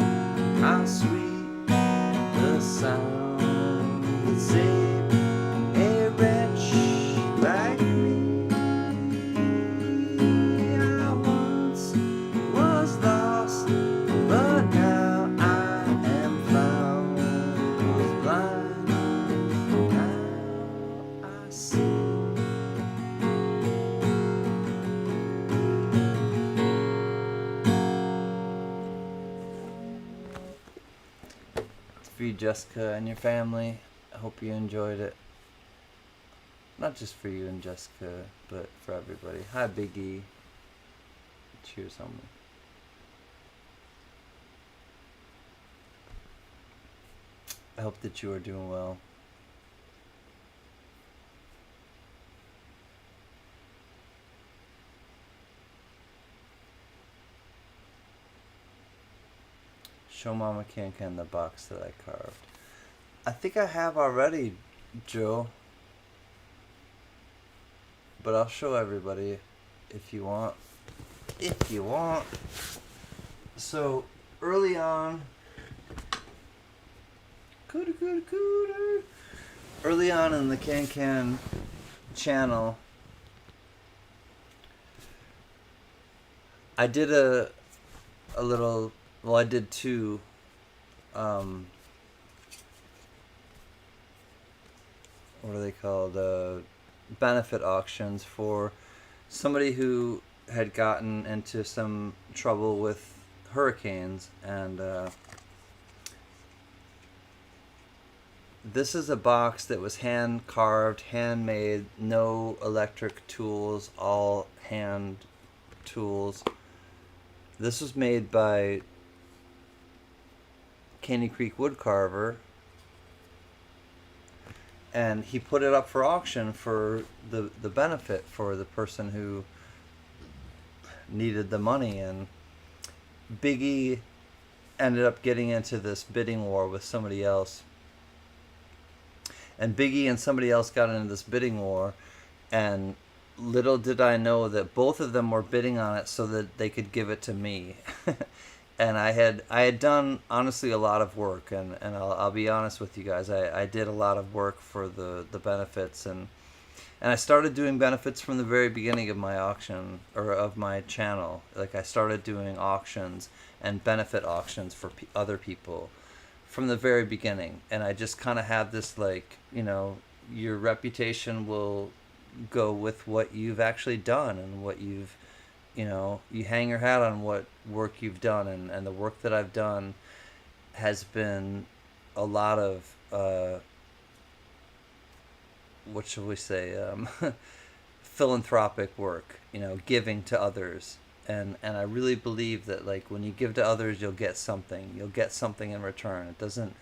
how sweet the sound that saved a wretch like me. I once was lost, but now I am found. Was blind, now I see. It's for you, Jessica, and your family. I hope you enjoyed it. Not just for you and Jessica, but for everybody. Hi, Biggie. Cheers, homie. I hope that you are doing well. Show Mama CanCan the box that I carved. I think I have already, Joe. But I'll show everybody if you want. If you want. So, early on... Early on in the CanCan channel, I did a little... Well, I did two... what are they called? Benefit auctions for somebody who had gotten into some trouble with hurricanes, and this is a box that was hand carved, handmade, no electric tools, all hand tools. This was made by Caney Creek Woodcarver, and he put it up for auction for the benefit for the person who needed the money. And Biggie ended up getting into this bidding war with somebody else, and Biggie and somebody else got into this bidding war, and little did I know that both of them were bidding on it so that they could give it to me. And I had done, honestly, a lot of work, and I'll be honest with you guys, I did a lot of work for the benefits, and I started doing benefits from the very beginning of my auction, or of my channel. Like, I started doing auctions and benefit auctions for other people from the very beginning, and I just kind of had this, like, you know, your reputation will go with what you've actually done, and what you've, you know, you hang your hat on what work you've done, and the work that I've done has been a lot of, what shall we say, philanthropic work, you know, giving to others. And I really believe that, like, when you give to others, you'll get something. You'll get something in return. It doesn't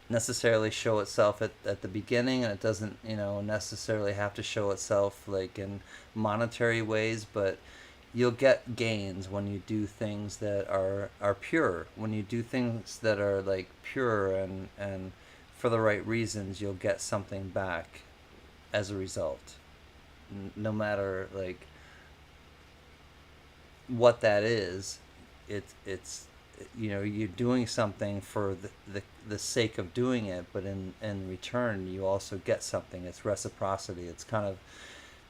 necessarily show itself at the beginning, and it doesn't, you know, necessarily have to show itself, like, in monetary ways, but you'll get gains when you do things that are pure. When you do things that are, like, pure and for the right reasons, you'll get something back as a result. No matter, like, what that is, it's you know, you're doing something for the sake of doing it, but in return you also get something. It's reciprocity. It's kind of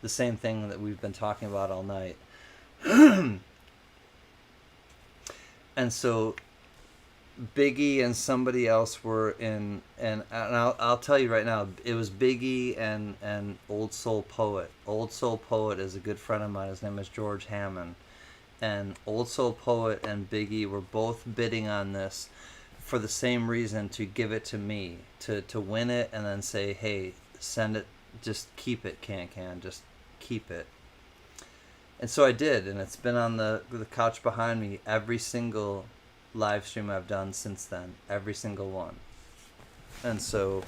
the same thing that we've been talking about all night. And so Biggie and somebody else were in, and I'll tell you right now, it was Biggie and Old Soul Poet. Old Soul Poet is a good friend of mine. His name is George Hammond, and Old Soul Poet and Biggie were both bidding on this for the same reason, to give it to me, to win it, and then say, hey, send it, just keep it, CanCan, just keep it. And so I did, and it's been on the couch behind me every single live stream I've done since then, every single one. And so,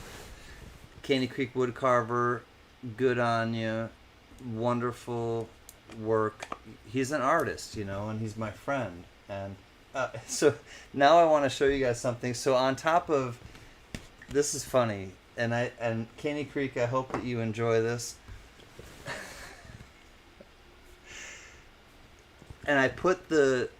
Caney Creek Woodcarver, good on you, wonderful work. He's an artist, you know, and he's my friend. And so now I want to show you guys something. So on top of this, is funny, and Caney Creek, I hope that you enjoy this. And I put the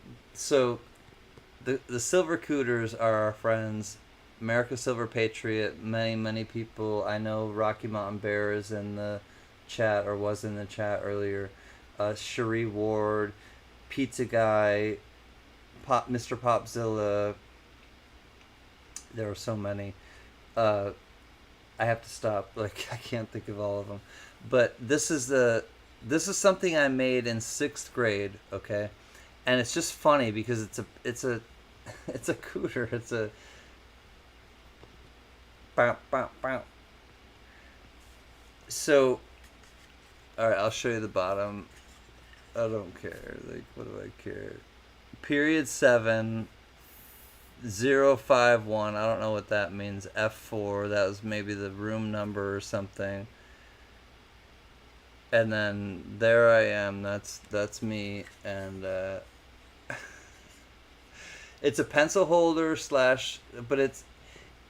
Silver Cooters are our friends. America Silver Patriot, many people. I know Rocky Mountain Bear is in the chat, or was in the chat earlier. Cherie Ward, Pizza Guy, Mr. Popzilla. There were so many. I have to stop. Like, I can't think of all of them. But this is something I made in 6th grade, okay? And it's just funny because it's a cooter. It's a bow, bow, bow. So, all right, I'll show you the bottom. I don't care. Like, what do I care? Period 7 051. I don't know what that means. F4. That was maybe the room number or something. And then there I am. That's me. And it's a pencil holder but it's,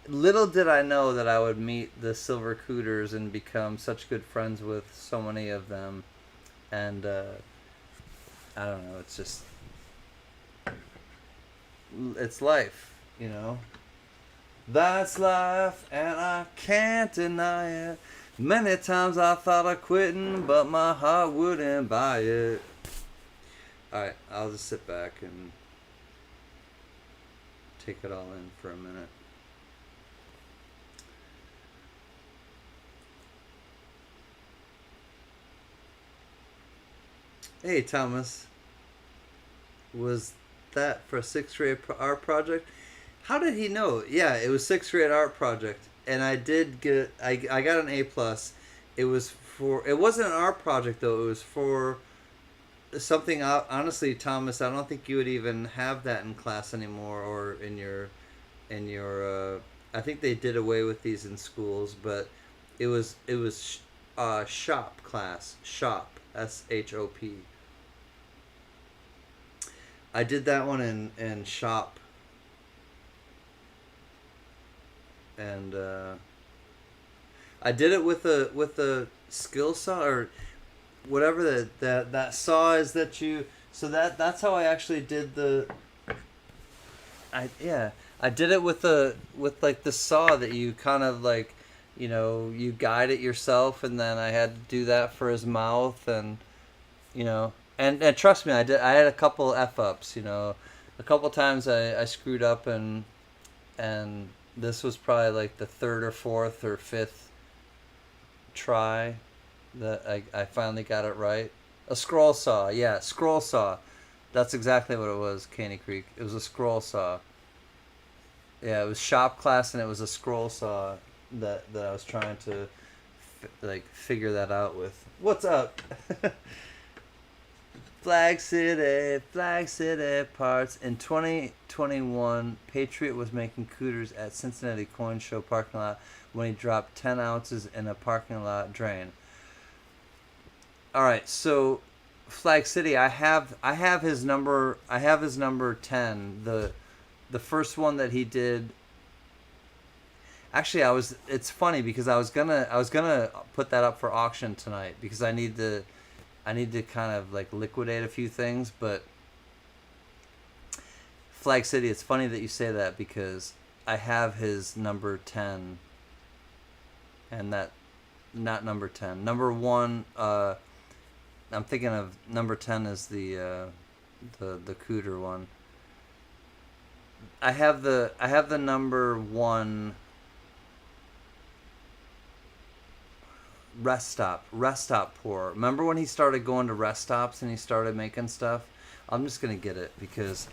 little did I know that I would meet the Silver Cooters and become such good friends with so many of them. And I don't know. It's just, it's life, you know. That's life, and I can't deny it. Many times I thought of quitting, but my heart wouldn't buy it. Alright, I'll just sit back and take it all in for a minute. Hey, Thomas. Was that for a 6th grade art project? How did he know? Yeah, it was 6th grade art project. And I did get, I got an A+. It was for, it wasn't an art project though, it was for something, honestly, Thomas, I don't think you would even have that in class anymore, or in your, I think they did away with these in schools, but it was shop class, shop, SHOP. I did that one in shop. And I did it with a skill saw, or whatever that saw is that you. So that's how I actually did the. I did it with like the saw that you kind of like, you know, you guide it yourself, and then I had to do that for his mouth, and you know, and trust me, I had a couple F ups, you know, a couple times I screwed up, and this was probably like the 3rd or 4th or 5th try that I finally got it right. A scroll saw, yeah, scroll saw. That's exactly what it was, Caney Creek. It was a scroll saw. Yeah, it was shop class, and it was a scroll saw that I was trying to figure that out with. What's up? Flag City parts. In 2021, Patriot was making cooters at Cincinnati Coin Show parking lot when he dropped 10 ounces in a parking lot drain. All right, so Flag City, I have his number. I have his number 10. The first one that he did. Actually, it's funny because I was gonna put that up for auction tonight because I need to kind of like liquidate a few things, but Flag City, it's funny that you say that because I have his number 10, and that, not number 10, number 1, I'm thinking of number 10 is the cooter one. I have the number 1 rest stop pour. Remember when he started going to rest stops and he started making stuff? I'm just gonna get it because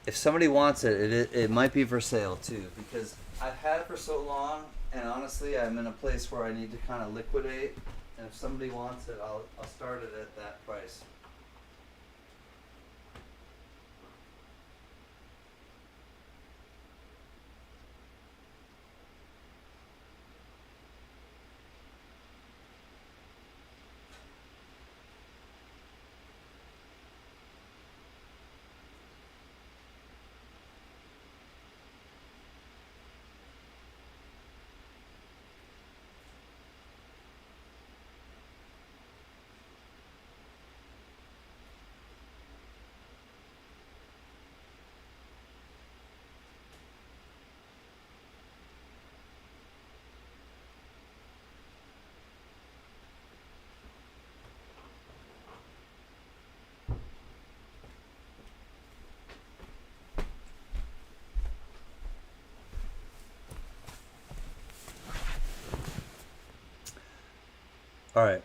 if somebody wants it might be for sale too. Because I've had it for so long, and honestly, I'm in a place where I need to kind of liquidate. And if somebody wants it, I'll start it at that price. All right.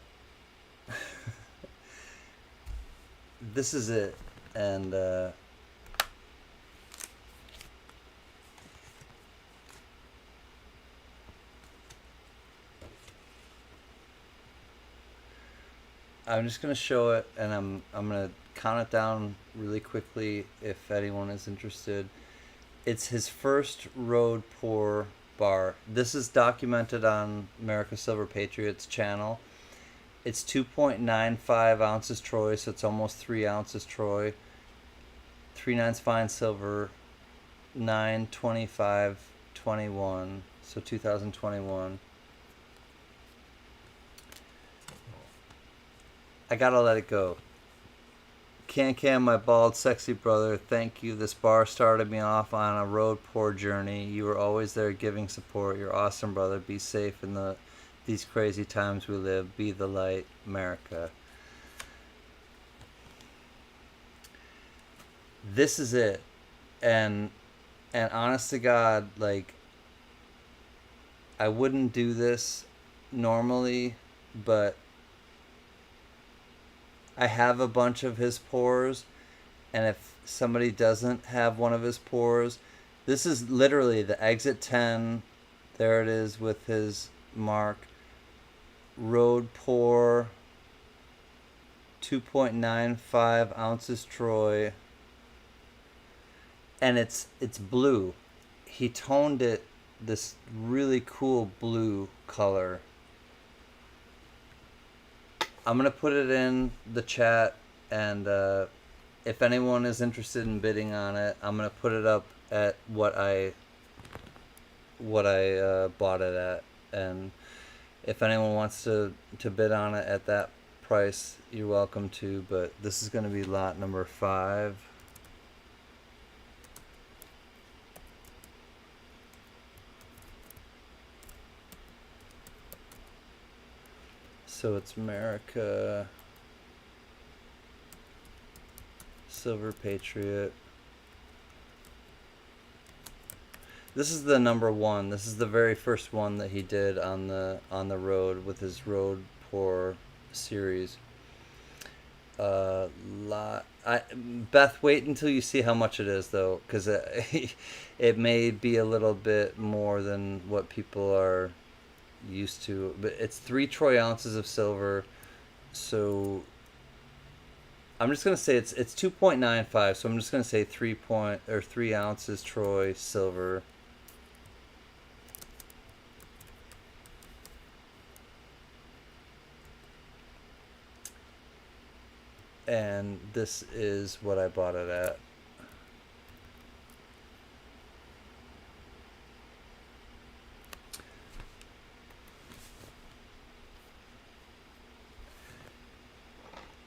This is it, and I'm just gonna show it, and I'm gonna count it down really quickly if anyone is interested. It's his first road pour bar. This is documented on America Silver Patriots channel. It's 2.95 ounces Troy, so it's almost 3 ounces Troy. 3/9 fine silver, 9/25/21, so 2021. I gotta let it go. CanCan, my bald, sexy brother, thank you. This bar started me off on a road pour journey. You were always there giving support. You're awesome, brother. Be safe in these crazy times we live. Be the light, America. This is it. And honest to God, like, I wouldn't do this normally, but I have a bunch of his pours, and if somebody doesn't have one of his pours, this is literally the exit 10. There it is with his mark. Road pour, 2.95 ounces Troy, and it's blue. He toned it this really cool blue color. I'm gonna put it in the chat, and if anyone is interested in bidding on it, I'm gonna put it up at what I bought it at, and if anyone wants to bid on it at that price, you're welcome to. But this is gonna be lot number 5. So it's America Silver Patriot. This is the number 1. This is the very first one that he did on the road with his road pour series. Beth, wait until you see how much it is, though, because it may be a little bit more than what people are used to. But it's 3 troy ounces of silver, so I'm just gonna say it's 2.95. So I'm just gonna say 3 ounces Troy silver. And this is what I bought it at.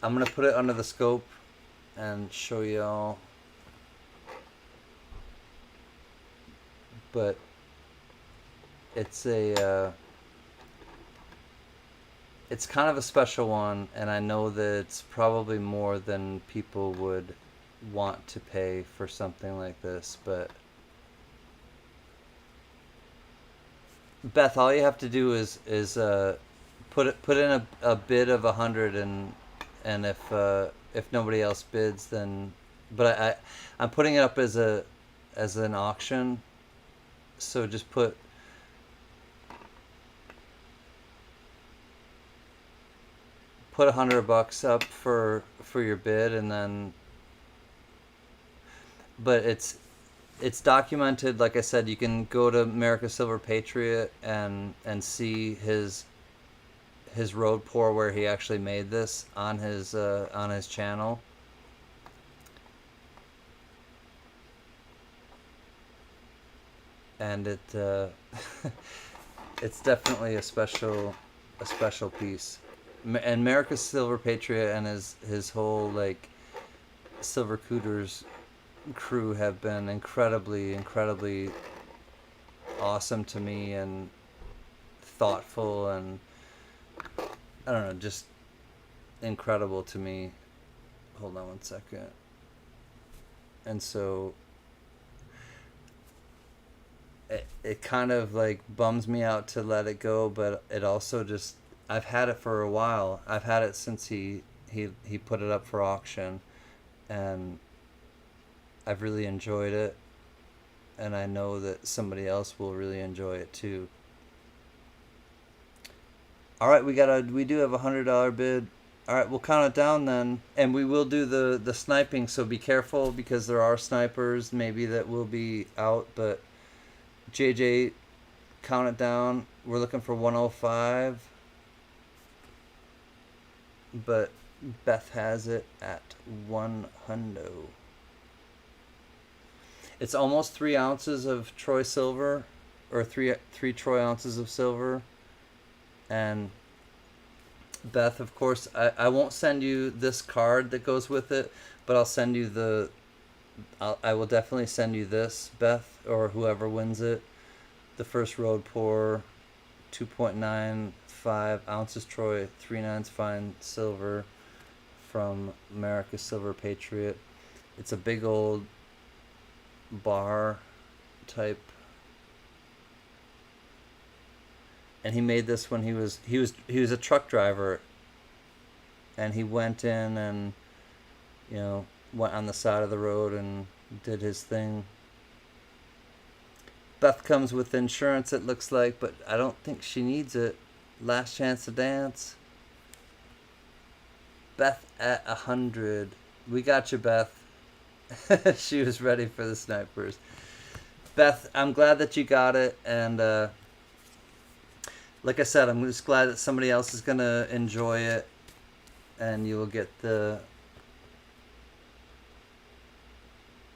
I'm gonna put it under the scope and show y'all. But it's a it's kind of a special one, and I know that it's probably more than people would want to pay for something like this. But Beth, all you have to do is put in a bid of 100, and if nobody else bids, then but I'm putting it up as an auction, so just put $100 up for your bid, and then but it's documented. Like I said, you can go to America's Silver Patriot and see his road pour where he actually made this on his channel. And it's definitely a special piece. And America's Silver Patriot and his whole like Silver Cooters crew have been incredibly awesome to me, and thoughtful, and I don't know, just incredible to me. Hold on one second. And so it kind of like bums me out to let it go, but it also just, I've had it for a while. I've had it since he put it up for auction, and I've really enjoyed it, and I know that somebody else will really enjoy it too. All right, we do have $100 bid. All right, we'll count it down then, and we will do the sniping. So be careful, because there are snipers maybe that will be out. But JJ, count it down. We're looking for 105, but Beth has it at 100. It's almost 3 ounces of Troy silver, or three Troy ounces of silver. And Beth, of course, I won't send you this card that goes with it, but I'll send you I will definitely send you this, Beth, or whoever wins it. The first road pour, 2.95 ounces Troy, 3/9 fine silver from America's Silver Patriot. It's a big old bar type, and he made this when he was a truck driver, and he went in and went on the side of the road and did his thing. Beth comes with insurance, it looks like, but I don't think she needs it. Last chance to dance. Beth at 100. We got you, Beth. She was ready for the snipers. Beth, I'm glad that you got it, and like I said, I'm just glad that somebody else is going to enjoy it, and you will get the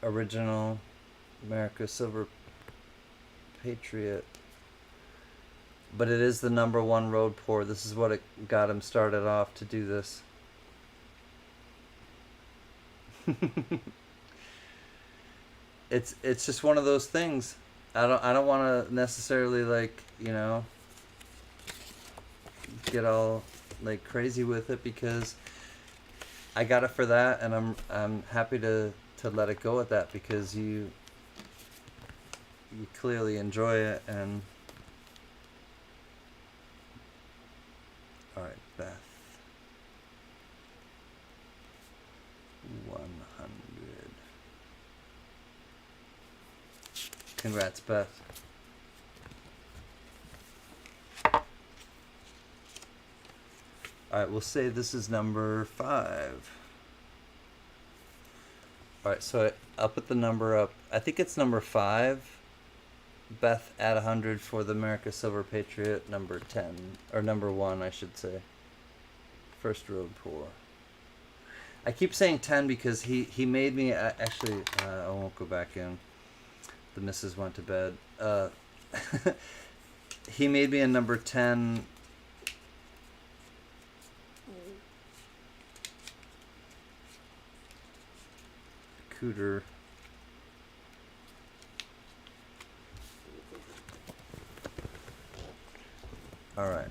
original America's Silver Patriot. But it is the #1 road pour. This is what it got him started off to do this. It's just one of those things. I don't want to necessarily get all like crazy with it, because I got it for that, and I'm happy to let it go at that, because you clearly enjoy it. And all right, Beth, 100. Congrats, Beth. All right, we'll say this is number 5. All right, so I'll put the number up. I think it's number 5. Beth at 100 for the America Silver Patriot, number 10, or number 1, I should say. First road pour. I keep saying 10 because he made me, actually, I won't go back in. The missus went to bed. He made me a number 10 cooter. All right.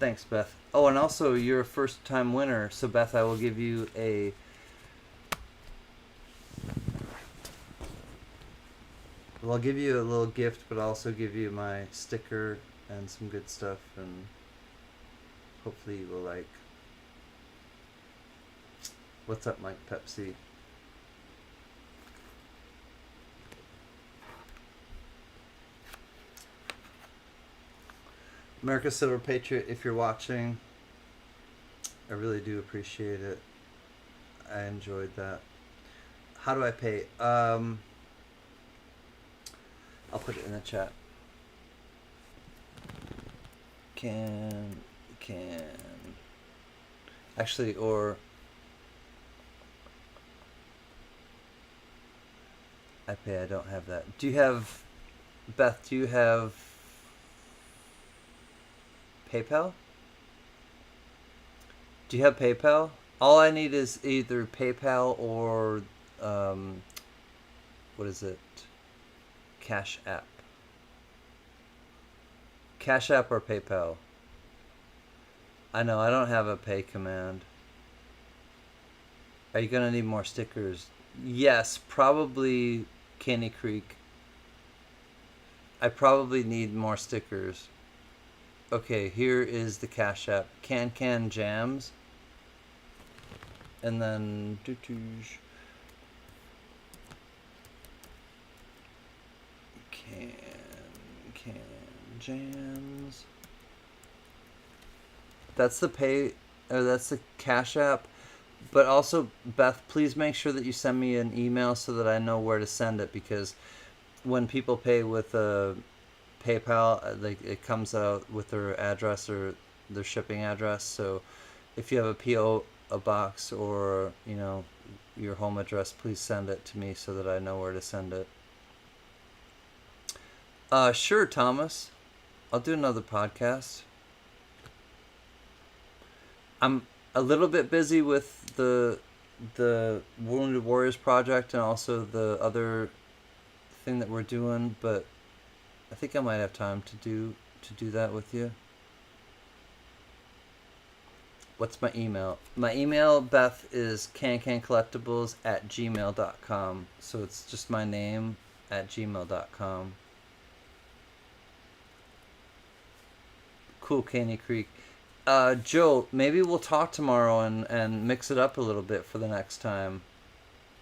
Thanks, Beth. Oh, and also you're a first time winner, so Beth, I will give you a. Well, I'll give you a little gift, but I'll also give you my sticker and some good stuff, and hopefully you will like. What's up, Mike Pepsi? America Silver Patriot, if you're watching, I really do appreciate it. I enjoyed that. How do I pay? I'll put it in the chat. Can actually, or I pay. I don't have that. Do you have, Beth? Do you have PayPal? Do you have PayPal? All I need is either PayPal or what is it? Cash App. Cash App or PayPal. I know I don't have a pay command. Are you gonna need more stickers? Yes, probably Caney Creek. I probably need more stickers. Okay, here is the Cash App. CanCan Jams. And then CanCan Jams. That's the pay, or that's the Cash App. But also, Beth, please make sure that you send me an email so that I know where to send it, because when people pay with PayPal, like it comes out with their address or their shipping address. So if you have a PO a box or your home address, please send it to me so that I know where to send it. Sure, Thomas. I'll do another podcast. I'm a little bit busy with the Wounded Warriors project and also the other thing that we're doing, but I think I might have time to do that with you. What's my email? My email, Beth, is CanCanCollectibles@gmail.com. So it's just my name @gmail.com. Cool, Caney Creek. Joe, maybe we'll talk tomorrow and mix it up a little bit for the next time.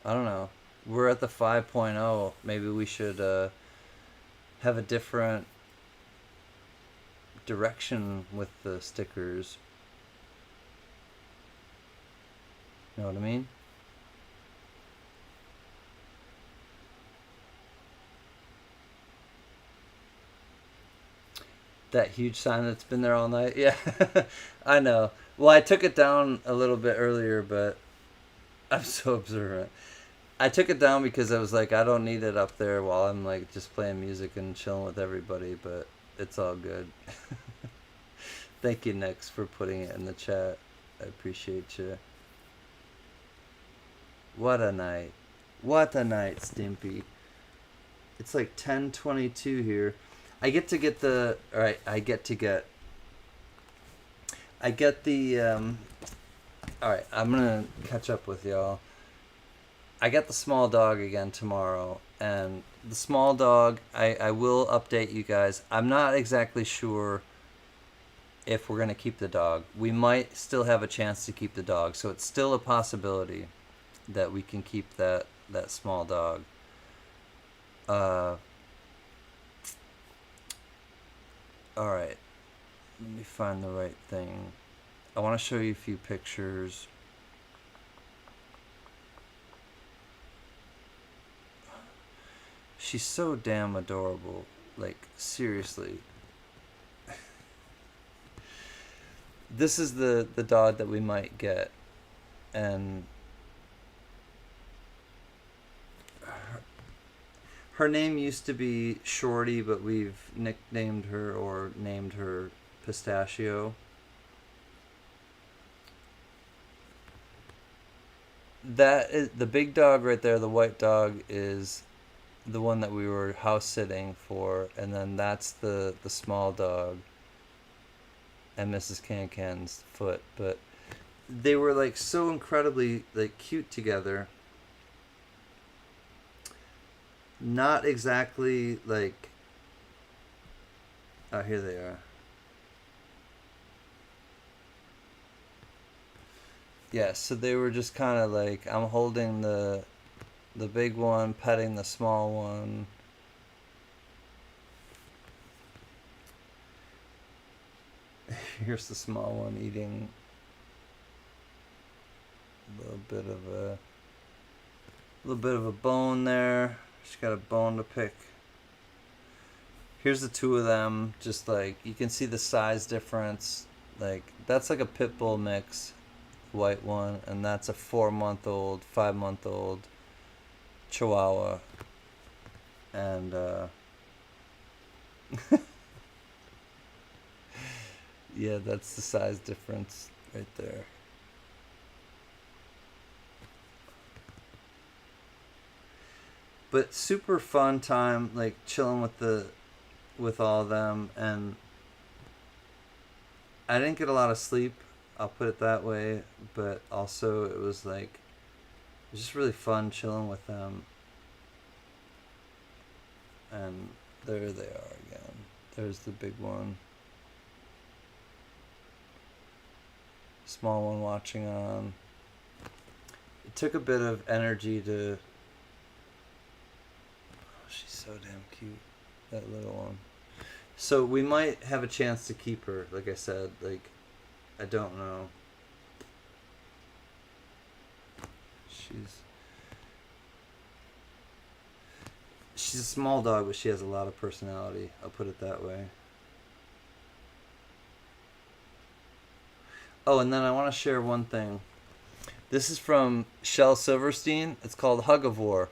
I don't know. We're at the 5.0. Maybe we should have a different direction with the stickers. You know what I mean? That huge sign that's been there all night. Yeah, I know. Well, I took it down a little bit earlier, but I'm so observant. I took it down because I was like, I don't need it up there while I'm like just playing music and chilling with everybody, but it's all good. Thank you, Nix, for putting it in the chat. I appreciate you. What a night. What a night, Stimpy. It's like 10:22 here. I get the alright, I'm gonna catch up with y'all. I get the small dog again tomorrow, and the small dog, I will update you guys. I'm not exactly sure if we're gonna keep the dog. We might still have a chance to keep the dog, so it's still a possibility that we can keep that small dog. Alright, let me find the right thing. I want to show you a few pictures. She's so damn adorable. Like, seriously. This is the dog that we might get. And her name used to be Shorty, but we've nicknamed her or named her Pistachio. That is the big dog right there. The white dog is the one that we were house sitting for, and then that's the small dog. and Mrs. CanCan's foot, but they were like so incredibly like cute together. Not exactly like, oh, here they are. Yeah, so they were just kind of like, I'm holding the big one, petting the small one. Here's the small one eating a little bit of a bone there. She's got a bone to pick. Here's the two of them. Just like you can see the size difference. Like that's like a pit bull mix, white one, and that's a 4-month-old, 5-month-old Chihuahua. And yeah, that's the size difference right there. But super fun time, like chilling with all of them, and I didn't get a lot of sleep. I'll put it that way, but also it was like it was just really fun chilling with them. And there they are again. There's the big one. Small one watching on. It took a bit of energy to. Oh, she's so damn cute, that little one. So we might have a chance to keep her. Like I said, like I don't know. She's a small dog, but she has a lot of personality. I'll put it that way. Oh, and then I want to share one thing. This is from Shel Silverstein. It's called Hug of War.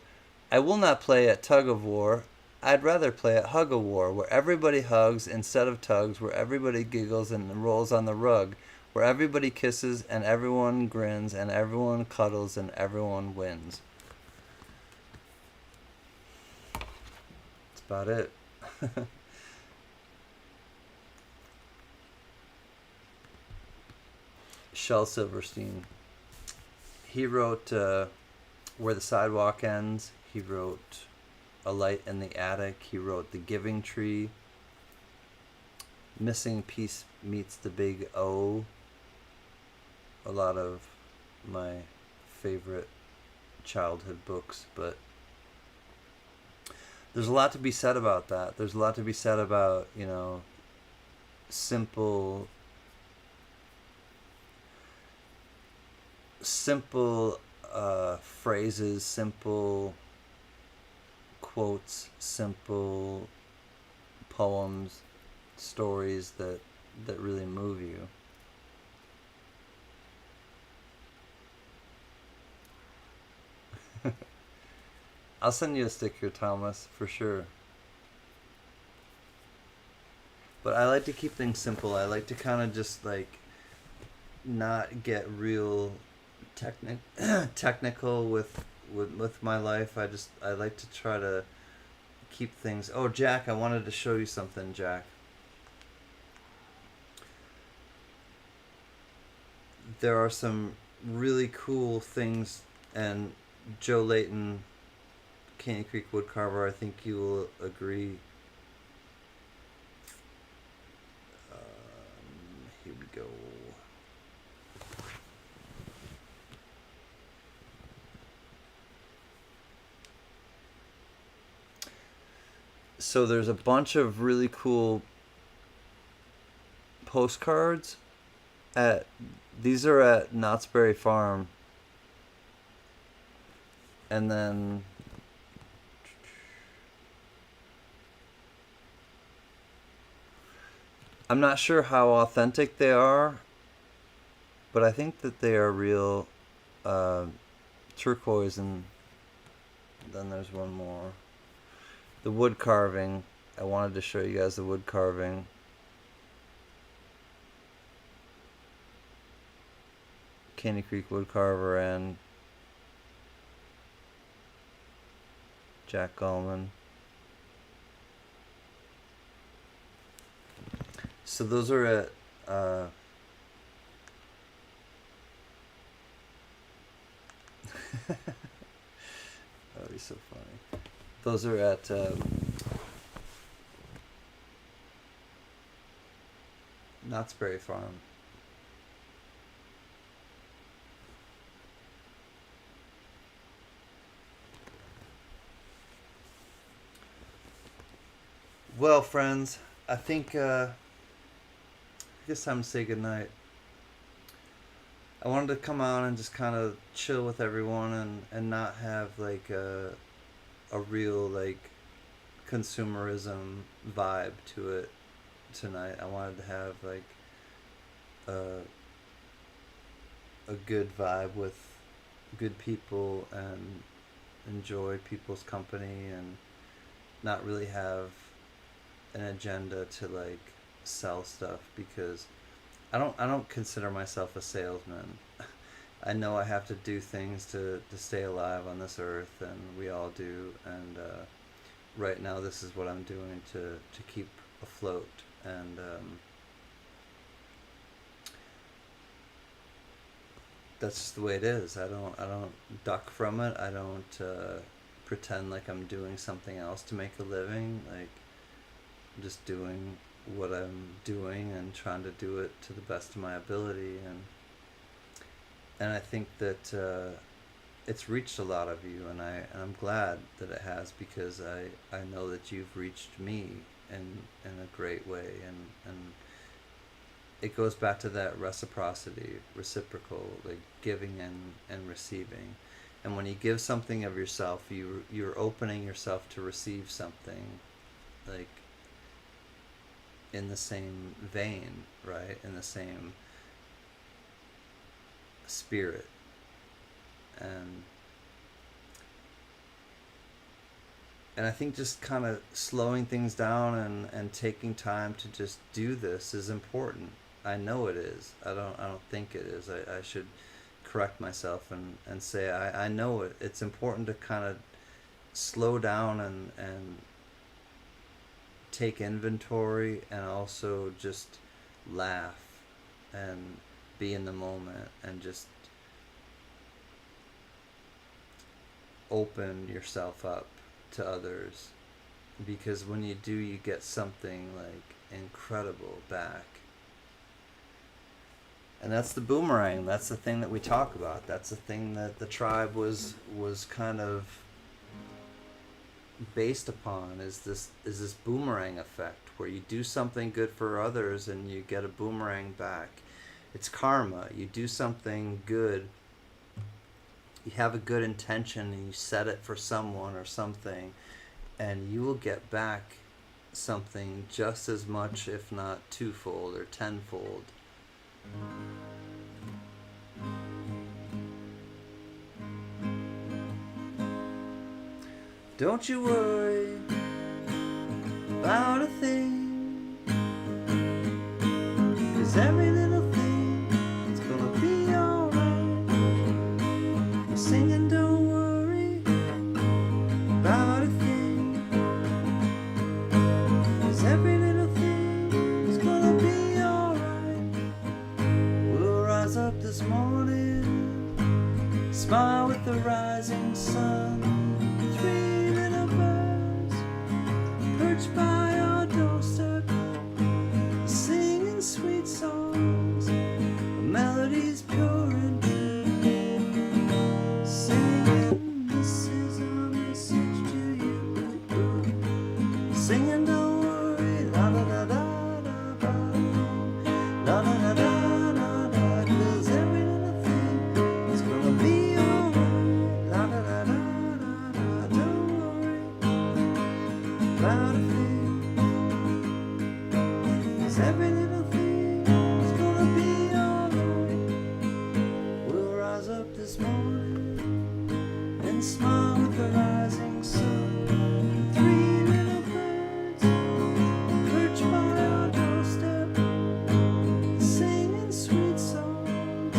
I will not play at Tug of War. I'd rather play at Hug of War, where everybody hugs instead of tugs, where everybody giggles and rolls on the rug, where everybody kisses and everyone grins and everyone cuddles and everyone wins. That's about it. Shel Silverstein. He wrote Where the Sidewalk Ends. He wrote A Light in the Attic. He wrote The Giving Tree. Missing Piece Meets the Big O. A lot of my favorite childhood books, but there's a lot to be said about that. There's a lot to be said about, you know, simple phrases, simple quotes, simple poems, stories that really move you. I'll send you a sticker, Thomas, for sure. But I like to keep things simple. I like to kind of just like not get real technical with my life. I like to try to keep things. Oh, Jack, I wanted to show you something, Jack. There are some really cool things, and Joe Layton, Caney Creek Woodcarver, I think you will agree. Here we go. So there's a bunch of really cool postcards these are at Knott's Berry Farm. And then I'm not sure how authentic they are, but I think that they are real turquoise. And then there's one more. The wood carving. I wanted to show you guys the wood carving. Caney Creek Woodcarver and Jack Gallman. So those are at Uh, That'd be so funny. Those are at Knott's Berry Farm. Well, friends, I think I guess time to say goodnight. I wanted to come on and just kind of chill with everyone and not have like a real like consumerism vibe to it tonight. I wanted to have like a good vibe with good people and enjoy people's company and not really have an agenda to like sell stuff, because I don't consider myself a salesman. I know I have to do things to stay alive on this earth, and we all do. And right now, this is what I'm doing to keep afloat. And that's just the way it is. I don't duck from it. I don't pretend like I'm doing something else to make a living. Like, I'm just doing what I'm doing and trying to do it to the best of my ability, and I think that it's reached a lot of you, and I'm glad that it has, because I know that you've reached me in a great way, and it goes back to that reciprocity, reciprocal, like giving and receiving. And when you give something of yourself, you're opening yourself to receive something, like in the same vein, right? In the same spirit. And I think just kind of slowing things down and taking time to just do this is important. I know it is. I don't think it is. I should correct myself and say I know it. It's important to kind of slow down and take inventory, and also just laugh and be in the moment and just open yourself up to others, because when you do, you get something like incredible back. And that's the boomerang. That's the thing that we talk about. That's the thing that the tribe was kind of based upon, is this boomerang effect, where you do something good for others and you get a boomerang back. It's karma. You do something good, you have a good intention, and you set it for someone or something, and you will get back something just as much, if not twofold or tenfold. Don't you worry about a thing, 'cause every little thing is gonna be alright. I'm singing, don't worry about a thing, 'cause every little thing is gonna be alright. We'll rise up this morning, smile with the rising sun. By our doorstep, singing sweet songs, melodies pure and true, singing, this is our message to you, singing, don't worry, la la la la la la la la la la la, 'cause every little thing is gonna be alright, la la la la la la, don't worry about a thing. Every little thing is gonna be alright. We'll rise up this morning and smile with the rising sun. Three little birds perch by our doorstep, singing sweet songs,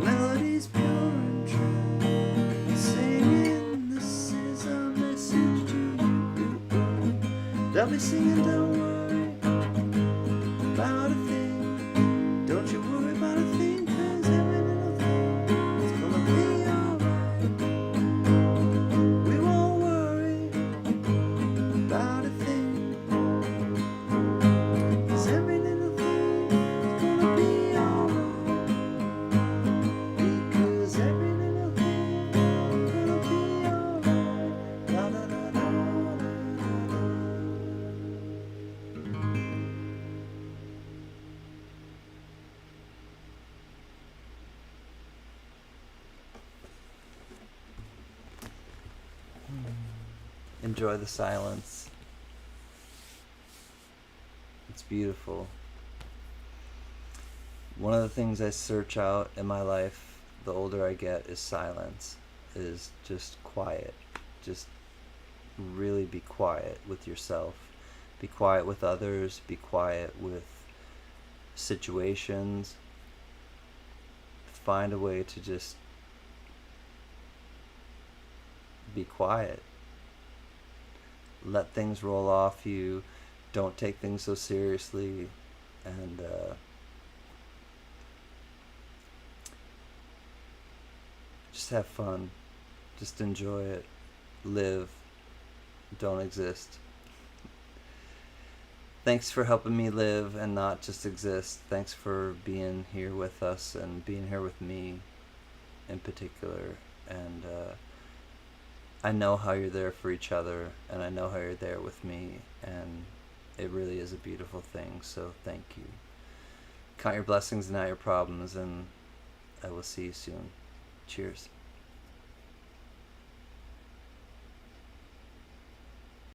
melodies pure and true, singing, this is our message to you. They'll be singing, don't worry about a thing, Enjoy the silence. It's beautiful. One of the things I search out in my life the older I get is silence, is just quiet. Just really be quiet with yourself. Be quiet with others. Be quiet with situations. Find a way to just be quiet. Let things roll off you. Don't take things so seriously. And just have fun. Just enjoy it. Live. Don't exist. Thanks for helping me live and not just exist. Thanks for being here with us and being here with me in particular. And I know how you're there for each other, and I know how you're there with me, and it really is a beautiful thing. So thank you. Count your blessings and not your problems, and I will see you soon. Cheers.